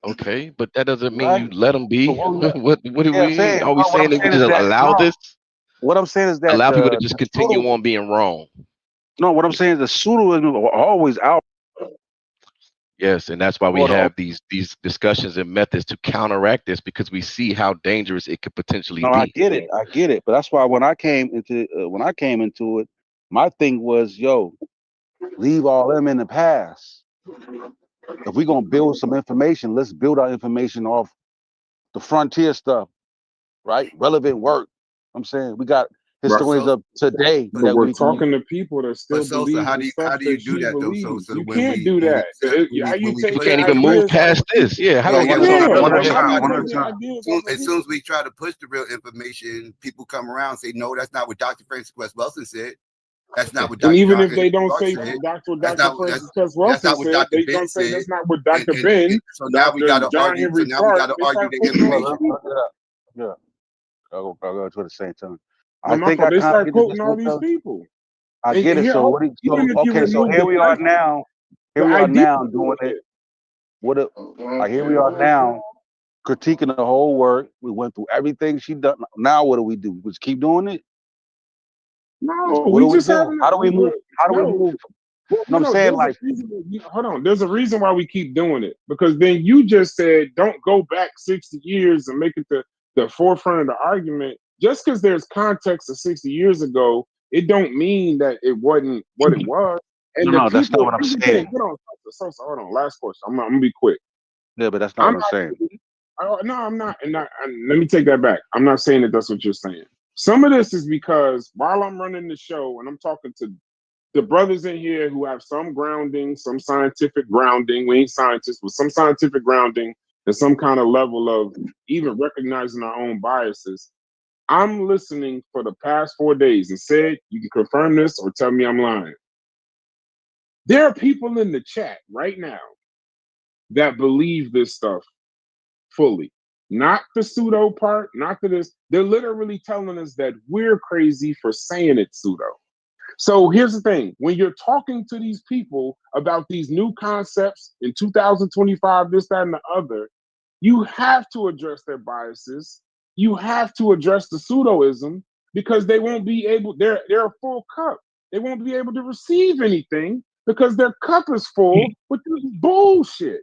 H: Okay, but that doesn't mean
D: right?
H: you let them
D: But
H: be. What do
D: yeah, I'm
H: we?
D: saying
H: Are we
D: what I'm
H: saying that we
D: saying is
H: just
D: that
H: allow
D: no.
H: this?
D: What I'm saying is that
H: Allow people to
D: the
H: just
D: pseudo.
H: continue on being wrong?
D: No, what I'm saying is the pseudoism are always out.
H: Yes, and that's why we
D: Or the,
H: have these discussions and methods to counteract this, because we see how dangerous it could potentially
D: no, I
H: be.
D: get it, but that's why when I came into it, my thing was, leave all them in the past. If we're gonna build some information, let's build our information off the frontier stuff, right? Relevant work. I'm saying we got
C: Right.
D: historians of today
C: But
D: that
C: we're
D: we can use.
C: talking to people that still
Q: Sosa,
C: believe
Q: how
C: the
Q: do
C: stuff
Q: you
C: that
Q: do
C: she
Q: that though,
C: believes.
Q: Sosa?
C: You can't do that. How you
Q: We
H: We
C: take
Q: push
C: the
H: can't
Q: the
H: even
Q: real
H: move
C: ideas off
H: past
C: of
H: this.
C: people?
H: Yeah, how
Q: yeah,
H: do
Q: yeah.
H: we?
Q: So
C: Yeah,
Q: one at a
C: like how
Q: time,
C: you
Q: one at
C: take
Q: a
C: the
Q: time.
C: ideas off of
Q: As soon
C: people?
Q: as we try to push the real information, people come around and say, no, that's not what Dr. Francis West Wilson said. That's not what
C: And
Q: Dr.
C: even
Q: John
C: if they
Q: Henry
C: don't
Q: Clark
C: say
Q: said.
C: Dr.
Q: That's
C: Dr.
Q: not
C: Francis Cress
Q: that's
C: Wilson
Q: not what
C: said,
Q: Dr.
C: they
Q: Ben
C: gonna say
Q: said.
C: that's not what
Q: And,
C: Dr.
Q: and,
C: Ben,
Q: and so now we
C: Dr.
Q: got to
C: John
Q: argue. So
C: Henry
Q: now we got
C: Clark,
Q: to
C: they
Q: argue
C: start
Q: the
C: quoting these
Q: information.
C: people.
D: Yeah, I'll go to the same time.
C: No,
D: I
C: my
D: think
C: fault.
D: I
C: They
D: kind of
C: start
D: get the
C: quoting
D: gist
C: all
D: of
C: these
D: what
C: people.
D: I
C: And
D: get it.
C: here,
D: So what?
C: even if you
D: Okay, so
C: remove
D: here
C: the
D: we are
C: title,
D: now.
C: the
D: Here we are
C: idea
D: now
C: is
D: doing it.
C: it.
D: Like here we are now critiquing the whole work. We went through everything she done. Now what do? We just keep doing it?
C: No,
D: What
C: we
D: do we
C: just
D: do?
C: having
D: How do we move? How do we
C: no.
D: move?
C: Well,
D: No, I'm
C: hold on.
D: saying
C: There's a
D: like,
C: reason. Hold on. There's a reason why we keep doing it, because then you just said don't go back 60 years and make it the forefront of the argument. Just because there's context of 60 years ago, it don't mean that it wasn't what it was. And the
D: no, that's not
C: people.
D: what I'm
C: Here's the thing.
D: saying.
C: Hold on. Last question. I'm gonna be quick.
D: Yeah, but that's not
C: I'm
D: what I'm saying.
C: not. No, I'm not. And let me take that back. I'm not saying that that's what you're saying. Some of this is because while I'm running the show and I'm talking to the brothers in here who have some grounding, some scientific grounding. We ain't scientists, but some scientific grounding and some kind of level of even recognizing our own biases. I'm listening for the past 4 days and said, you can confirm this or tell me I'm lying. There are people in the chat right now that believe this stuff fully. Not the pseudo part, not the this. They're literally telling us that we're crazy for saying it's pseudo. So here's the thing: when you're talking to these people about these new concepts in 2025, this, that, and the other, you have to address their biases. You have to address the pseudoism because they won't be able. They're a full cup. They won't be able to receive anything because their cup is full with this bullshit.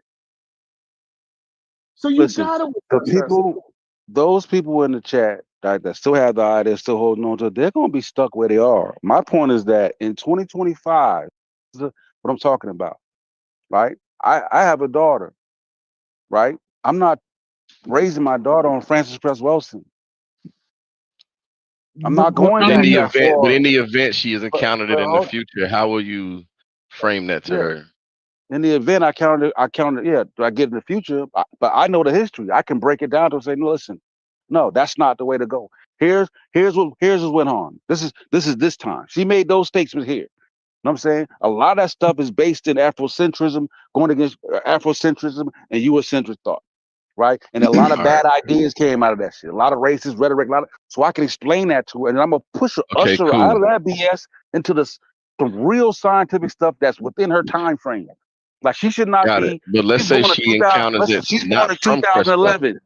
C: So you
D: Listen,
C: gotta
D: the
C: address that.
D: people, those people in the chat that still have the idea, still holding on to it, they're going to be stuck where they are. My point is that in 2025, this is what I'm talking about, right? I have a daughter, right? I'm not raising my daughter on Francis Cress Wilson. I'm not going
L: But in
D: down
L: the
D: that
L: event, but
D: far.
L: in the event she has
D: But,
L: encountered it
D: but
L: in the
D: hold-
L: future, how will you frame that to
D: yeah,
L: her?
D: in the event I counted, yeah, do I get in the future? But I know the history. I can break it down to say, listen, no, that's not the way to go. Here's what went on. This is this time. She made those statements here. You know what I'm saying? A lot of that stuff is based in Afrocentrism, going against Afrocentrism and Eurocentric thought, right? And a lot of
L: All right.
D: bad ideas came out of that shit. A lot of racist rhetoric, so I can explain that to her, and I'm gonna push her,
L: Okay,
D: usher her out
L: cool.
D: of that BS into the real scientific stuff that's within her time frame. Like she should not
L: Got it.
D: be.
L: But let's
D: She's
L: say
D: born in
L: she
D: 2000.
L: encounters
D: Listen,
L: it
D: she's born
L: not
D: in
L: from Cresswell.
D: 2011.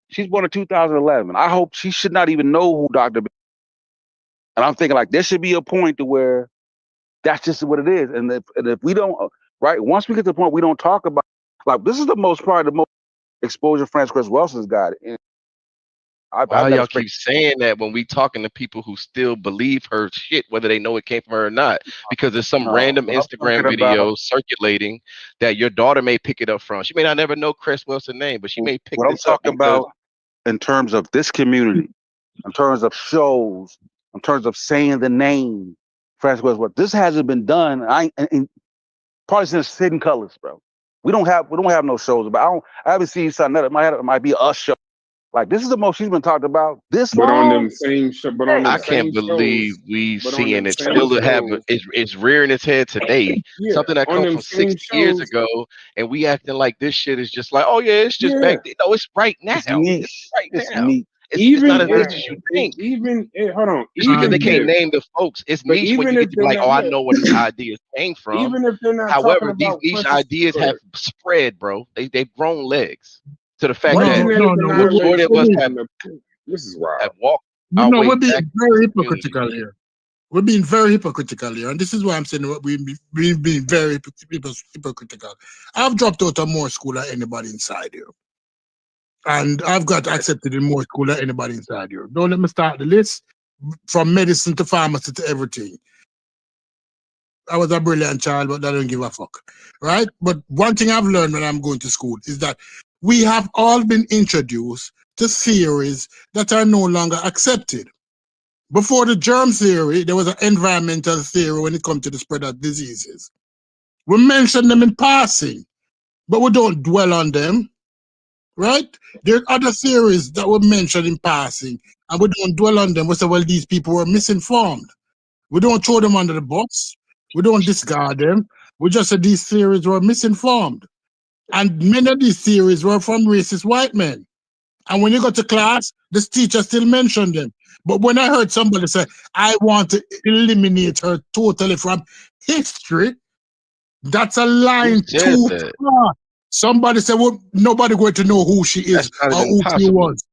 D: She's born in 2011. I hope she should not even know who Dr. B. And I'm thinking like there should be a point to where that's just what it is. And if we don't, right, once we get to the point we don't talk about, like this is the most exposure Franz Cress Wilson's got. And
L: Why
D: I've never
L: y'all keep saying that when we talking to people who still believe her shit, whether they know it came from her or not? Because there's some random
D: what I'm
L: Instagram
D: talking about.
L: video circulating that your daughter may pick it up from. She may not never know Cress Wilson's name, but she may pick
D: What I'm
L: this up
D: talking
L: because
D: about in terms of this community, in terms of shows, in terms of saying the name, Franz Cress Wilson. This hasn't been done. And probably since Hidden Colors, bro. We don't have no shows about. I haven't seen something that might be a show. Like this is the most she's been talked about this
C: But on
D: long.
C: them same show, but on them
L: I
C: same
L: can't believe
C: shows,
L: we
C: but on
L: seeing
C: them
L: it
C: same
L: still have
C: shows,
L: it's rearing its head today.
C: yeah,
L: Something that
C: on
L: comes
C: them
L: from
C: same
L: 60 years
C: shows,
L: ago, and we acting like this shit is just like, oh yeah, it's just
C: yeah.
L: back then. No, it's right now.
D: It's meat.
L: It's right
D: It's
L: now.
D: meat.
L: It's not
C: Even
L: as
C: if,
L: much as you think.
C: hold on,
L: Just because they
C: even
L: can't
C: if,
L: name the folks, it's
C: but
L: niche when
C: even
L: you
C: if
L: get to be
C: they're
L: like,
C: not,
L: oh, I
C: yeah,
L: know where these ideas came from.
C: even if they're not talking
L: However, these
C: about
L: niche
C: precious,
L: ideas
C: go
L: have
C: ahead.
L: spread, bro. They've grown legs to the fact
C: White
L: that
C: genetic
L: the
N: No.
L: majority of us
C: annihilation. This is
L: have
C: wild.
L: walked our
N: We're
L: way
N: being
L: back to
N: very
L: the community.
N: hypocritical here. We're being very hypocritical here, and this is why I'm saying we're being very hypocritical. I've dropped out of more school than anybody inside here, and I've got accepted in more school than anybody inside here. Don't let me start the list from medicine to pharmacy to everything. I was a brilliant child, but I don't give a fuck, right? But one thing I've learned when I'm going to school is that we have all been introduced to theories that are no longer accepted. Before the germ theory, there was an environmental theory when it comes to the spread of diseases. We mention them in passing, but we don't dwell on them, right? There are other theories that were mentioned in passing, and we don't dwell on them. We say, well, these people were misinformed. We don't throw them under the bus. We don't discard them. We just say these theories were misinformed. And many of these theories were from racist white men. And when you go to class, this teacher still mentioned them. But when I heard somebody say, I want to eliminate her totally from history, that's a
L: Who
N: line
L: said
N: too
L: that?
N: far. Somebody said, well, nobody going to know who she is
L: That's not
N: or
L: even
N: who she
L: possible.
N: was.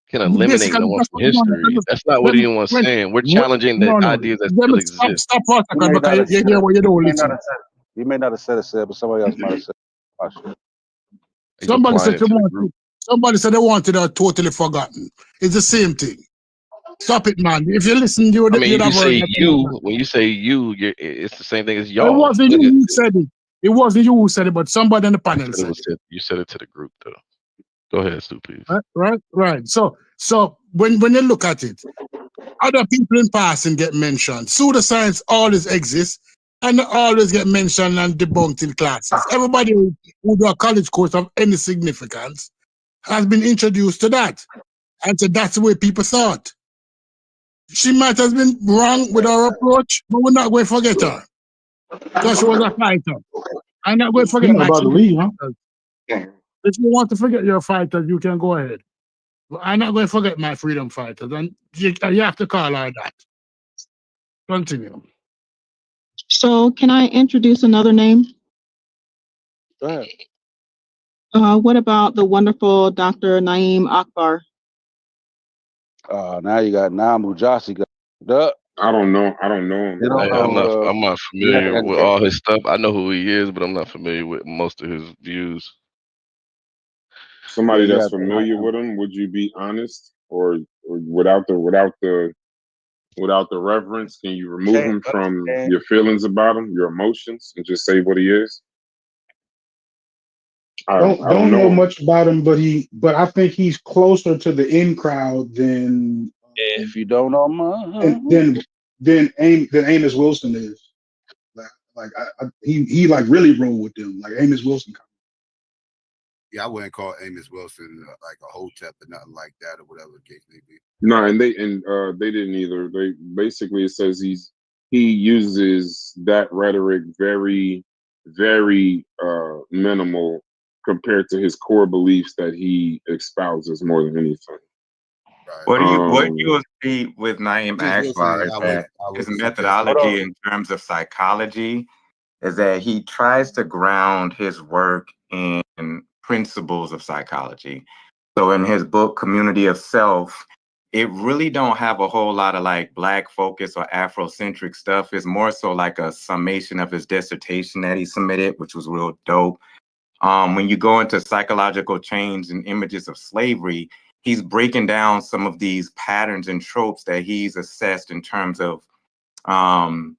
L: Can eliminate
N: Basically,
L: no one
N: that's
L: from
N: what you want.
L: history. That's not what anyone's saying. We're challenging the
N: No.
L: ideas that
N: Let
L: still
N: me
L: exist.
N: stop for a
D: You
N: second
D: may not
N: because
D: have
N: you
D: said
N: hear
D: it.
N: what you don't
D: You may not
N: listen.
D: have said it. You may not have said it, but somebody else might have said it.
L: He's
N: Somebody
L: applying
N: said
L: it
N: they
L: to the
N: wanted.
L: group.
N: Somebody said they wanted her totally forgotten. It's the same thing. Stop it, man. If you listen,
L: I mean,
N: you'd
L: if you
N: have heard
L: say
N: that.
L: you, when you say you, it's the same thing as
N: It
L: y'all.
N: wasn't you who said it. It wasn't you who said it, but somebody on the panel said it.
L: You said it to the group, though. Go ahead, Stu, please.
N: Right. So when you look at it, other people in passing get mentioned. Pseudoscience always exists and always get mentioned and debunked in classes. Everybody who do a college course of any significance has been introduced to that. And so that's the way people thought. She might have been wrong with her approach, but we're not going to forget her. Because she was a fighter. I'm not going to forget
A: You're not
N: my
A: about to leave, huh?
N: fighters. If you want to forget your fighters, you can go ahead. But I'm not going to forget my freedom fighters. And you have to call her that. Continue.
K: So can I introduce another name?
D: Go ahead.
K: What about the wonderful Dr. Naeem Akbar?
D: Now you got Mujasi got
C: I don't know. I don't know him.
D: you don't
H: I'm not.
D: know
H: I'm not
D: yeah,
H: familiar with all his stuff. I know who he is, but I'm not familiar with most of his views.
C: Somebody
D: you
C: that's
D: have to like
C: familiar
D: him.
C: with him, would you be honest, or without the reverence, can you remove
D: Can't
C: him from
D: understand.
C: your feelings about him, your emotions, and just say what he is? I
A: Don't
C: don't
A: don't know
C: know him.
A: much about him, but I think he's closer to the in crowd
D: If you don't know
A: than
D: him,
A: than than Amos Wilson is. He like really roll with them like Amos Wilson.
Q: Yeah, I wouldn't call Amos Wilson like a hotep or nothing like that or whatever the case may be.
C: No, and they didn't either. They basically, it says he uses that rhetoric very, very minimal compared to his core beliefs that he espouses more than anything.
Q: Right.
P: What you will see with Naeem
Q: Just
P: Akbar
Q: listening,
P: is
Q: I
P: that his
Q: wouldn't suggest him.
D: hold on.
P: methodology in terms of psychology is that he tries to ground his work in principles of psychology. So in his book, Community of Self, it really don't have a whole lot of like Black focus or Afrocentric stuff. It's more so like a summation of his dissertation that he submitted, which was real dope. When you go into psychological change and images of slavery, he's breaking down some of these patterns and tropes that he's assessed in terms of um,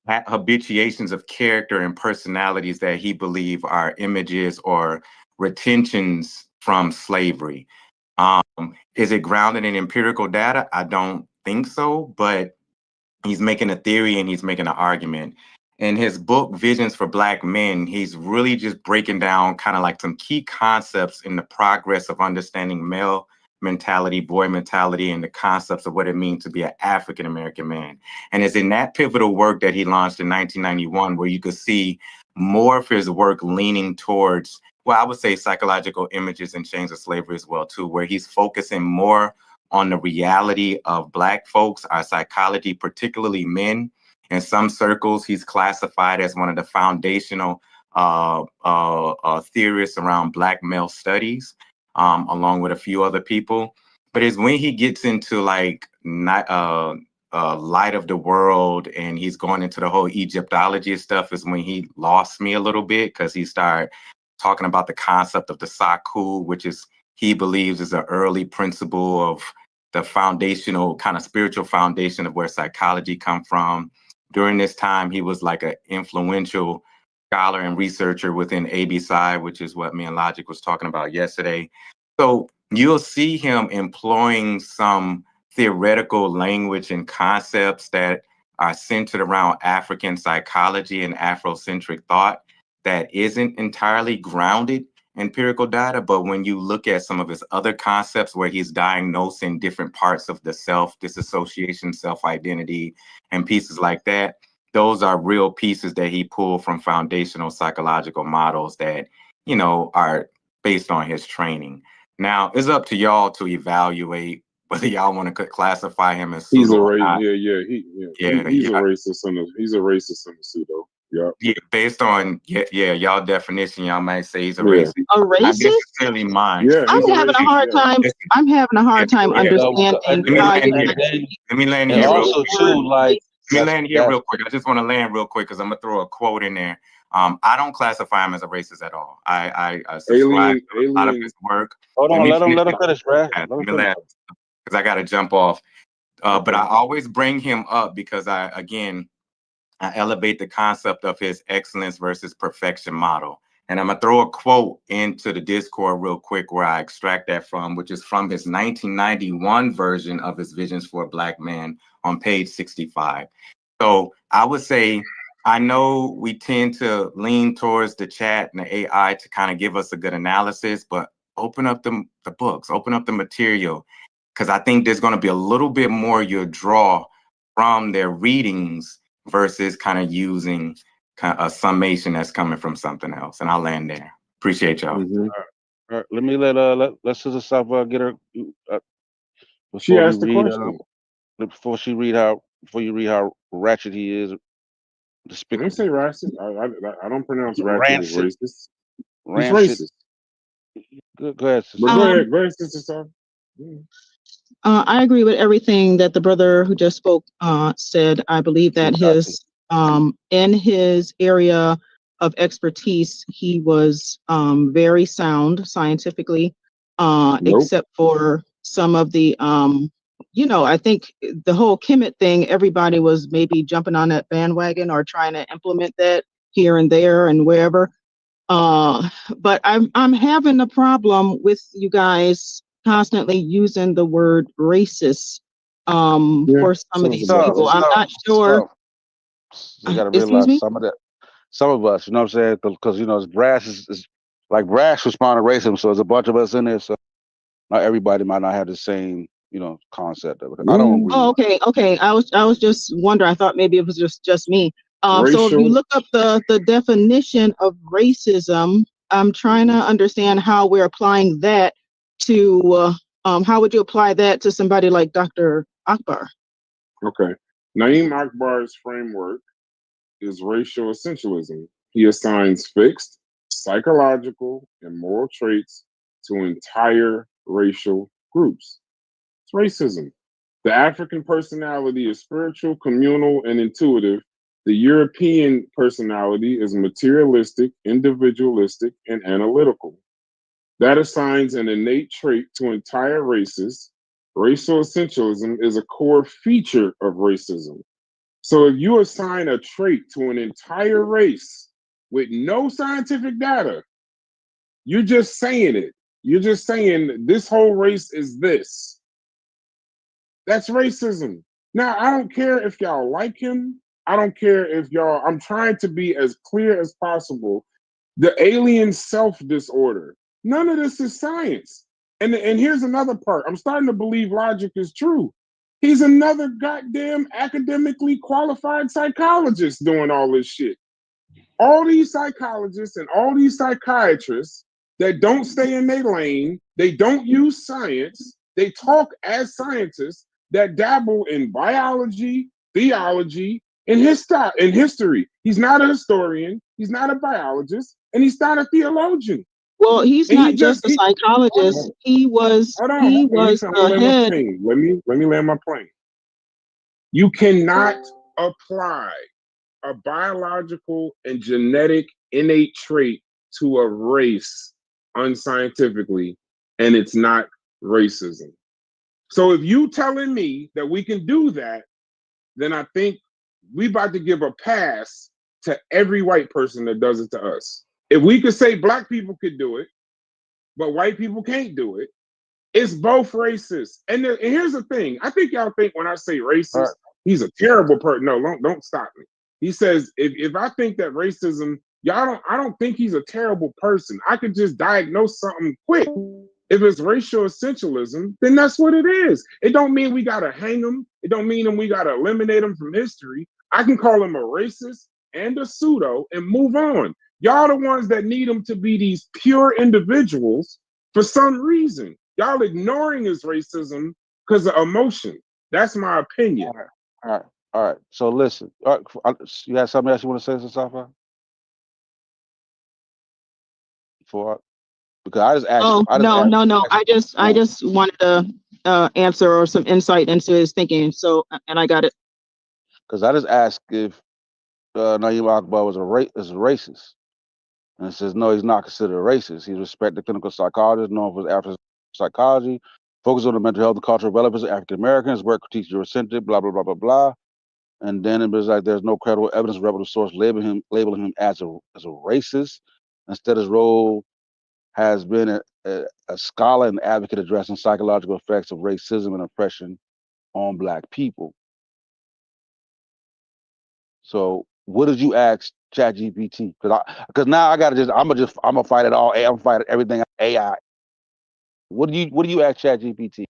P: habituations of character and personalities that he believe are images or retentions from slavery. Is it grounded in empirical data? I don't think so, but he's making a theory and he's making an argument. In his book, Visions for Black Men, he's really just breaking down kind of like some key concepts in the progress of understanding male mentality, boy mentality, and the concepts of what it means to be an African American man. And it's in that pivotal work that he launched in 1991 where you could see more of his work leaning towards, well, I would say psychological images and chains of slavery as well, too, where he's focusing more on the reality of Black folks, our psychology, particularly men. In some circles, he's classified as one of the foundational theorists around Black male studies, along with a few other people. But it's when he gets into like light of the world and he's going into the whole Egyptology stuff is when he lost me a little bit, because he started talking about the concept of the Saku, which is he believes is an early principle of the foundational kind of spiritual foundation of where psychology come from. During this time, he was like an influential scholar and researcher within ABSI, which is what me and Logic was talking about yesterday. So you'll see him employing some theoretical language and concepts that are centered around African psychology and Afrocentric thought that isn't entirely grounded empirical data, but when you look at some of his other concepts where he's diagnosing different parts of the self, disassociation, self-identity, and pieces like that, those are real pieces that he pulled from foundational psychological models that, you know, are based on his training. Now, it's up to y'all to evaluate whether y'all want to classify him as
C: He's
P: pseudo
C: a
P: or not.
C: he's a racist in the pseudo. Yeah.
P: Yeah, based on y'all definition, y'all might say he's a
C: Yeah.
P: racist.
K: A
P: Not
K: racist?
P: necessarily mine.
C: Yeah,
K: I'm having a hard time. I'm having a hard time understanding
P: Let me
K: how
P: land
K: you.
P: here. Let me land
D: and
P: here real
D: also
P: quick.
D: too, like
P: Let me land here
D: that's
P: real quick. I just want to land real quick because I'm gonna throw a quote in there. I don't classify him as a racist at all. I subscribe to a lot of his work.
D: hold on, let him finish, Brad.
P: Let
D: Let him
P: me
D: finish.
P: land because I got to jump off. But
C: Okay.
P: I always bring him up because I elevate the concept of his excellence versus perfection model. And I'm going to throw a quote into the Discord real quick where I extract that from, which is from his 1991 version of his Visions for a Black Man on page 65. So I would say, I know we tend to lean towards the chat and the AI to kind of give us a good analysis, but open up the books, open up the material, because I think there's going to be a little bit more you'll draw from their readings versus kind of using kind of a summation that's coming from something else. And I'll land there. Appreciate y'all.
C: Mm-hmm.
D: All right, let me let Sister Safwa get her
C: She
D: before we
C: asked the
D: read.
C: question.
D: before you read how ratchet he is,
C: I
D: despicable,
C: don't say racist. I don't pronounce ratchet as
D: rancid,
C: racist. He's
D: rancid.
C: racist.
D: Go ahead,
C: But
D: sister.
C: go ahead, Sister Star. Yeah.
K: I agree with everything that the brother who just spoke said. I believe that
D: Exactly.
K: in his area of expertise, he was very sound scientifically,
C: Nope.
K: except for some of the, I think the whole Kemet thing, everybody was maybe jumping on that bandwagon or trying to implement that here and there and wherever. But I'm having a problem with you guys constantly using the word racist
C: Yeah.
K: for some of these people. I'm
D: Stop.
K: not sure.
D: You got to
K: Excuse
D: realize
K: me?
D: some of us, you know what I'm saying? Because Brass is like Brass responded to racism, so there's a bunch of us in there. So not everybody might not have the same, concept of it. I don't
C: Mm.
D: agree
K: Oh,
D: with
K: okay. I was just wondering. I thought maybe it was just me. So if you
C: Racial.
K: look up the definition of racism, I'm trying to understand how we're applying that to how would you apply that to somebody like Dr. Akbar?
C: Okay. Naeem Akbar's framework is racial essentialism. He assigns fixed psychological and moral traits to entire racial groups. It's racism. The African personality is spiritual, communal, and intuitive. The European personality is materialistic, individualistic, and analytical. That assigns an innate trait to entire races. Racial essentialism is a core feature of racism. So if you assign a trait to an entire race with no scientific data, you're just saying it. You're just saying this whole race is this. That's racism. Now, I don't care if y'all like him. I don't care if y'all, I'm trying to be as clear as possible. The alien self disorder, none of this is science. And here's another part. I'm starting to believe logic is true. He's another goddamn academically qualified psychologist doing all this shit. All these psychologists and all these psychiatrists that don't stay in their lane, they don't use science, they talk as scientists that dabble in biology, theology, and history. He's not a historian, he's not a biologist, and he's not a theologian.
K: Well, he's
C: And
K: not just a psychologist. He was
C: hold on, let me
K: the
C: land my
K: head.
C: plane. Let me land my plane. You cannot apply a biological and genetic innate trait to a race unscientifically, and it's not racism. So if you telling me that we can do that, then I think we about to give a pass to every white person that does it to us. If we could say black people could do it, but white people can't do it, it's both racist. And here's the thing. I think y'all think when I say racist, he's a terrible person. No, don't stop me. He says, if I think that racism, I don't think he's a terrible person. I could just diagnose something quick. If it's racial essentialism, then that's what it is. It don't mean we gotta hang him. It don't mean we gotta eliminate him from history. I can call him a racist and a pseudo and move on. Y'all the ones that need him to be these pure individuals for some reason. Y'all ignoring his racism because of emotion. That's my opinion.
D: All right. So listen, you have something else you want to say, Safa? Because I just asked.
K: Oh, no. I just wanted to answer or some insight into his thinking. So, and I got it.
D: Because I just asked if Naeem Akbar was is a racist, and it says no, he's not considered a racist. He's a respected clinical psychologist known for his African psychology, focus on the mental health and cultural relevance of African Americans, work critiques Eurocentric, blah blah blah blah blah. And then it was like there's no credible evidence, reputable source labeling him as a racist. Instead, his role has been a scholar and advocate addressing psychological effects of racism and oppression on Black people. So, what did you ask ChatGPT? Because now I'm gonna fight it all. I'm gonna fight everything AI. What do you ask ChatGPT?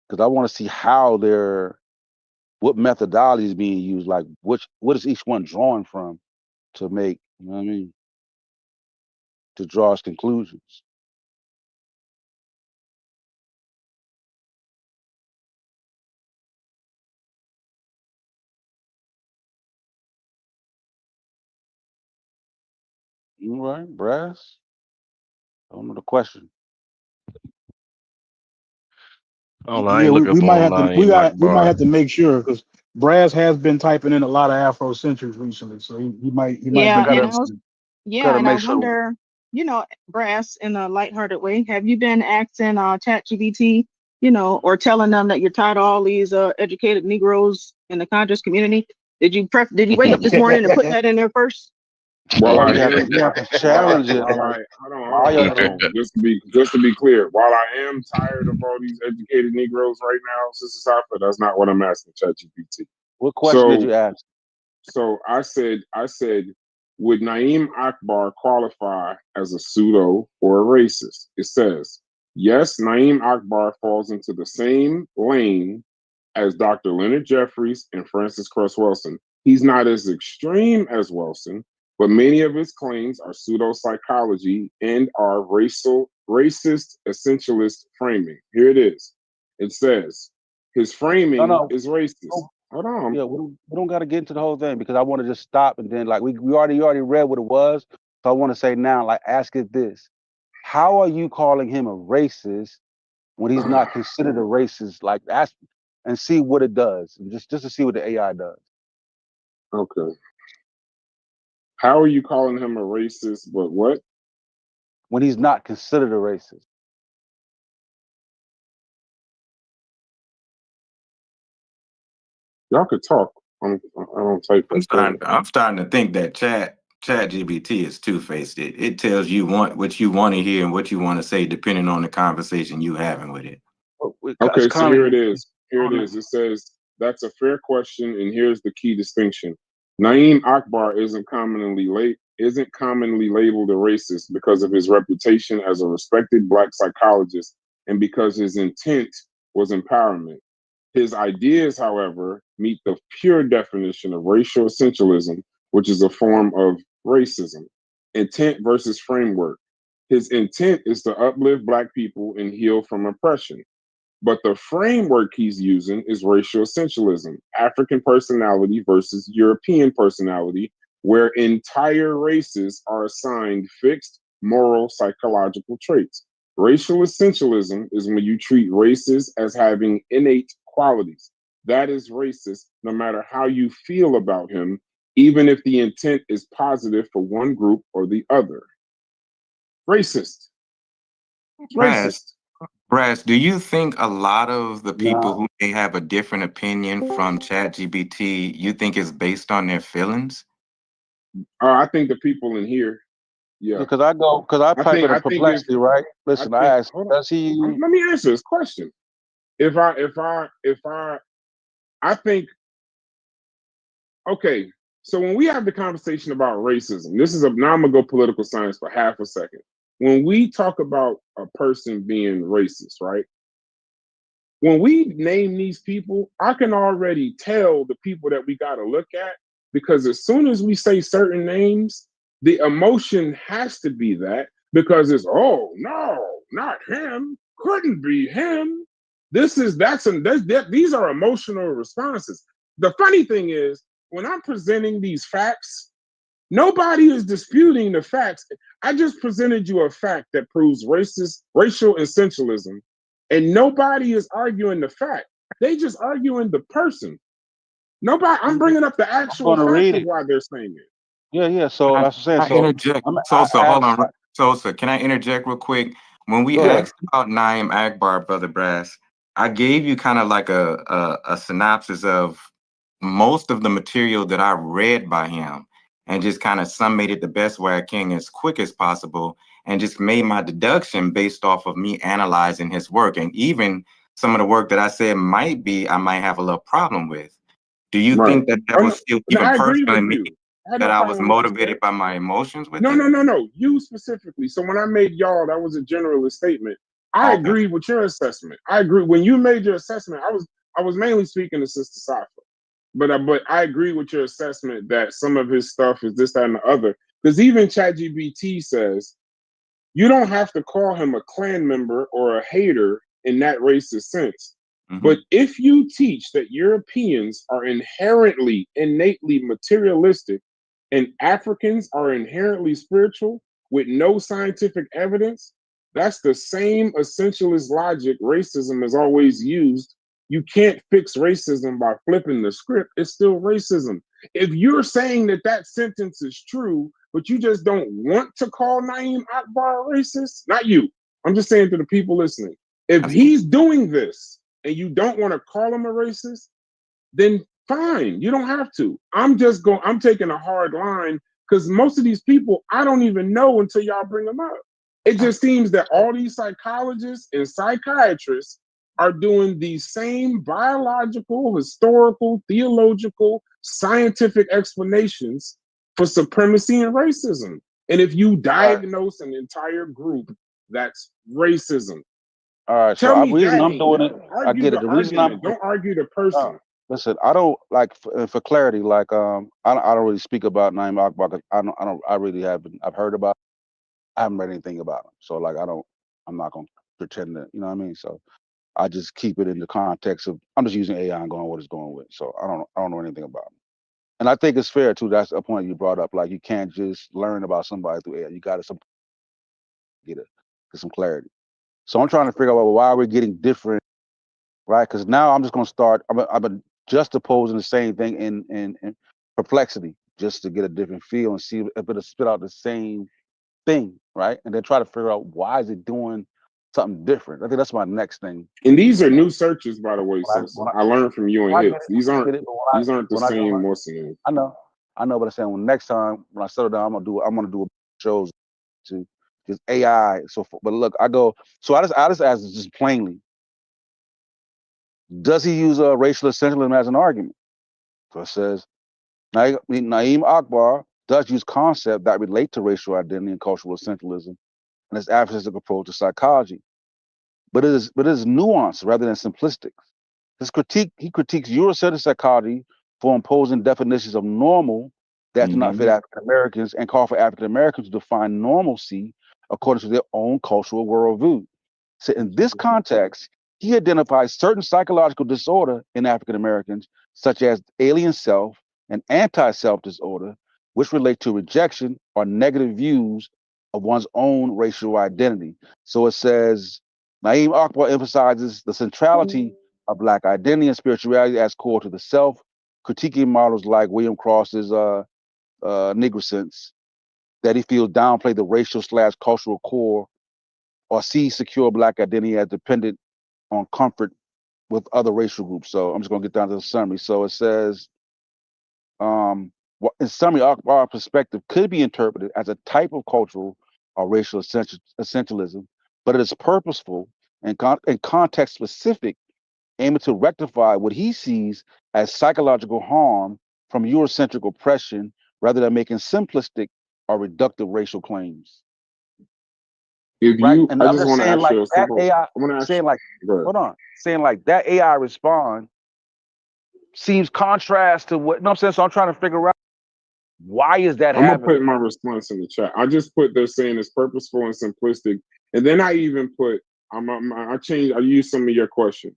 D: Because I want to see how what methodology is being used. Like what is each one drawing from to make, you know what I mean, to draw its conclusions. You right, Brass? I don't know the question.
H: Oh, I
A: Yeah,
H: ain't look
A: we
H: up
A: might
H: on
A: have to
H: Naeem
A: we might
H: Akbar.
A: have to make sure because Braz has been typing in a lot of Afrocentrics recently, so he might
G: Yeah,
A: be
G: and
D: Gotta
G: I was
A: interested.
G: yeah,
D: gotta
G: and I
D: make sure.
G: wonder, Brass, in a lighthearted way, have you been asking ChatGPT, or telling them that you're tired of all these educated Negroes in the conscious community? Did you wake up this morning and put that in there first?
C: While
D: No,
C: I
D: you
C: am,
D: have to challenge it.
C: while
D: Like,
C: I
D: why
C: hold
D: y'all?
C: on. Just to be clear, while I am tired of all these educated Negroes right now, Sister Safa, that's not what I'm asking ChatGPT.
D: What question did
C: So
D: you ask?
C: so I said, would Naeem Akbar qualify as a pseudo or a racist? It says, yes, Naeem Akbar falls into the same lane as Dr. Leonard Jeffries and Francis Cress Wilson. He's not as extreme as Wilson, but many of his claims are pseudo-psychology and are racist, essentialist framing. Here it is. It says, his
D: No,
C: framing
D: no.
C: is racist.
D: Oh,
C: Hold on.
D: yeah, we don't got to get into the whole thing because I want to just stop and then like we already read what it was. So I want to say now, like, ask it this: how are you calling him a racist when he's not considered a racist? Like, ask and see what it does, and just to see what the AI does
C: Okay. How are you calling him a racist? But what?
D: when he's not considered a racist.
C: Y'all could talk. I don't type that fast.
P: I'm starting to think that Chat GBT is two-faced. It tells you what you want to hear and what you want to say depending on the conversation you having with it.
D: It's
C: Okay, so
D: kind
C: here
D: of
C: it is. Here it is. It says that's a fair question, and here's the key distinction. Naeem Akbar isn't commonly labeled a racist because of his reputation as a respected black psychologist and because his intent was empowerment. His ideas, however, meet the pure definition of racial essentialism, which is a form of racism. Intent versus framework. His intent is to uplift black people and heal from oppression. But the framework he's using is racial essentialism, African personality versus European personality, where entire races are assigned fixed moral psychological traits. Racial essentialism is when you treat races as having innate qualities. That is racist, no matter how you feel about him, even if the intent is positive for one group or the other. Racist.
P: Brass,
C: Racist.
P: Brass, do you think a lot of the people
D: nah.
P: who may have a different opinion from ChatGPT, you think is based on their feelings?
C: I think the people in here, yeah.
D: Because I type in a
C: I think if
D: perplexity, right?
C: I
D: Listen, I
C: think
D: asked,
C: hold on,
D: does he?
C: let me answer this question. I think, okay. So when we have the conversation about racism, now I'm gonna go political science for half a second. When we talk about a person being racist, right? When we name these people, I can already tell the people that we got to look at because as soon as we say certain names, the emotion has to be that because it's, oh no, not him, couldn't be him. These are emotional responses. The funny thing is, when I'm presenting these facts, nobody is disputing the facts. I just presented you a fact that proves racial essentialism, and nobody is arguing the fact. They just arguing the person. Nobody. I'm bringing up the
D: I'm
C: actual
D: going to
C: fact
D: read
C: of
D: it.
C: why they're saying it.
D: Yeah. So
P: I,
D: that's what I'm saying.
P: I
D: So
P: interject.
D: I
P: Sosa, hold
D: asked.
P: on. Sosa, can I interject real quick? When we
D: Go ahead.
P: asked about Naeem Akbar, Brother Brass, I gave you kind of like a synopsis of most of the material that I read by him and just kind of summated the best way I can as quick as possible and just made my deduction based off of me analyzing his work. And even some of the work that I said I might have a little problem with. Do you
C: Right.
P: think that
C: Oh,
P: was still
C: no,
P: even
C: I agree
P: personally
C: with
P: me,
C: you. I had
P: that
C: no
P: I was
C: problem with what you said.
P: motivated by my emotions with
C: No,
P: it?
C: no, no, no. You specifically. So when I made y'all, that was a generalist statement. I
P: Okay.
C: agree with your assessment. I agree. When you made your assessment, I was mainly speaking to Sister Safa. But I agree with your assessment that some of his stuff is this, that, and the other. Because even ChatGPT says you don't have to call him a Klan member or a hater in that racist sense.
P: Mm-hmm.
C: But if you teach that Europeans are inherently, innately materialistic, and Africans are inherently spiritual with no scientific evidence, that's the same essentialist logic racism has always used. You can't fix racism by flipping the script. It's still racism. If you're saying that that sentence is true, but you just don't want to call Naeem Akbar a racist, not you. I'm just saying to the people listening, if he's doing this and you don't want to call him a racist, then fine, you don't have to. I'm taking a hard line because most of these people I don't even know until y'all bring them up. It just seems that all these psychologists and psychiatrists are doing the same biological, historical, theological, scientific explanations for supremacy and racism. And if you diagnose an entire group, that's racism.
D: All right, so
C: Tell
D: the
C: me
D: reason
C: that
D: I'm
C: ain't
D: doing it,
C: that.
D: I
C: Argue
D: get it.
C: the
D: The reason I'm
C: argument. Don't argue the person.
D: listen, I don't like for clarity, like I don't really speak about Naeem Akbar 'cause I really haven't. I've heard about. I haven't read anything about him, so like I'm not gonna pretend that, you know what I mean. So I just keep it in the context of I'm just using AI and going what it's going with. So I don't know anything about him, and I think it's fair too. That's a point you brought up. Like you can't just learn about somebody through AI. You got to get some clarity. So I'm trying to figure out, well, why are we getting different, right? Because now I'm just gonna start. I'm juxtaposing the same thing in perplexity just to get a different feel and see if it'll spit out the same thing, right? And then try to figure out why is it doing something different. I think that's my next thing.
C: And these are new searches, by the way,
D: When I,
C: Sosa.
D: when I,
C: I learned from you and
D: I get
C: Hicks.
D: it,
C: These
D: I
C: aren't
D: get it, but
C: the
D: when I do
C: same
D: my,
C: Morse.
D: I know, but I'm saying when next time when I settle down, I'm gonna do shows to just AI. So, but look, I just ask this just plainly. Does he use racial essentialism as an argument? So it says Naeem Akbar does use concepts that relate to racial identity and cultural essentialism and its abstract approach to psychology, but it is nuanced rather than simplistic. He critiques Eurocentric psychology for imposing definitions of normal that do not fit African Americans and call for African Americans to define normalcy according to their own cultural worldview. So in this context, he identifies certain psychological disorder in African Americans, such as alien self and anti-self disorder, which relate to rejection or negative views of one's own racial identity. So it says, Naeem Akbar emphasizes the centrality of Black identity and spirituality as core to the self, critiquing models like William Cross's Negrescence, that he feels downplay the racial/cultural core or sees secure Black identity as dependent on comfort with other racial groups. So I'm just going to get down to the summary. So it says, in summary, our perspective could be interpreted as a type of cultural or racial essentialism, but it is purposeful and context specific, aiming to rectify what he sees as psychological harm from Eurocentric oppression rather than making simplistic or reductive racial claims. And
C: I
D: I'm
C: just
D: just
C: want to
D: saying
C: ask
D: like
C: you a
D: that
C: simple.
D: AI,
C: I'm gonna ask
D: saying like,
C: you. Go ahead.
D: hold on, saying like that AI respond seems contrast to what, you know what I'm saying? So I'm trying to figure out why is that
C: I'm gonna
D: happening?
C: put my response in the chat. I just put they're saying it's purposeful and simplistic, and then I even put I used some of your question.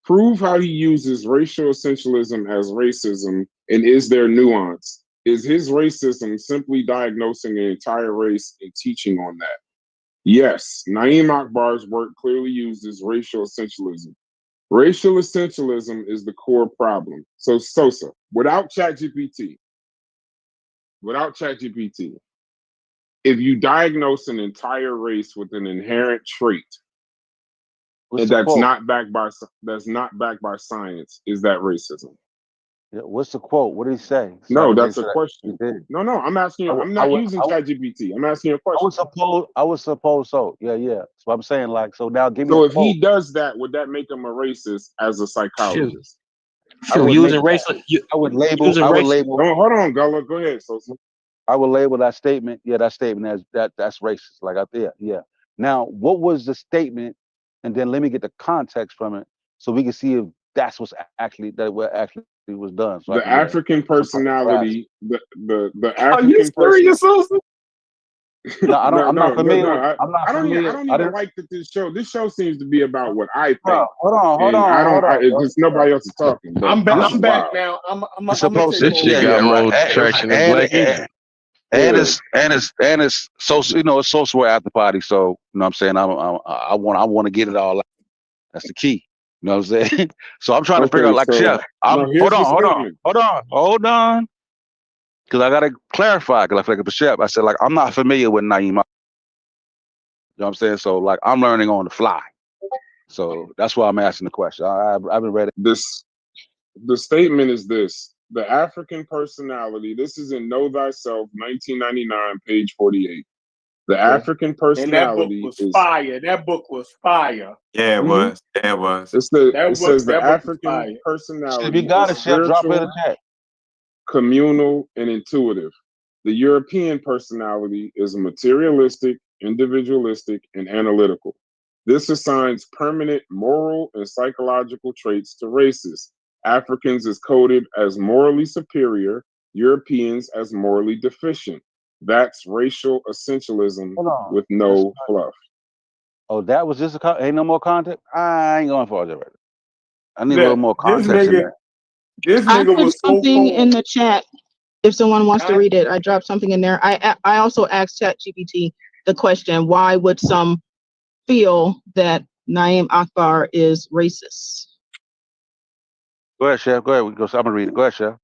C: Prove how he uses racial essentialism as racism, and is there nuance? Is his racism simply diagnosing an entire race and teaching on that? Yes, Naeem Akbar's work clearly uses racial essentialism. Racial essentialism is the core problem. So Sosa, without ChatGPT, if you diagnose an entire race with an inherent trait and that's not backed by science, is that racism?
D: Yeah, what's the quote? What did he say? So I
C: No,
D: can make
C: that's a
D: sure that he
C: question.
D: did.
C: No, I'm asking you. I'm not using ChatGPT. I'm asking you a question.
D: I would suppose so. Yeah. So I'm saying like, so now give me
C: So
D: a
C: if
D: quote.
C: he does that, would that make him a racist as a psychologist?
D: I would
R: using racial,
D: I would label.
R: using
D: I would
R: racial.
D: label.
C: Don't hold on, Gullah. Go ahead, Sosa.
D: I would label that statement. Yeah, that statement as that's racist. Like yeah. Now, what was the statement? And then let me get the context from it, so we can see if that's what actually was done. So I
C: The
D: can
C: African
D: some type of grasp.
C: personality, the
R: Are you
C: African person.
R: serious, Susan?
D: No, I don't. I'm not familiar with.
C: I,
D: I'm not
C: I don't even I
D: familiar.
C: don't
D: I
C: even
D: didn't.
C: like that this show seems to be about what I
D: Bro,
C: think,
D: hold on.
C: and I don't.
D: Bro.
C: Just nobody else is talking. But
E: I'm back.
C: this
E: I'm
C: is
E: back
C: wild.
E: now. I'm
D: It's
E: gonna
D: supposed
E: take
D: to.
H: This shit
E: over.
D: Yeah,
H: got
D: right.
H: more traction than
D: And
H: Black Ink.
C: Yeah.
D: it's social. It's social after party. So you know what I'm saying. I want to get it all out. That's the key. You know what I'm saying? So I'm trying to figure
C: Okay.
D: out, like,
C: So
D: Chef.
C: no, here's the statement.
D: Hold on. Because I gotta clarify. Because I feel like a Chef. I said, like, I'm not familiar with Naeem. You know what I'm saying? So like, I'm learning on the fly. So that's why I'm asking the question. I've been ready.
C: The statement is this: the African personality. This is in Know Thyself, 1999, page 48. The African
E: And that book
C: personality
E: was
C: is.
E: fire. That book was fire.
P: Yeah, it was. Yeah, it was.
C: It says the
E: That book was
C: African
E: fire.
D: If you
C: personality
D: got
C: is
D: it, Chef, drop it in
C: spiritual,
D: the chat.
C: communal, and intuitive. The European personality is materialistic, individualistic, and analytical. This assigns permanent moral and psychological traits to races. Africans is coded as morally superior, Europeans as morally deficient. That's racial essentialism
D: Hold on.
C: with no fluff.
D: Oh, that was just ain't no more context. I ain't going for it right. I need a
E: Look,
D: little more context in that.
E: This
K: I
E: nigga
K: put
E: was so
K: something in
E: cold.
K: the chat. If someone wants to read it, I dropped something in there. I also asked ChatGPT the question, why would some feel that Naeem Akbar is racist?
D: Go ahead, Chef. Go ahead. I'm gonna read it. Go ahead, Chef.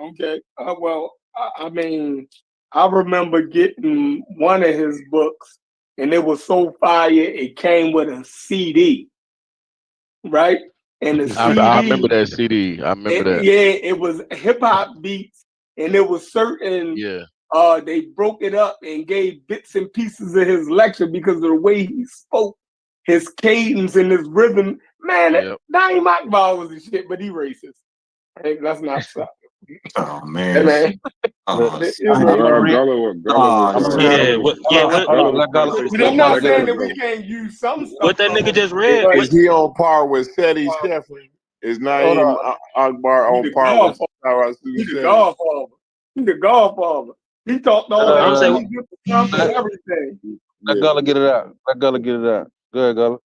E: Okay. Well, I mean, I remember getting one of his books, and it was so fire. It came with a CD, right? And the CD,
H: I remember that CD. I remember that.
E: yeah, it was hip hop beats, and it was certain.
H: Yeah.
E: They broke it up and gave bits and pieces of his lecture because of the way he spoke, his cadence and his rhythm. Man, Naeem Akbar was the shit, but he racist. Hey, that's not something.
P: Oh
E: Hey,
P: man.
E: man. But I'm not saying that we can't use some stuff.
I: What that nigga just read? Is he on par with Seti Sheffrin? Is Naeem Akbar on par with Sarah
E: He's the Godfather. He's the Godfather. He talked all that different stuff and everything.
D: Let Gullah get it out. Go ahead, Gullah.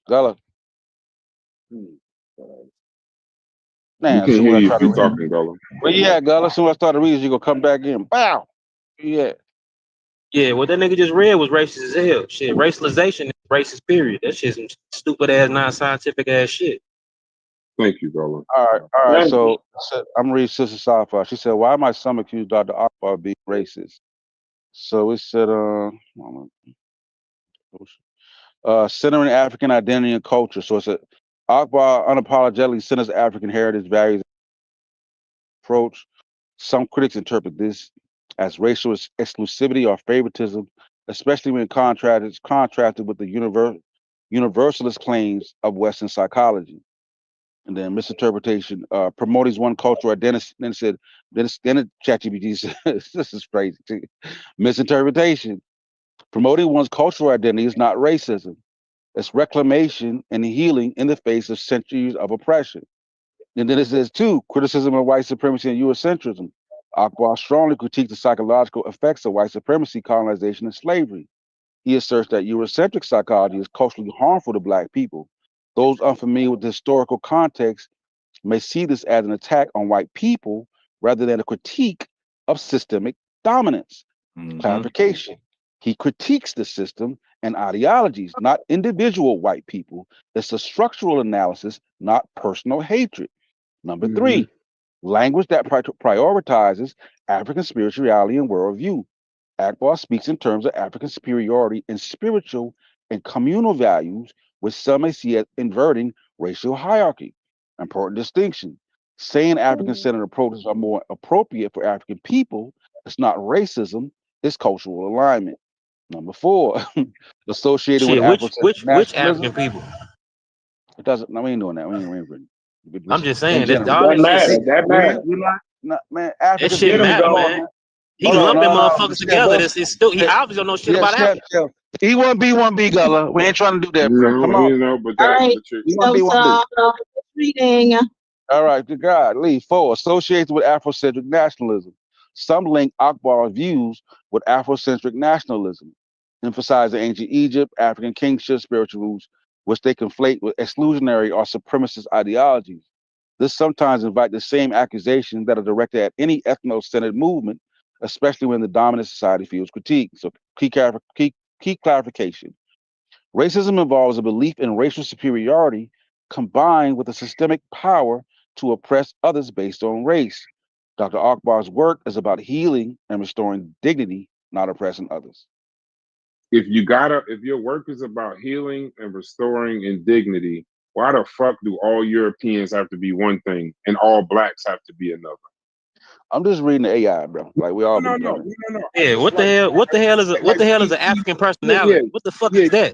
D: Gullah. Man,
C: we can't hear you if you're talking, Gullah.
D: Well, yeah, Gullah. As soon as I start to read, you gonna come back in. Bow. Yeah.
R: Yeah, what that nigga just read was racist as hell. Shit, racialization is racist, period. That shit's some stupid ass, non-scientific ass shit.
C: Thank you, Gullah.
D: All right. So I'm reading Sister Safa. She said, "Why my son accused Dr. Akbar of being racist?" So it said, centering African identity and culture. So it said, Akbar unapologetically centers African heritage, values, approach. Some critics interpret this as racial exclusivity or favoritism, especially when contrasted with the universalist claims of Western psychology. And then misinterpretation, promoting one cultural identity. Then it said, then ChatGPT says, this is crazy too. Misinterpretation. Promoting one's cultural identity is not racism. It's reclamation and healing in the face of centuries of oppression. And then it says, two, criticism of white supremacy and Eurocentrism. Akbar strongly critiques the psychological effects of white supremacy, colonization, and slavery. He asserts that Eurocentric psychology is culturally harmful to Black people. Those unfamiliar with the historical context may see this as an attack on white people rather than a critique of systemic dominance. Clarification. He critiques the system and ideologies, not individual white people. It's a structural analysis, not personal hatred. Number three, language that prioritizes African spirituality and worldview. Akbar speaks in terms of African superiority in spiritual and communal values, which some may see as inverting racial hierarchy. Important distinction. Saying African-centered approaches are more appropriate for African people, it's not racism, it's cultural alignment. Number four, associated with
R: Shit, which
D: nationalism.
R: African people?
D: It doesn't. No, we ain't doing that. We ain't
R: I'm just
D: in
R: saying
D: general.
R: all that shit.
E: That matter.
D: Man,
R: That
D: African
R: shit
D: people.
R: matter,
D: Come on,
R: man.
D: man.
R: He
D: Hold on,
R: lumping
D: no,
R: motherfuckers together. It's still he obviously don't know shit about Africa.
D: He won't be one B Gullah. We ain't trying to do that, bro. Come on.
C: But
K: All right.
D: You want to be one B.
K: Reading.
D: All right, good God. Lee, four, associated with Afrocentric nationalism. Some link Akbar's views with Afrocentric nationalism, emphasizing ancient Egypt, African kingship, spiritual roots, which they conflate with exclusionary or supremacist ideologies. This sometimes invites the same accusations that are directed at any ethno-centered movement, especially when the dominant society feels critique. So key clarification. Racism involves a belief in racial superiority combined with a systemic power to oppress others based on race. Dr. Akbar's work is about healing and restoring dignity, not oppressing others.
C: If your work is about healing and restoring indignity, why the fuck do all Europeans have to be one thing and all blacks have to be another?
D: I'm just reading the AI, bro. Like we all
C: No.
R: Yeah, what the hell? What the hell is an African personality? What the fuck is that?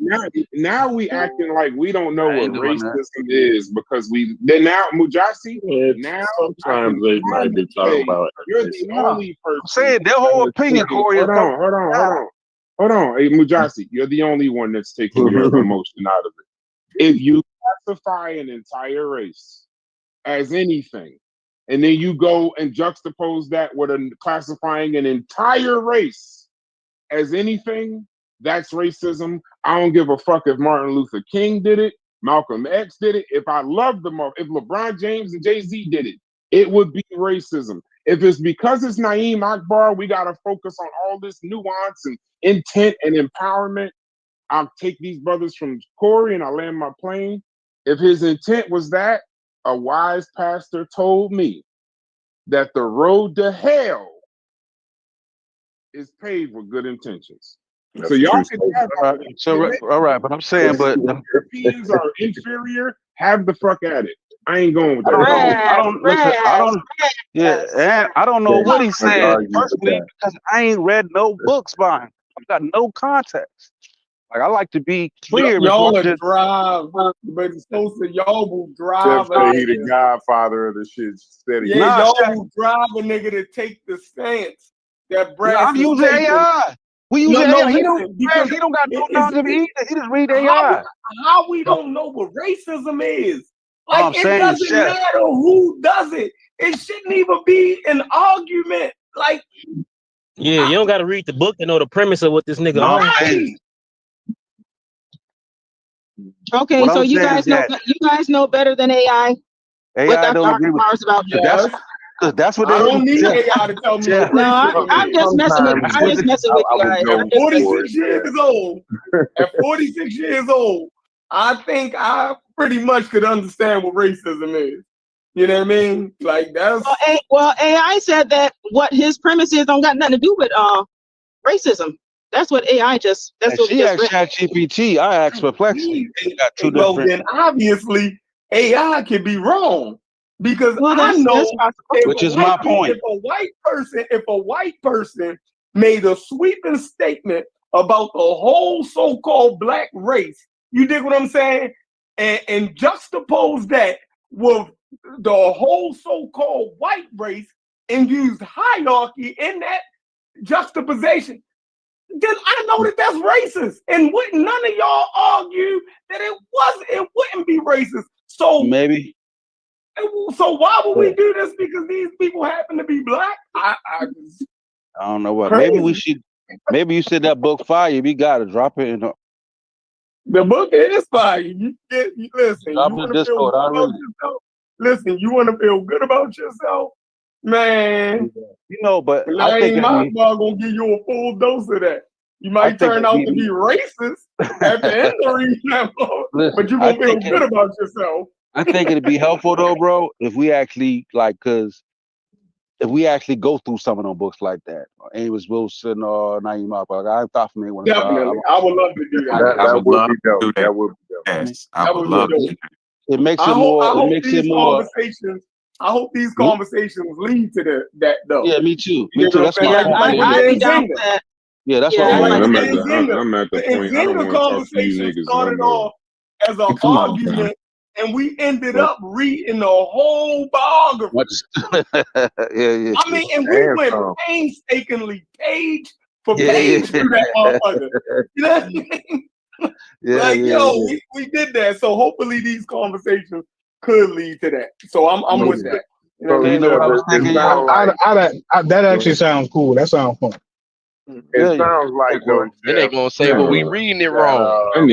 C: Now we acting like we don't know what racism is because now Mujasi. Now
I: sometimes they might be talking about it.
C: You're the only person.
D: I'm saying their whole opinion, Corey.
C: Hold on. Hey, Mujasi, you're the only one that's taking your emotion out of it. If you classify an entire race as anything, and then you go and juxtapose that with classifying an entire race as anything, that's racism. I don't give a fuck if Martin Luther King did it, Malcolm X did it. If I loved them, if LeBron James and Jay-Z did it, it would be racism. If it's because it's Naeem Akbar, we got to focus on all this nuance and intent and empowerment. I'll take these brothers from Corey and I'll land my plane. If his intent was that, a wise pastor told me that the road to hell is paved with good intentions.
I: That's
C: so y'all
I: true.
C: can have
D: all right, but I'm saying, but
C: Europeans are inferior. Have the fuck at it. I ain't going with that.
D: I don't know what he said personally because I ain't read no books by him. I've got no context. Like I like to be clear.
J: Y'all will drive, but it's supposed to y'all will drive.
C: Jeff say he the godfather of the shit steady.
J: Yeah, y'all will drive a nigga to take the stance that Brad.
D: I'm using AI. We use AI. He don't got no knowledge of either. He just read AI.
J: How we don't know what racism is? Like it
D: saying,
J: doesn't matter who does it. It shouldn't even be an argument. Like
R: yeah, you don't got to read the book to know the premise of what this nigga on.
G: Okay, so you guys know better than AI.
D: AI don't agree with
G: about
D: because that's what
J: I don't need AI to tell me.
G: No, I'm just messing with. I'm just messing with you guys.
J: At 46 years old, at 46 years old, I think I pretty much could understand what racism is. You know what I mean? Like that's
G: well, AI said that what his premise is don't got nothing to do with racism. That's what AI just. That's what
D: she asked ChatGPT. I asked Perplexity. Got two
J: well,
D: different.
J: then obviously AI can be wrong because I know.
D: Which is my point.
J: If a white person made a sweeping statement about the whole so-called black race, you dig what I'm saying? And juxtapose that with the whole so-called white race and use hierarchy in that juxtaposition, then I know that that's racist. And wouldn't none of y'all argue that it wouldn't be racist. So
D: maybe.
J: So why would we do this? Because these people happen to be black? I
D: don't know what.
J: Crazy.
D: Maybe we should. Maybe you said that book fire. We gotta drop it in
J: the book is fire. Listen,
D: drop
J: you
D: it
J: want
D: in
J: to feel
D: Discord.
J: good about yourself? Listen, you want to feel good about yourself? Man.
D: You know, but
J: I think my mom gonna give you a full dose of that. You might turn out to be racist at the end of the but you're gonna feel good about yourself.
D: I think it'd be helpful though, bro, if we actually if we actually go through some of them books like that, Amos Wilson or Naeem Akbar. I thought from anyone.
J: Definitely, I would love to do that.
I: That would be dope. That would be dope.
P: Yes, I would love to.
D: It makes it more. It makes it more.
J: I hope these conversations lead to that though.
D: Yeah, me too. Me too. That's
J: what
G: I'd be down with that.
D: Yeah, that's what I'm
C: at the point. I don't want to talk to you niggas
J: started
C: no more.
J: off as an argument, and we ended up reading the whole biography.
D: Yeah.
J: I mean, and we went painstakingly page for page through that motherfucker. You know what I mean? We did that. So hopefully these conversations could lead to that. So I'm with that. You know
C: So
J: what I
D: You
J: mean?
D: know what I was
J: It
D: thinking,
J: sounds
D: yo?
J: like
A: That
C: go
A: actually
C: ahead.
A: sounds cool. That sounds fun.
C: Yeah,
J: it sounds
C: hey,
J: like though,
C: Corey.
L: Then they
J: Jeff,
L: gonna say, "Well, we
C: Uh,
L: reading it
J: that
L: wrong.
C: I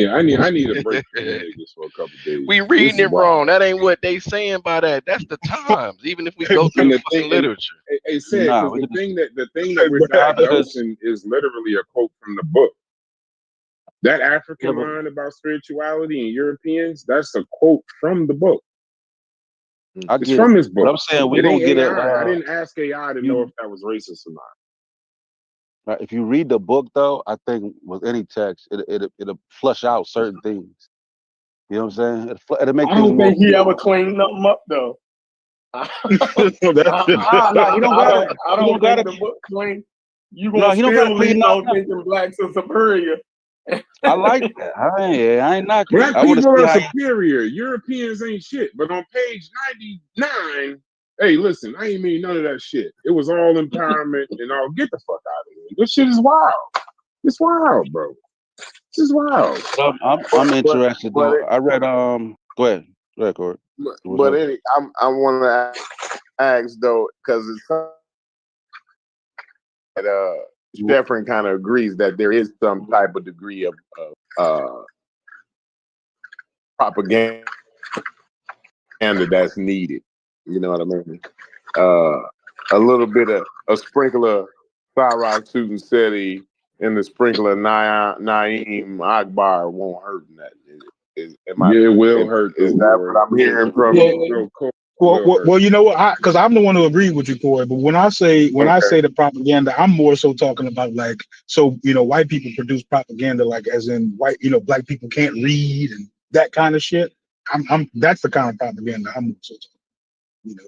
C: need a break from you niggas for a couple days.
L: We
C: This
L: reading
C: is
L: it
C: wild.
L: wrong. That ain't what they saying by that. That's the times. Even if we go through
C: And
L: the
C: the
L: fucking
C: thing, and
L: literature,
C: it said
D: Nah,
C: because
D: we could
C: the thing that we're
D: because
C: diagnosing is literally a quote from the book. That
R: Yeah,
C: African
R: but
C: mind about spirituality and Europeans, that's a quote from the book.
D: I
C: It's
D: get it,
C: from this
D: but
C: book.
D: I'm saying we
C: It
D: gonna
C: ain't
D: get
C: AI. I
D: a
C: didn't ask AI to know if
D: you.
C: that was racist or not.
D: If you read the book though, I think with any text, it'll flush out certain things. You know what I'm saying? It'll make
J: I
D: things
J: don't
D: more
J: think he
D: clear.
J: ever cleaned nothing up though. I,
D: Nah, he don't gotta.
J: I
D: He don't
J: don't think
D: gotta.
J: the book clean. You
D: No,
J: gonna
D: he don't gotta
J: still
D: clean
J: leave
D: nothing
J: out
D: up.
J: thinking blacks are superior.
D: I like that. I ain't knocking it.
C: Black
D: I want to
C: people
D: see
C: are
D: how.
C: superior. Europeans ain't shit. But on page 99, hey, listen, I ain't mean none of that shit. It was all empowerment and all. Get the fuck out of here. This shit is wild. It's wild, bro. This is wild.
D: I'm interested
J: But
D: though. I read Go ahead, Corey. What's up?
J: I want to ask though, because it's that Stefan kind of agrees that there is some type of degree of propaganda that's needed. You know what I mean? A little bit of a sprinkler Farah Susan Seti and the sprinkler Naeem Akbar won't hurt nothing.
C: Yeah, it will hurt
J: Is
C: though,
J: that
C: Corey.
J: what I'm hearing from
A: Well,
J: you?
C: No, Corey, it
A: well,
C: will hurt.
A: well, you know what? Because I'm the one who agreed with you, Corey. But when I say
J: Okay.
A: the propaganda, I'm more so talking about like, so white people produce propaganda, like as in white, black people can't read and that kind of shit. I'm that's the kind of propaganda I'm more so talking.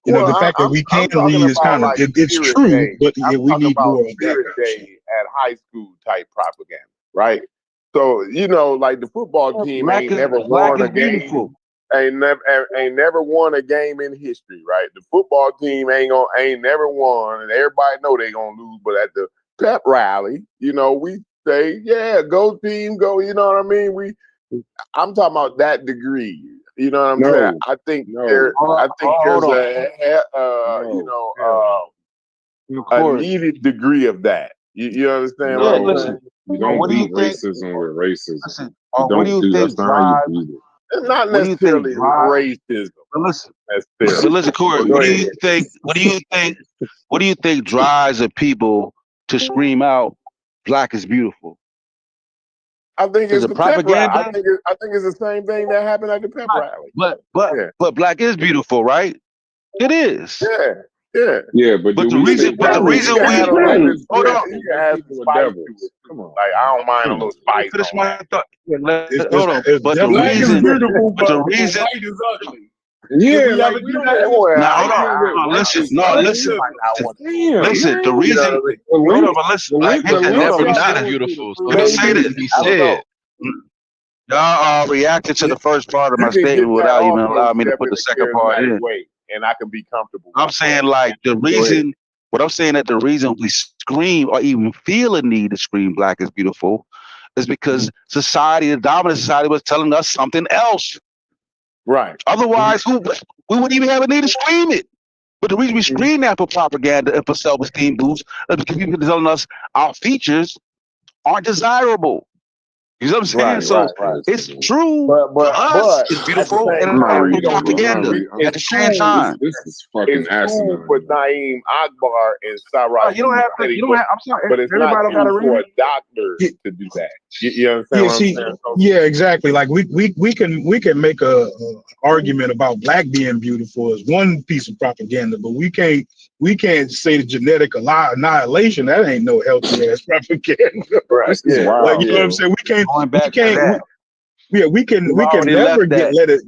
A: The fact that we can
J: I'm talking
A: read is
J: about
A: kind of
J: like
A: it's
J: Spirit
A: true,
J: Day.
A: but
J: I'm
A: yeah, we
J: talking
A: need
J: about
A: more of that
J: Spirit
A: kind of shit.
J: Day at high school type propaganda, right? So like the football team
D: Black
J: ain't never won
D: is
J: a game,
D: beautiful.
J: ain't never won a game in history, right? The football team ain't never won, and everybody know they gonna lose. But at the pep rally, we say, yeah, go team, go. You know what I mean? I'm talking about that degree. You know what I'm saying?
C: No,
J: I think
C: no,
J: there's
D: Hold on.
C: no, hell
J: a
D: Corey.
J: needed degree of that. You understand what
D: Yeah,
J: I'm
C: no.
J: saying?
D: listen.
C: You don't
D: What do you
C: beat
D: think?
C: racism with racism.
D: Listen.
C: You
D: What do
C: don't
D: you
C: do.
D: think
C: That's not how you
D: drives?
C: beat it.
J: It's not
D: What do you think
J: necessarily
D: drives?
J: racism
D: But listen.
J: necessarily.
D: But listen, Corey.
J: But go
D: What do
J: ahead.
D: you think? What do you think? What do you think drives the people to scream out, "Black is beautiful"?
J: I think
D: Is
J: it's
D: it
J: the pep rally. I
D: propaganda?
J: think it's the same thing that happened at the pep
D: Right.
J: rally.
D: But
J: Yeah,
D: black is beautiful, right? It is.
J: yeah, yeah.
C: Yeah, but
D: But
C: do
D: the
C: we
D: reason,
C: say
D: but the
C: black
J: You
D: reason
C: people?
J: can
D: we
J: add a little bit.
D: hold on.
J: You can
C: Black
J: add some
C: people are
J: spice to
C: devils.
J: it too.
C: Come on,
J: Like I don't mind a
C: come on.
J: little
D: Let me
J: spice
D: finish
J: on
D: my
J: that.
D: thought.
A: It's,
D: Hold on.
A: it's
D: But the
J: Black is
A: definitely
D: reason,
J: beautiful,
D: but the
J: but
D: reason.
J: white is ugly. Did
C: Yeah,
J: we
C: like
J: ever
C: we
J: do
C: don't.
J: that?
C: It's,
J: Well,
D: Now
C: our
D: hold on.
C: argument with
D: Hold on.
C: white
D: Listen.
C: is
D: No,
J: you
D: listen.
C: ugly.
J: might not
D: Listen.
J: want to do
C: Damn,
J: that.
D: Listen. The
C: man.
J: You know
D: reason.
J: what I mean?
C: The
D: Hold
C: link,
D: on. But listen.
C: the link,
L: black
C: the
L: is
C: link
L: never
C: y'all
L: not
C: going to the
L: beautiful. So
C: fruit
L: don't
C: of
L: say
J: Maybe
L: that
C: the
L: to be
J: I don't
L: said.
J: know.
D: Y'all reacted to the first part of
J: You
D: my
J: can get
D: statement
J: that
D: without even
J: off
D: allowing me to
J: yourself
D: put
J: in
D: the
J: a
D: second part
J: charismatic
D: in.
J: way, and I can be comfortable
D: I'm
J: with
D: saying
J: that.
D: like the
J: Go ahead.
D: reason. What I'm saying that the reason we scream or even feel a need to scream "Black is beautiful" is because society, the dominant society, was telling us something else.
J: Right.
D: Otherwise, we wouldn't even have a need to scream it. But the reason we scream that for propaganda and for self-esteem boosts is because people are telling us our features aren't desirable. You know what I'm saying?
J: Right.
D: So
J: Right.
D: it's true
J: But
D: for
J: but
D: us,
J: but
D: it's
J: at the
D: beautiful, and
J: same
C: I'm
D: it's
C: not
J: time,
C: reading it. I'm not
D: propaganda
C: reading.
D: at
J: it's
D: the same
J: cool.
C: This
D: time.
C: this is fucking
J: It's cool for
C: asinine.
J: Naeem Akbar and
D: No,
J: Sarah
D: you don't have to.
J: City,
D: You don't have. I'm sorry.
J: but it's not
D: Everybody don't got to
J: cool
D: read
J: for
D: it.
J: a doctor to do that. You understand
A: Yeah,
J: what I'm
A: see,
J: saying?
A: yeah, exactly. Like we can make a argument about black being beautiful as one piece of propaganda, but we can't say the genetic annihilation. That ain't no healthy ass propaganda.
J: Right.
C: This is
J: Yeah.
A: Like
C: wild,
A: you know what I'm
C: bro.
A: saying?
D: Going back to that,
A: We
D: we've
A: can
D: already
A: never
D: left that.
A: let it.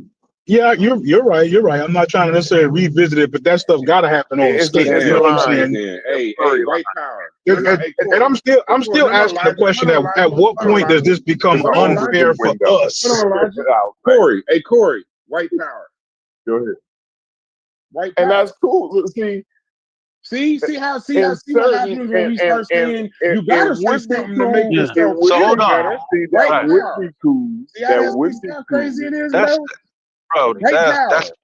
A: Yeah, you're right. You're right. I'm not trying to necessarily revisit it, but that stuff got to happen on a
J: It's
A: scale.
J: a
A: You
C: Damn,
A: know what I'm
C: all right
J: line.
A: saying?
C: then.
J: It's
C: Hey,
J: a blurry
C: white
J: line.
C: power. No,
A: And,
C: no, hey
A: and
C: Corey.
A: I'm
C: Hey Corey.
A: still
C: No, no,
A: asking the
C: Elijah.
A: question:
C: Hold on,
A: at
C: Elijah.
A: what
C: Hold on,
A: point does
C: Elijah.
A: this become
J: It's an
C: Hold on,
J: open
C: Elijah.
A: unfair for
J: window.
C: Hold
A: us?
C: on, Elijah.
J: I'll say.
C: Corey. Hey Corey. White power.
J: Go ahead.
C: White
J: And
C: power.
J: that's cool. Look, see,
C: See
J: in
C: what
J: certain
C: happens when we start
J: and
C: saying you
J: it
C: gotta say
J: would be
C: something to make
J: cool.
D: Yeah.
J: It
C: yourself
J: would
D: So
J: be
D: hold
C: feel
D: on.
C: better.
J: see that
C: White
D: Right.
J: would
C: power.
J: be cool.
C: See how
J: That
C: this
J: would
C: see
J: be
C: how
J: cool.
C: crazy it is,
D: That's
C: bro?
D: Bro,
C: Hey,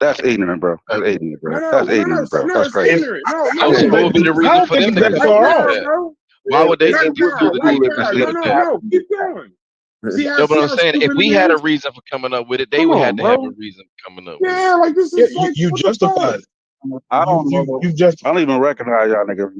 D: that's ignorant, bro. That's ignorant, bro.
C: no,
D: That's
C: no,
D: ignorant, bro.
C: no,
D: That's
C: it's
D: crazy.
C: ignorant. No,
H: So what would be the
A: I
H: reason
A: don't
H: for
A: think
H: them
A: it's
H: to
A: that
C: Right
A: far
H: disagree with
A: off.
C: now,
H: that?
C: bro.
H: Why would they
C: Right
H: think you
C: now,
H: would
C: right
H: agree with
C: now.
H: the
C: No,
H: with
C: no,
H: that?
C: no. Keep going.
H: No, but
C: See
H: I'm
C: how
H: saying if
C: stupid
H: we
C: it
H: had a
C: is?
H: reason for coming up with it, they
C: Come
H: would
C: on,
H: have to have a
C: bro.
H: reason for coming up with it.
C: Yeah, like this
A: Yeah,
C: is like
A: you
C: what the fuck?
A: justified it.
D: I don't know.
A: You just
D: I don't even recognize y'all niggas.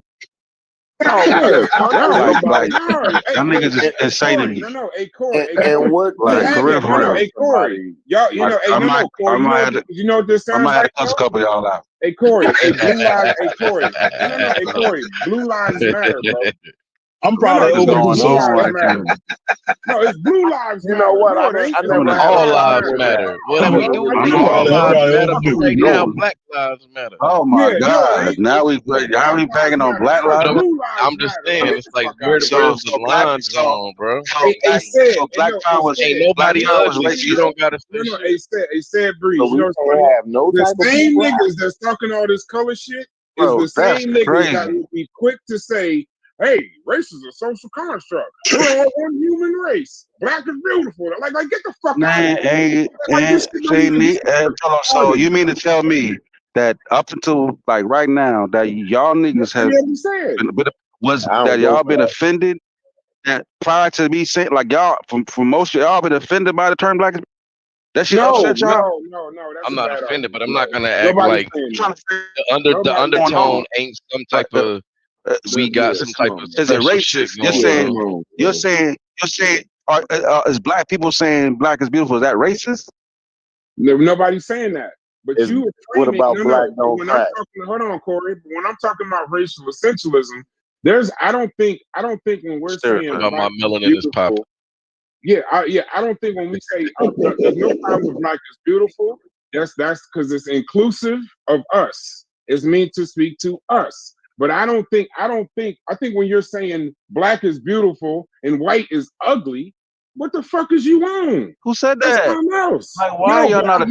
C: No, what?
S: No,
C: No,
S: ain't
D: Like,
S: nobody.
C: no. Hey,
D: y'all niggas is
C: hey,
D: insane to
C: Corey.
D: me.
C: No. Hey, Corey. Hey,
S: And
C: Corey.
S: what
D: Like,
C: Hey,
D: for
S: makes
D: real,
C: no,
D: for
C: no.
D: real.
C: Hey, Corey. Y'all,
D: Like,
C: hey,
D: I
C: no, Corey.
D: might have to,
C: You know what this
D: I
C: sounds
D: might have
C: like,
D: to cuss a
C: bro?
D: couple of y'all out.
C: Hey, Corey. Hey, blue lives. Hey, Corey. No. Hey, Corey. Blue lives matter, bro.
A: I'm
C: No,
A: probably
C: this
D: What's
C: is
A: open to
D: going
C: blue
A: some
D: on
C: lives
A: stuff.
D: right
C: matter.
D: now?
C: No, it's blue lives
S: you know
C: matter.
S: what?
C: No, it ain't.
S: I
C: It's
S: never
C: black
S: had a
H: All
C: lives
S: problem
H: lives
C: matter.
S: with that.
H: matter.
C: No,
H: Whatever we
C: bro.
H: do,
C: How
H: we
C: you
H: do.
C: know
H: All
C: that?
A: I'm
H: lives
A: probably
H: matter.
A: overdue.
H: But right now,
D: No.
H: Black Lives Matter.
D: Oh my
C: Yeah, no, it
D: God.
C: ain't.
D: Now we
C: No,
D: y'all
C: black
D: be
C: lives
D: banging on
C: matter.
D: black
C: No,
D: lives.
H: No,
C: blue lives
H: I'm just
C: matter.
H: saying,
C: Get
H: it's
C: the
H: like
C: fuck out of here.
H: where's the
D: Black
H: line drawn, bro?
C: Hey, said,
D: so
C: hey,
D: black
C: no, hey,
D: power
H: Ain't
C: said,
D: black
H: nobody
C: no,
D: power is
H: ugly, so you
D: racism.
H: don't gotta say
C: no,
H: shit.
C: hey, said, Breeze.
S: So
C: You
S: we
C: know what's
S: can't
C: funny?
S: have no
C: The
S: type of
C: same
S: people out.
C: niggas that's talking all this color shit is
D: Bro,
C: the
D: that's
C: same niggas that
D: crazy.
C: would be quick to say, hey, race is a social construct. We're all one human race. Black is beautiful. Like get the fuck out of
D: Man,
C: here. Like this shit don't even be
D: so
C: retarded.
D: you mean to tell me that up until like right now that y'all niggas have
C: What you said.
S: I don't go
D: y'all
S: for
D: been
S: that.
D: offended that prior to me saying like y'all from most of y'all been offended by the term black? That shit
C: No,
D: upset y'all?
C: that's
H: I'm
C: a
H: not
C: bad
H: offended, but I'm
C: argument.
H: not gonna act
C: Nobody's
H: like
C: saying
D: Trying
C: that.
D: to figure
H: the
C: Nobody's
D: what's going
H: undertone
D: on.
H: ain't some
D: Like
H: type of we got
C: yeah,
H: some
C: come
H: type
C: on,
H: of
C: man.
D: is it
H: special shit
D: racist?
H: going on.
C: Come on,
D: You're
C: bro.
D: saying is black people saying black is beautiful? Is that racist?
C: Nobody's saying that. But
S: Is
C: you are
S: what
C: framing
S: about black
C: but
S: don't
C: when I'm
S: crack?
C: talking, hold on, Corey. But when I'm talking about racial essentialism, I don't think when we're saying
H: About my
C: black is
H: melanin is popping.
C: beautiful, I don't think when we say there's no problem with black is beautiful, that's because it's inclusive of us. It's meant to speak to us. But I think when you're saying black is beautiful and white is ugly, what the fuck is you on?
D: Who said
C: That's
D: that?
C: something else.
D: Like, why y'all not?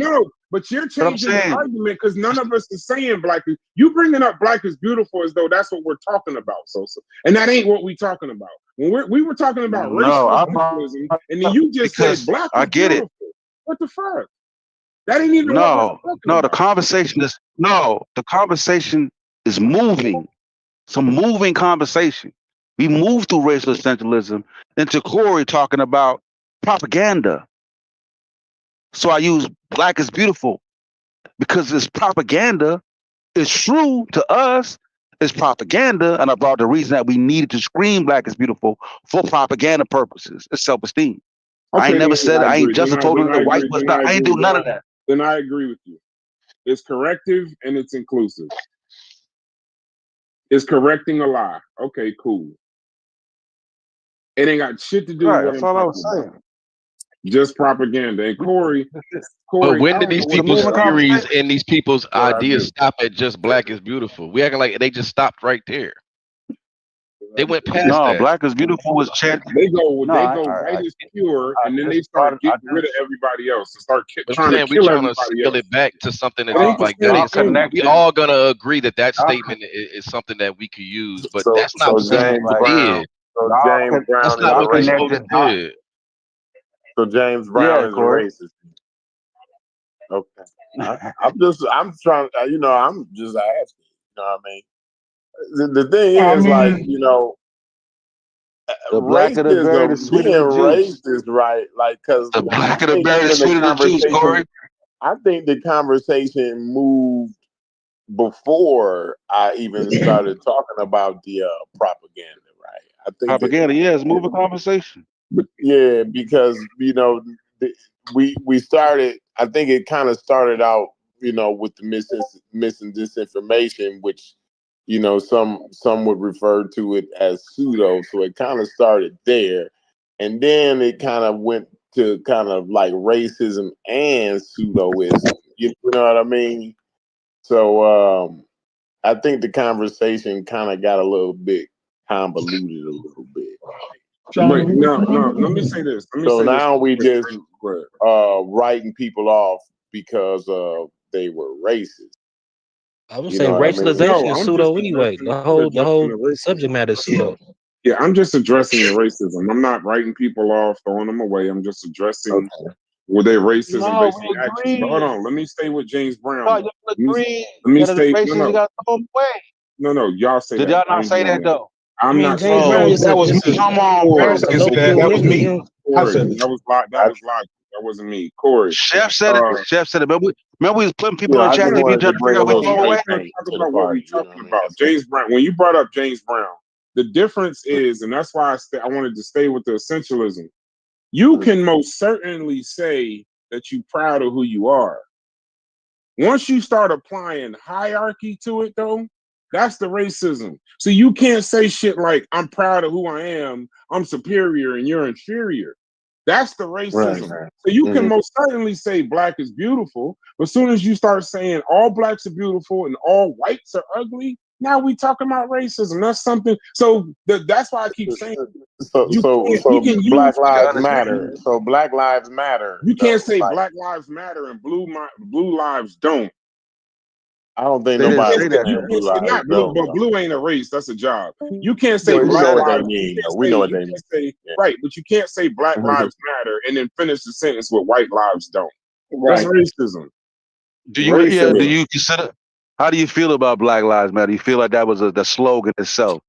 C: But you're
D: What I'm
C: changing the
D: saying.
C: argument because none of us is saying black is. You bringing up black is beautiful as though that's what we're talking about, Sosa, and that ain't what we're talking about. When we were talking about
D: No,
C: racial
D: I
C: essentialism, and then you just said
D: because
C: black
D: I
C: is
D: get it.
C: beautiful. What the fuck? That ain't even what we're talking
D: No.
C: about.
D: The conversation is moving. It's a moving conversation. We move through racial essentialism into Corey talking about propaganda. So I use black is beautiful because it's propaganda. It's true to us. It's propaganda, and I brought the reason that we needed to scream black is beautiful for propaganda purposes. It's self-esteem. I ain't
C: Okay,
D: never
C: then
D: said
C: I
D: I ain't
C: agree.
D: just told
C: Then
D: her
C: I
D: that white
C: agree.
D: was not. I ain't do none of that.
C: Then I agree with you. It's corrective and it's inclusive. It's correcting a lie. Okay, cool. It ain't got shit to do with
D: Right,
C: what
D: that's
C: I'm
D: all I
C: talking
D: was saying.
C: about. Just propaganda. And Corey,
H: But when
C: I
H: did
C: don't
H: these
C: know what
H: people's
C: the hell.
H: theories and these people's
C: What I
H: ideas
C: do.
H: stop at just black is beautiful? We acting like they just stopped right there. They went past
D: No,
H: that.
D: black is beautiful was chant.
C: They go
D: No,
C: white is pure, and then
D: I
C: they start getting rid of
D: just
C: everybody else and start
H: But I'm
C: trying to
H: saying we
C: kill
H: trying to
C: everybody
H: scale
C: else.
H: it back to something
C: It
H: that's
C: ain't the
H: like that
C: same
H: ain't something
C: thing.
H: we all gonna agree that that statement is something that we could use, but
S: So
H: that's not what these
S: James
H: people
S: Brown.
H: did.
S: So James
H: That's
S: Brown is
H: not
S: a
H: what these
S: racist.
H: folks did.
S: So James Brown
D: yeah,
S: is a
D: Corey.
S: racist. Okay. I'm trying. I'm just asking. You know what I mean? The thing
A: I
S: is, like,
A: mean,
D: The blacker the berry, the
S: racism, being
D: sweeter the juice.
S: racist, right? Like, because
D: The
S: I
D: blacker the
S: think
D: berry, the
S: even the
D: sweeter the juice,
S: conversation,
D: Corey.
S: I think the conversation moved before I even started talking about the propaganda, right? I think that,
D: Propaganda, yeah, it's moving conversation.
S: yeah, because we started. I think it kind of started out, with the missing disinformation, which some would refer to it as pseudo. So it kind of started there, and then it kind of went to kind of like racism and pseudoism. You know what I mean? So I think the conversation kind of got a little bit convoluted a little bit.
C: Wait, no. Let me say this.
S: So now we just writing people off because they were racist.
R: I would
S: You
R: say
S: know what I mean?
R: racialization is pseudo anyway. The whole subject matter is pseudo.
C: Yeah, I'm just addressing the racism. I'm not writing people off, throwing them away. I'm just addressing Were they racist and
D: No,
C: basically
D: we
C: actions? But hold
D: agree.
C: on, let me stay with James Brown
D: No,
C: though.
D: y'all
C: Let me,
D: agree
C: let me
D: that it's
C: stay. No,
D: racist. You
C: no,
D: got the whole way.
C: no. Y'all say
D: Did
C: that.
D: y'all
C: I
D: not
C: ain't
D: say
C: doing
D: that
C: that.
D: though?
T: I
C: I'm
T: mean,
C: not
T: James
C: saying
T: Brown is
C: that.
T: a
A: That was
T: is
A: me.
T: a
D: Come on,
C: Corey,
A: Parents
T: a
A: didn't say
T: local
A: that. That was me.
T: Olympian.
A: I
C: Corey,
A: said it.
C: that was that was logic. That wasn't me. Corey.
D: Chef said it. Chef said it. Remember we was putting people
S: Yeah,
D: in
S: I
D: chat
S: just
C: No,
D: TV
S: wanted
D: trying
S: to
D: to
S: bring
D: figure
S: a
D: out which
S: little
C: no,
D: one
C: I'm
D: way.
C: trying to
S: paint
C: talk
S: to the
C: about what we
S: party. You know what
C: talking
S: I mean?
C: about.
S: That's all.
C: James Brown. When you brought up James Brown, the difference is, and that's why I wanted to stay with the essentialism. You can most certainly say that you're proud of who you are. Once you start applying hierarchy to it, though, that's the racism. So you can't say shit like, I'm proud of who I am, I'm superior and you're inferior. That's the
S: Right.
C: racism. So you can most certainly say black is beautiful, but as soon as you start saying all blacks are beautiful and all whites are ugly, now we talking about racism. That's something. So that's why I keep saying
S: So
C: you can't. We
S: so
C: can
S: Black
C: use
S: Lives
C: hierarchy.
S: Matter. So Black Lives Matter
C: You can't
S: though.
C: say
S: Like
C: Black Lives Matter and blue lives don't.
S: I don't think
D: They
C: You
D: didn't
C: can't
S: nobody
D: say
S: was
C: say,
D: that
C: you
S: saying
D: though.
S: blue
C: can't say
S: lives
C: not blue,
S: don't
C: but
S: though.
C: blue ain't a race. That's a job. You can't say
D: Yeah,
S: We
D: we
C: black
S: know
D: said
S: what
D: that.
S: they
C: lives.
S: mean
C: You
S: though.
C: can't
S: We know
C: say
S: what they mean.
C: right, but you can't say Black
S: Yeah.
C: Lives Matter and then finish the sentence with white lives don't. That's
A: Right.
C: racism.
D: Do
C: Racism.
D: you consider? How do you feel about Black Lives Matter? You feel like that was the slogan itself?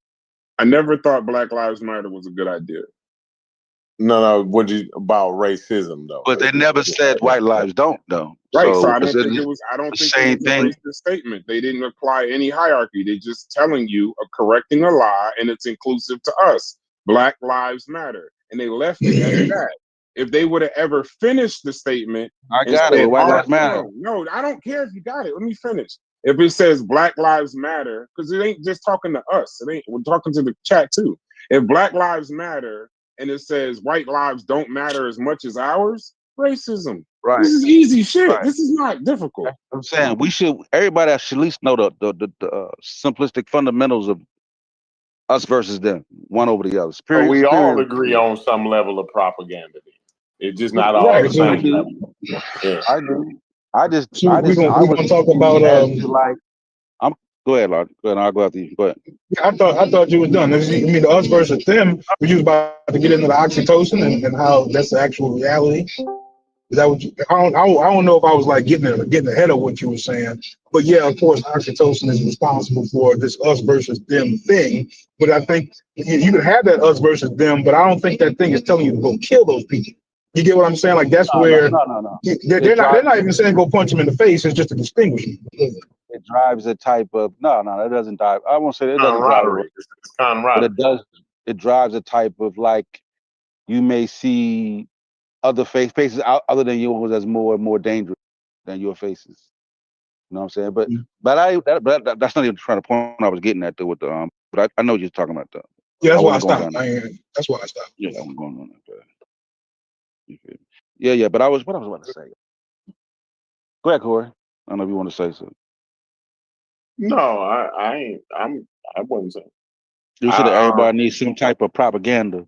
C: I never thought Black Lives Matter was a good idea.
S: No, what you about racism though?
D: But they never said white lives don't though.
C: Right. So
D: So
C: I
D: is
C: don't
D: it
C: think it
D: the
C: was. I don't think it
D: same
C: was a
D: thing?
C: racist statement. They didn't apply any hierarchy. They just telling you, correcting a lie, and it's inclusive to us. Black Lives Matter, and they left it at that. If they would have ever finished the statement
D: I
C: and
D: got it
C: said,
D: with White
C: "All right,
D: Lives Matter.
C: no, I don't care if you got it. Let me finish." If it says Black Lives Matter, because it ain't just talking to us. It ain't. We're talking to the chat too. If Black Lives Matter and it says white lives don't matter as much as ours, racism.
D: Right.
C: This is easy shit.
D: Right.
C: This is not difficult.
D: I'm saying everybody should at least know the simplistic fundamentals of us versus them, one over the other.
S: So we all
D: Superior.
S: agree on some level of propaganda. It's just not all
A: Right.
S: the
A: So,
D: I
S: same
D: do.
S: level. Yeah.
D: I do. I
A: so we're
D: I was
A: gonna talk
D: confused
A: about
D: as to like go ahead, Lord. Go ahead, I'll go after you. Go ahead.
A: yeah, I thought you was done. I mean, the us versus them. We was about to get into the oxytocin and how that's the actual reality. Is that what you, I don't know if I was like getting ahead of what you were saying, but yeah, of course, oxytocin is responsible for this us versus them thing. But I think you can have that us versus them, but I don't think that thing is telling you to go kill those people. You get what I'm saying? Like that's where
D: No.
A: they're not even saying go punch them in the face. It's just a distinguishment.
D: It drives a type of no, it doesn't drive. I won't say it doesn't drive,
S: Camaraderie. It's
D: but
S: camaraderie.
D: it does. It drives a type of like you may see other faces other than yours as more and more dangerous than your faces. You know what I'm saying? But that's not even trying to point I was getting at though with the But I know what you're talking about though.
A: Yeah,
D: I
A: that's why I
D: wasn't going
A: stopped.
D: down there.
A: That's why I stopped.
D: Yeah, I wasn't going on that. You feel me? Yeah. But I was about to say. Go ahead, Corey. I don't know if you want to say something.
S: No, I ain't. I wouldn't say.
D: You said that everybody needs some type of propaganda.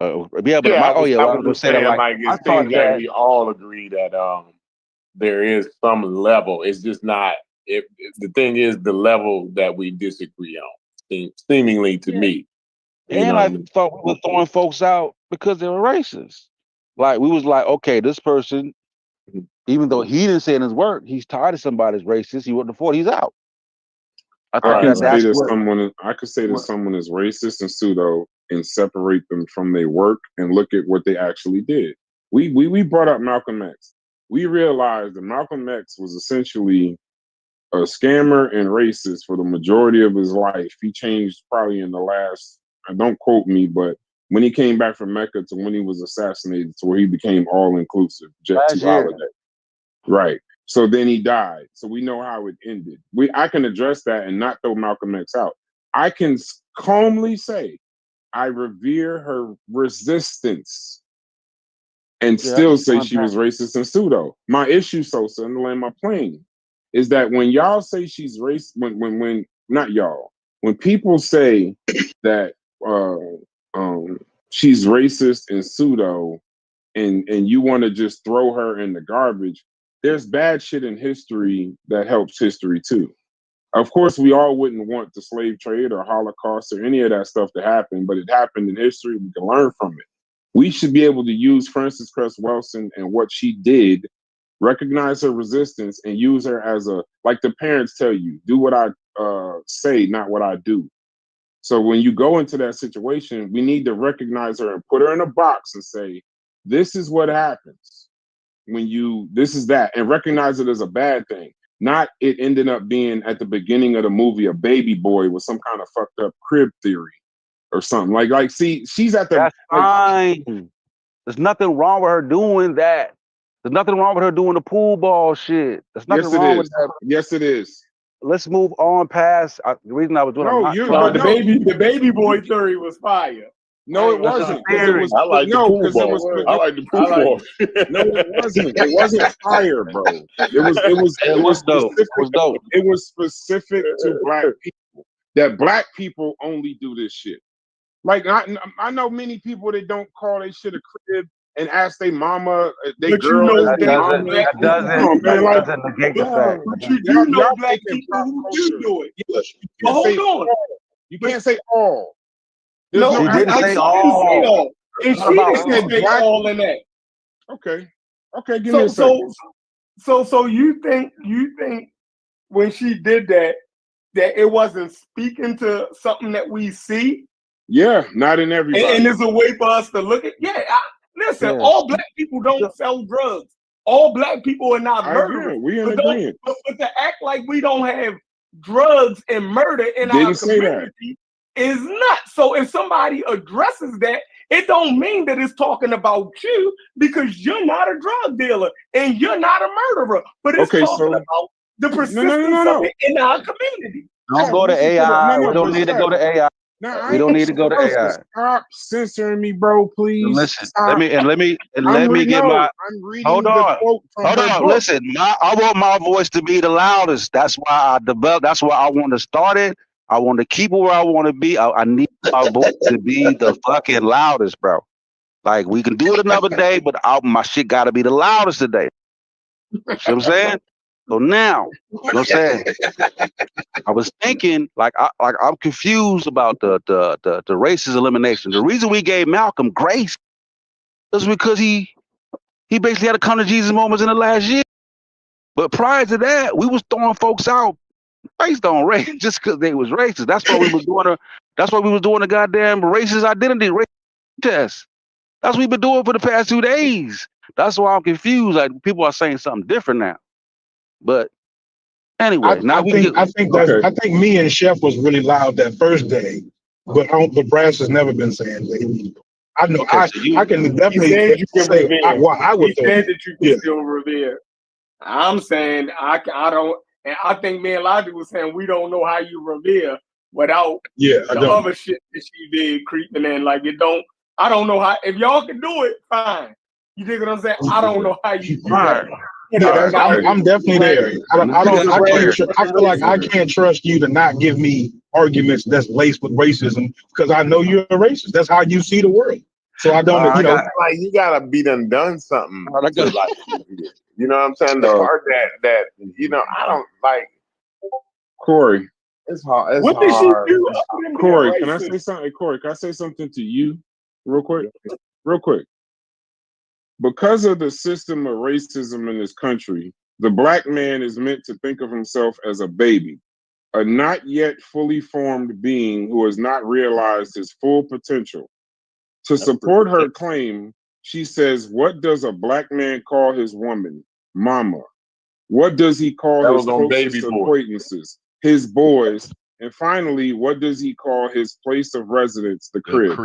D: Yeah, but
S: Yeah,
D: I was
S: I
D: gonna
S: was just
D: say that
S: saying
D: like
S: like
D: I
S: it
D: thought
S: seems that
D: that
S: we all agree that there is some level. It's just not. If the thing is the level that we disagree on, seemingly to me. You
D: and
S: know what I
D: I
S: mean?
D: thought we were throwing folks out because they were racist. Like we was like, okay, this person, even though he didn't say in his work, he's tired of somebody's racist, he wouldn't afford, he's out. I
C: I
D: thought
C: can
S: Right,
C: say
D: that's
C: that
D: what
C: someone is racist and pseudo and separate them from their work and look at what they actually did. We brought up Malcolm X. We realized that Malcolm X was essentially a scammer and racist for the majority of his life. He changed probably in the last, don't quote me, but when he came back from Mecca to when he was assassinated to where he became all inclusive, Jet
D: last
C: 2
D: year.
C: Holiday. Right. So then he died. So we know how it ended. I can address that and not throw Malcolm X out. I can calmly say I revere her resistance and
D: Yeah, I
C: still
D: just
C: say
D: want
C: she
D: that.
C: was racist and pseudo. My issue, Sosa, and land my plane, is that when y'all say she's racist, when not y'all, when people say that she's racist and pseudo, and you want to just throw her in the garbage, there's bad shit in history that helps history too. Of course, we all wouldn't want the slave trade or Holocaust or any of that stuff to happen, but it happened in history. We can learn from it. We should be able to use Frances Cress Welsing and what she did, recognize her resistance, and use her as a, like the parents tell you, do what I say, not what I do. So when you go into that situation, we need to recognize her and put her in a box and say, this is what happens when you, this is that, and recognize it as a bad thing. Not it ended up being at the beginning of the movie a baby boy with some kind of fucked up crib theory or something. Like, see, she's at the.
D: That's fine. There's nothing wrong with her doing that. There's nothing wrong with her doing the pool ball shit. There's nothing
C: Yes, it
D: wrong
C: is.
D: with that.
C: Yes, it is.
D: Let's move on past. The reason I was doing
C: No,
D: I'm
C: you.
D: not
C: But
J: the baby boy theory was fire.
C: No, it wasn't. Because it was
S: I like the
C: no,
S: pool
C: because it
S: ball.
C: was.
S: I like the pool ball.
C: No, it wasn't. It wasn't fire, bro. It was
D: dope.
C: specific.
D: It was dope.
C: It was specific to black people. That black people only do this shit. Like I know many people that don't call their shit a crib and ask their mama, their
J: But you
C: girl.
J: know
C: as their mama.
D: That doesn't negate the fact.
J: But you do know black people who do do it. But hold on.
C: You can't say all.
J: No,
D: She didn't say all.
J: And she
C: About
J: didn't say all in that.
C: Okay. Okay, give me a second.
J: So you think when she did that it wasn't speaking to something that we see?
C: Yeah, not in everybody.
J: And there's a way for us to look at. Listen, all black people don't sell drugs. All black people are not murderers.
C: We in agreement.
J: But to act like we don't have drugs and murder in our community is nuts. So if somebody addresses that, it don't mean that it's talking about you because you're not a drug dealer and you're not a murderer. But it's talking about the persistence of it in our community.
D: Don't go to AI. We don't need to go to AI. We don't need to go to AI.
C: Stop censoring me, bro, please.
D: Listen,
C: stop.
D: let me get my. Hold on. Listen, I want my voice to be the loudest. That's why I developed. That's why I want to start it. I want to keep it where I want to be. I need my voice to be the fucking loudest, bro. Like we can do it another day, but my shit got to be the loudest today. You see what I'm saying? So now, you know what I'm saying? I was thinking, I'm confused about the racist elimination. The reason we gave Malcolm grace is because he basically had a come to Jesus moments in the last year. But prior to that, we was throwing folks out based on race just because they was racist. That's why we was doing the goddamn racist identity test. That's what we've been doing for the past 2 days. That's why I'm confused. Like people are saying something different now. But anyway,
A: I think me and Chef was really loud that first day, but Brass has never been saying that. I know I can definitely say what I would
J: say. He said that you can still revere. I'm saying I don't, and I think me and Logic was saying we don't know how you revere without the other shit that she did creeping in. Like it don't. I don't know how. If y'all can do it, fine. You dig what I'm saying? I don't know how you do that.
A: I'm definitely there. I feel like I can't trust you to not give me arguments that's laced with racism because I know you're a racist. That's how you see the world. So I don't,
S: like you gotta be done something. To, like, you know what I'm saying? The part that I don't like.
C: Corey,
S: it's hard.
J: What did she do?
C: Corey, can I say something? Hey, Corey, can I say something to you, real quick? Real quick. Because of the system of racism in this country, the black man is meant to think of himself as a baby, a not yet fully formed being who has not realized his full potential. To support her claim, she says, what does a black man call his woman? Mama. What does he call his closest acquaintances? His boys. And finally, what does he call his place of residence? The crib.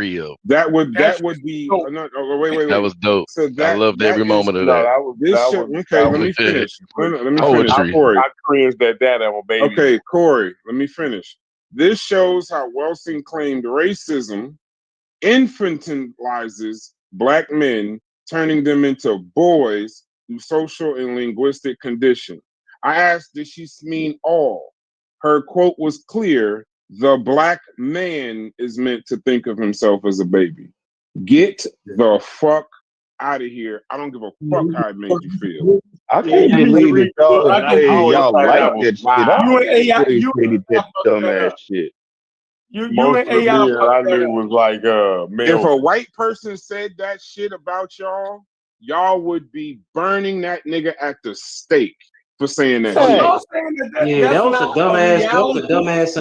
C: That would be. Wait.
H: That was dope.
C: So
H: I loved every moment of that.
C: Let me finish.
H: Poetry.
C: Corey.
S: I cringed at that on baby.
C: Okay, Corey. Let me finish. This shows how Welsing claimed racism infantilizes black men, turning them into boys through social and linguistic condition. I asked, did she mean all? Her quote was clear. The black man is meant to think of himself as a baby. Get the fuck out of here. I don't give a fuck how it made you feel.
O: I can't believe that y'all like that shit.
J: You and AI,
O: that dumbass shit.
J: You
S: Most
J: and
S: of the
J: AI
S: men
J: fucked
S: I
J: that
S: knew
J: up.
S: was like
C: If a
S: Melvin.
C: white person said that shit about y'all would be burning that nigga at the stake for saying that
J: So
C: shit.
J: y'all saying
R: Yeah,
J: that's
R: that was a
J: not a
R: dumbass. That was a
J: reality?
R: dumbass.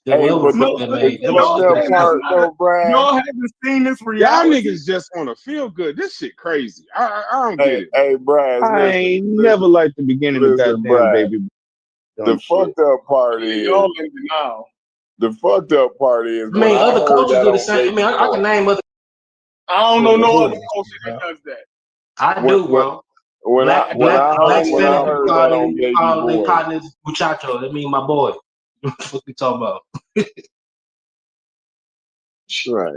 R: That
S: Hey,
R: Melvin
S: but
R: fuck
J: No,
S: the
R: that
J: but
R: man. That was
S: fucked
J: y'all
S: up
R: stupid.
J: saying that's
S: part
J: not a,
S: though, Brian.
J: y'all haven't seen this
C: Y'all
J: reality?
C: niggas just want to feel good. This shit crazy. I don't get
S: Hey,
C: it.
S: hey, Brian,
O: I ain't never liked the beginning of
S: listen,
O: goddamn
S: Brian.
O: baby.
S: The
O: Dumb shit.
S: fucked up part
J: Yeah,
S: is
J: y'all in denial.
S: the fucked up part is
R: I
S: when
R: mean,
S: I
R: other
S: heard
R: cultures
S: that
R: do the
S: on
R: same. I mean,
S: Baby
R: I can
S: Boy.
R: name other
J: I don't know
R: cultures that
J: no
R: do
J: other
R: this.
J: culture that does that.
R: I
S: When
R: do, bro.
S: when I
R: Black
S: when
R: black
S: I
R: black
S: heard when I
R: Spanish
S: heard that on Baby
R: call their
S: Boy,
R: partners muchacho. That mean my boy. What we talking about?
S: right?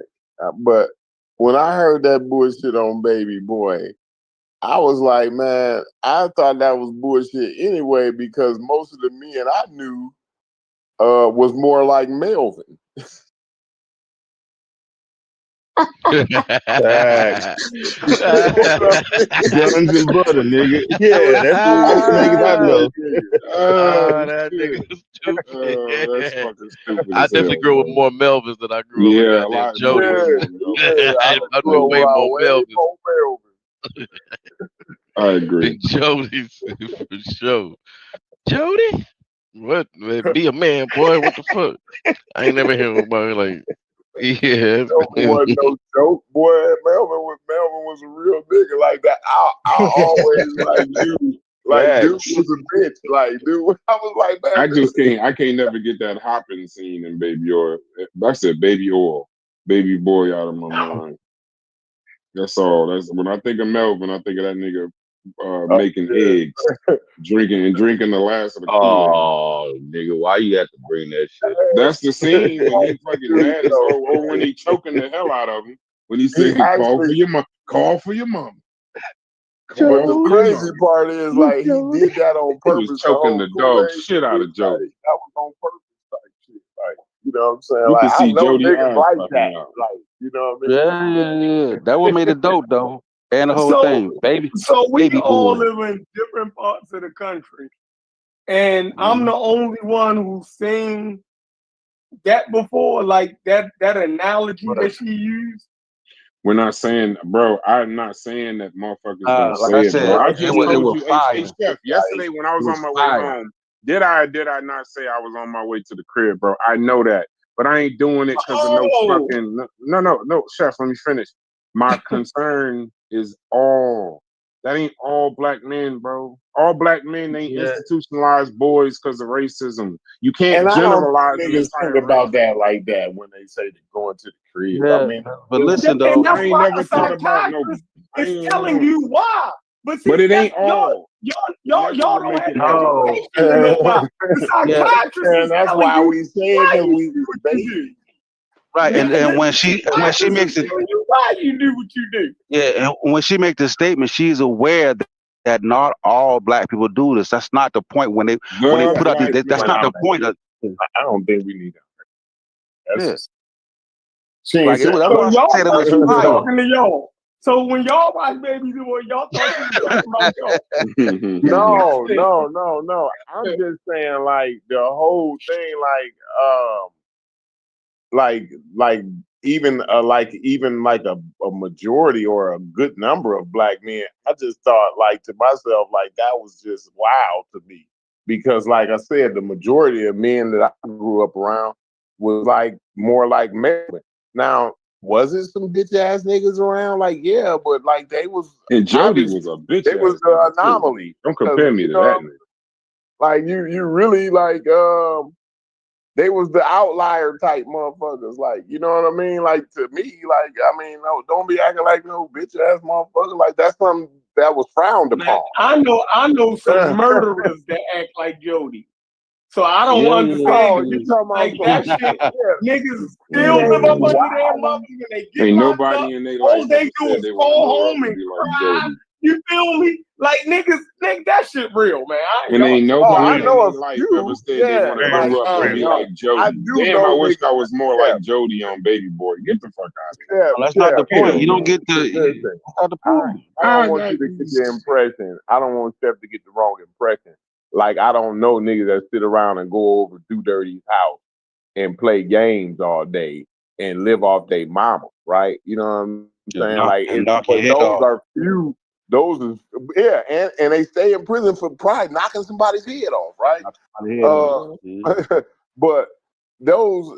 S: But when I heard that bullshit on Baby Boy, I was like, man, I thought that was bullshit anyway because most of the men I knew was more like Melvin.
O: Facts. Guns and butter, nigga. Yeah, that's the most niggas I know.
C: Oh
L: That
C: shit.
L: nigga was stupid.
C: That's fucking stupid
L: I
C: as
L: definitely
C: hell,
L: grew up with
C: bro.
L: more Melvins than I grew up with
C: Yeah, a
L: goddamn
C: lot.
L: Jody.
C: Way more
S: Yeah, I
L: I
S: grew
L: knew
S: up
L: way more
S: around way
L: Melvins
S: more Melvin.
C: I agree.
L: than Jodies for sure. Jody? What? Man, be a man, boy. What the fuck? I ain't never heard nobody like, yeah.
S: That wasn't no joke, boy. Melvin was a real nigga like that. I always like dude
C: Facts.
S: was a bitch. Like dude, I was like,
C: I
S: man,
C: just can't. I can't never get that hopping scene in Baby Oil. I said Baby Oil, Baby Boy out of my mind. That's all. That's when I think of Melvin. I think of that nigga making eggs, drinking the last of the Kool-Aid.
B: Oh, nigga, why you have to bring that shit?
C: That's the scene when he fucking
S: Dude,
C: mad as or when he choking the hell out of him when he
S: he
C: said, "Call for
S: actually.
C: your mom, call for your mom,
S: But
C: call
S: the
C: for your
S: crazy
C: mom."
S: part is, like, he did that on
C: He was
S: purpose. The
C: choking
S: whole
C: the dog
S: Kool-Aid
C: shit out
S: shit,
C: of Jody.
S: like, that was on purpose type shit. Like, you know what I'm saying?
C: You
S: Like,
C: can
S: I
C: see
S: know
C: Jody
S: niggas
C: eyes
S: like
C: popping
S: that.
C: out.
S: Like, you know what I mean?
D: Yeah. That what made it dope though. And the whole
J: So,
D: thing, baby
J: we all
D: boy.
J: live in different parts of the country, and I'm
C: Mhm.
J: the only one who's seen that before, like that analogy that she used.
C: We're not saying, bro. I'm not saying that motherfuckers don't
D: Like I
C: say it, bro.
D: said,
C: I
D: it
C: just
D: was
C: told you, hey,
D: fire.
C: Chef. Yesterday when I was
D: It was
C: on my way
D: fire.
C: home, did I not say I was on my way to the crib, bro? I know that, but I ain't doing it because of no
J: Oh,
C: fucking no. Chef, let me finish. My concern is that ain't all black men, bro. All black men ain't
R: Yeah.
C: institutionalized boys because of racism. You can't
S: And I don't
C: generalize
S: think
C: the
S: niggas think
C: entire race.
S: about that like that when they say they're going to the crib. I
D: Yeah.
S: mean,
D: But listen
J: and
D: though,
J: that's
C: I ain't
J: why
C: never
J: a
C: thought about no.
J: psychiatrist
C: I
J: is
C: ain't
J: telling
C: know.
J: you why. But
C: But
J: see,
C: it
J: that's
C: ain't all. It
J: y'all
C: never will
J: don't
C: make
J: have
C: it
J: the
C: all.
R: No.
J: education to know why. The
D: yeah,
J: psychiatrist
S: and
J: is
S: that's
J: telling
S: why
J: you
S: we said
J: why
S: that
J: you
S: we
J: do what you
S: debate.
J: do.
D: right. And
J: The
D: when she
J: psychiatrist
D: makes
J: is
D: it,
J: telling you why you do what you do.
D: yeah, and when she makes the statement, she's aware that not all black people do this. That's not the point when they
C: The
D: put out these.
C: black
D: That's not
C: man.
D: the point.
S: I don't think we need that. That's
D: Yeah,
S: just, she ain't
D: like
S: said
D: that's
J: So
D: why I
J: y'all
D: said it
J: thought
D: was
J: she was
D: fire.
J: talking to y'all. So when y'all watch Baby Boy, y'all thought she was talking about y'all.
S: No. I'm just saying, like, the whole thing, like even like a majority or a good number of black men. I just thought, like, to myself, like, that was just wild to me because, like I said, the majority of men that I grew up around was like more like Melvin. Now, was it some bitch ass niggas around? Like, yeah, but like they was
C: And Jody
S: obviously
C: was a bitch
S: they was
C: ass
S: the
C: nigga too.
S: anomaly.
C: Don't
S: Because,
C: compare me
S: you
C: to
S: know,
C: that nigga.
S: like you really like they was the outlier type motherfuckers. Like, you know what I mean? Like, to me, like, I mean, no, don't be acting like no bitch ass motherfucker. Like, that's something that was frowned
J: Man,
S: upon.
J: I know some murderers that act like Jody. So I don't
D: Yeah,
J: understand
S: Oh,
J: it.
S: you talking
J: Like
S: about
J: that
S: some
J: shit.
S: yeah.
J: Niggas
S: He
J: still live
S: ain't
J: up under their
S: wild.
J: mothers when they get
C: Ain't
J: locked up.
C: nobody in their
J: All
C: life
J: they
C: ever
J: do
C: said
J: is
C: they want to
J: call
C: grow up
J: home
C: and
J: and
C: be like
J: cry.
C: Jody.
J: You feel me? Like niggas, that shit real, man.
C: And ain't
S: Oh, I
C: nobody in
S: know
C: their
S: a
C: life ever
S: few.
C: said they
S: Yeah,
C: want to
S: like
C: grow up and be like
S: I
C: Jody.
S: do
C: Damn, I
S: know
C: wish
S: niggas.
C: I was more
S: Yeah,
C: like Jody on Baby Boy. Get the fuck out of here.
S: yeah,
D: that's not the
S: yeah.
D: point.
C: Hell
D: You don't
C: no.
D: get
S: Listen,
D: that's not the
S: I
D: point.
S: don't want you to get the impression. I don't want Steph to get the wrong impression. Like, I don't know niggas that sit around and go over Do Dirty's house. and play games all day and live off their mama, right? You know what I'm saying? Like,
D: and knock your
S: but
D: head
S: those
D: off.
S: are few. Those is and they stay in prison for probably knocking somebody's head off, right? But those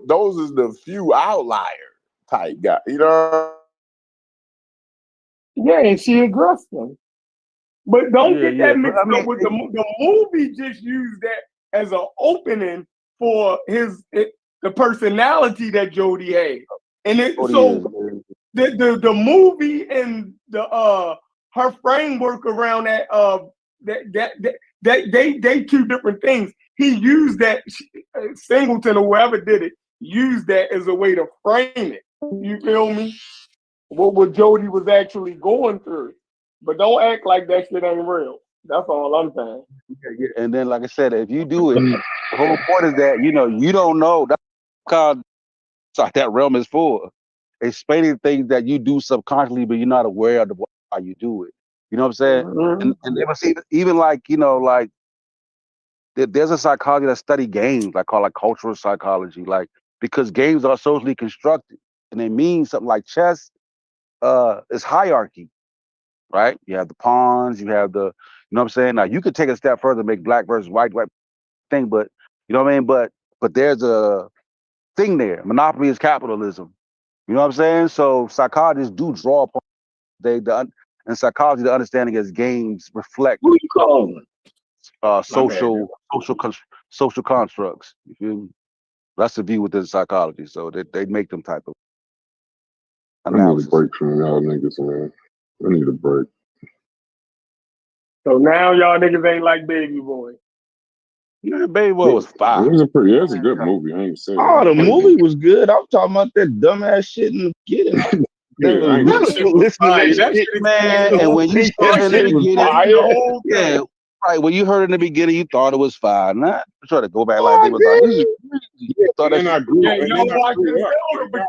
S: those is the few outlier type guy, you know.
J: Yeah, and she aggressed him. But don't get that
D: But
J: mixed
D: I mean,
J: up with the movie. Just used that as an opening for the personality that Jody had, and the movie and the her framework around that they two different things. He used that Singleton or whoever did it used that as a way to frame it. You feel me? What Jody was actually going through. But don't act like that shit ain't real. That's all I'm saying.
D: And then, like I said, if you do it, the whole point is that you don't know. That's how that realm is for. Explaining things that you do subconsciously, but you're not aware of how you do it. You know what I'm saying?
J: Mm-hmm.
D: And they see even like like there's a psychology that study games, like called like cultural psychology, like because games are socially constructed, and they mean something like chess. Is hierarchy. Right? You have the pawns, you have the, you know what I'm saying? Now you could take a step further, make black versus white thing, but you know what I mean? But there's a thing there. Monopoly is capitalism. You know what I'm saying? So psychologists do draw upon in psychology, the understanding as games reflect
J: Who you calling?
D: social constructs. You feel me? That's the view within psychology. So they make them type of analysis.
C: I need a break from y'all niggas, man. I need a break.
J: So now y'all niggas ain't like Baby Boy.
D: Yeah, Baby Boy was fire.
C: It's a good movie. I ain't saying.
O: Oh, the movie was good. I'm talking about that dumbass shit in the beginning.
J: That shit,
D: man. And when you saw it in the beginning,
J: yeah,
D: right. When you heard it in the beginning, you thought it was fine. Not try to go back like they was like, this is you thought that shit.
J: y'all watch this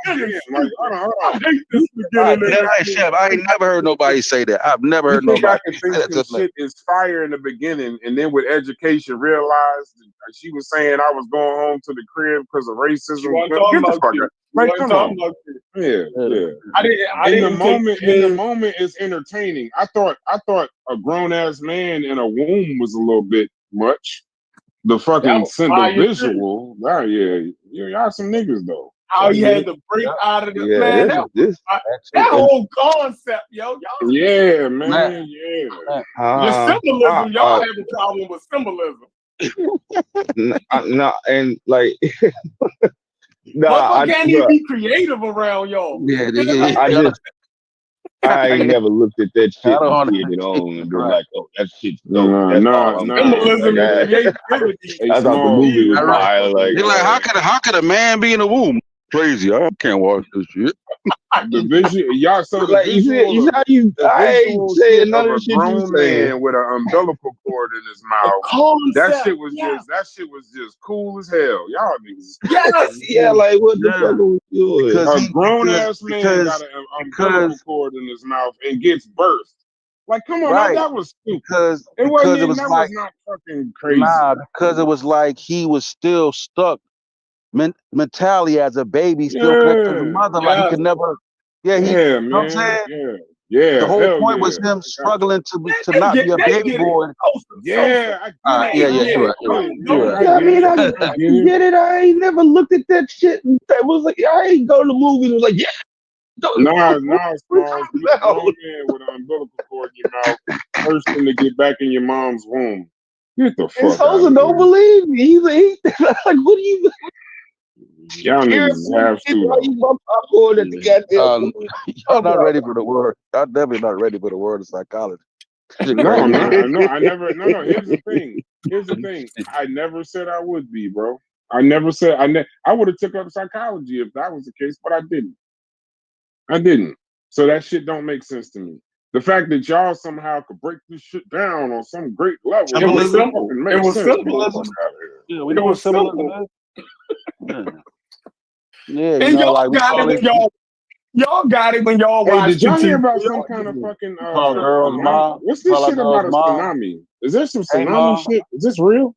J: beginning. I hate this beginning.
D: Chef, I ain't never heard nobody say that. I've never heard nobody
C: I can
D: say
C: think
D: that.
C: some shit is fire in the beginning, and then with education, realized she was saying I was going home to the crib because of racism. Get the fuck out. Like, come on. Yeah. In the moment, it's entertaining. I thought a grown ass man in a womb was a little bit much. The fucking visual. Y'all some niggas though.
J: How he had to break out of the man. That whole concept, yo. Y'all,
C: yeah, man.
J: Your symbolism, y'all have a problem with symbolism.
O: No, and like
J: But can't he be creative around y'all?
O: I ain't never looked at that shit and seen it on and been like, oh, that shit's dope.
J: Symbolism and creativity.
O: I thought the movie was fire. Like,
D: you're like, how could a man be in a womb? Crazy. I can't watch this shit.
C: The visual, y'all saw the
O: like,
C: visual.
O: I ain't saying none of the shit you
C: grown
O: saying.
C: Man with an umbilical cord in his mouth. That shit was just cool as hell. Y'all niggas.
O: Yeah, like what the fuck are we doing?
C: Because a grown ass man got an umbilical cord in his mouth and gets birthed. Like, come on, that was stupid.
D: Because
C: it was not fucking crazy.
D: Nah, because it was like he was still stuck mentality as a baby, still connected to the mother. Like he could never. You know what I'm saying?
C: Yeah.
D: The whole point was him struggling to not be a baby boy.
C: Yeah,
D: you're right.
O: I mean, I get it. I ain't never looked at that shit and that was like, I ain't go to the movie and was like, yeah.
C: Nah, Smalls, you a grown man with an umbilical cord in your mouth, first thing to get back in your mom's womb. Get the fuck out.
O: Sosa don't believe me. He's like, what do you?
C: Y'all niggas have to.
D: Y'all not ready for the word. Y'all definitely not ready for the word of psychology.
C: No, I never. No. Here's the thing. I never said I would be, bro. I never said I would have took up psychology if that was the case, but I didn't. So that shit don't make sense to me. The fact that y'all somehow could break this shit down on some great level.
J: It was simple. It was simple.
D: Yeah, we know simple. Yeah,
J: and y'all got it when y'all got it when y'all watched.
C: Did y'all hear about some kind of fucking what's this shit about a tsunami? Is there some tsunami shit? Is this real?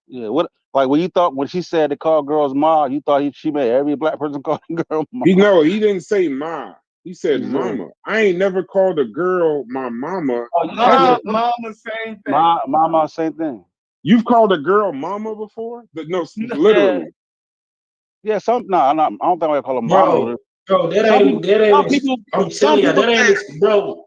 D: Yeah. What? Like when she said to call girls ma, you thought she made every black person call a girl ma.
C: He didn't say ma. He said mama. I ain't never called a girl my mama.
J: Mama, same thing.
D: Mama, same thing.
C: You've called a girl mama before? No, literally.
D: Yeah, I don't think I call her mama.
R: Bro, that ain't. I'm telling you, that ain't, bro.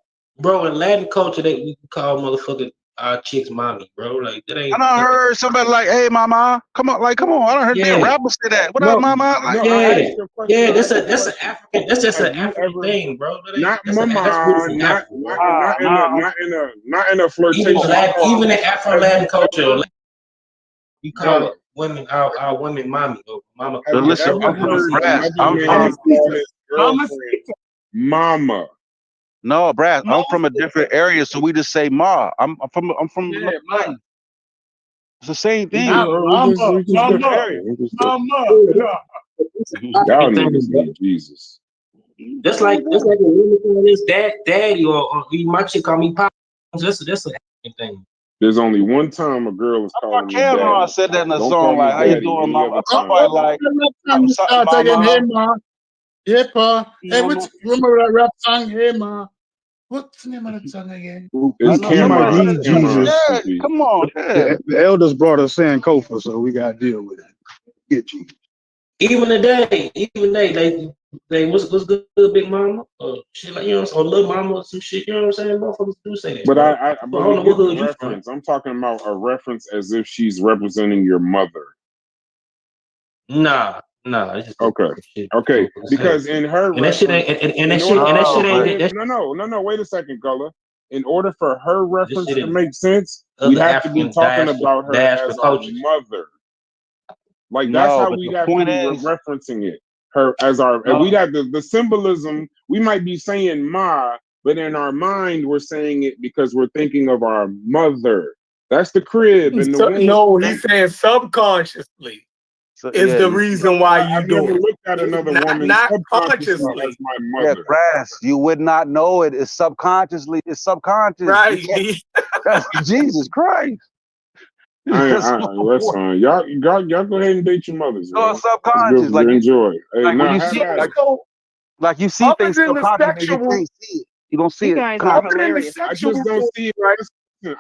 R: In Latin culture, we call motherfucking our chicks mommy, bro. Like that ain't.
D: I done heard somebody like, "Hey, mama, come on!" I done heard that rapper say that. What up, mama? Like,
R: that's an African. That's just an African thing, bro.
C: Not mama, not in a flirtation.
R: Even in Afro-Latin culture, we call women our women mommy or mama.
D: Listen, I'm from
C: mama.
D: No, Brad, I'm from a different area, so we just say ma. I'm from it's the same thing.
C: Y'all niggas need Jesus.
R: That's like a woman calling this daddy or my chick call me pop. That's an African thing.
C: There's only one time a girl is calling me daddy.
D: I said that in a song like, "How you doing, mama?" Somebody like,
N: "Hey ma, yeah pa, hey remember that rap song, hey ma." What's the name of that song again?
A: Jesus.
D: Yeah, come on. Yeah.
A: The elders brought us Sankofa, so we got to deal with it. Get you.
R: Even they what's good, big mama, or shit like, you know, or little mama or some shit. You know what I'm saying? Motherfuckers do say that.
C: But
R: bro.
C: I don't know what hood you from. I'm talking about a reference as if she's representing your mother.
R: Nah. It's just
C: okay. Because in her
R: and that shit ain't
C: no. Wait a second, Gullah. In order for her reference to make sense, we have to be talking about her as our mother. Like that's how we'd have to be referencing it. Her as our, and we'd have the symbolism. We might be saying ma, but in our mind we're saying it because we're thinking of our mother. That's the crib and the womb.
J: No, he's saying subconsciously. Is the reason why you do it.
C: Looked at another woman
J: not consciously
C: as my mother.
D: Yeah, Brass, you would not know it. It's subconsciously. It's subconscious.
J: Right.
D: Jesus Christ.
C: That's fine. Y'all go ahead and date your mothers.
D: No, it's subconscious. Like
C: enjoy. Hey,
D: like when you see, like you see things subconsciously, you can't see it. You don't see it.
C: I just don't see it. Right?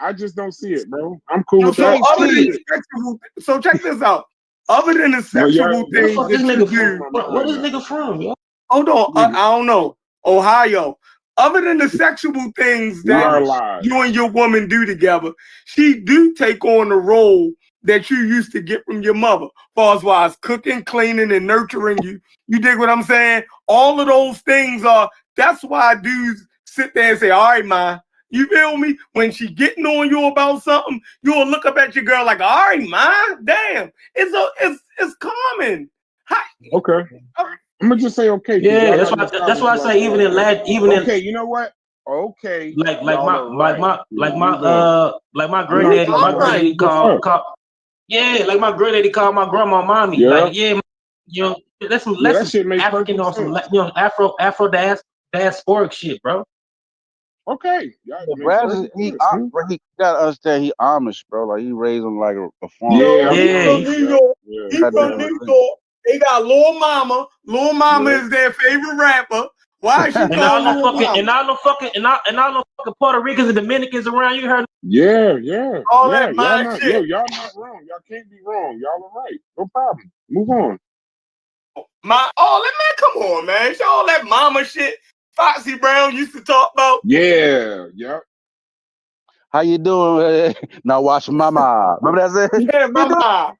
C: I just don't see it, bro. I'm cool with that.
J: So check this out. Other than the sexual things that you do,
R: where this nigga from, yo?
J: Hold on, I don't know. Ohio. Other than the sexual things that you and your woman do together, she do take on the role that you used to get from your mother. As far as cooking, cleaning, and nurturing you. You dig what I'm saying? All of those things that's why dudes sit there and say, "All right, ma." You feel me? When she getting on you about something, you'll look up at your girl like, "All right, ma, damn, it's common." Hi.
C: Okay, I'm gonna just say okay.
R: Yeah, that's why I say even in
C: okay, you know what? Okay,
R: like my granddaddy called like my granddaddy called my grandma mommy.
C: Yeah.
R: Like you know, that's some African or some Afro diasporic shit, bro.
C: Okay.
D: Brad, he gotta understand he Amish, bro. Like he raised him like a farm.
J: He's from New York. They got Lil Mama. Lil Mama is their favorite rapper. Why is she calling Lil Mama?
R: And all the fucking Puerto Ricans and Dominicans around, you heard?
C: Yeah.
J: All that mind shit.
C: Y'all not wrong. Y'all can't be wrong. Y'all are right. No problem. Move on.
J: Man, come on, man. It's all that mama shit Foxy Brown used to talk about.
C: Yeah.
D: How you doing? Now watch mama. Remember that?
J: Yeah, mama.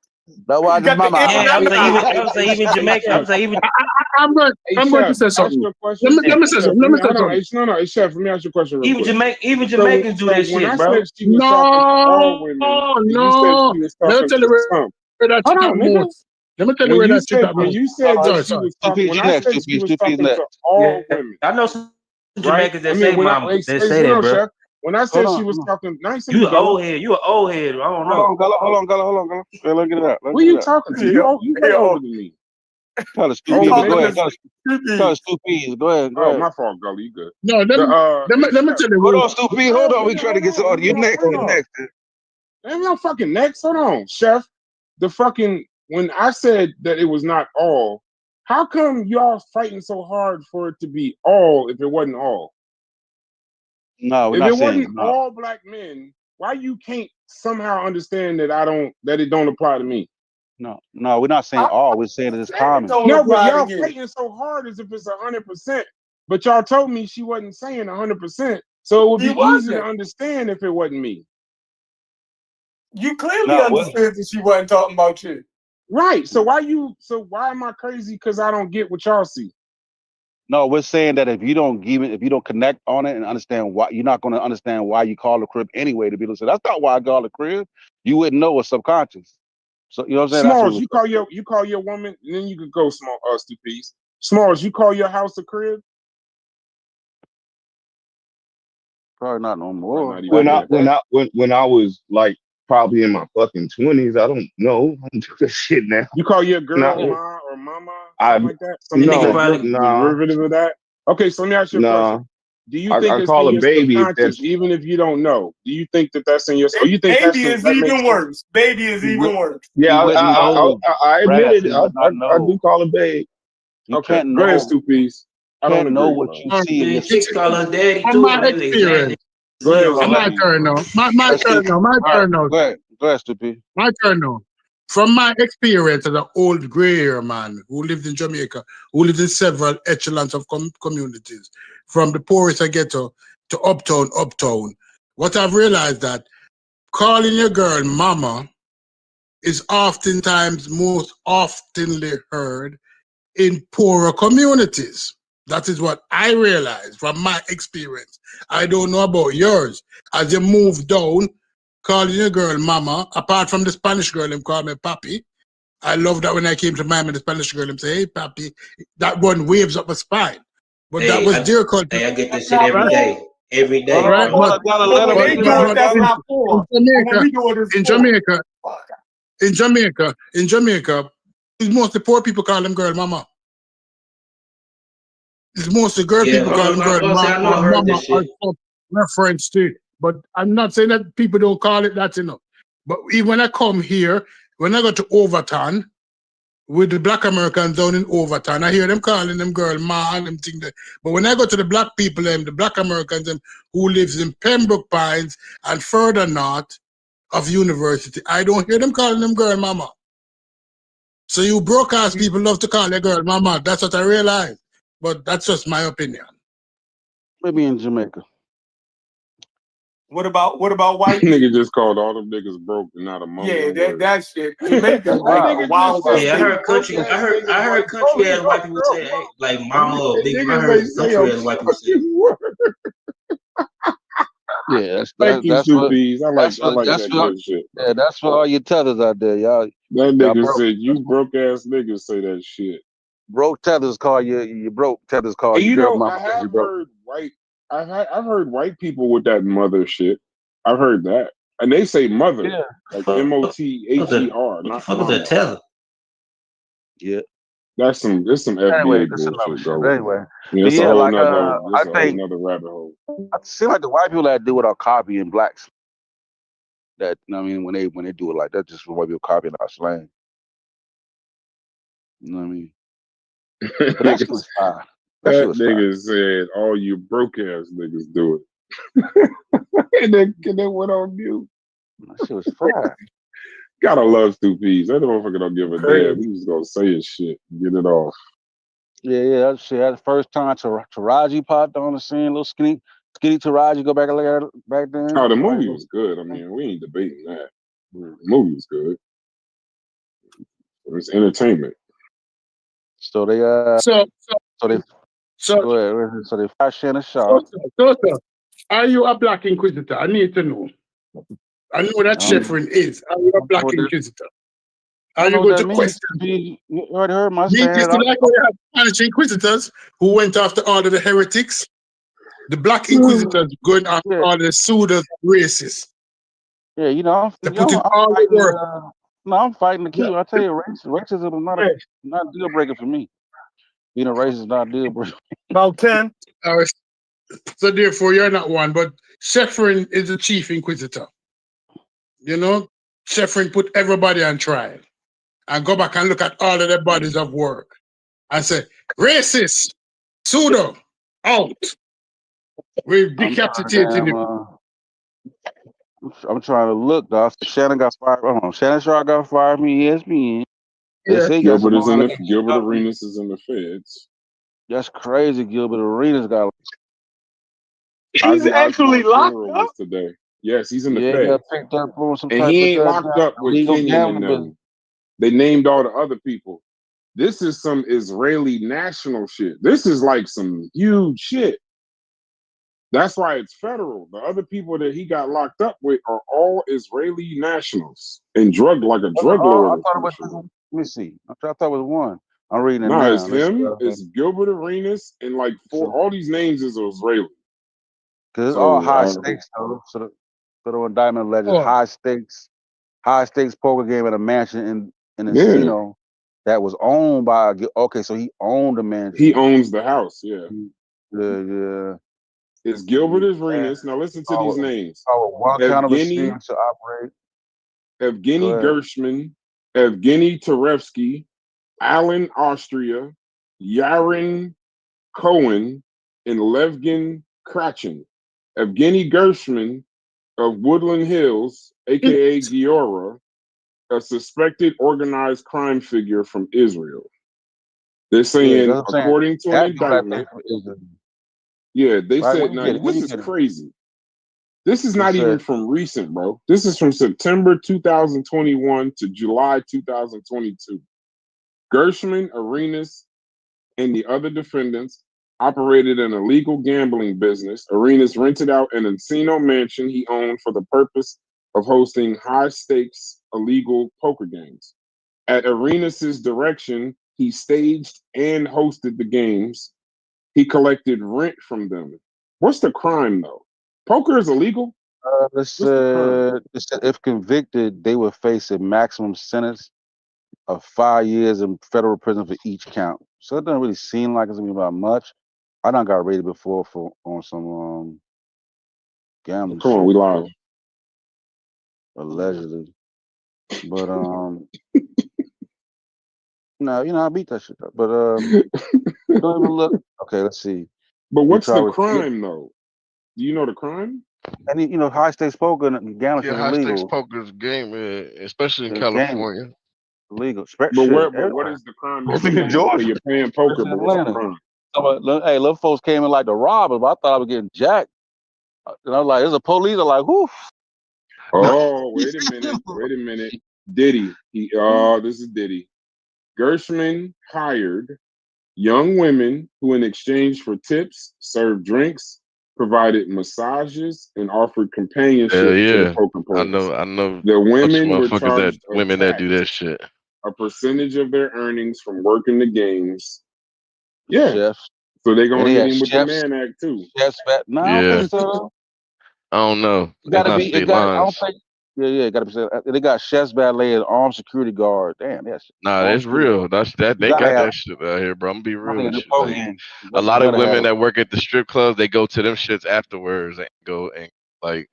D: Now watch mama.
R: I would say even Jamaica. I would say even.
N: I'm going to say something. Let me say something.
C: No, Chef. Let me ask you a question.
R: Even Jamaicans do that shit, bro.
N: No. Let me tell you where that shit happens. Let me tell you where that shit happens.
C: When you said that she was talking, when I said she was talking to all women,
R: I know some Jamaicans that say mama. They say that, bro.
C: When I said she was talking,
R: you an old head. You an old head. I don't know.
D: Hold on. Look at that.
C: Who you talking to? You way older than me.
D: Tell the stupid. Go ahead. Tell the stupid. Go ahead.
C: Oh, my fault, Gully. You good?
N: No, let me tell you.
D: Hold on, stupid. Hold on. We try to get some. You next.
C: Ain't no fucking next. Hold on, Chef. when I said that it was not all, how come y'all fighting so hard for it to be all if it wasn't all?
D: No, we're
C: If
D: not
C: it
D: saying
C: wasn't
D: no.
C: all black men, why you can't somehow understand that it don't apply to me?
D: No, we're not saying all. We're saying that it's common.
C: No, but y'all fighting so hard as if it's 100%. But y'all told me she wasn't saying 100%, so it would be easy to understand if it wasn't me.
E: You clearly understood that she wasn't talking about you.
C: Right. So why am I crazy because I don't get what y'all see?
D: No, we're saying that if you don't connect on it and understand why, you're not going to understand why you call the crib anyway. To be able to say that's not why I call the crib. You wouldn't know it's subconscious. So you know what I'm saying?
C: Smalls, you call your woman, and then you could go small piece. Smalls, you call your house a crib?
D: Probably not no more.
B: When I was like probably in my fucking 20s, I don't know. I don't do that shit now.
C: You call your girl ma or mama, something like that? Something derivative of that? Okay, so let me ask you a question. Do you think it's in your subconscious, even if you don't know? Do you think that that's in your? Or you think
E: baby is even worse? Baby is even worse.
B: Yeah, I admit it. I do call it babe.
C: Okay, go ahead, Stuppies. I don't
D: know what you see.
R: Man, chicks call us daddy
N: From
R: too.
N: my experience.
C: Go ahead.
N: My turn now. My turn now. My turn now.
D: Go ahead, Stupid.
N: My turn now. From my experience as an old gray hair man who lived in Jamaica, who lived in several echelons of communities, from the poorest ghetto to uptown, what I've realized that calling your girl mama is oftentimes most oftenly heard in poorer communities. That is what I realized from my experience. I don't know about yours. As you move down, calling your girl mama, apart from the Spanish girl, them call me papi. I love that when I came to Miami, the Spanish girl, them say, hey, papi. That one waves up my spine. But that was their culture.
R: Hey, I get this shit every day. Every day.
N: Right? But in Jamaica, it's mostly poor people call them girl mama. It's mostly girl people call them girl mama or reference to it. But I'm not saying that people don't call it that, you know. But even when I come here, when I go to Overton, with the black Americans down in Overton, I hear them calling them girl ma and them thing there. But when I go to the black people, the black Americans who lives in Pembroke Pines and further north of University, I don't hear them calling them girl mama. So you broadcast people love to call their girl mama. That's what I realize. But that's just my opinion.
D: Maybe in Jamaica.
E: What about white?
C: Nigga just called all them niggas broke and not a mama.
E: Yeah, that shit. Jamaica,
R: wow. Yeah, I heard country as white people say, hey, like mama or big. I heard country as white people say.
D: Yeah, that's
C: Thank you, Stuppies. I like that good shit.
D: Yeah, that's for all your tethers out there, y'all.
C: That nigga said you broke ass niggas say that shit.
D: Broke tethers call you broke tethers call
C: And
D: you girl
C: know,
D: mama.
C: I've heard white people with that mother shit. I've heard that. And they say mother.
D: Yeah.
C: Like MOTHER, not mama.
R: Tether.
D: Yeah.
C: That's some FBA bullshit, bro.
D: Anyway.
C: Yeah, it's
D: yeah,
C: a whole
D: like
C: nother,
D: I think
C: another rabbit hole.
D: I see like the white people that do it are copying blacks. That I mean when they do it like that, just for white people copying our slang. You know what I mean? But that shit was fire.
C: That nigga said, all you broke ass niggas do it. and then went on mute.
D: That shit was fire.
C: Gotta love Stuppies. That motherfucker don't give a damn. He was gonna say his shit, get it off.
D: Yeah, that shit. That first time Taraji popped on the scene, little skinny Taraji, go back and look at it back then.
C: Oh, the movie was good. I mean, we ain't debating that. The movie was good. It was entertainment.
D: So they they fashion a shot.
N: So, are you a black inquisitor? I need to know. I know that Sheffrin is. Are you a black inquisitor? Are you going to question?
D: You already heard my
N: saying. Like we have Spanish inquisitors who went after all of the heretics. The black inquisitors going after all the pseudo races.
D: Yeah, you know, I'm fighting the key. I tell you, racism is not a deal breaker for me. Being a racist is not a deal breaker.
N: About 10. So therefore, you're not one. But Sheffrin is the chief inquisitor. You know, Sheffrin put everybody on trial. and go back and look at all of the bodies of work and say, racist, pseudo, out. We're decapitating him.
D: I'm trying to look, dog. Shannon got fired. Hold on. Shannon Sharp got fired from ESPN. They
N: Yeah.
D: say he got some
C: Gilbert Arenas is in the feds.
D: That's crazy. Gilbert Arenas got.
J: He's actually locked up
C: today. Yes, he's in the
D: He
C: feds.
D: got picked up on some
C: And
D: type
C: he
D: of
C: ain't locked up with
D: illegal
C: Kenyon and
D: gambling.
C: them. They named all the other people. This is some Israeli national shit. This is like some huge shit. That's why it's federal. The other people that he got locked up with are all Israeli nationals and drug lord.
D: I thought it was. Let me see. I thought it was one. I'm reading it
C: No,
D: now.
C: it's him. It's Gilbert Arenas and like all these names is Israeli.
D: Because it's all high stakes, though. So the indictment alleges high stakes poker game at a mansion in Encino that was owned by. Okay, so he owned the mansion.
C: He owns the house. Yeah.
D: Yeah.
C: It's Gilbert Arenas. Now listen to these names.
D: One count of experience to operate.
C: Evgeny Gershman, Evgeny Terevsky, Alan Austria, Yaron Cohen, and Levgin Krachin. Evgeny Gershman of Woodland Hills, aka Giora, a suspected organized crime figure from Israel. They're saying, according to an indictment, they said, now this is crazy. This is not even from recent, bro. This is from September 2021 to July 2022. Gershman, Arenas, and the other defendants operated an illegal gambling business. Arenas rented out an Encino mansion he owned for the purpose of hosting high-stakes illegal poker games. At Arenas' direction, he staged and hosted the games. He collected rent from them. What's the crime, though? Poker is illegal?
D: It said if convicted, they would face a maximum sentence of 5 years in federal prison for each count. So it doesn't really seem like it's gonna be about much. I done got rated before on some gambling.
C: Come on, we live.
D: Allegedly. But no, I beat that shit up. But don't even look. Okay, let's see.
C: But what's the crime though? Do you know the crime?
D: And high stakes poker and gambling is
L: high
D: illegal.
L: stakes poker is game, especially in California.
D: Illegal.
C: But what is the crime? So you're paying poker, but what's the crime?
D: Hey, little folks came in like the robbers, but I thought I was getting jacked. And I was like, there's a police. I'm like, whoo.
C: Oh, wait a minute. Diddy. This is Diddy. Gershman hired young women who, in exchange for tips, served drinks, provided massages, and offered companionship to the poker players.
L: I know.
C: The women were
L: motherfuckers
C: charged
L: that do that shit.
C: A percentage of their earnings from working the games. Yeah.
D: Chefs.
C: So they're gonna hit him with the Man Act too.
D: Chefs fat. No, I don't think so.
L: I don't know.
D: It gotta be. I don't think. Yeah, it gotta be. They got chefs, valet, and armed security guard. Damn, that's
L: it's real. They got that shit out here, bro. I'm gonna be real with you. Like, a lot of women that work at the strip clubs, they go to them shits afterwards and go and like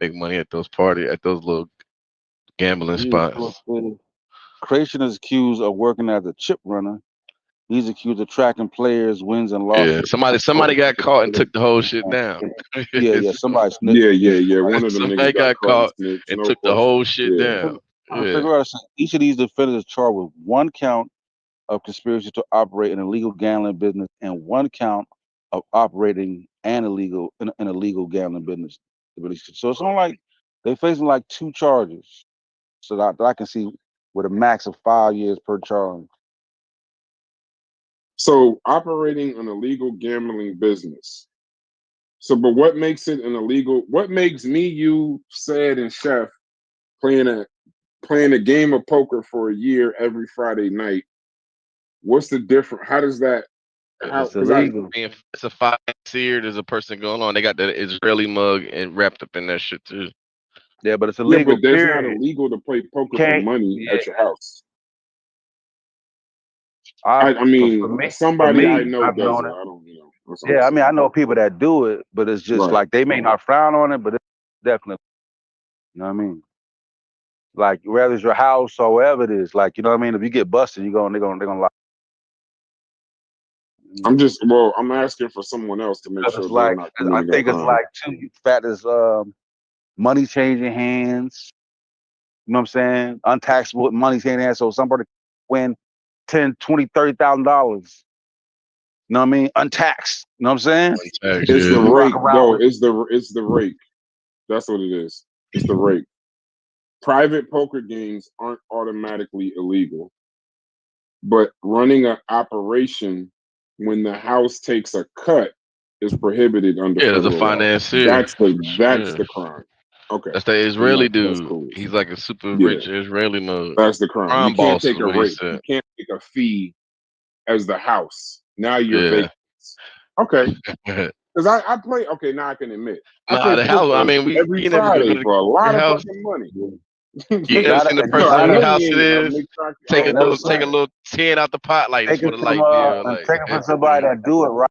L: make money at those little gambling spots.
D: Creation is accused of working as a chip runner. He's accused of tracking players' wins and losses.
L: Yeah, somebody got caught and took the whole shit down.
D: Somebody snitched.
C: Yeah. One of them niggas
L: got caught and took the whole shit down.
D: Figure out each of these defendants is charged with one count of conspiracy to operate an illegal gambling business and one count of operating an illegal gambling business. So it's only like they're facing like 2 charges. So that I can see with a max of 5 years per charge.
C: So operating an illegal gambling business. So, but what makes it an illegal? What makes me, you, Sad, and Chef playing a game of poker for a year every Friday night? What's the difference? How does that?
L: It's illegal. It's a 5 year. There's a person going on. They got the Israeli mug and wrapped up in that shit too.
D: Yeah, but it's illegal.
C: Yeah, but that's not illegal to play poker for money at your house. I mean, somebody I know does it. I don't,
D: Yeah, I mean, I know people that do it, but it's just like they may not frown on it, but it's definitely, you know what I mean? Like whether it's your house or wherever it is, like you know what I mean. If you get busted, they're gonna lock.
C: I'm asking for someone else to make
D: Because
C: sure
D: it's
C: they're
D: like
C: not
D: I
C: committing a
D: think it's
C: crime.
D: like too fat as money changing hands. You know what I'm saying? Untaxable money changing hands. So somebody win $10,000, $20,000, $30,000. You know what I mean? Untaxed. You know what I'm saying?
H: Untaxed,
C: It's the
H: yeah.
D: You rock
C: rake,
D: around
C: though.
D: with
C: It's the rake. That's what it is. It's the rake. Private poker games aren't automatically illegal, but running an operation when the house takes a cut is prohibited under
H: Yeah, there's a
C: federal law.
H: financier.
C: That's
H: Yeah.
C: the crime. Okay,
H: That's the
C: then
H: Israeli
C: that's
H: dude.
C: cool.
H: He's like a super
C: Yeah,
H: rich Israeli no
C: that's the crime. You
H: crime
C: can't
H: boss is
C: take a
H: what he
C: rate.
H: said.
C: You can't take a fee as the house. Now you're
H: Yeah.
C: vacant. Okay, because I play. Okay, now I can admit I
H: Nah,
C: play
H: the house. I
C: poker
H: mean,
C: every
H: you never go
C: Friday
H: to
C: for a
H: your
C: lot of
H: house.
C: fucking money.
H: You ever seen the
D: you
H: person
C: I
H: whose
C: know
D: gotta
C: you
H: house it
C: ain't.
H: is? Take a little, take a
C: 100%.
H: little 10 out the pot, like this
D: take
H: for
D: it
H: the
D: from
H: light bill, like
D: take it from somebody that do it right.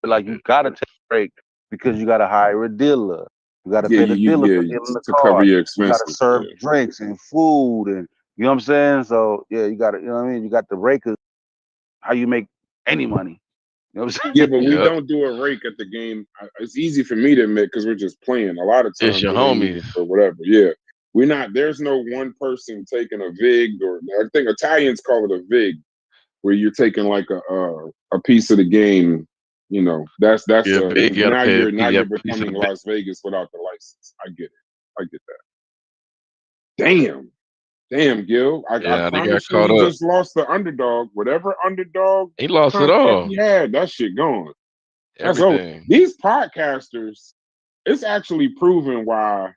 D: Like you gotta take a break because you gotta hire a dealer. You gotta
C: Yeah,
D: pay the dealer for
C: yeah,
D: dealing the
C: to cover
D: card.
C: your
D: You gotta
C: expenses.
D: serve
C: Yeah.
D: drinks and food and you know what I'm saying? So yeah, you gotta, you know what I mean? You got the rakers, how you make any money. You know what I'm
C: Yeah,
D: saying?
C: but we
H: Yep.
C: don't do a rake at the game. It's easy for me to admit because we're just playing. A lot of
H: It's
C: times
H: your
C: it ain't even
H: homies.
C: for whatever. Yeah, we're not. There's no one person taking a vig, or I think Italians call it a vig, where you're taking like a piece of the game. You know, that's
H: You're big, you gotta
C: now
H: pay a
C: you're
H: piece of
C: becoming
H: the
C: Las Vegas without the license. I get it. I get that. Damn, Gil. I
H: yeah, they got
C: promise you,
H: caught
C: he
H: up.
C: just lost the underdog. Whatever underdog
H: He lost it
C: content
H: all.
C: he had, that shit gone. That's over.
H: Everything.
C: These podcasters, it's actually proven why,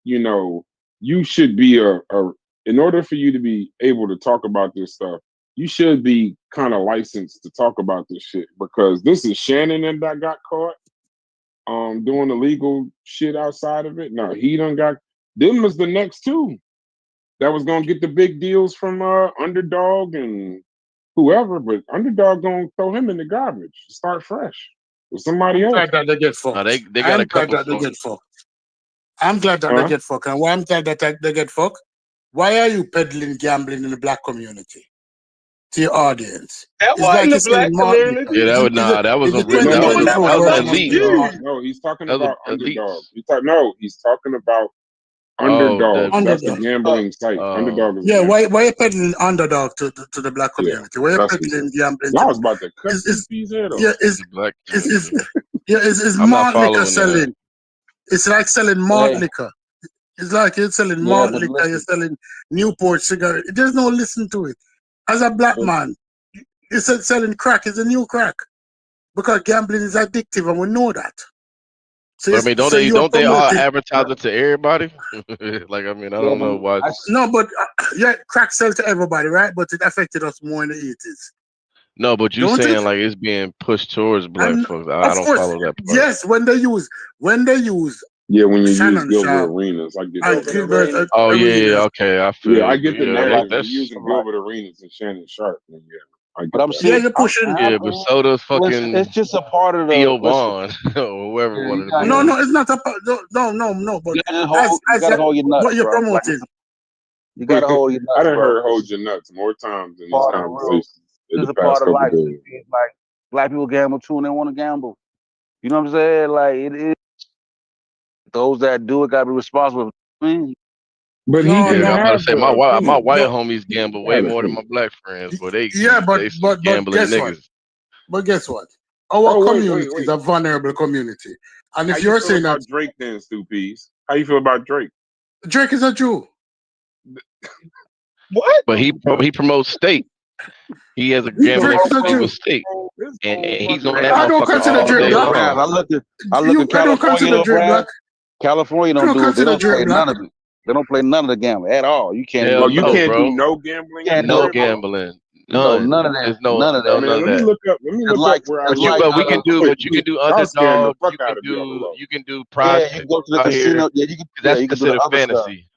C: you know, you should be in order for you to be able to talk about this stuff, you should be kind of licensed to talk about this shit because this is Shannon that got caught doing illegal shit outside of it. No, he done got them was the next two that was gonna get the big deals from Underdog and whoever, but Underdog gonna throw him in the garbage. Start fresh with somebody
N: I'm
C: else.
N: glad that they get
H: No,
N: fucked.
H: they got
N: I'm
H: a
N: glad
H: couple
N: that they
H: folks.
N: get fucked. I'm glad that they
C: Huh?
N: get fucked. And why I'm glad that they get fucked? Why are you peddling gambling in the black community to your audience?
J: That
N: It's like
J: wasn't
N: you're
J: the
N: selling
J: black
N: malt liquor.
J: community.
H: Yeah, that was
N: It's a,
H: that was
N: it's
H: a
N: a
H: real
J: No,
H: that
N: 2024
H: was
J: that
H: an
J: was
N: version
H: elite.
N: of your
J: you.
N: audience.
C: No, he's talking
H: That was
C: about Underdog.
H: elites.
C: He's talking about
H: Oh,
C: Underdog.
H: the
C: That's the
N: Underdog.
C: gambling site. Underdog is a
N: Yeah,
C: gambling.
N: why you peddling underdog to the black
C: Yeah,
N: community? Why you
C: that's what he
N: peddling
C: said.
N: gambling
C: Y'all
N: to
C: was about to cut
N: is
C: CP's head
N: yeah
C: off.
H: the black
N: is
H: community.
N: yeah is
H: I'm not
N: malt liquor
H: following that.
N: selling. It's like selling malt
D: Yeah,
N: liquor. It's like you're selling
D: yeah,
N: malt
D: but
N: liquor, you're
D: listen,
N: selling Newport cigarette. There's no listen to it. As a black man, you said selling crack is a new crack because gambling is addictive and we know that. So,
H: But I mean,
N: so you're
H: don't they all
N: promoting.
H: advertise it to everybody? Like, I mean, I
D: yeah,
H: don't
D: but
H: know why.
N: No, but yeah, crack sells to everybody, right? But it affected us more in the 80s,
H: No, but you
N: don't it?
H: saying like it's being pushed towards black
N: And
H: folks. I
N: of
H: don't
N: course,
H: follow that part.
N: yes, when they use
C: Yeah, when you use
N: Shannon
C: Gilbert
N: Sharp
C: Arenas, I get
N: and
C: that.
N: Gilbert
H: Oh yeah, yeah,
N: Arenas.
H: okay, I
C: Yeah, I
H: feel.
C: get the
H: Yeah,
C: narrative. You're
H: that's.
C: using Gilbert Arenas and Shannon Sharp. And yeah, I
D: but
C: get
D: I'm
C: that.
N: Yeah,
D: serious.
N: you're pushing.
H: Yeah, but so does
D: Listen, it's
H: fucking
D: just a part of the
H: Theo
D: listen.
H: Vaughn or whoever
D: Yeah, you
H: wanted to
D: gotta
H: be
N: No,
H: on.
N: it's not a no. But
D: you gotta
N: as
D: hold you
N: as
D: gotta
N: that,
D: hold your
N: what
D: nuts,
N: you're
D: bro. Like
N: promoting,
D: you gotta hold your
C: I
D: nuts,
C: done
D: bro.
C: heard hold your nuts more times in this
D: Part of the real.
C: conversation in
D: This
C: the
D: is a
C: past
D: part of
C: couple
D: life.
C: days.
D: It's like black people gamble too, and they want to gamble. You know what I'm saying? Like it is. Those that do it gotta be responsible. Man,
C: But he
N: no,
H: Yeah,
C: can
H: I'm
N: no,
H: about to
C: have
H: say
C: the
H: my
C: opinion.
H: white
N: but
H: homies gamble
C: He
H: way
C: have
H: more than my
C: opinion.
H: black friends, but
N: yeah,
H: they some
N: but
H: gambling
N: guess what?
H: niggas.
N: But guess what? Our
C: Oh
N: community is
C: wait.
N: a vulnerable community, and
C: How
N: if
C: you
N: you're
C: feel
N: saying that
C: about Drake then, Stu Peas? How you feel about Drake?
N: Drake is a Jew,
J: What?
H: But he promotes state. He has a gambling
N: Drake is a
H: casino with
N: Jew.
H: state,
C: This
H: and
C: whole
H: he's
C: fucking
H: on that
N: I don't
H: motherfucker
N: consider
H: all
N: Drake
H: day
D: hey,
N: black.
D: Brad,
H: long.
D: I look at
N: I don't
D: California
N: consider
D: though,
N: Drake
D: Brad.
N: black.
D: California
N: I
D: don't
N: don't
D: do. They
N: consider
D: don't
N: Drake
D: play
N: black.
D: none of it. They don't play none of the gamble at all. You can't
C: Oh,
H: Hell
D: do
C: you
D: none of
H: no,
D: it.
C: can't do
H: bro.
C: no gambling at
D: Can't
C: the
D: do
H: No
D: it.
C: airport?
H: gambling.
D: No,
H: None.
D: none of that.
H: There's
D: None of that.
C: Man,
H: none of
C: let me
H: that.
C: look up. Let me
D: It's
C: look up
D: like
C: where I
D: it's
H: But you
C: live
D: like
H: but we can
C: real
H: do
C: quick.
H: underdog.
C: Y'all scaring the fuck
H: You
C: out
H: can
C: of me on the low.
H: do
D: yeah,
H: prize
D: you
H: picks
D: can go to the
H: out here.
D: casino. Yeah,
H: That's
D: you can do the
H: considered
D: other stuff.
H: fantasy.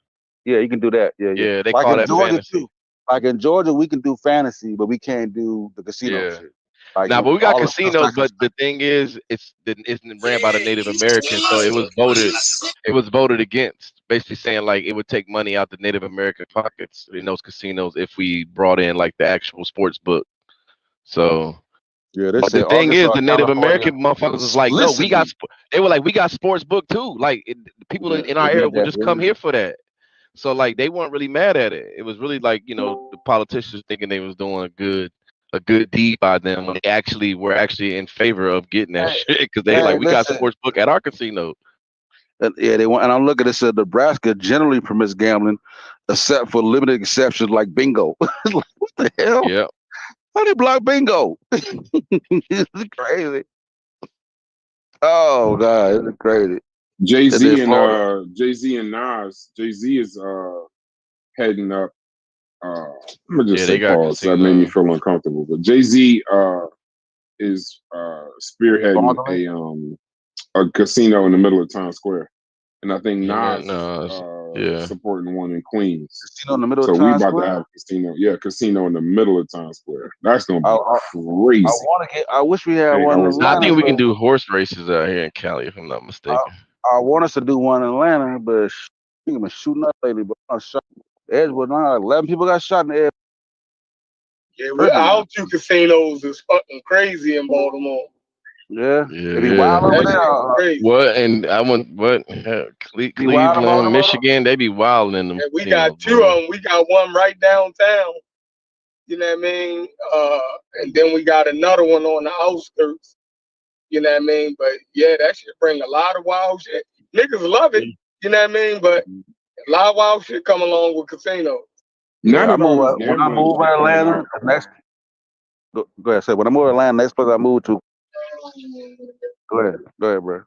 D: Yeah, you can do that. Yeah, yeah.
H: Yeah, they
D: Like
H: call
D: in
H: that
D: Georgia
H: fantasy.
D: too. Like in Georgia, we can do fantasy, but we can't do the casino
H: Yeah.
D: shit. Like
L: Nah, but we got
D: all the
L: casinos. But the thing is, it's ran by the Native Americans, so it was voted against, basically saying like it would take money out the Native American pockets in those casinos if we brought in like the actual sports book. So.
D: Yeah, they
L: But the
D: said
L: thing is,
D: Arkansas,
L: the Native
D: California.
L: American motherfuckers was like, no, they were like, we got sports book too. Like the people in our
D: They
L: area
D: did
L: would
D: that.
L: just come here for that. So like they weren't really mad at it. It was really like, the politicians thinking they was doing a good deed by them when they actually were in favor of getting that shit because they
D: Hey,
L: like we got
D: listen.
L: sports book at our casino.
D: Yeah, they want, and I'm looking. It said Nebraska generally permits gambling, except for limited exceptions like bingo. Like, what the hell?
L: Yeah.
D: How they block bingo? It's crazy. Oh god, it's crazy.
C: Jay-Z and
D: Florida.
C: Jay-Z and Nas. Jay-Z is heading up. I'm gonna just
L: they
C: say
L: got
C: pause. That made me
L: casinos.
C: feel uncomfortable. But Jay-Z is spearheading a casino in the middle of Times Square, and I think Nas is supporting one in Queens.
D: Casino in the middle
C: So
D: of
C: we
D: Times
C: about
D: Square.
C: to have a casino in the middle of Times Square. That's gonna be crazy.
D: I want to get. I wish we had
C: Hey,
D: one in
L: I
D: Atlanta.
L: think we can do horse races out here in Cali, if I'm not mistaken.
D: I want us to do one in Atlanta, but people been shooting up lately. But Edgewood, now 11 people got shot in the air.
J: Yeah, our two casinos is fucking crazy in Baltimore.
D: Yeah, they be wild over there.
J: Crazy.
L: What? And I want Cleveland, Michigan. They be wild in them.
J: And we got two of them. We got one right downtown. You know what I mean? And then we got another one on the outskirts. You know what I mean? But yeah, that shit bring a lot of wild shit. Niggas love it. You know what I mean? But a lot of wild shit come along with casinos.
D: Yeah, when I move to Atlanta, next. Go ahead, say. When I move to Atlanta, next place I move to. Go ahead, bro.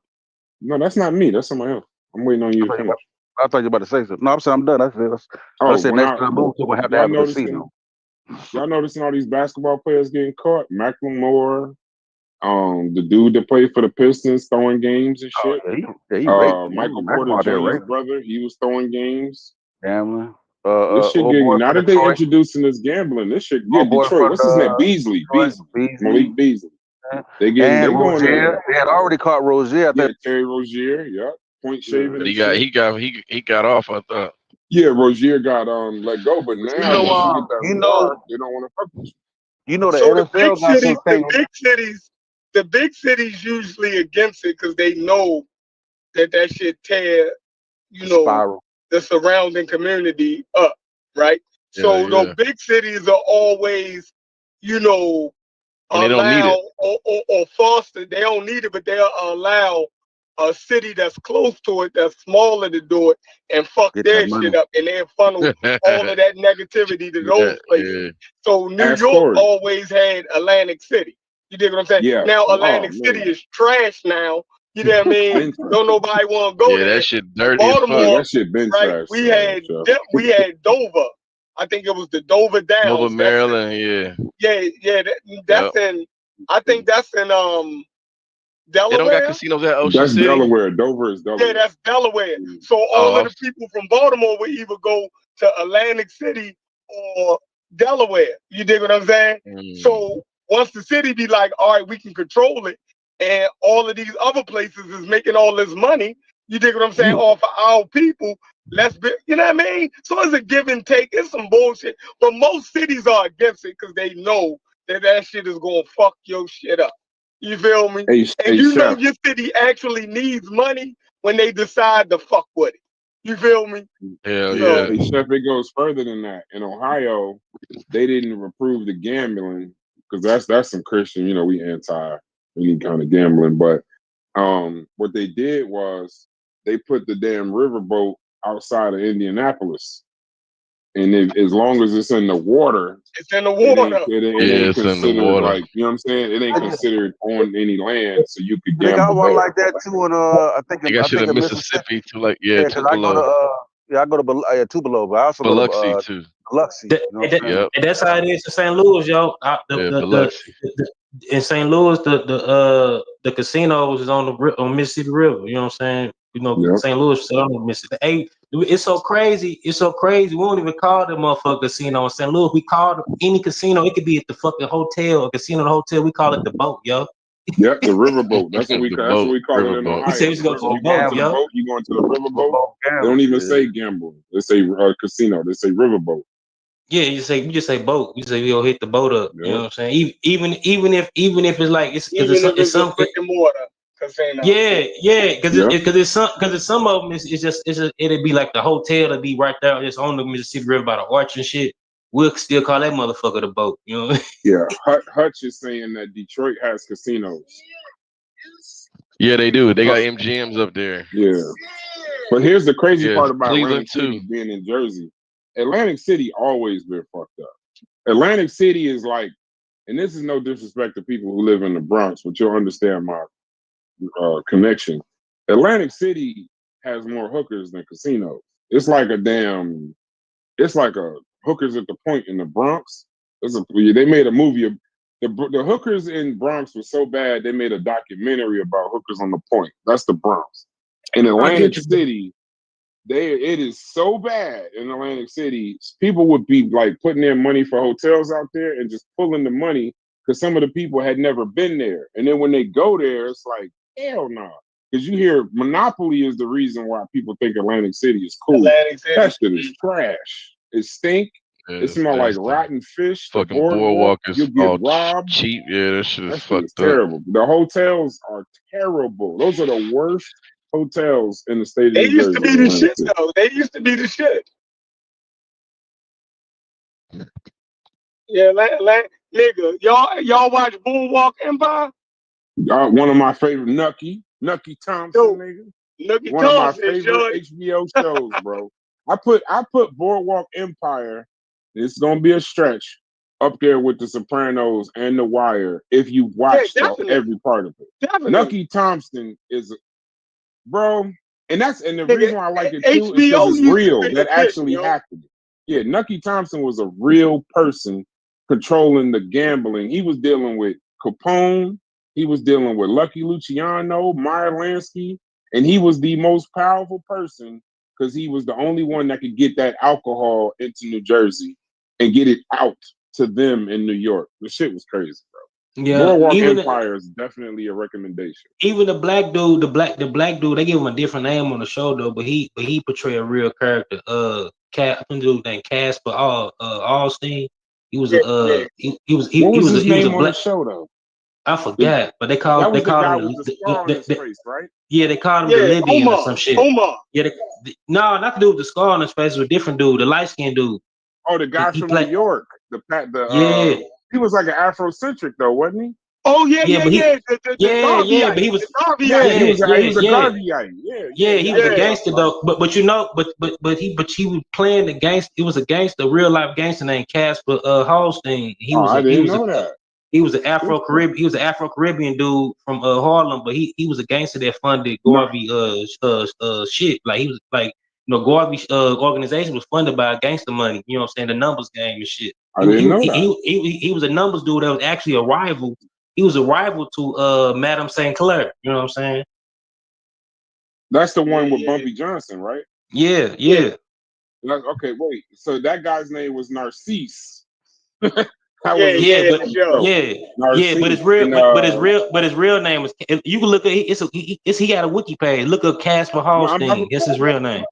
C: No, that's not me. That's somebody else. I'm waiting on you to finish.
D: I thought you were about to say something. No, I'm saying I'm done. That's it. I said next time I move to, we'll have to have a casino.
C: Y'all noticing all these basketball players getting caught? Macklemore, the dude that played for the Pistons throwing games and shit. Michael Porter Jr.'s brother, he was throwing games.
D: Gambling.
C: This shit getting, now that they introducing this gambling, this shit getting Detroit. What's his name? Beasley. Malik Beasley. They going there.
D: They had already caught Rozier.
C: Yeah, Terry Rozier. Yeah, point shaving.
L: But he got off. I thought.
C: Yeah, Rozier got let go, but now once you get that warrant, they don't want to fuck with you.
D: You know the
J: so
D: NFL got some things.
J: The big cities usually against it because they know that shit tear,
D: Spiral.
J: the surrounding community up, right? So the big cities are always,
L: And they don't need it.
J: or foster. They don't need it, but they'll allow a city that's close to it, that's smaller to do it, and fuck their shit up, and then funnel all of that negativity to those places. So New York always had Atlantic City. You dig what I'm saying?
C: Yeah.
J: Now Atlantic City is trash now. You know what I mean? Don't nobody want to go there.
L: That shit dirty
J: Baltimore,
L: as fuck.
C: That shit been
J: right?
C: trash.
J: We had Dover. I think it was the Dover Downs.
L: Dover, Maryland,
J: Yeah. That's in. I think that's in Delaware.
L: They don't got casinos at Ocean
C: That's
L: City.
C: Delaware. Dover is Delaware.
J: Yeah, that's Delaware. So all of the people from Baltimore would either go to Atlantic City or Delaware. You dig what I'm saying? So once the city be like, all right, we can control it, and all of these other places is making all this money, you dig what I'm saying, off of our people, you know what I mean? So it's a give and take. It's some bullshit. But most cities are against it because they know that shit is going to fuck your shit up. You feel me? And you know your city actually needs money when they decide to fuck with it. You feel me?
L: Hell yeah.
C: Hey, Chef, it goes further than that. In Ohio, they didn't approve the gambling because that's some Christian, we anti any kind of gambling. But what they did was they put the damn riverboat outside of Indianapolis. And as long as it's in the water,
J: it's in the water.
C: It ain't considered like, you know what I'm saying? It ain't considered on any land, so you could gamble.
D: They got one
C: there.
D: like that too in I think
L: they got shit in Mississippi too, like Tupelo.
D: I go to Tupelo, but I also
L: Biloxi
D: go to
L: too.
D: Biloxi.
R: And that's how it is in St. Louis, yo. In St. Louis, the casinos is on Mississippi River. You know what I'm saying? St. Louis is on the Mississippi. It's so crazy. It's so crazy. We don't even call the motherfucker casino in St. Louis. We call any casino. It could be at the fucking hotel, a casino, the hotel. We call it the boat, yo.
C: Yep, the riverboat. That's what we
H: The
C: call. That's what
H: boat,
C: we call it in
H: riverboat.
R: We say
C: Ohio.
R: we should go to the
C: You going
R: boat,
C: to the
R: yo.
C: boat? You going to the riverboat? They
H: Gamble,
C: don't even
H: yeah.
C: say gamble. They say casino. They say riverboat.
R: Yeah, you just say boat. You say we go hit the boat up. You know
C: Yep.
R: what I'm saying? Even if it's like it's because
J: Even if
R: it's
J: it's a
R: some
J: brick and mortar casino.
R: yeah because
C: Yep.
R: it's some of them it's just it'd be like the hotel it'd be right there just on the Mississippi River by the arch and shit. We'll still call that motherfucker the boat. You know?
C: Yeah. Hutch is saying that Detroit has casinos.
H: Yeah, they do. They got MGMs up there.
C: Yeah. But here's the crazy
H: Yeah,
C: part about
H: Cleveland
C: Atlantic City
H: too.
C: being in Jersey. Atlantic City always been fucked up. Atlantic City is like, and this is no disrespect to people who live in the Bronx, but you'll understand my connection. Atlantic City has more hookers than casinos. It's like it's like a hookers at the point in the Bronx. They made a movie of the hookers in Bronx was so bad they made a documentary about hookers on the point. That's the Bronx. In Atlantic City, it is so bad in Atlantic City. People would be like putting their money for hotels out there and just pulling the money because some of the people had never been there. And then when they go there, it's like, hell no. Because you hear Monopoly is the reason why people think Atlantic City is cool.
J: Atlantic City.
C: That shit is trash. It stink.
H: Yeah,
C: It smells like rotten fish. The
H: fucking boardwalk is
C: you get
H: all
C: robbed.
H: cheap. Yeah, that shit is
C: That shit
H: fucked
C: is
H: up.
C: terrible. The hotels are terrible. Those are the worst hotels in the state of
J: They
C: New
J: used to
C: Jersey.
J: be the shit though. They used to be the shit. Yeah, nigga, y'all watch Boardwalk Empire?
C: One of my favorite Nucky Thompson, nigga.
J: Nucky
C: One of my
J: Thompson,
C: favorite HBO shows, bro. I put Boardwalk Empire. It's gonna be a stretch up there with The Sopranos and The Wire if you watch every part of it.
J: Definitely.
C: Nucky Thompson is, bro, and the reason why I like it too is
J: HBO
C: because it's
J: used to
C: real.
J: be
C: That
J: the shit,
C: actually
J: yo.
C: happened. Yeah, Nucky Thompson was a real person controlling the gambling. He was dealing with Capone. He was dealing with Lucky Luciano, Meyer Lansky, and he was the most powerful person because he was the only one that could get that alcohol into New Jersey and get it out to them in New York. The shit was crazy, bro.
R: Yeah,
C: Boardwalk
R: even
C: Empire is definitely a recommendation.
R: even the black dude, the black dude, they give him a different name on the show though, but he portrayed a real character. I think the dude named Casper Alstein. He was
C: Yeah, what was his name on the show though?
R: I forgot, but they called
C: That was the guy
R: him
C: with the scar on his face, right?
R: yeah, they called him the Libyan or some shit.
J: Omar.
R: Yeah, no, not the dude with the scar on his face, it was a different dude, the light skinned dude.
C: Oh, the guy from New York.
R: Yeah.
C: He was like an Afrocentric though, wasn't he?
J: Oh yeah,
R: Yeah, but he-
J: The Garveyite.
R: but he was
J: The Garveyite.
C: Yeah, he was a Garveyite.
R: Yeah, he was a gangster though. But you know, but he was playing the gangster. It was a gangster, a real life gangster named Casper Hallstein.
C: I didn't know that.
R: He was an Afro-Caribbean. He was an Afro-Caribbean dude from Harlem, but he was a gangster that funded Garvey shit. Like he was like, you know, Garvey organization was funded by gangster money. You know what I'm saying? The numbers game and shit.
C: I didn't know that.
R: He was a numbers dude that was actually a rival. He was a rival to Madame St. Clair. You know what I'm saying?
C: That's the one with Bumpy Johnson, right?
R: Yeah.
C: Okay, wait. So that guy's name was Narcisse.
R: But his real name is. You can look at he got a wiki page. Look up Casper Hallstein. That's his real name.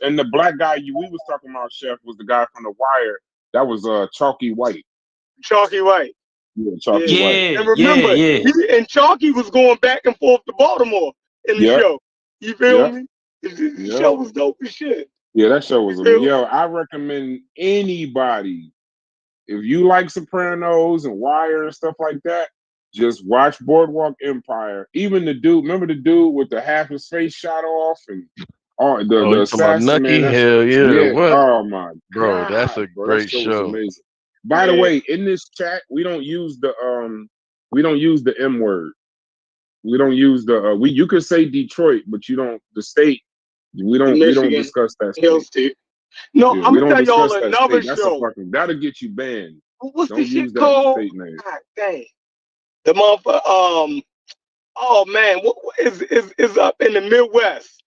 C: And the black guy we was talking about, Chef, was the guy from The Wire. That was Chalky White.
J: Chalky White.
C: Yeah, Chalky White.
J: And remember, and Chalky was going back and forth to Baltimore in the show. You feel me? The show was dope as shit.
C: Yeah, that show was amazing. Yo, I recommend anybody, if you like Sopranos and Wire and stuff like that, just watch Boardwalk Empire. Even the dude, remember the dude with the half his face shot off and the assassin, man.
H: Hell yeah. What?
C: Oh my
H: bro,
C: God,
H: that's a great
C: that show.
H: show.
C: Was amazing. By the way, in this chat, we don't use the M word. We don't use the you could say Detroit, but you don't the state. We don't discuss that state.
J: No,
C: Yeah,
J: I'm
C: we
J: gonna
C: don't
J: tell y'all
C: discuss that
J: another
C: state.
J: show.
C: That'll get you banned.
J: What's
C: Don't
J: the
C: use
J: shit
C: that
J: called?
C: state name.
J: God dang. The motherfucker, oh man, what is up in the Midwest?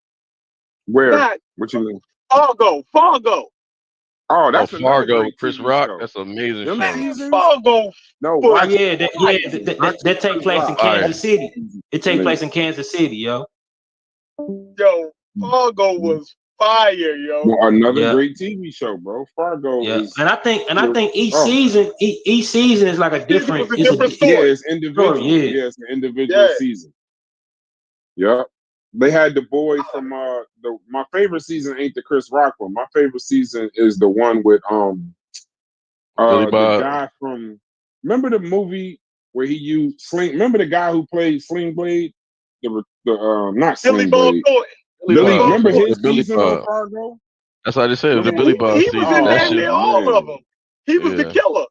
C: Where?
J: Not,
C: What you mean?
J: Fargo.
C: Oh,
L: Oh,
C: that's another
L: Fargo,
C: great
L: Chris
C: TV
L: Rock.
C: show.
L: That's an amazing
C: Them
L: show.
C: seasons.
J: Fargo.
C: No,
J: was
C: watch
R: Yeah,
C: it. Not
R: that take
C: Chris
R: place in
C: Rock.
R: Kansas City. It take place
C: Amazing.
R: in Kansas City, yo.
J: Yo, Fargo was fire, yo.
C: Well, another
R: Yeah,
C: great TV show, bro. Fargo
R: yeah.
C: is.
R: And I think each
C: Oh,
R: season, each season is like a
J: It was
R: different.
J: a
R: It's a
J: different
C: yeah,
J: story.
C: it's individual.
R: yeah.
C: Yeah, it's an individual
J: Yeah.
C: season. Yep. They had the boy from my favorite season ain't the Chris Rock one. My favorite season is the one with
L: Billy
C: the
L: Bob.
C: guy from, remember the movie where he used Sling, remember the guy who played Sling Blade? The not
J: Billy
C: Sling
J: Bob
C: Blade.
J: Thornton.
C: Billy,
L: Bob.
C: remember
L: The
C: his
L: Billy
C: season on
L: Bob.
C: Fargo?
L: That's what I just said. The
C: Remember
L: Billy
C: his,
L: Bob
J: He was
L: season.
J: in
L: That
J: damn
L: shit.
J: near all of them. He was the
L: Yeah.
J: killer.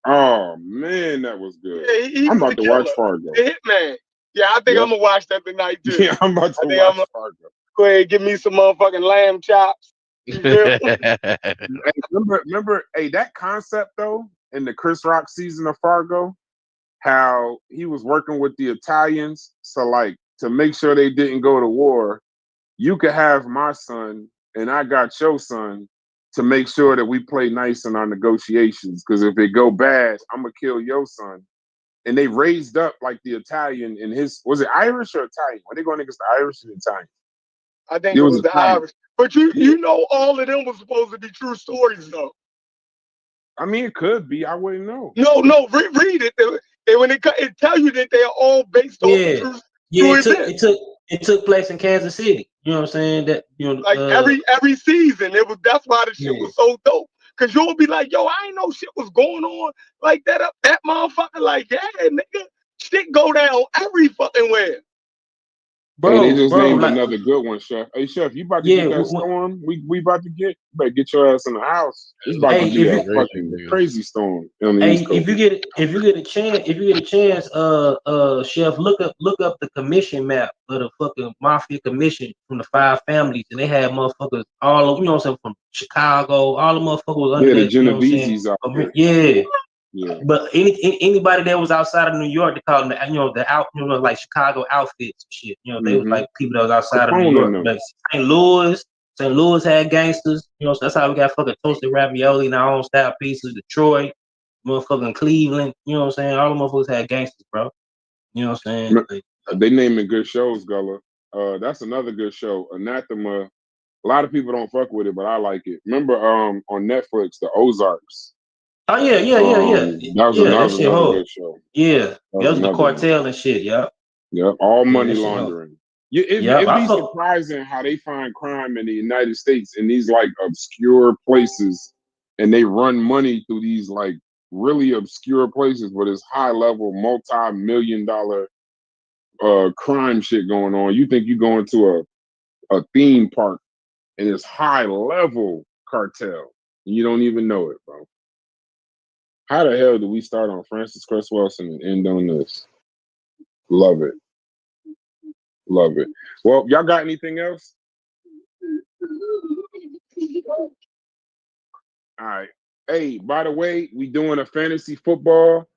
C: Oh man, that was good.
J: Yeah, he
C: I'm
J: was
C: about
J: the
C: to watch
J: killer.
C: Fargo.
J: The hitman. Yeah, I think
C: Yep.
J: I'm gonna watch that tonight too.
C: Yeah, I'm about to
J: I think I'm
C: watch
J: gonna
C: Fargo.
J: go ahead and give me some motherfucking lamb chops. You feel me?
C: Hey, remember, hey, that concept though, in the Chris Rock season of Fargo, how he was working with the Italians, so like to make sure they didn't go to war, you could have my son and I got your son to make sure that we play nice in our negotiations. Because if it go bad, I'm gonna kill your son. And they raised up like the Italian in his, was it Irish or Italian? Were they going against the Irish and Italian?
J: I think
C: It
J: it
C: was
J: was the
C: Italian.
J: Irish. But you know all of them was supposed to be true stories though.
C: I mean, it could be. I wouldn't know.
J: No, read it. When it tell you that they're all based off of
R: Yeah,
J: true
R: yeah.
J: events.
R: It took place in Kansas City. You know what I'm saying? That
J: Like every season, that's why the shit
R: Yeah.
J: was so dope. Cause you'll be like, yo, I ain't know shit was going on like that up that motherfucker. Like, yeah, nigga, shit go down every fucking where.
C: Hey, they just named
R: like,
C: another good one, Chef. Hey, Chef, you about to
R: yeah,
C: get that storm? We about to get. You better get your ass in the house. It's about to
R: Hey,
C: be
R: if
C: a
R: you
C: fucking crazy storm on the
R: Hey,
C: East Coast.
R: if you get a chance, Chef, look up the commission map of the fucking mafia commission from the 5 families, and they had motherfuckers all over, you know what I'm saying, from Chicago, all the motherfuckers was under
C: Yeah, the
R: that, you know what I'm saying?
C: Genovese's out there.
R: Yeah.
C: Yeah.
R: But anybody that was outside of New York, they call them, the out, like Chicago outfits and shit. You know, they was like people that was outside of New
C: Capone
R: York.
C: and them.
R: Like St. Louis had gangsters. You know, so that's how we got fucking toasted ravioli and our own style pieces. Detroit, motherfucking Cleveland. You know what I'm saying? All the motherfuckers had gangsters, bro. You know what I'm saying? Like,
C: They naming good shows, Gullah. That's another good show. Anathema. A lot of people don't fuck with it, but I like it. Remember, on Netflix, the Ozarks.
R: oh yeah.
C: That was
R: That shit
C: another
R: hard.
C: good show.
R: Yeah, that was the
C: another one.
R: cartel and shit. Yeah.
C: Yep, all
R: Yeah,
C: money
R: that shit hard.
C: laundering. It'd
R: I
C: be
R: fuck.
C: surprising how they find crime in the United States in these like obscure places, and they run money through these like really obscure places, but it's high level, multi-million-dollar crime shit going on. You think you go into a theme park and it's high level cartel, and you don't even know it, bro. How the hell do we start on Francis Cress Wilson and end on this? Love it. Love it. Well, y'all got anything else? All right. Hey, by the way, we doing a fantasy football.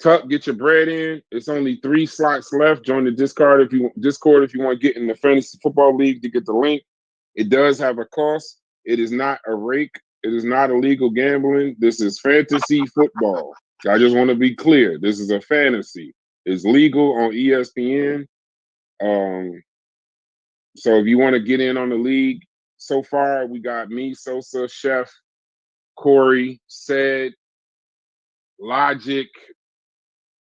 C: Tuck, get your bread in. It's only 3 slots left. Join the Discord if you want to get in the fantasy football league to get the link. It does have a cost. It is not a rake. It is not illegal gambling. This is fantasy football. I just want to be clear. This is a fantasy. It's legal on ESPN. So if you want to get in on the league, so far we got me, Sosa, Chef, Corey, Said, Logic,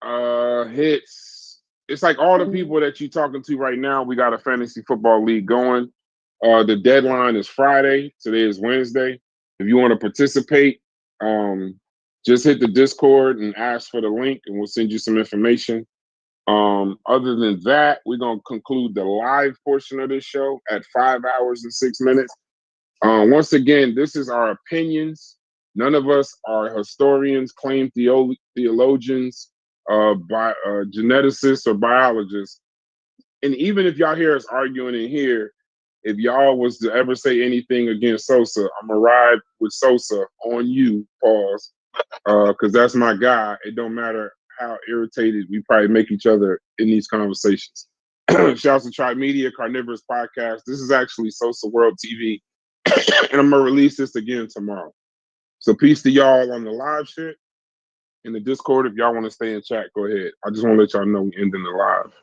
C: Hits. It's like all the people that you're talking to right now. We got a fantasy football league going. The deadline is Friday. Today is Wednesday. If you want to participate, just hit the Discord and ask for the link, and we'll send you some information. Other than that, we're going to conclude the live portion of this show at 5 hours and 6 minutes. Once again, this is our opinions. None of us are historians, claimed theologians, geneticists, or biologists. And even if y'all hear us arguing in here, if y'all was to ever say anything against Sosa, I'm going to ride with Sosa on you, pause, because that's my guy. It don't matter how irritated we probably make each other in these conversations. Shouts to Tri Media, Carnivorous Podcast. This is actually Sosa World TV. And I'm gonna release this again tomorrow. So peace to y'all on the live shit. In the Discord, if y'all want to stay in chat, go ahead. I just want to let y'all know we ending the live.